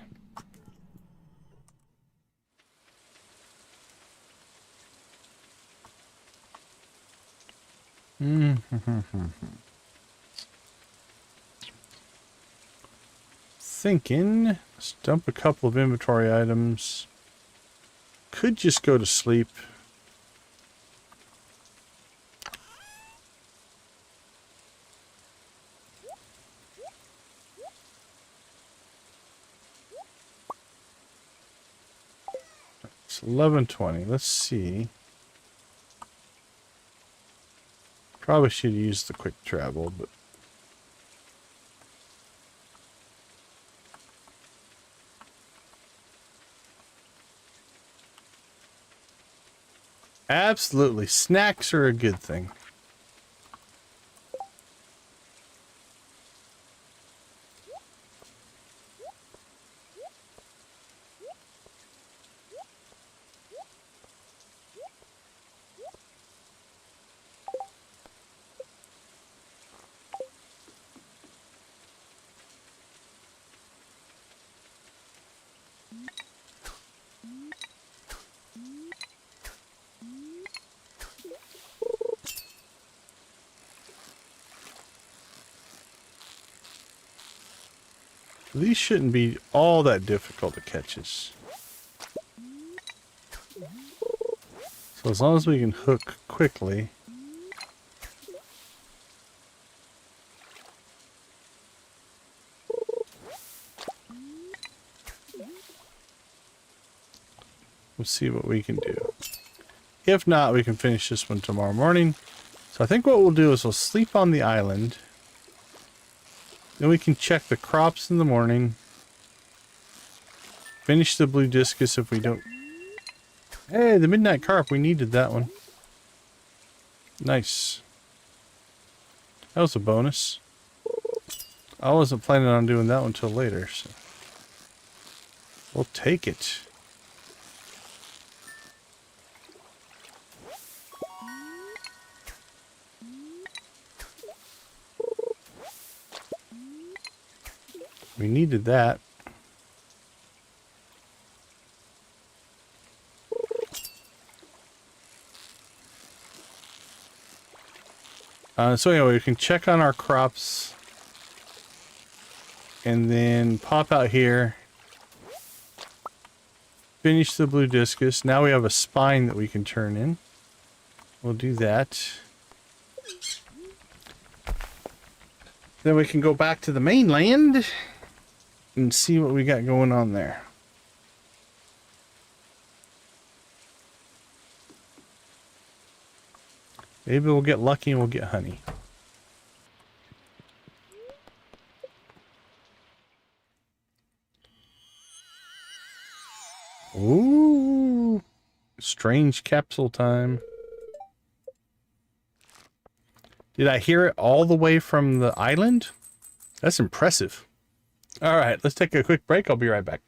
Thinking, let's dump a couple of inventory items. Could just go to sleep. It's 11:20. Let's see. Probably should use the quick travel, but absolutely, snacks are a good thing. These shouldn't be all that difficult to catches. So as long as we can hook quickly. We'll see what we can do. If not, we can finish this one tomorrow morning. So I think what we'll do is we'll sleep on the island. Then we can check the crops in the morning. Finish the blue discus if we don't... Hey, the midnight carp. We needed that one. Nice. That was a bonus. I wasn't planning on doing that one until later, so... We'll take it. We needed that. So anyway, we can check on our crops. And then pop out here. Finish the blue discus. Now we have a spine that we can turn in. We'll do that. Then we can go back to the mainland and see what we got going on there. Maybe we'll get lucky and we'll get honey. Ooh, strange capsule time. Did I hear it all the way from the island? That's impressive. All right, let's take a quick break. I'll be right back.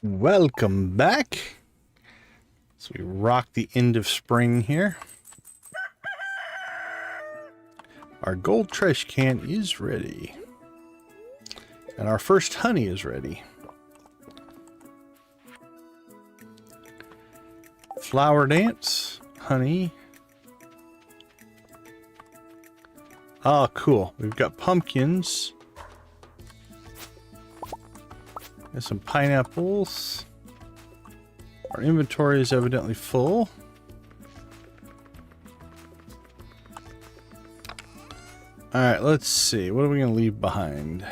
Welcome back. So we rock the end of spring here. Our gold trash can is ready. And our first honey is ready. Flower dance, honey. Oh, cool. We've got pumpkins. Got some pineapples. Our inventory is evidently full. Alright, let's see. What are we going to leave behind?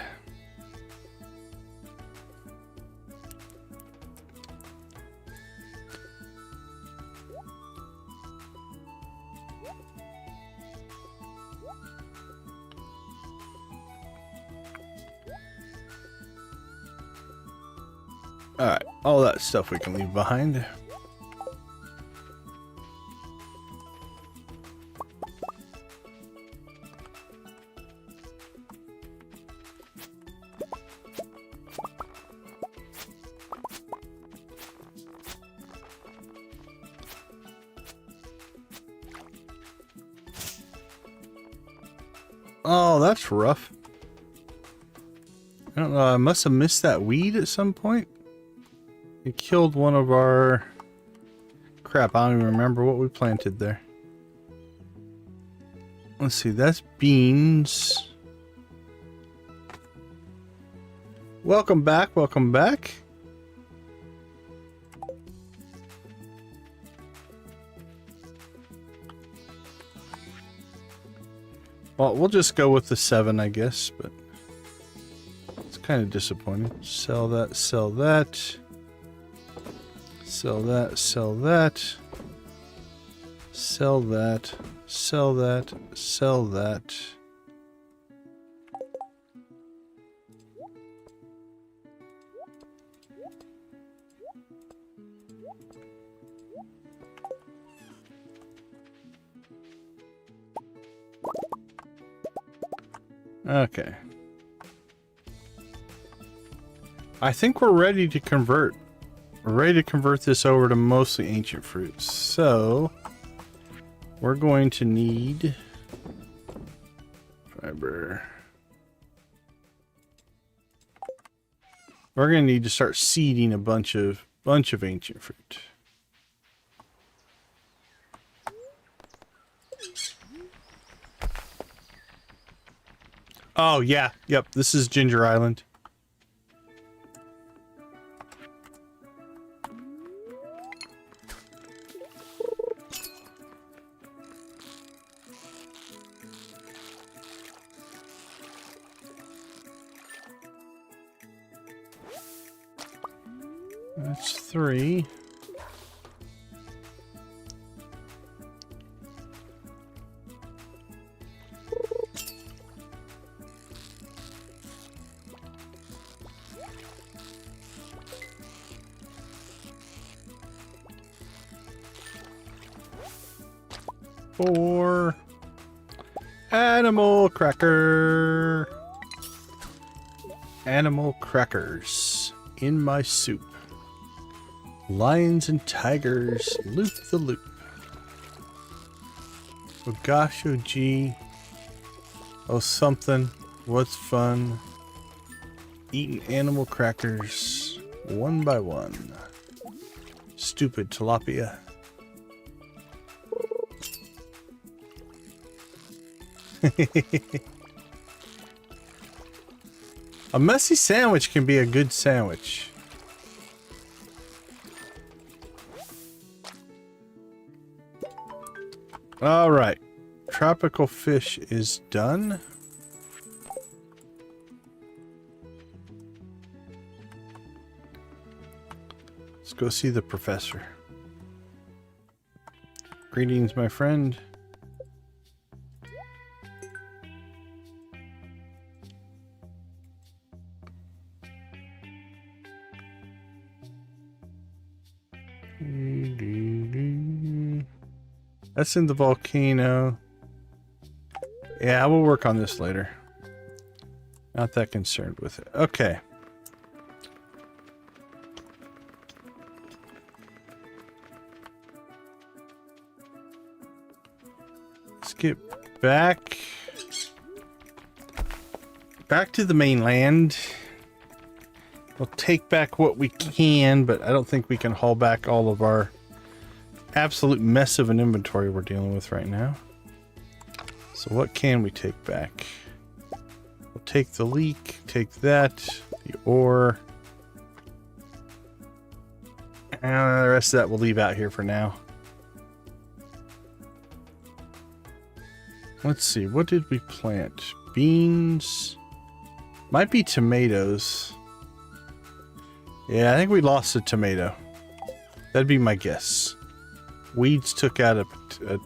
Alright, all that stuff we can leave behind. Oh, that's rough. I don't know, I must have missed that weed at some point. It killed one of our... Crap, I don't even remember what we planted there. Let's see, that's beans. Welcome back, welcome back. Well, we'll just go with the 7, I guess, but it's kind of disappointing. Sell that, sell that. Sell that, sell that. Sell that, sell that, sell that. Okay. I think we're ready to convert. We're ready to convert this over to mostly ancient fruits. So, we're going to need fiber. We're going to need to start seeding a bunch of ancient fruit. Oh, yeah. Yep, this is Ginger Island. That's 3. Four. Animal cracker. Animal crackers in my soup. Lions and tigers, loop the loop. Oh gosh, oh gee. Oh something, what's fun? Eating animal crackers, one by one. Stupid tilapia. A messy sandwich can be a good sandwich. All right, tropical fish is done. Let's go see the professor. Greetings, my friend. That's in the volcano. Yeah, we'll work on this later. Not that concerned with it. Okay. Let's get back to the mainland. We'll take back what we can, but I don't think we can haul back all of our absolute mess of an inventory we're dealing with right now. So what can we take back? We'll take the leek, take that, the ore. And the rest of that we'll leave out here for now. Let's see, what did we plant? Beans. Might be tomatoes. Yeah, I think we lost a tomato. That'd be my guess. Weeds took out a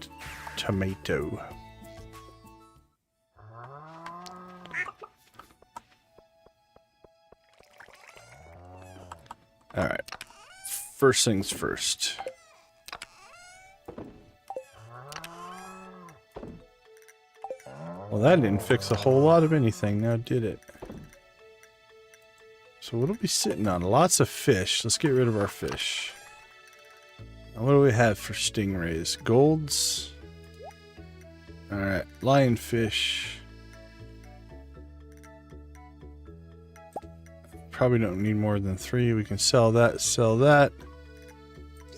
tomato. Alright. First things first. Well, that didn't fix a whole lot of anything, now did it? So what are we sitting on? Lots of fish. Let's get rid of our fish. Now what do we have for stingrays? Golds. Alright, lionfish. Probably don't need more than 3. We can sell that, sell that.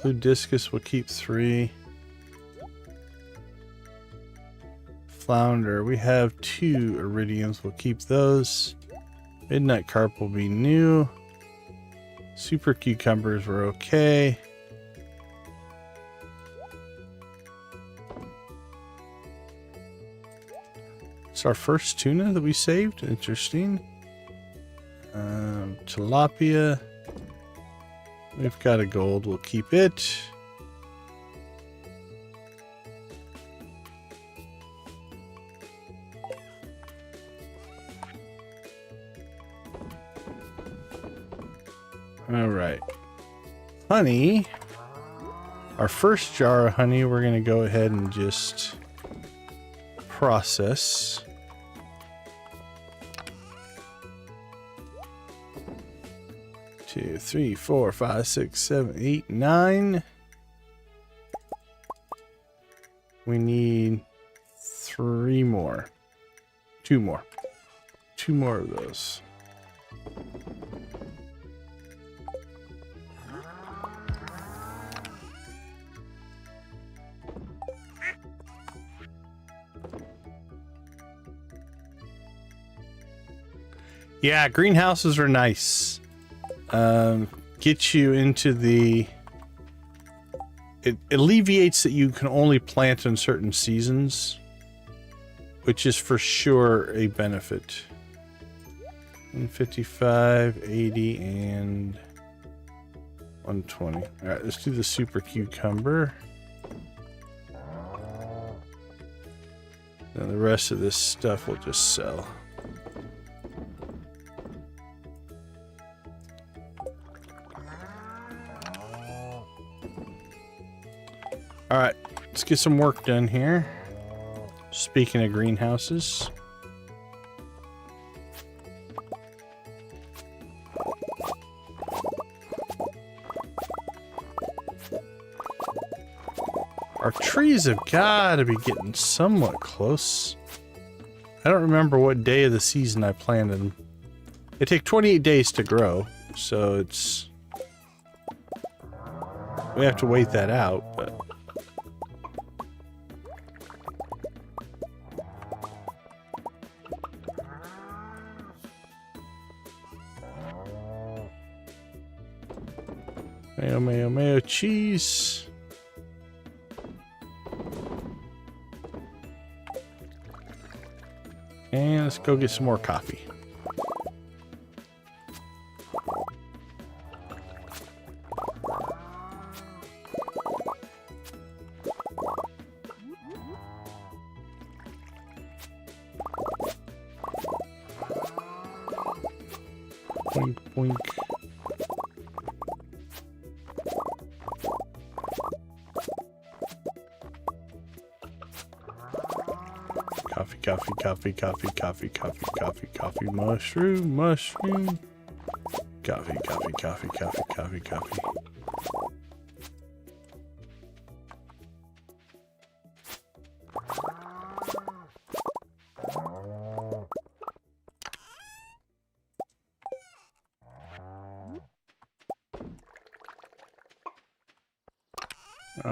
Blue discus will keep 3. Flounder, we have 2 iridiums. We'll keep those. Midnight carp will be new. Super cucumbers were okay. It's our first tuna that we saved. Interesting. Tilapia. We've got a gold. We'll keep it. All right. Honey. Our first jar of honey, we're going to go ahead and just process. Two, 3, 4, 5, 6, 7, 8, 9. We need 3 more. 2 more. 2 more of those. Yeah, greenhouses are nice. Get you into the... It alleviates that you can only plant in certain seasons, which is for sure a benefit. 155, 80, and 120. All right, let's do the super cucumber. Then the rest of this stuff we'll just sell. All right, let's get some work done here. Speaking of greenhouses. Our trees have got to be getting somewhat close. I don't remember what day of the season I planted them. They take 28 days to grow, so it's... we have to wait that out, but... Mayo, mayo, mayo, cheese. And let's go get some more coffee. Boink, boink. Coffee, coffee, coffee, coffee, coffee, coffee, coffee, mushroom, mushroom. Coffee, coffee, coffee, coffee, coffee, coffee.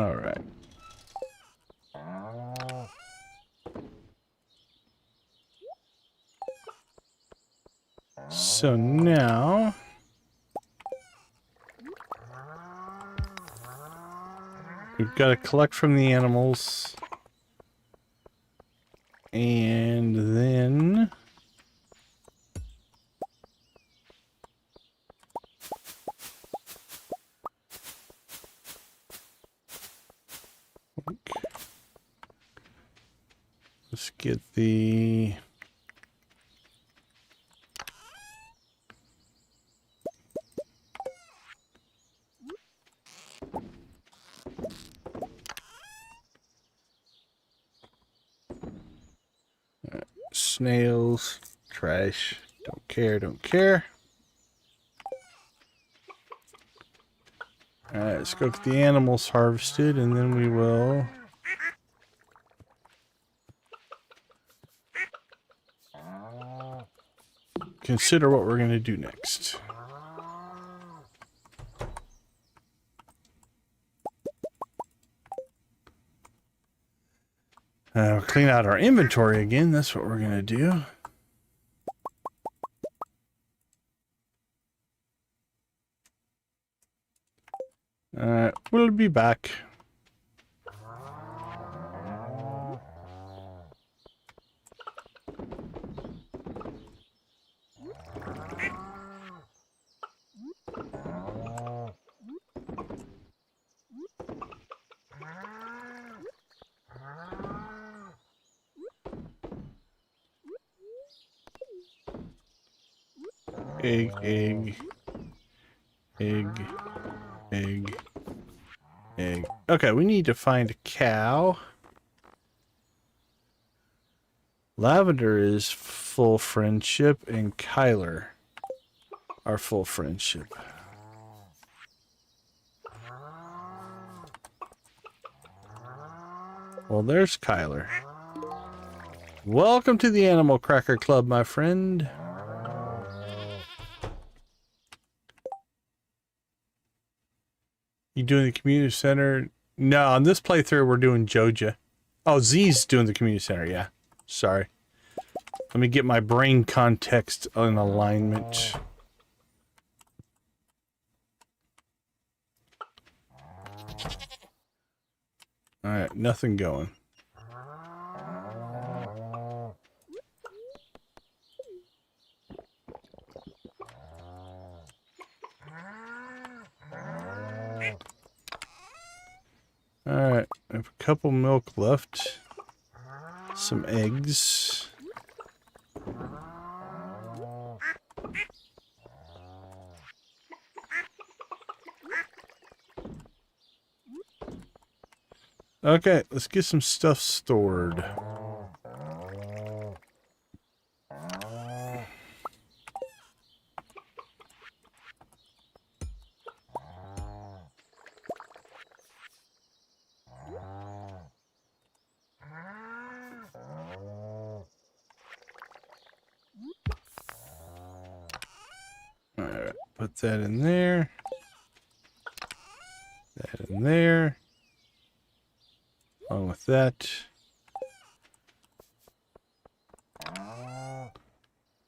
All right. So now we've got to collect from the animals, and then let's get the snails, trash, don't care, don't care. Alright, let's go get the animals harvested, and then we will consider what we're going to do next. Clean out our inventory again, that's what we're going to do. We'll be back. Egg, egg, egg, egg, egg. Okay, we need to find a cow. Lavender is full friendship, and Kyler are full friendship. Well, there's Kyler. Welcome to the Animal Cracker Club, my friend. You doing the community center? No, on this playthrough we're doing Joja. Oh, Z's doing the community center, yeah. Sorry. Let me get my brain context in alignment. Alright, nothing going. Alright, I have a couple milk left. Some eggs. Okay, let's get some stuff stored. Alright, put that in there. That in there. Along with that.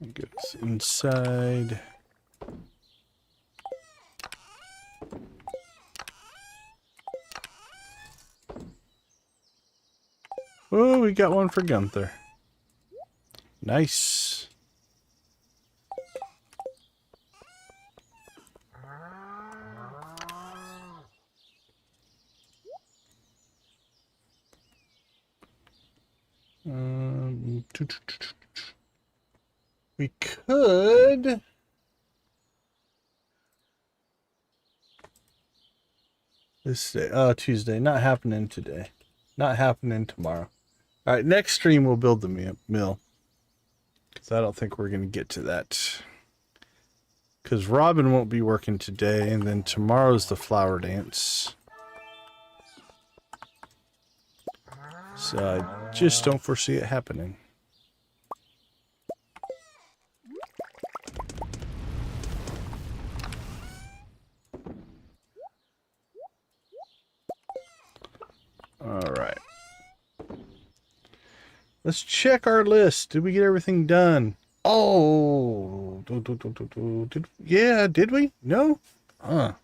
It goes inside. Oh, we got one for Gunther. Nice. We could this day, Tuesday, not happening today, not happening tomorrow. All right, next stream we'll build the mill, because I don't think we're going to get to that, because Robin won't be working today, and then tomorrow's the flower dance. So I just don't foresee it happening. Let's check our list. Did we get everything done? Oh, yeah, did we? No? That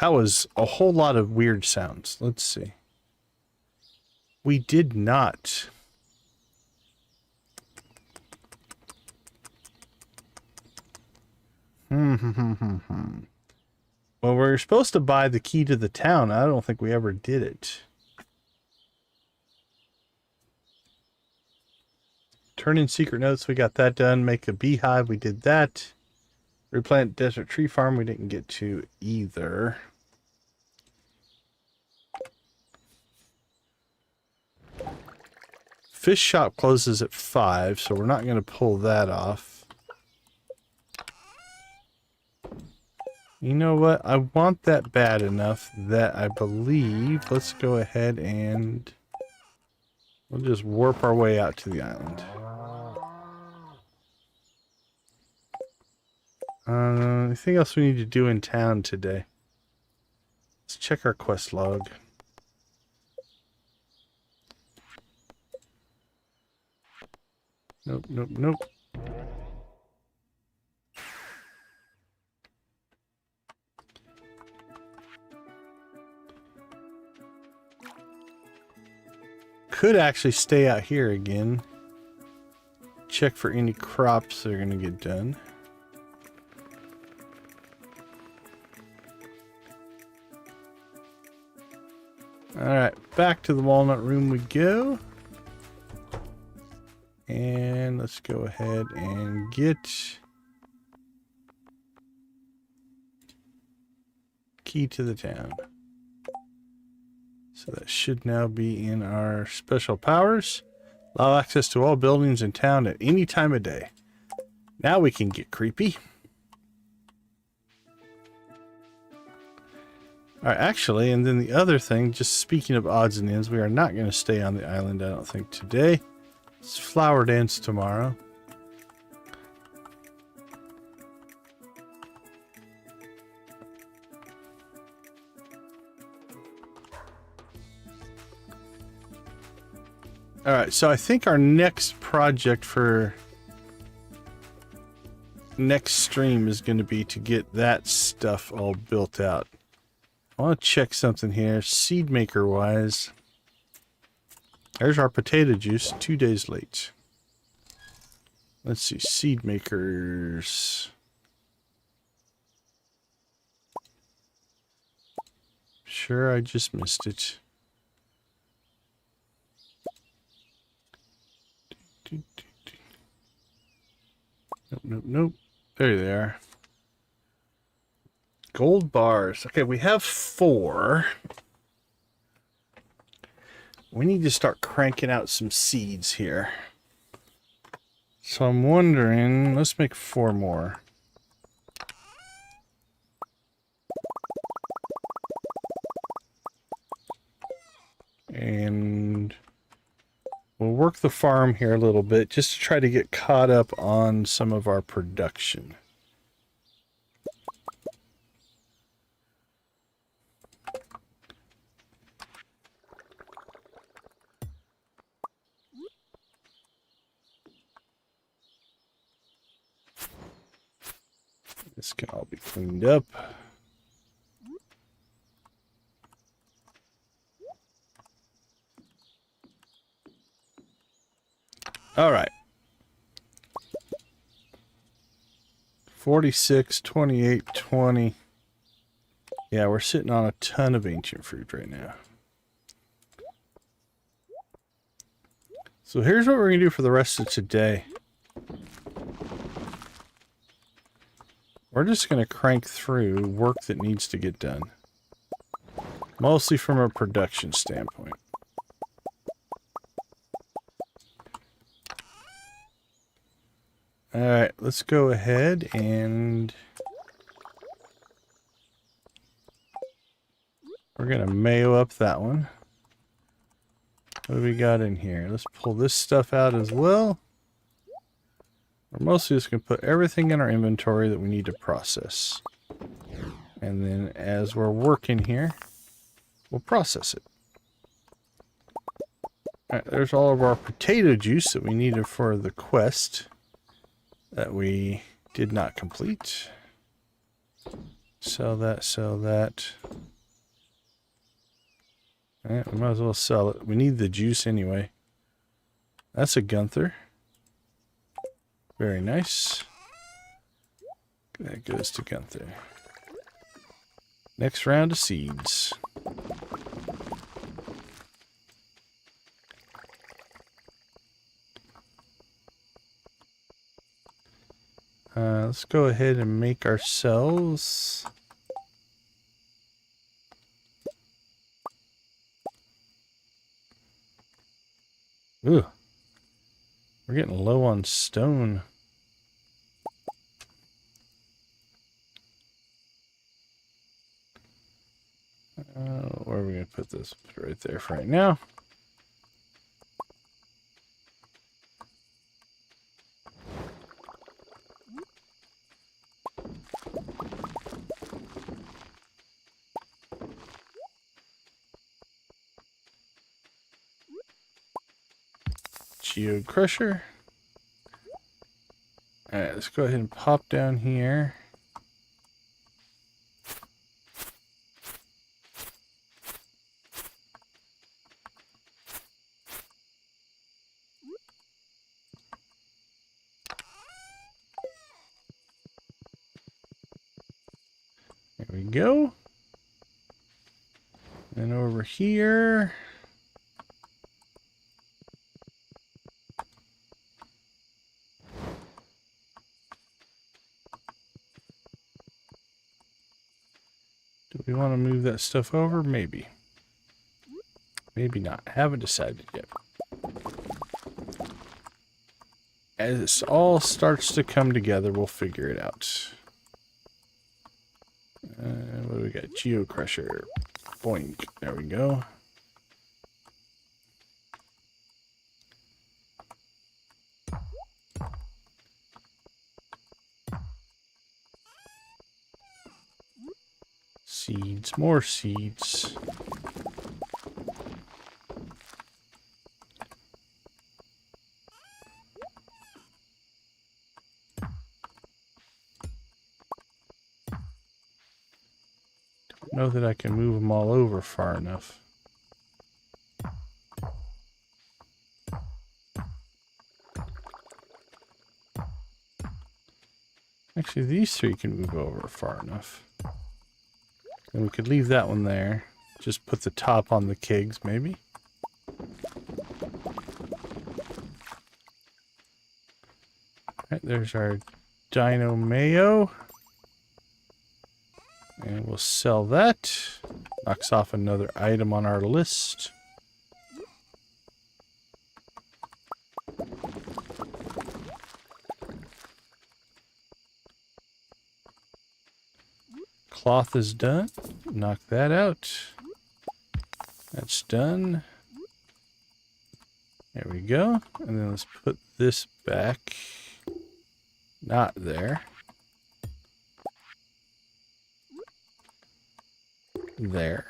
was a whole lot of weird sounds. Let's see. We did not. Well, we're supposed to buy the key to the town. I don't think we ever did it. Turn in secret notes. We got that done. Make a beehive. We did that. Replant desert tree farm. We didn't get to either. Fish shop closes at 5, so we're not going to pull that off. You know what? I want that bad enough that I believe... Let's go ahead and... We'll just warp our way out to the island. Anything else we need to do in town today? Let's check our quest log. Nope, nope, nope. Could actually stay out here again. Check for any crops that are going to get done. Alright, back to the walnut room we go. And let's go ahead and get key to the town. So that should now be in our special powers. Allow access to all buildings in town at any time of day. Now we can get creepy. Alright, actually, and then the other thing, just speaking of odds and ends, we are not going to stay on the island, I don't think, today. It's flower dance tomorrow. Alright, so I think our next project for next stream is going to be to get that stuff all built out. I want to check something here, seed maker wise. There's our potato juice, 2 days late. Let's see, seed makers. Sure, I just missed it. Nope, nope, nope. There they are. Gold bars. Okay, we have 4. We need to start cranking out some seeds here. So I'm wondering, let's make 4 more. And we'll work the farm here a little bit just to try to get caught up on some of our production. This can all be cleaned up. All right. 46, 28, 20. Yeah, we're sitting on a ton of ancient fruit right now. So here's what we're going to do for the rest of today. We're just going to crank through work that needs to get done. Mostly from a production standpoint. Alright, let's go ahead and we're going to mayo up that one. What do we got in here? Let's pull this stuff out as well. We're mostly just going to put everything in our inventory that we need to process. And then as we're working here, we'll process it. Alright, there's all of our potato juice that we needed for the quest that we did not complete. Sell that, sell that. Alright, we might as well sell it. We need the juice anyway. That's a Gunther. Very nice. That goes to Gunther. Next round of seeds. Let's go ahead and make ourselves ooh. We're getting low on stone. Where are we going to put this? Put it right there for right now. Geode crusher. Alright, let's go ahead and pop down here. There we go. And over here. Do we want to move that stuff over? Maybe. Maybe not. Haven't decided yet. As this all starts to come together, we'll figure it out. What do we got? Geo crusher. Boink. There we go. Seeds. More seeds. Know that I can move them all over far enough. Actually, these three can move over far enough. And we could leave that one there. Just put the top on the kegs, maybe. Alright, there's our Dino Mayo. And we'll sell that. Knocks off another item on our list. Cloth is done. Knock that out. That's done. There we go. And then let's put this back. Not there. There.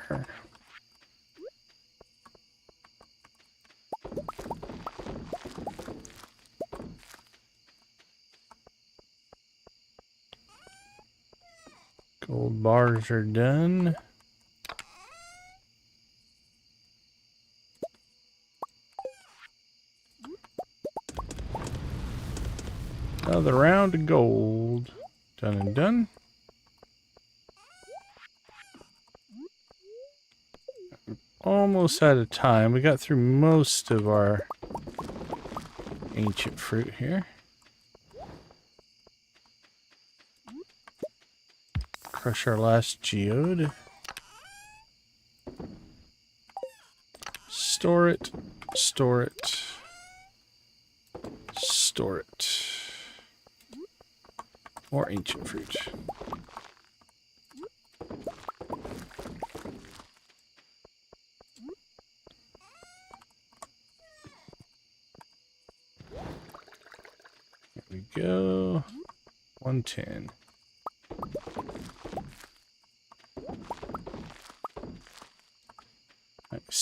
Gold bars are done. Another round of gold. Done and done. Almost out of time. We got through most of our ancient fruit here. Crush our last geode. Store it. Store it. Store it. More ancient fruit. There we go. 110.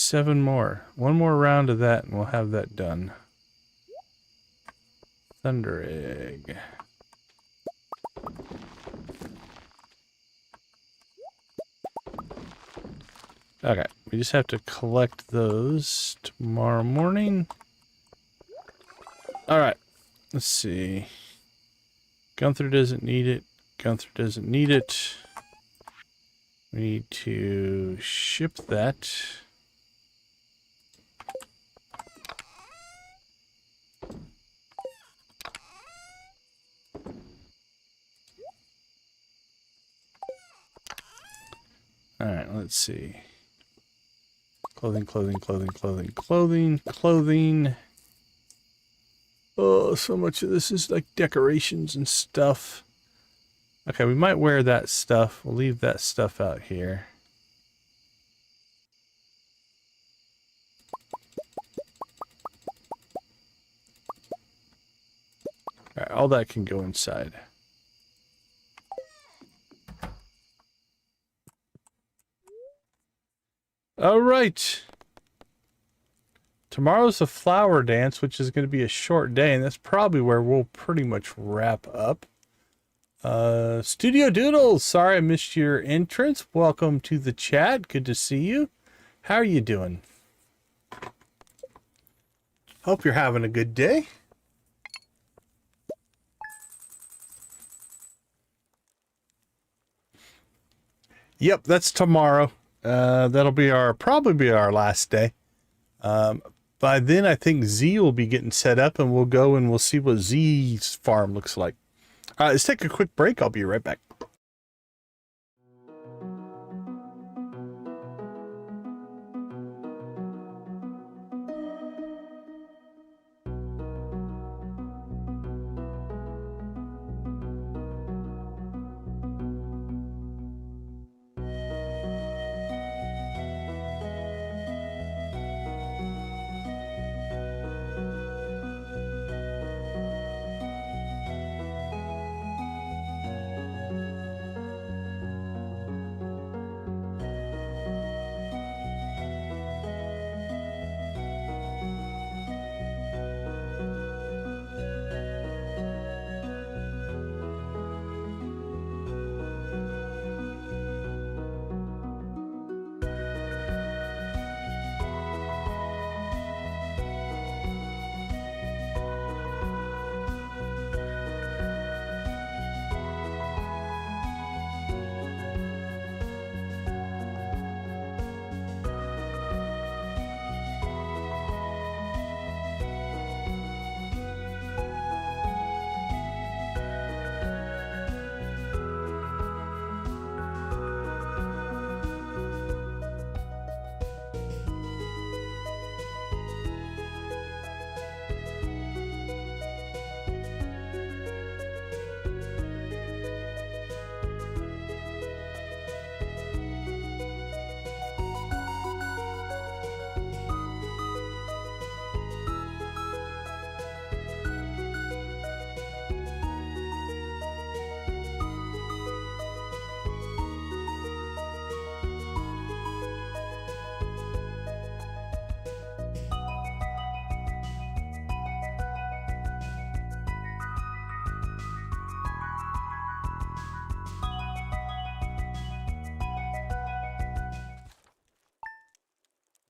7 more. One more round of that and we'll have that done. Thunder egg. Okay, we just have to collect those tomorrow morning. Alright, let's see. Gunther doesn't need it. Gunther doesn't need it. We need to ship that. Alright, let's see. Clothing, clothing, clothing, clothing, clothing, clothing. Oh, so much of this is like decorations and stuff. Okay, we might wear that stuff. We'll leave that stuff out here. Alright, all that can go inside. Alright. Tomorrow's the flower dance, which is going to be a short day, and that's probably where we'll pretty much wrap up. Studio Doodles, sorry I missed your entrance. Welcome to the chat. Good to see you. How are you doing? Hope you're having a good day. Yep, that's tomorrow. That'll be probably be our last day. By then I think Z will be getting set up and we'll go and we'll see what Z's farm looks like. Let's take a quick break. I'll be right back.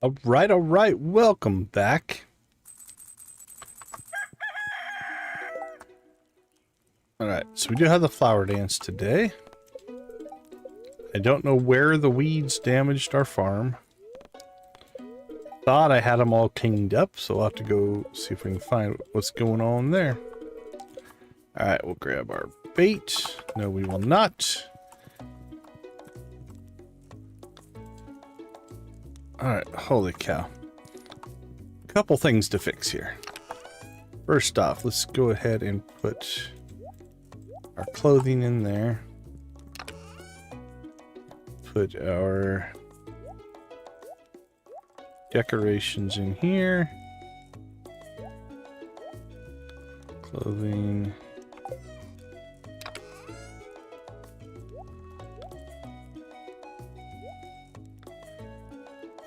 All right. Welcome back. All right, so we do have the flower dance today. I don't know where the weeds damaged our farm. Thought I had them all cleaned up, so we'll have to go see if we can find what's going on there. All right, we'll grab our bait. No, we will not. All right, holy cow. A couple things to fix here. First off, let's go ahead and put our clothing in there. Put our decorations in here. Clothing.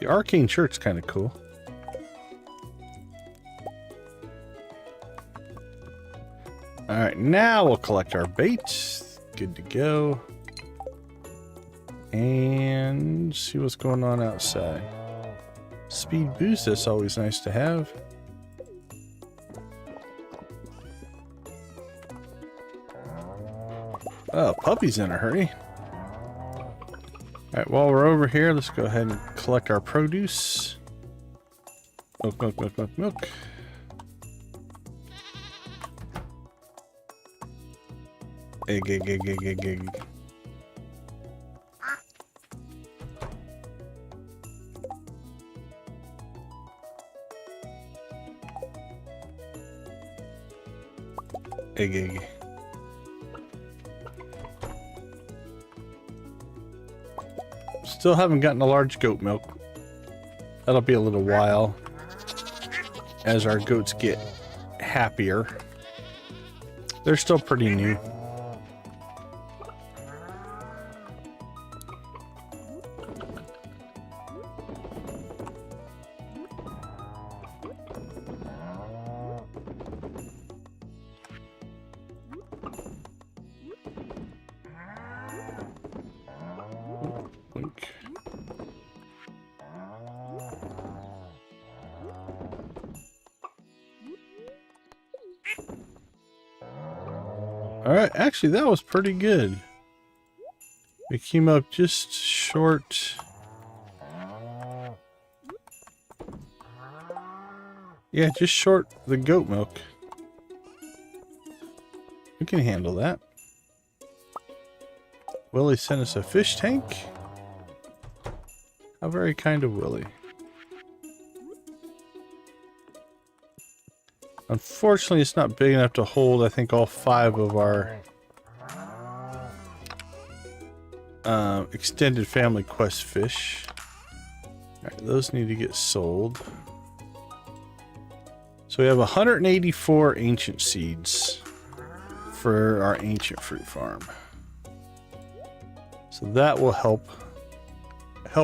The arcane shirt's kind of cool. Alright, now we'll collect our bait. Good to go. And see what's going on outside. Speed boost, that's always nice to have. Oh, puppy's in a hurry. Alright, while we're over here, let's go ahead and collect our produce. Milk, milk, milk, milk, milk. Egg, egg, egg, egg, egg, egg. Egg, egg. Still haven't gotten a large goat milk. That'll be a little while as our goats get happier. They're still pretty new. Alright, actually that was pretty good. We came up just short. Yeah, just short the goat milk. We can handle that. Willie sent us a fish tank. How very kind of Willie. Unfortunately, it's not big enough to hold, I think, all 5 of our extended family quest fish. Alright, those need to get sold. So we have 184 ancient seeds for our ancient fruit farm. So that will help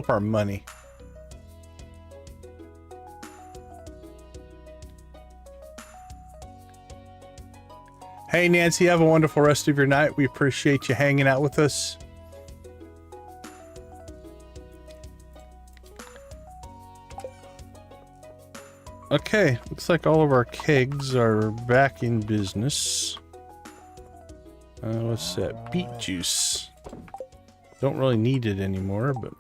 our money. Hey Nancy, have a wonderful rest of your night. We appreciate you hanging out with us. Okay, looks like all of our kegs are back in business. What's that? Beet juice. Don't really need it anymore, but...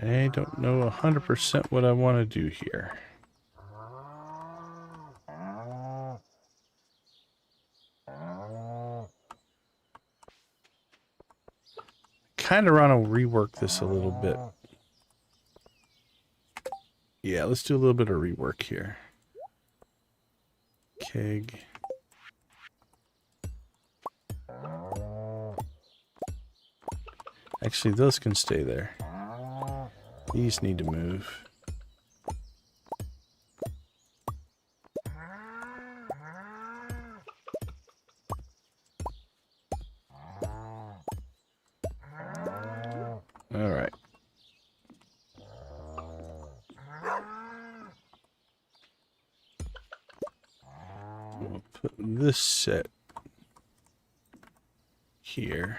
I don't know 100% what I want to do here. Kind of want to rework this a little bit. Yeah, let's do a little bit of rework here. Keg. Actually, those can stay there. These need to move. All right. We'll put this set here.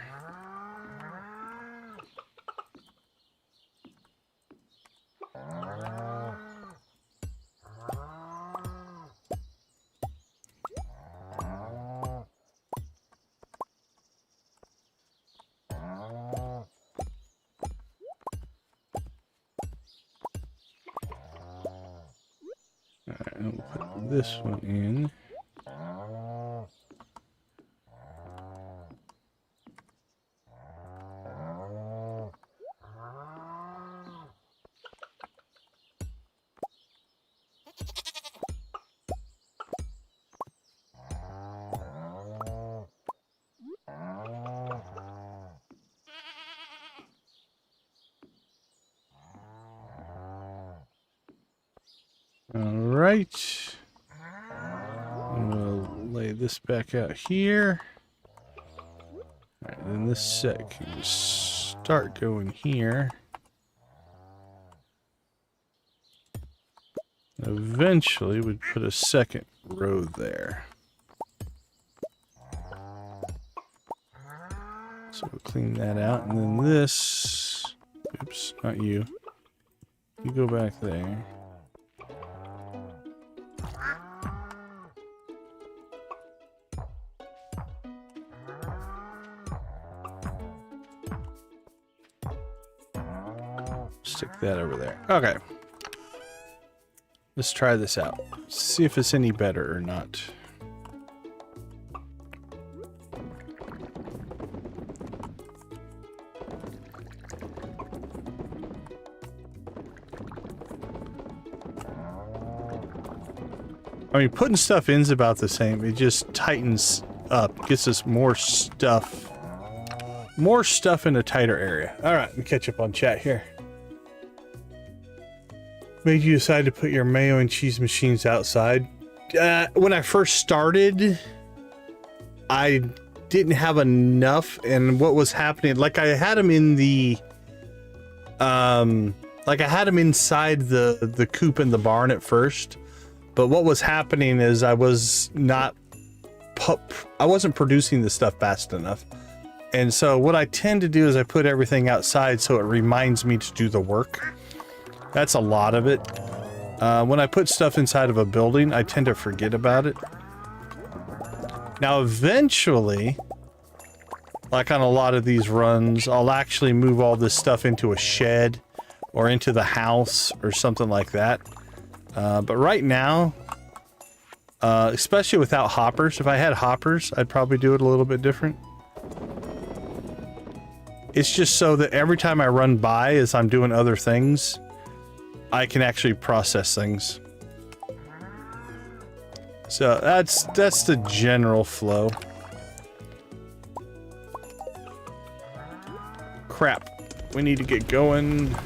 Alright, and we'll put this one in. Alright. We'll lay this back out here. Alright, then this set can just start going here. Eventually, we'd put a second row there. So we'll clean that out, and then this... Oops, not you. You go back there. Stick that over there. Okay. Let's try this out. See if it's any better or not. I mean, putting stuff in's about the same. It just tightens up, gets us more stuff in a tighter area. All right, let me catch up on chat here. Made you decide to put your mayo and cheese machines outside? When I first started, I didn't have enough, and what was happening, like I had them in the, like I had them inside the coop in the barn at first, but what was happening is I wasn't producing the stuff fast enough. And so what I tend to do is I put everything outside so it reminds me to do the work. That's a lot of it. When I put stuff inside of a building, I tend to forget about it. Now, eventually, like on a lot of these runs, I'll actually move all this stuff into a shed or into the house or something like that. But right now, especially without hoppers, if I had hoppers, I'd probably do it a little bit different. It's just so that every time I run by as I'm doing other things, I can actually process things. So that's the general flow. Crap. We need to get going.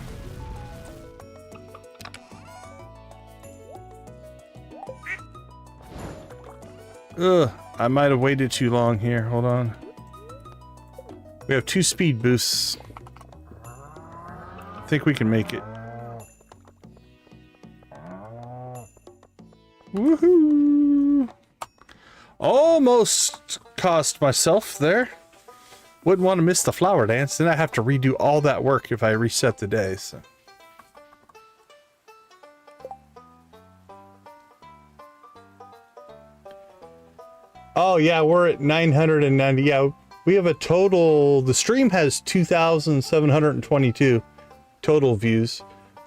Ugh, I might have waited too long here. Hold on. We have 2 speed boosts. I think we can make it. Woohoo! Almost cost myself there. Wouldn't want to miss the flower dance. Then I have to redo all that work if I reset the day. So. Oh yeah, we're at 990. Yeah, we have a total. The stream has 2,722 total views.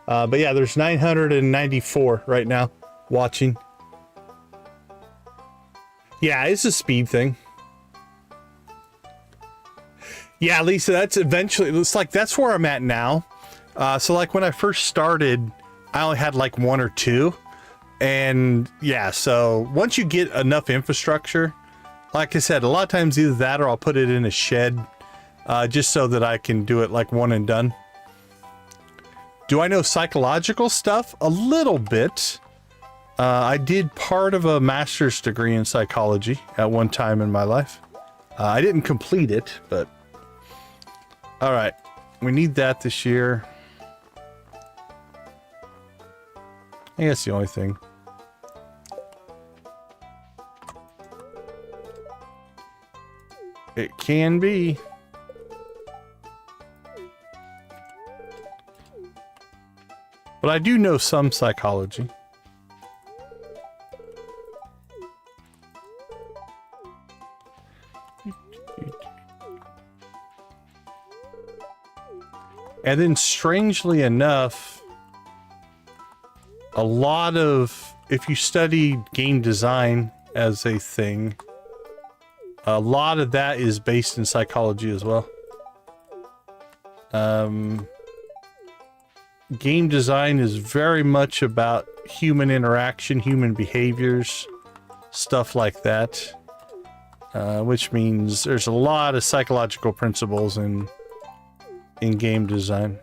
But yeah, there's 994 right now watching. Yeah, it's a speed thing. Yeah, Lisa, that's eventually, it's like, that's where I'm at now. So like when I first started, I only had like 1 or 2. And yeah, so once you get enough infrastructure, like I said, a lot of times either that or I'll put it in a shed, just so that I can do it like one and done. Do I know psychological stuff? A little bit. I did part of a master's degree in psychology at one time in my life. I didn't complete it, but... All right, we need that this year. I think that's the only thing. It can be. But I do know some psychology. And then strangely enough, a lot of, if you study game design as a thing, a lot of that is based in psychology as well. Game design is very much about human interaction, human behaviors, stuff like that. Which means there's a lot of psychological principles in game design.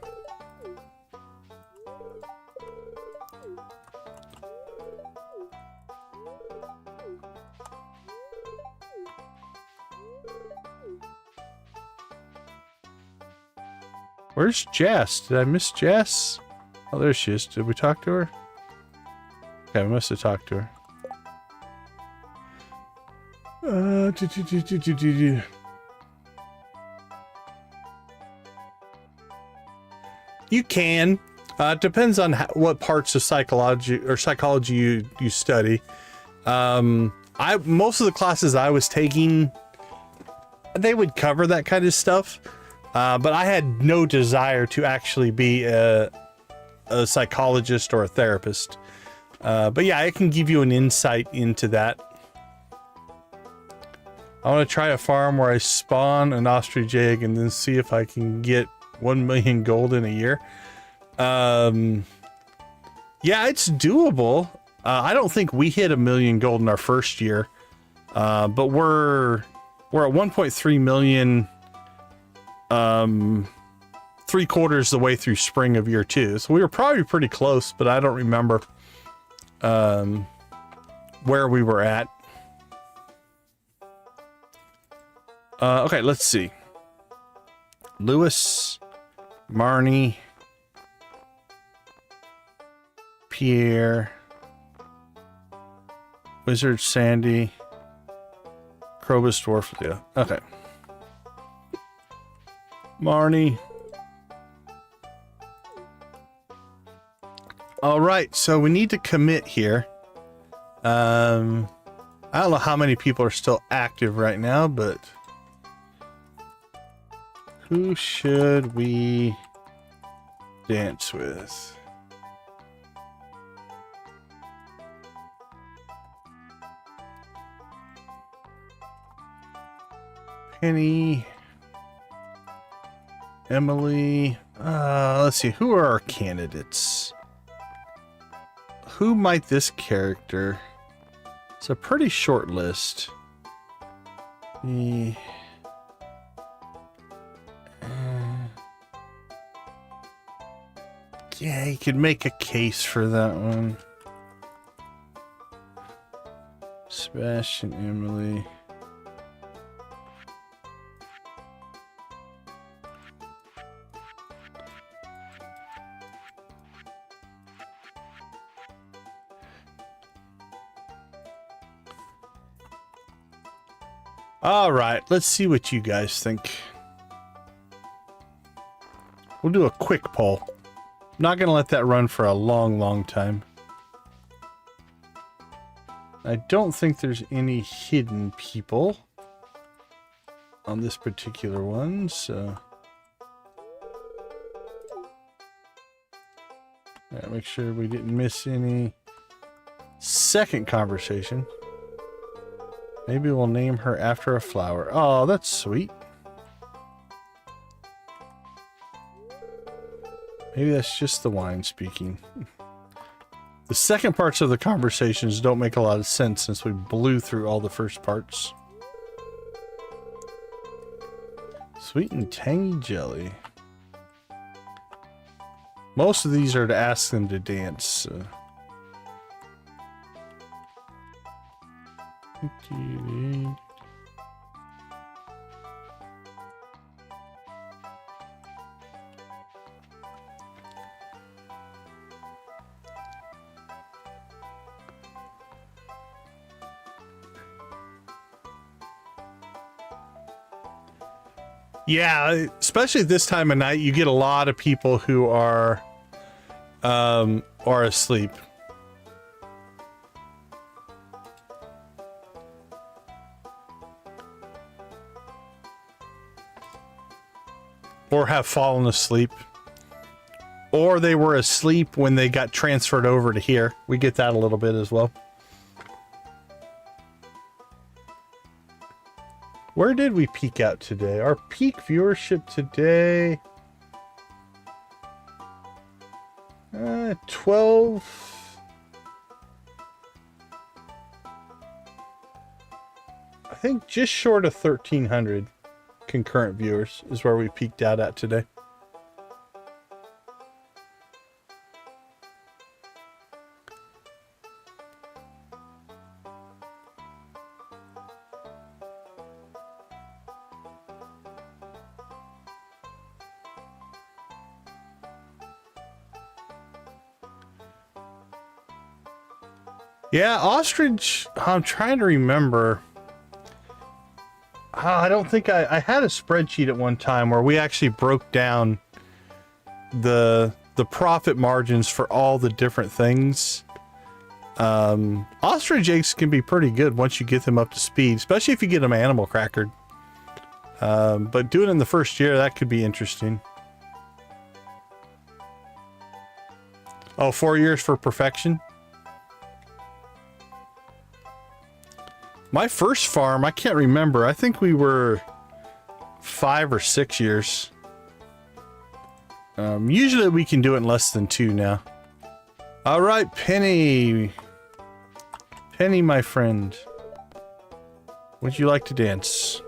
Where's Jess? Did I miss Jess? Oh, there she is. Did we talk to her? Okay, we must have talked to her. You can. It depends on what parts of psychology you study. Most of the classes I was taking, they would cover that kind of stuff, but I had no desire to actually be a psychologist or a therapist. But yeah, I can give you an insight into that. I want to try a farm where I spawn an ostrich egg and then see if I can get 1 million gold in a year. Yeah, it's doable. I don't think we hit 1 million gold in our first year, but we're at 1.3 million, 3/4 the way through spring of year 2. So we were probably pretty close, but I don't remember where we were at. Okay, let's see. Lewis, Marnie, Pierre, Wizard Sandy, Krobus Dwarf. Yeah, okay. Marnie. All right, so we need to commit here. I don't know how many people are still active right now, but who should we dance with? Penny, Emily. Let's see, who are our candidates? Who might this character? It's a pretty short list. Yeah, you could make a case for that one. Sebastian, Emily. All right, let's see what you guys think. We'll do a quick poll. I'm not going to let that run for a long, long time. I don't think there's any hidden people on this particular one, so... yeah, make sure we didn't miss any second conversation. Maybe we'll name her after a flower. Oh, that's sweet. Maybe that's just the wine speaking. The second parts of the conversations don't make a lot of sense since we blew through all the first parts. Sweet and tangy jelly. Most of these are to ask them to dance. So. Yeah, especially this time of night, you get a lot of people who are asleep. Or have fallen asleep. Or they were asleep when they got transferred over to here. We get that a little bit as well. Where did we peak out today? Our peak viewership today... 12... I think just short of 1,300 concurrent viewers is where we peaked out at today. Yeah, ostrich, I'm trying to remember. I don't think I had a spreadsheet at one time where we actually broke down the profit margins for all the different things. Ostrich eggs can be pretty good once you get them up to speed, especially if you get them animal crackered. But doing it in the first year, that could be interesting. Oh, 4 years for perfection? My first farm, I can't remember. I think we were 5 or 6 years. Usually we can do it in less than 2 now. All right, Penny. Penny, my friend. Would you like to dance?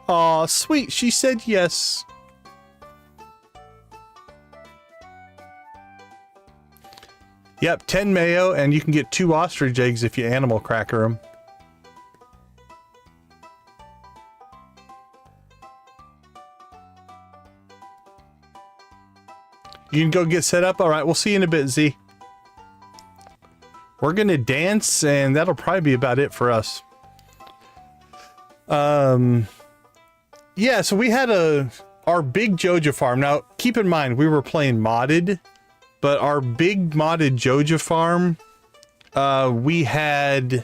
Aw, sweet. She said yes. Yep, 10 mayo, and you can get 2 ostrich eggs if you animal cracker them. You can go get set up. All right, we'll see you in a bit, Z. We're gonna dance, and that'll probably be about it for us. Yeah, so we had our big Joja farm. Now, keep in mind, we were playing modded, but our big modded Joja farm, we had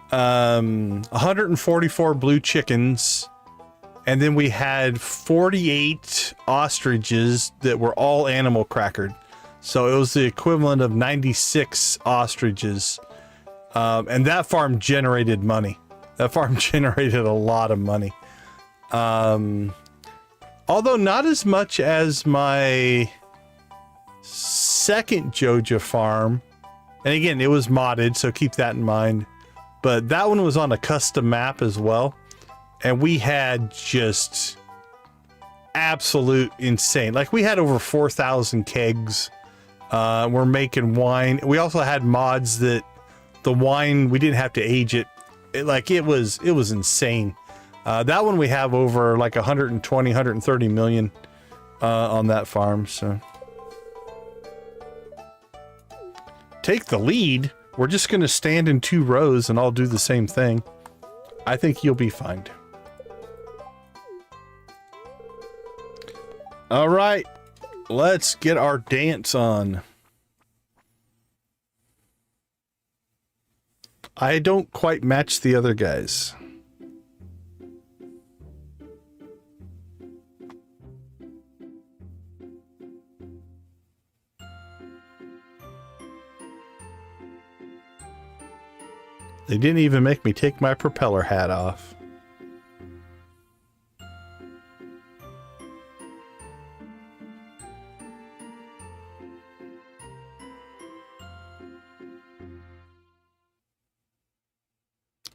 144 blue chickens, and then we had 48 ostriches that were all animal crackered. So it was the equivalent of 96 ostriches. And that farm generated money. That farm generated a lot of money. Although not as much as my second Joja farm. And again, it was modded, so keep that in mind. But that one was on a custom map as well. And we had just absolute insane. Like, we had over 4,000 kegs. We're making wine. We also had mods that the wine, we didn't have to age it. It was insane. That one we have over like 120, 130 million on that farm. So take the lead. We're just going to stand in 2 rows and all do the same thing. I think you'll be fine. All right, let's get our dance on. I don't quite match the other guys. They didn't even make me take my propeller hat off.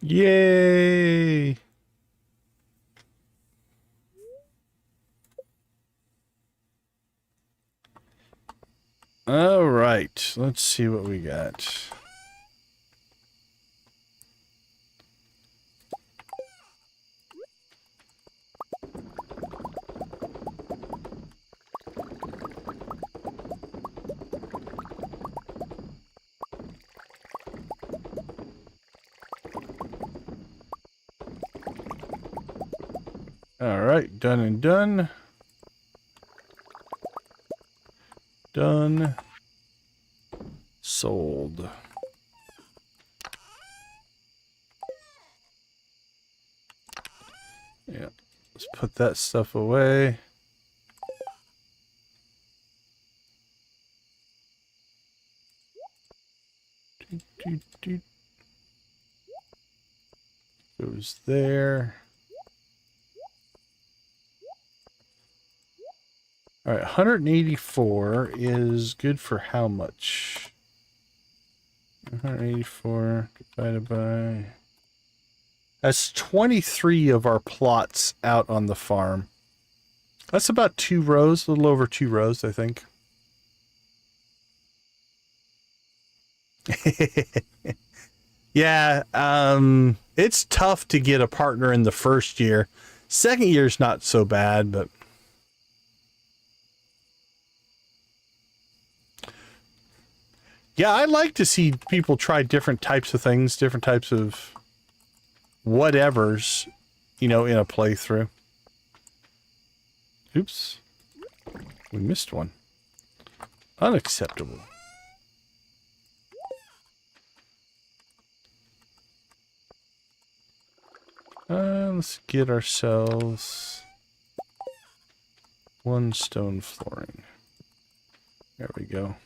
Yay! All right, let's see what we got. All right, done and done. Done. Sold. Yeah, let's put that stuff away. Goes there. All right, 184 is good for how much? 184 divided by... That's 23 of our plots out on the farm. That's about 2 rows, a little over 2 rows, I think. Yeah, it's tough to get a partner in the first year. Second year's not so bad, but... Yeah, I like to see people try different types of things, different types of whatevers, you know, in a playthrough. Oops. We missed one. Unacceptable. Let's get ourselves one stone flooring. There we go.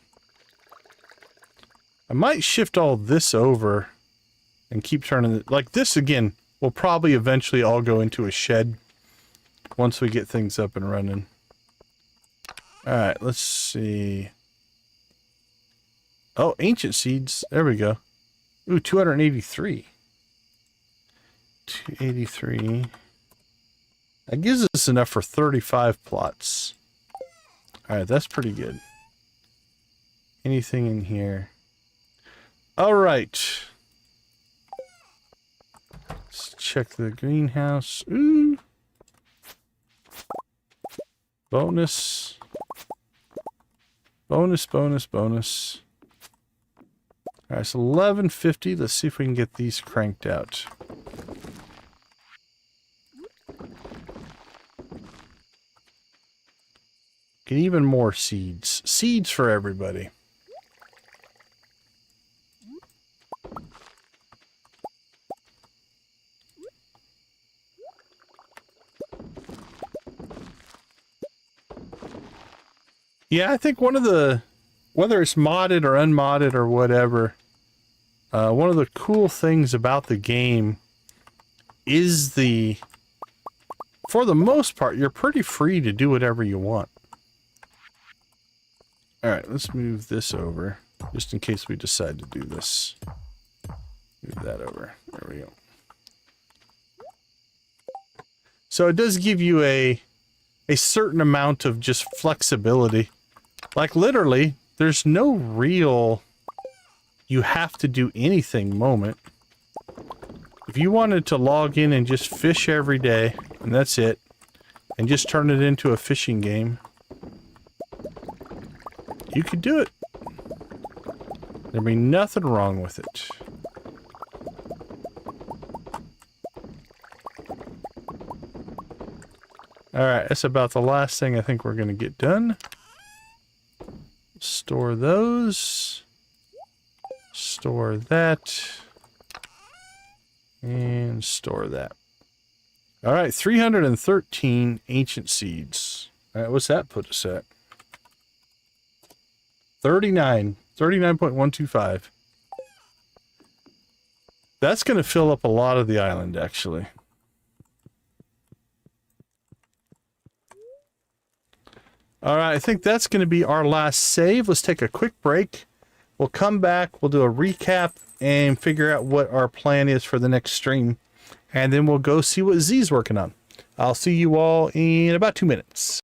I might shift all this over and keep turning it. Like this again will probably eventually all go into a shed once we get things up and running. Alright, let's see. Oh, ancient seeds. There we go. Ooh, 283. 283. That gives us enough for 35 plots. Alright, that's pretty good. Anything in here? Alright. Let's check the greenhouse. Ooh. Bonus. Bonus, bonus, bonus. Alright, so 1150. Let's see if we can get these cranked out. Get even more seeds. Seeds for everybody. Yeah, I think one of the, whether it's modded or unmodded or whatever, one of the cool things about the game is for the most part, you're pretty free to do whatever you want. Alright, let's move this over, just in case we decide to do this. Move that over. There we go. So it does give you a certain amount of just flexibility. Like literally, there's no real you have to do anything moment. If you wanted to log in and just fish every day, and that's it, and just turn it into a fishing game, you could do it. There'd be nothing wrong with it. Alright, that's about the last thing I think we're going to get done. Store those. Store that. And store that. Alright, 313 ancient seeds. Alright, what's that put us at? 39.125. That's going to fill up a lot of the island, actually. Alright, I think that's going to be our last save. Let's take a quick break. We'll come back, we'll do a recap, and figure out what our plan is for the next stream. And then we'll go see what Z's working on. I'll see you all in about 2 minutes.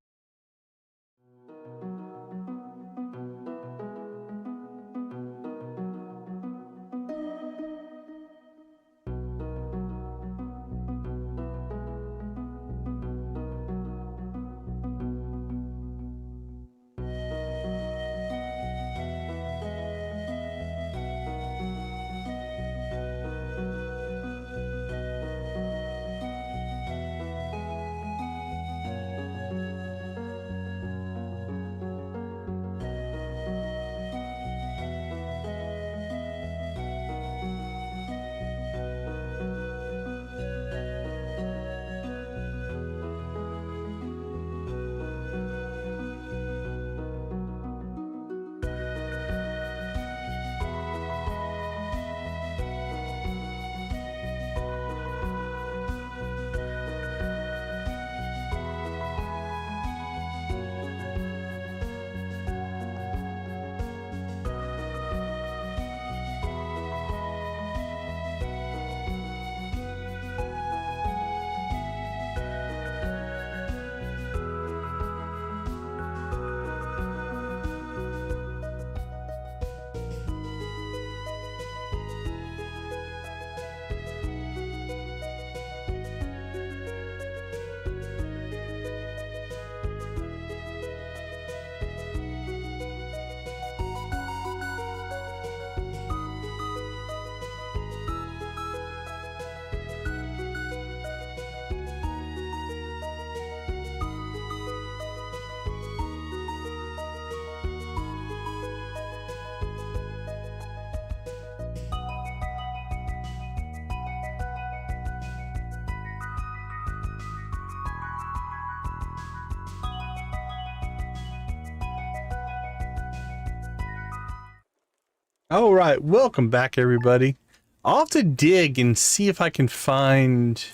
All right, welcome back, everybody. I'll have to dig and see if I can find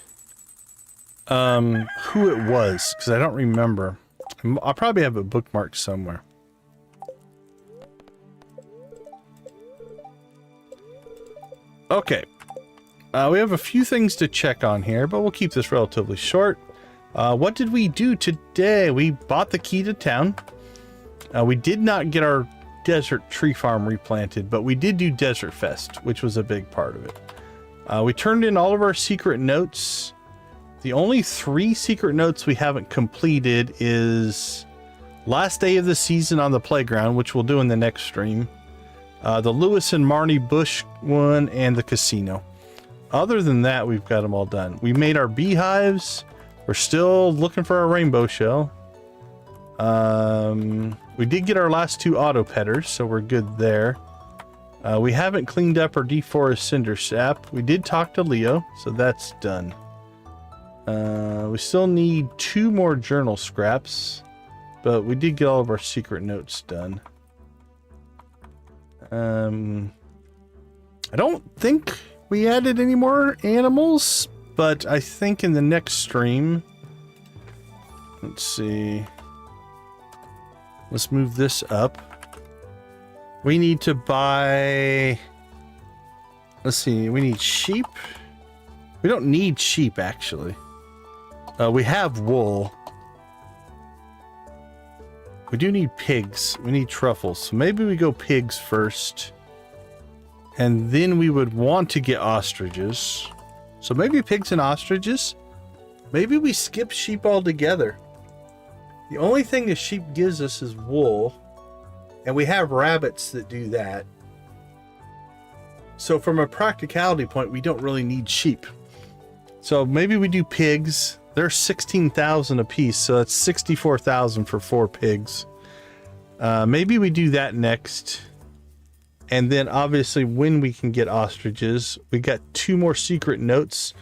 who it was, because I don't remember. I'll probably have it bookmarked somewhere. Okay. We have a few things to check on here, but we'll keep this relatively short. What did we do today? We bought the key to town. We did not get our desert tree farm replanted, but we did do Desert Fest, which was a big part of it. We turned in all of our secret notes. The only 3 secret notes we haven't completed is last day of the season on the playground, which we'll do in the next stream. The Lewis and Marnie Bush one, and the casino. Other than that, we've got them all done. We made our beehives. We're still looking for our rainbow shell. We did get our last 2 auto petters, so we're good there. We haven't cleaned up our deforest cinder sap. We did talk to Leo, so that's done. We still need 2 more journal scraps, but we did get all of our secret notes done. I don't think we added any more animals, but I think in the next stream, let's see. Let's move this up. We need to buy, let's see, we need sheep. We don't need sheep, actually. We have wool. We do need pigs. We need truffles. So maybe we go pigs first. And then we would want to get ostriches. So maybe pigs and ostriches. Maybe we skip sheep altogether. The only thing the sheep gives us is wool. And we have rabbits that do that. So from a practicality point, we don't really need sheep. So maybe we do pigs. They're 16,000 a piece, so that's 64,000 for 4 pigs. Maybe we do that next. And then obviously when we can get ostriches, we got 2 more secret notes,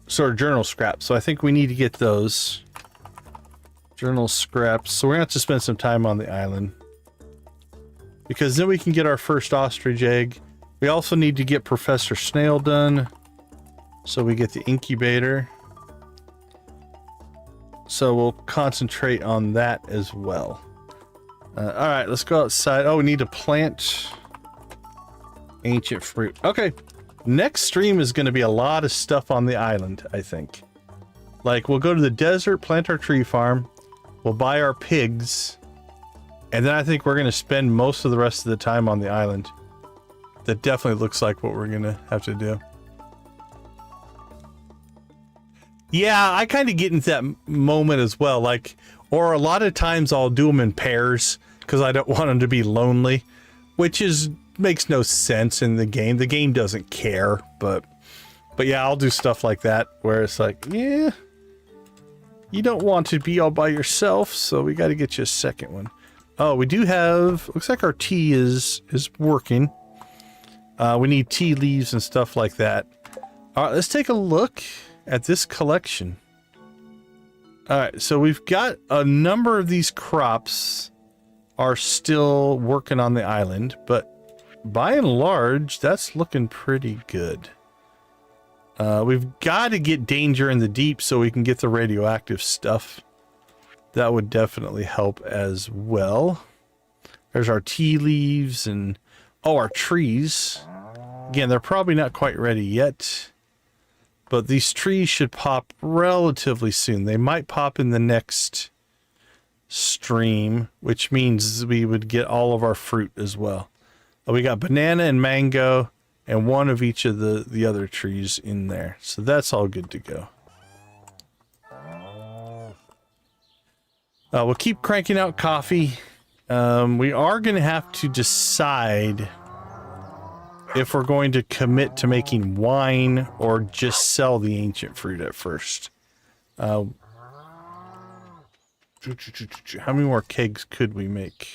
sort of journal scraps. So I think we need to get those journal scraps. So we're gonna have to spend some time on the island, because then we can get our first ostrich egg. We also need to get Professor Snail done, so we get the incubator. So we'll concentrate on that as well. All right, let's go outside. Oh, we need to plant ancient fruit. Okay, next stream is going to be a lot of stuff on the island, I think. Like, we'll go to the desert, plant our tree farm, we'll buy our pigs, and then I think we're going to spend most of the rest of the time on the island. That definitely looks like what we're going to have to do. Yeah, I kind of get into that moment as well. Like, or a lot of times I'll do them in pairs because I don't want them to be lonely, which makes no sense in the game. The game doesn't care, but yeah, I'll do stuff like that where it's like, yeah, you don't want to be all by yourself, so we got to get you a second one. Oh, we do have, looks like our tea is working. We need tea leaves and stuff like that. All right, let's take a look at this collection. All right, so we've got a number of these crops are still working on the island, but by and large, that's looking pretty good. We've got to get danger in the deep so we can get the radioactive stuff. That would definitely help as well. There's our tea leaves and, oh, our trees. Again, they're probably not quite ready yet, but these trees should pop relatively soon. They might pop in the next stream, which means we would get all of our fruit as well. We got banana and mango and one of each of the other trees in there. So that's all good to go. We'll keep cranking out coffee. We are going to have to decide if we're going to commit to making wine or just sell the ancient fruit at first. How many more kegs could we make?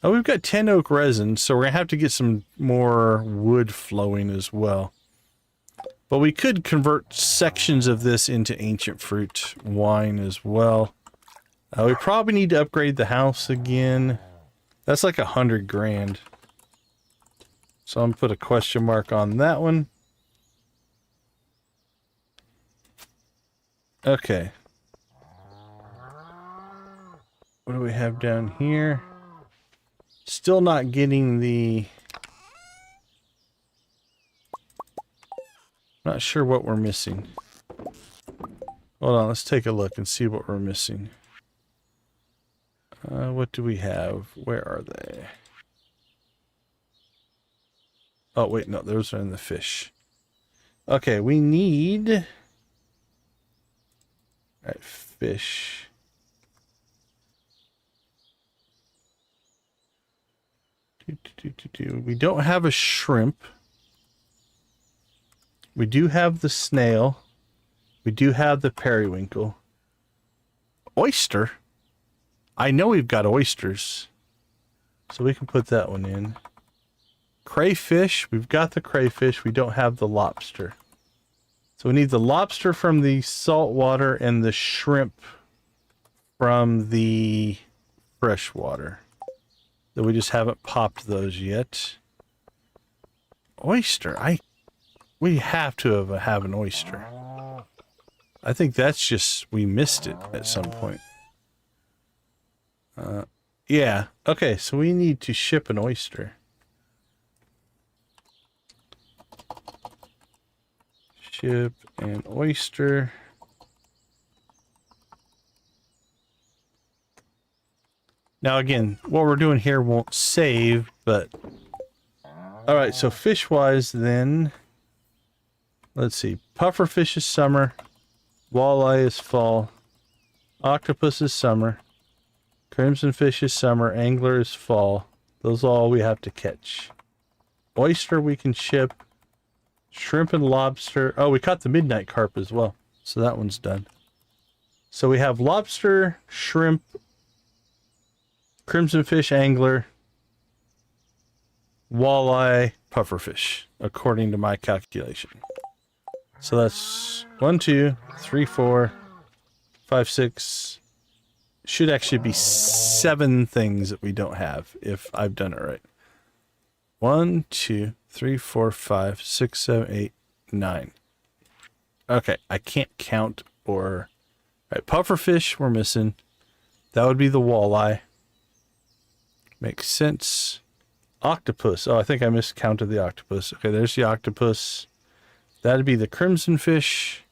Oh, we've got 10 oak resin, so we're going to have to get some more wood flowing as well. But we could convert sections of this into ancient fruit wine as well. We probably need to upgrade the house again. That's like 100 grand. So I'm going to put a question mark on that one. Okay. What do we have down here? Still not getting the... Not sure what we're missing. Hold on, let's take a look and see what we're missing. What do we have? Where are they? Oh, wait, no, those are in the fish. Okay, we need... All right, fish. We don't have a shrimp. We do have the snail. We do have the periwinkle. Oyster? I know we've got oysters. So we can put that one in. Crayfish. We've got the crayfish. We don't have the lobster. So we need the lobster from the salt water and the shrimp from the fresh water. That we just haven't popped those yet. Oyster. We have to have an oyster. I think that's just, we missed it at some point. Yeah. Okay, so we need to ship an oyster. Ship an oyster. Now again, what we're doing here won't save, but... Alright, so fish-wise then... Let's see. Pufferfish is summer. Walleye is fall. Octopus is summer. Crimson fish is summer. Angler is fall. Those are all we have to catch. Oyster we can ship. Shrimp and lobster. Oh, we caught the midnight carp as well. So that one's done. So we have lobster, shrimp, crimson fish, angler, walleye, pufferfish, according to my calculation. So that's 1, 2, 3, 4, 5, 6. Should actually be 7 things that we don't have, if I've done it right. 1, 2, 3, 4, 5, 6, 7, 8, 9. Okay, I can't count or... Alright, pufferfish we're missing. That would be the walleye. Makes sense. Octopus. Oh, I think I miscounted the octopus. Okay, there's the octopus. That'd be the crimson fish.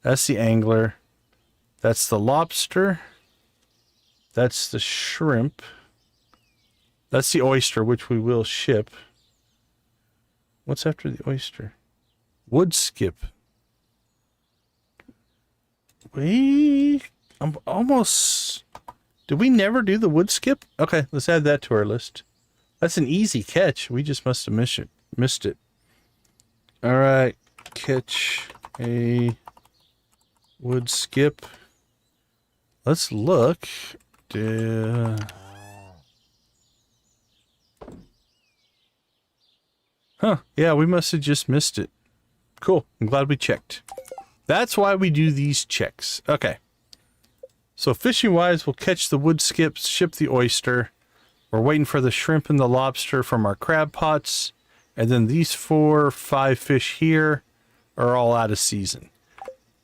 That's the angler. That's the lobster. That's the shrimp. That's the oyster, which we will ship. What's after the oyster? Wood skip. I'm almost... Did we never do the wood skip? Okay, let's add that to our list. That's an easy catch. We just must have missed it. All right, catch a wood skip. Let's look. Huh, yeah, we must have just missed it. Cool, I'm glad we checked. That's why we do these checks. Okay. So fishing-wise, we'll catch the wood skips, ship the oyster. We're waiting for the shrimp and the lobster from our crab pots. And then these 4 or 5 fish here are all out of season.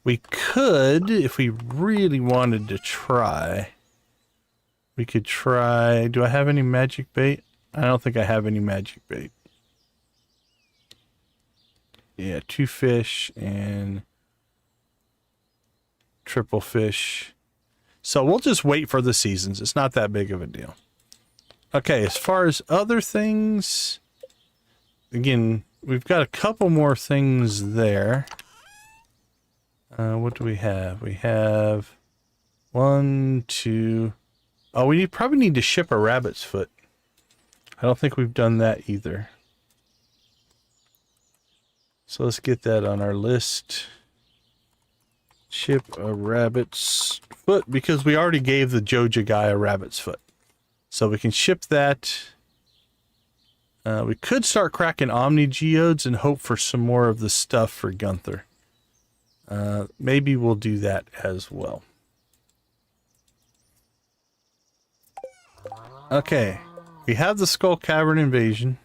We could, if we really wanted to try, we could try... Do I have any magic bait? I don't think I have any magic bait. Yeah, 2 fish and triple fish. So we'll just wait for the seasons. It's not that big of a deal. Okay, as far as other things, again, we've got a couple more things there. What do we have? We have 1, 2. Oh, we probably need to ship a rabbit's foot. I don't think we've done that either. So let's get that on our list. Ship a rabbit's foot, because we already gave the Joja guy a rabbit's foot. So we can ship that. We could start cracking Omni Geodes and hope for some more of the stuff for Gunther. Maybe we'll do that as well. Okay, we have the Skull Cavern invasion.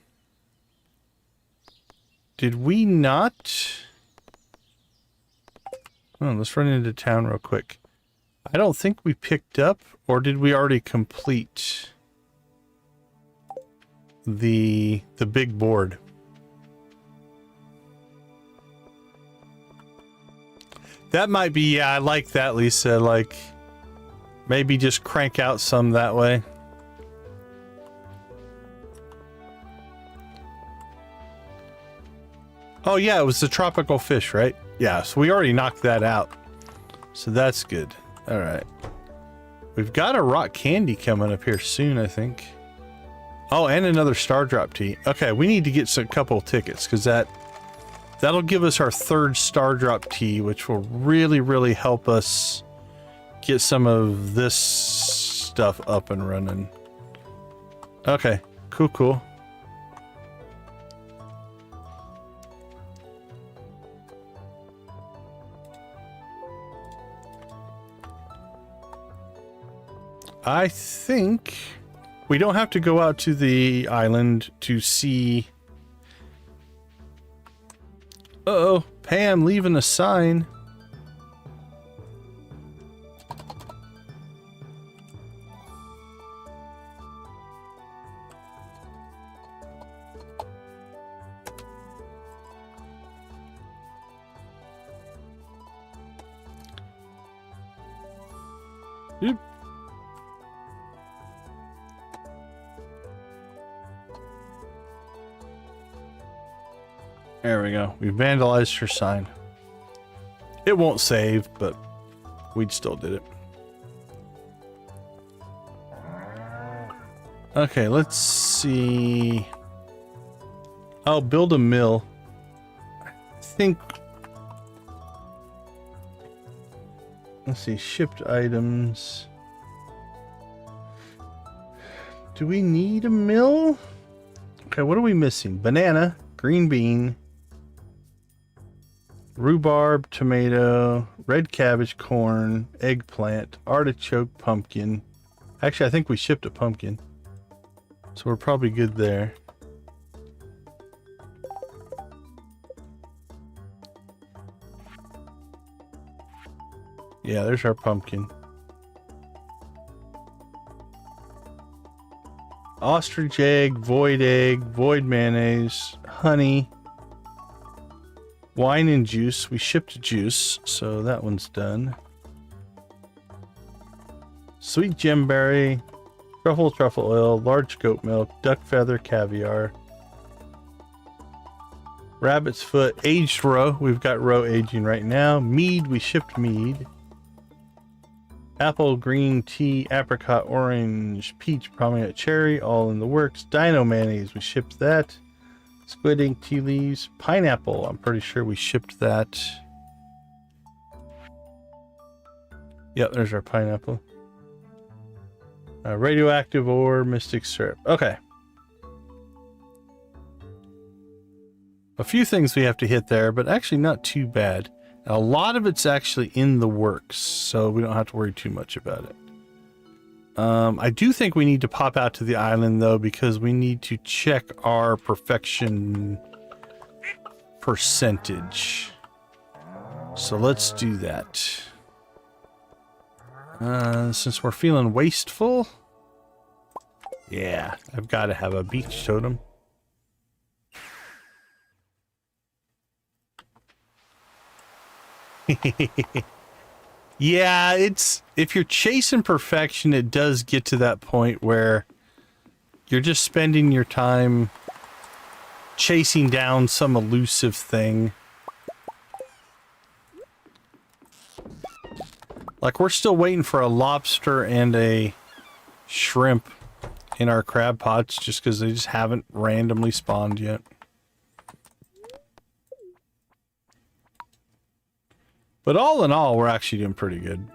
Did we not? Oh, let's run into town real quick. I don't think we picked up, or did we already complete the big board? That might be, yeah, I like that, Lisa. Like, maybe just crank out some that way. Oh yeah, it was the tropical fish, right? Yeah, so we already knocked that out. So that's good. All right. We've got a rock candy coming up here soon, I think. Oh, and another star drop tea. Okay, we need to get a couple tickets because that'll give us our third star drop tea, which will really, really help us get some of this stuff up and running. Okay, cool, cool. I think we don't have to go out to the island to see... Uh-oh, Pam leaving a sign. Oop. There we go. We vandalized her sign. It won't save, but we still did it. Okay, let's see. I'll build a mill. I think... Let's see, shipped items. Do we need a mill? Okay, what are we missing? Banana, green bean, rhubarb, tomato, red cabbage, corn, eggplant, artichoke, pumpkin. Actually, I think we shipped a pumpkin. So we're probably good there. Yeah, there's our pumpkin. Ostrich egg, void mayonnaise, honey, wine and juice. We shipped juice, so that one's done. Sweet gemberry, truffle oil, large goat milk, duck feather, caviar, rabbit's foot, aged roe. We've got roe aging right now. Mead, we shipped mead. Apple, green tea, apricot, orange, peach, pomegranate, cherry, all in the works. Dino mayonnaise, we shipped that. Squid ink, tea leaves, pineapple, I'm pretty sure we shipped that. Yep, there's our pineapple. Radioactive ore, mystic syrup. Okay. A few things we have to hit there, but actually not too bad. A lot of it's actually in the works, so we don't have to worry too much about it. I do think we need to pop out to the island, though, because we need to check our perfection percentage. So let's do that. Since we're feeling wasteful, yeah, I've got to have a beach totem. Yeah, it's, if you're chasing perfection, it does get to that point where you're just spending your time chasing down some elusive thing. Like, we're still waiting for a lobster and a shrimp in our crab pots just because they just haven't randomly spawned yet. But all in all, we're actually doing pretty good.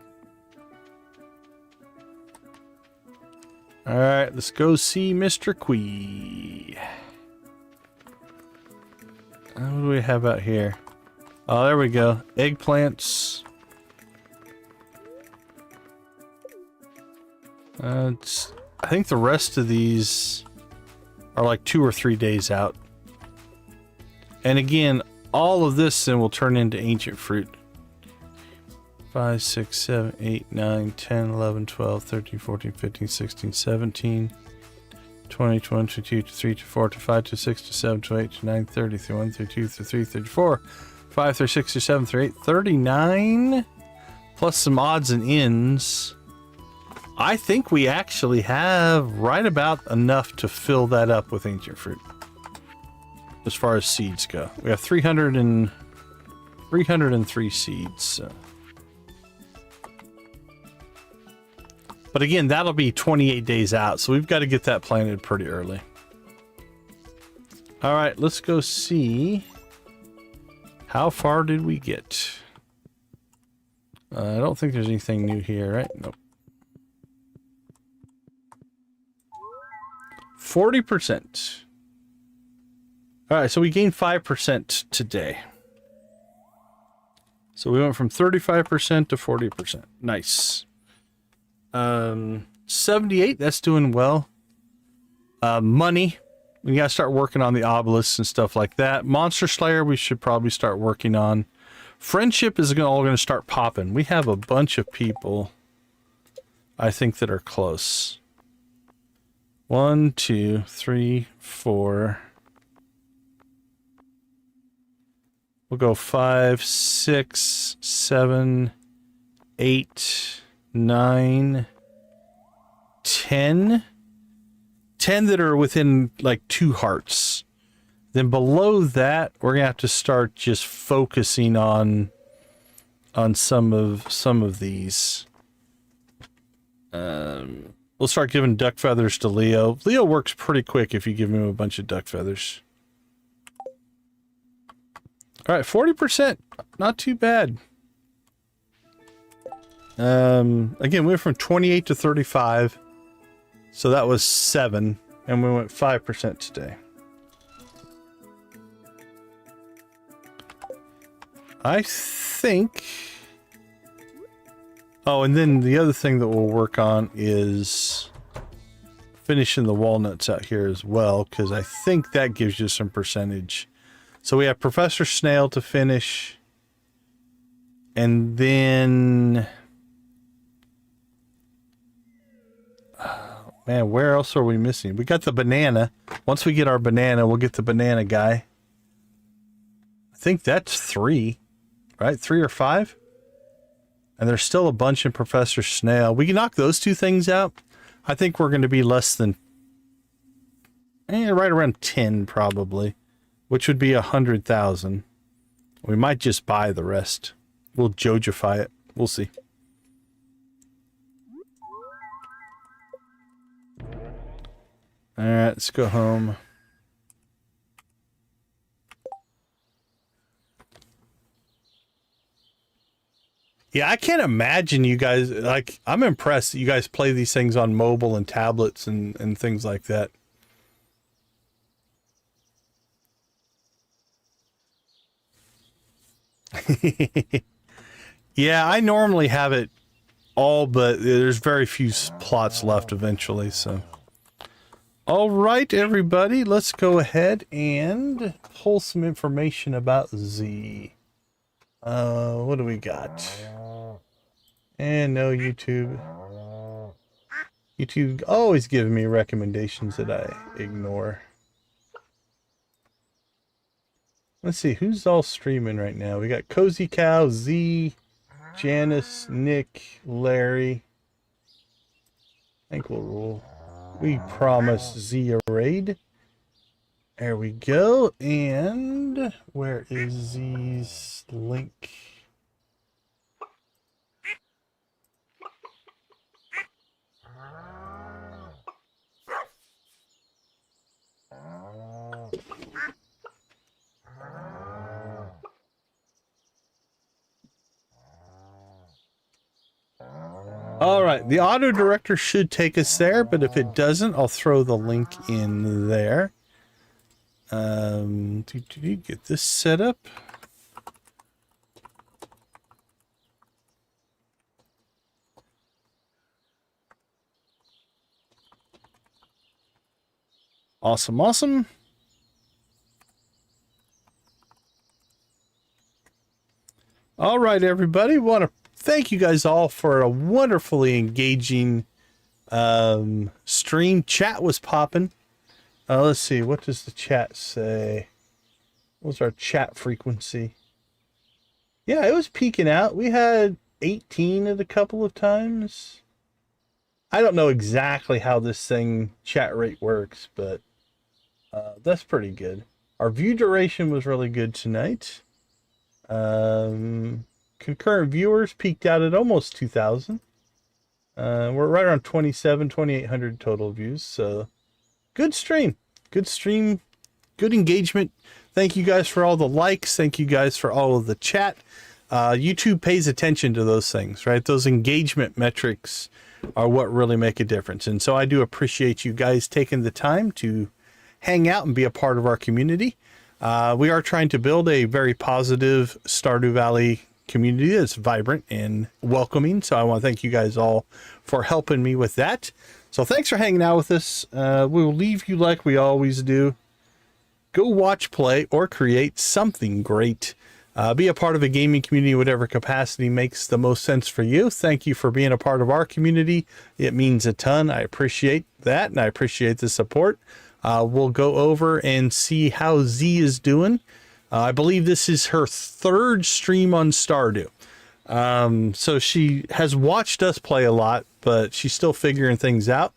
Alright, let's go see Mr. Quee. What do we have out here? Oh, there we go. Eggplants. I think the rest of these are like 2 or 3 days out. And again, all of this then will turn into ancient fruit. 5, 6, 7, 8, 9, 10, 11, 12, 13, 14, 15, 16, 17, 20, 21, 22, 23, 24, 25, 26, 27, 28, 29, 30, 31, 32, 33, 34, 5, 36, 37, 38, 39, plus some odds and ends. I think we actually have right about enough to fill that up with ancient fruit. As far as seeds go. We have 303 seeds. So. But again, that'll be 28 days out, so we've got to get that planted pretty early. All right, let's go see how far did we get. I don't think there's anything new here, right? Nope. 40%. All right, so we gained 5% today. So we went from 35% to 40%. Nice. 78, that's doing well. Money, we gotta start working on the obelisks and stuff like that. Monster Slayer, we should probably start working on. Friendship is all gonna start popping. We have a bunch of people, I think, that are close. 1, 2, 3, 4. We'll go 5, 6, 7, 8, 9, 10. 10 that are within like 2 hearts. Then below that, we're gonna have to start just focusing on some of these. We'll start giving duck feathers to Leo. Leo works pretty quick if you give him a bunch of duck feathers. All right, 40%, not too bad. Again, we went from 28 to 35, so that was 7, and we went 5% today. I think... Oh, and then the other thing that we'll work on is finishing the walnuts out here as well, because I think that gives you some percentage. So we have Professor Snail to finish, and then... Oh, man, where else are we missing? We got the banana. Once we get our banana, we'll get the banana guy. I think that's 3, right? 3 or 5? And there's still a bunch in Professor Snail. We can knock those 2 things out. I think we're going to be less than... right around 10, probably. Which would be 100,000. We might just buy the rest. We'll Jojify it. We'll see. Alright, let's go home. Yeah, I can't imagine you guys, like, I'm impressed that you guys play these things on mobile and tablets and things like that. Yeah, I normally have it all, but there's very few plots left eventually, so. All right, everybody, let's go ahead and pull some information about Z. What do we got? And no, YouTube. YouTube always giving me recommendations that I ignore. Let's see, who's all streaming right now? We got Cozy Cow, Z, Janice, Nick, Larry. I think we'll rule. We promise Z a raid. There we go. And where is Z's link? All right, the auto director should take us there, but if it doesn't, I'll throw the link in there. Get this set up. Awesome, awesome. All right, everybody. Want to thank you guys all for a wonderfully engaging stream. Chat was popping. Let's see. What does the chat say? What's our chat frequency? Yeah, it was peaking out. We had 18 at a couple of times. I don't know exactly how this thing chat rate works, but that's pretty good. Our view duration was really good tonight. Concurrent viewers peaked out at almost 2,000. We're right around 2,800 total views. So good stream, good engagement. Thank you guys for all the likes. Thank you guys for all of the chat. YouTube pays attention to those things, right? Those engagement metrics are what really make a difference. And so I do appreciate you guys taking the time to hang out and be a part of our community. We are trying to build a very positive Stardew Valley community that's vibrant and welcoming. So I want to thank you guys all for helping me with that. So thanks for hanging out with us. We'll leave you like we always do. Go watch, play, or create something great. Be a part of a gaming community, whatever capacity makes the most sense for you. Thank you for being a part of our community. It means a ton. I appreciate that, and I appreciate the support. We'll go over and see how Z is doing. I believe this is her third stream on Stardew. So she has watched us play a lot, but she's still figuring things out.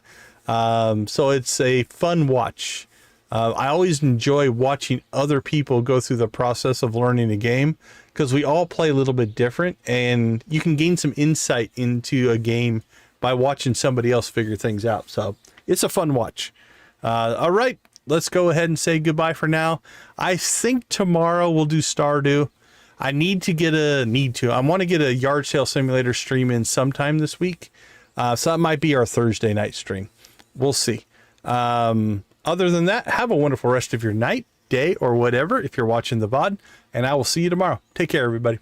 So it's a fun watch. I always enjoy watching other people go through the process of learning a game because we all play a little bit different, and you can gain some insight into a game by watching somebody else figure things out. So it's a fun watch. All right, let's go ahead and say goodbye for now. I think tomorrow we'll do Stardew. I want to get a yard sale simulator stream in sometime this week. So that might be our Thursday night stream. We'll see. Other than that, have a wonderful rest of your night, day, or whatever if you're watching the VOD, and I will see you tomorrow. Take care, everybody.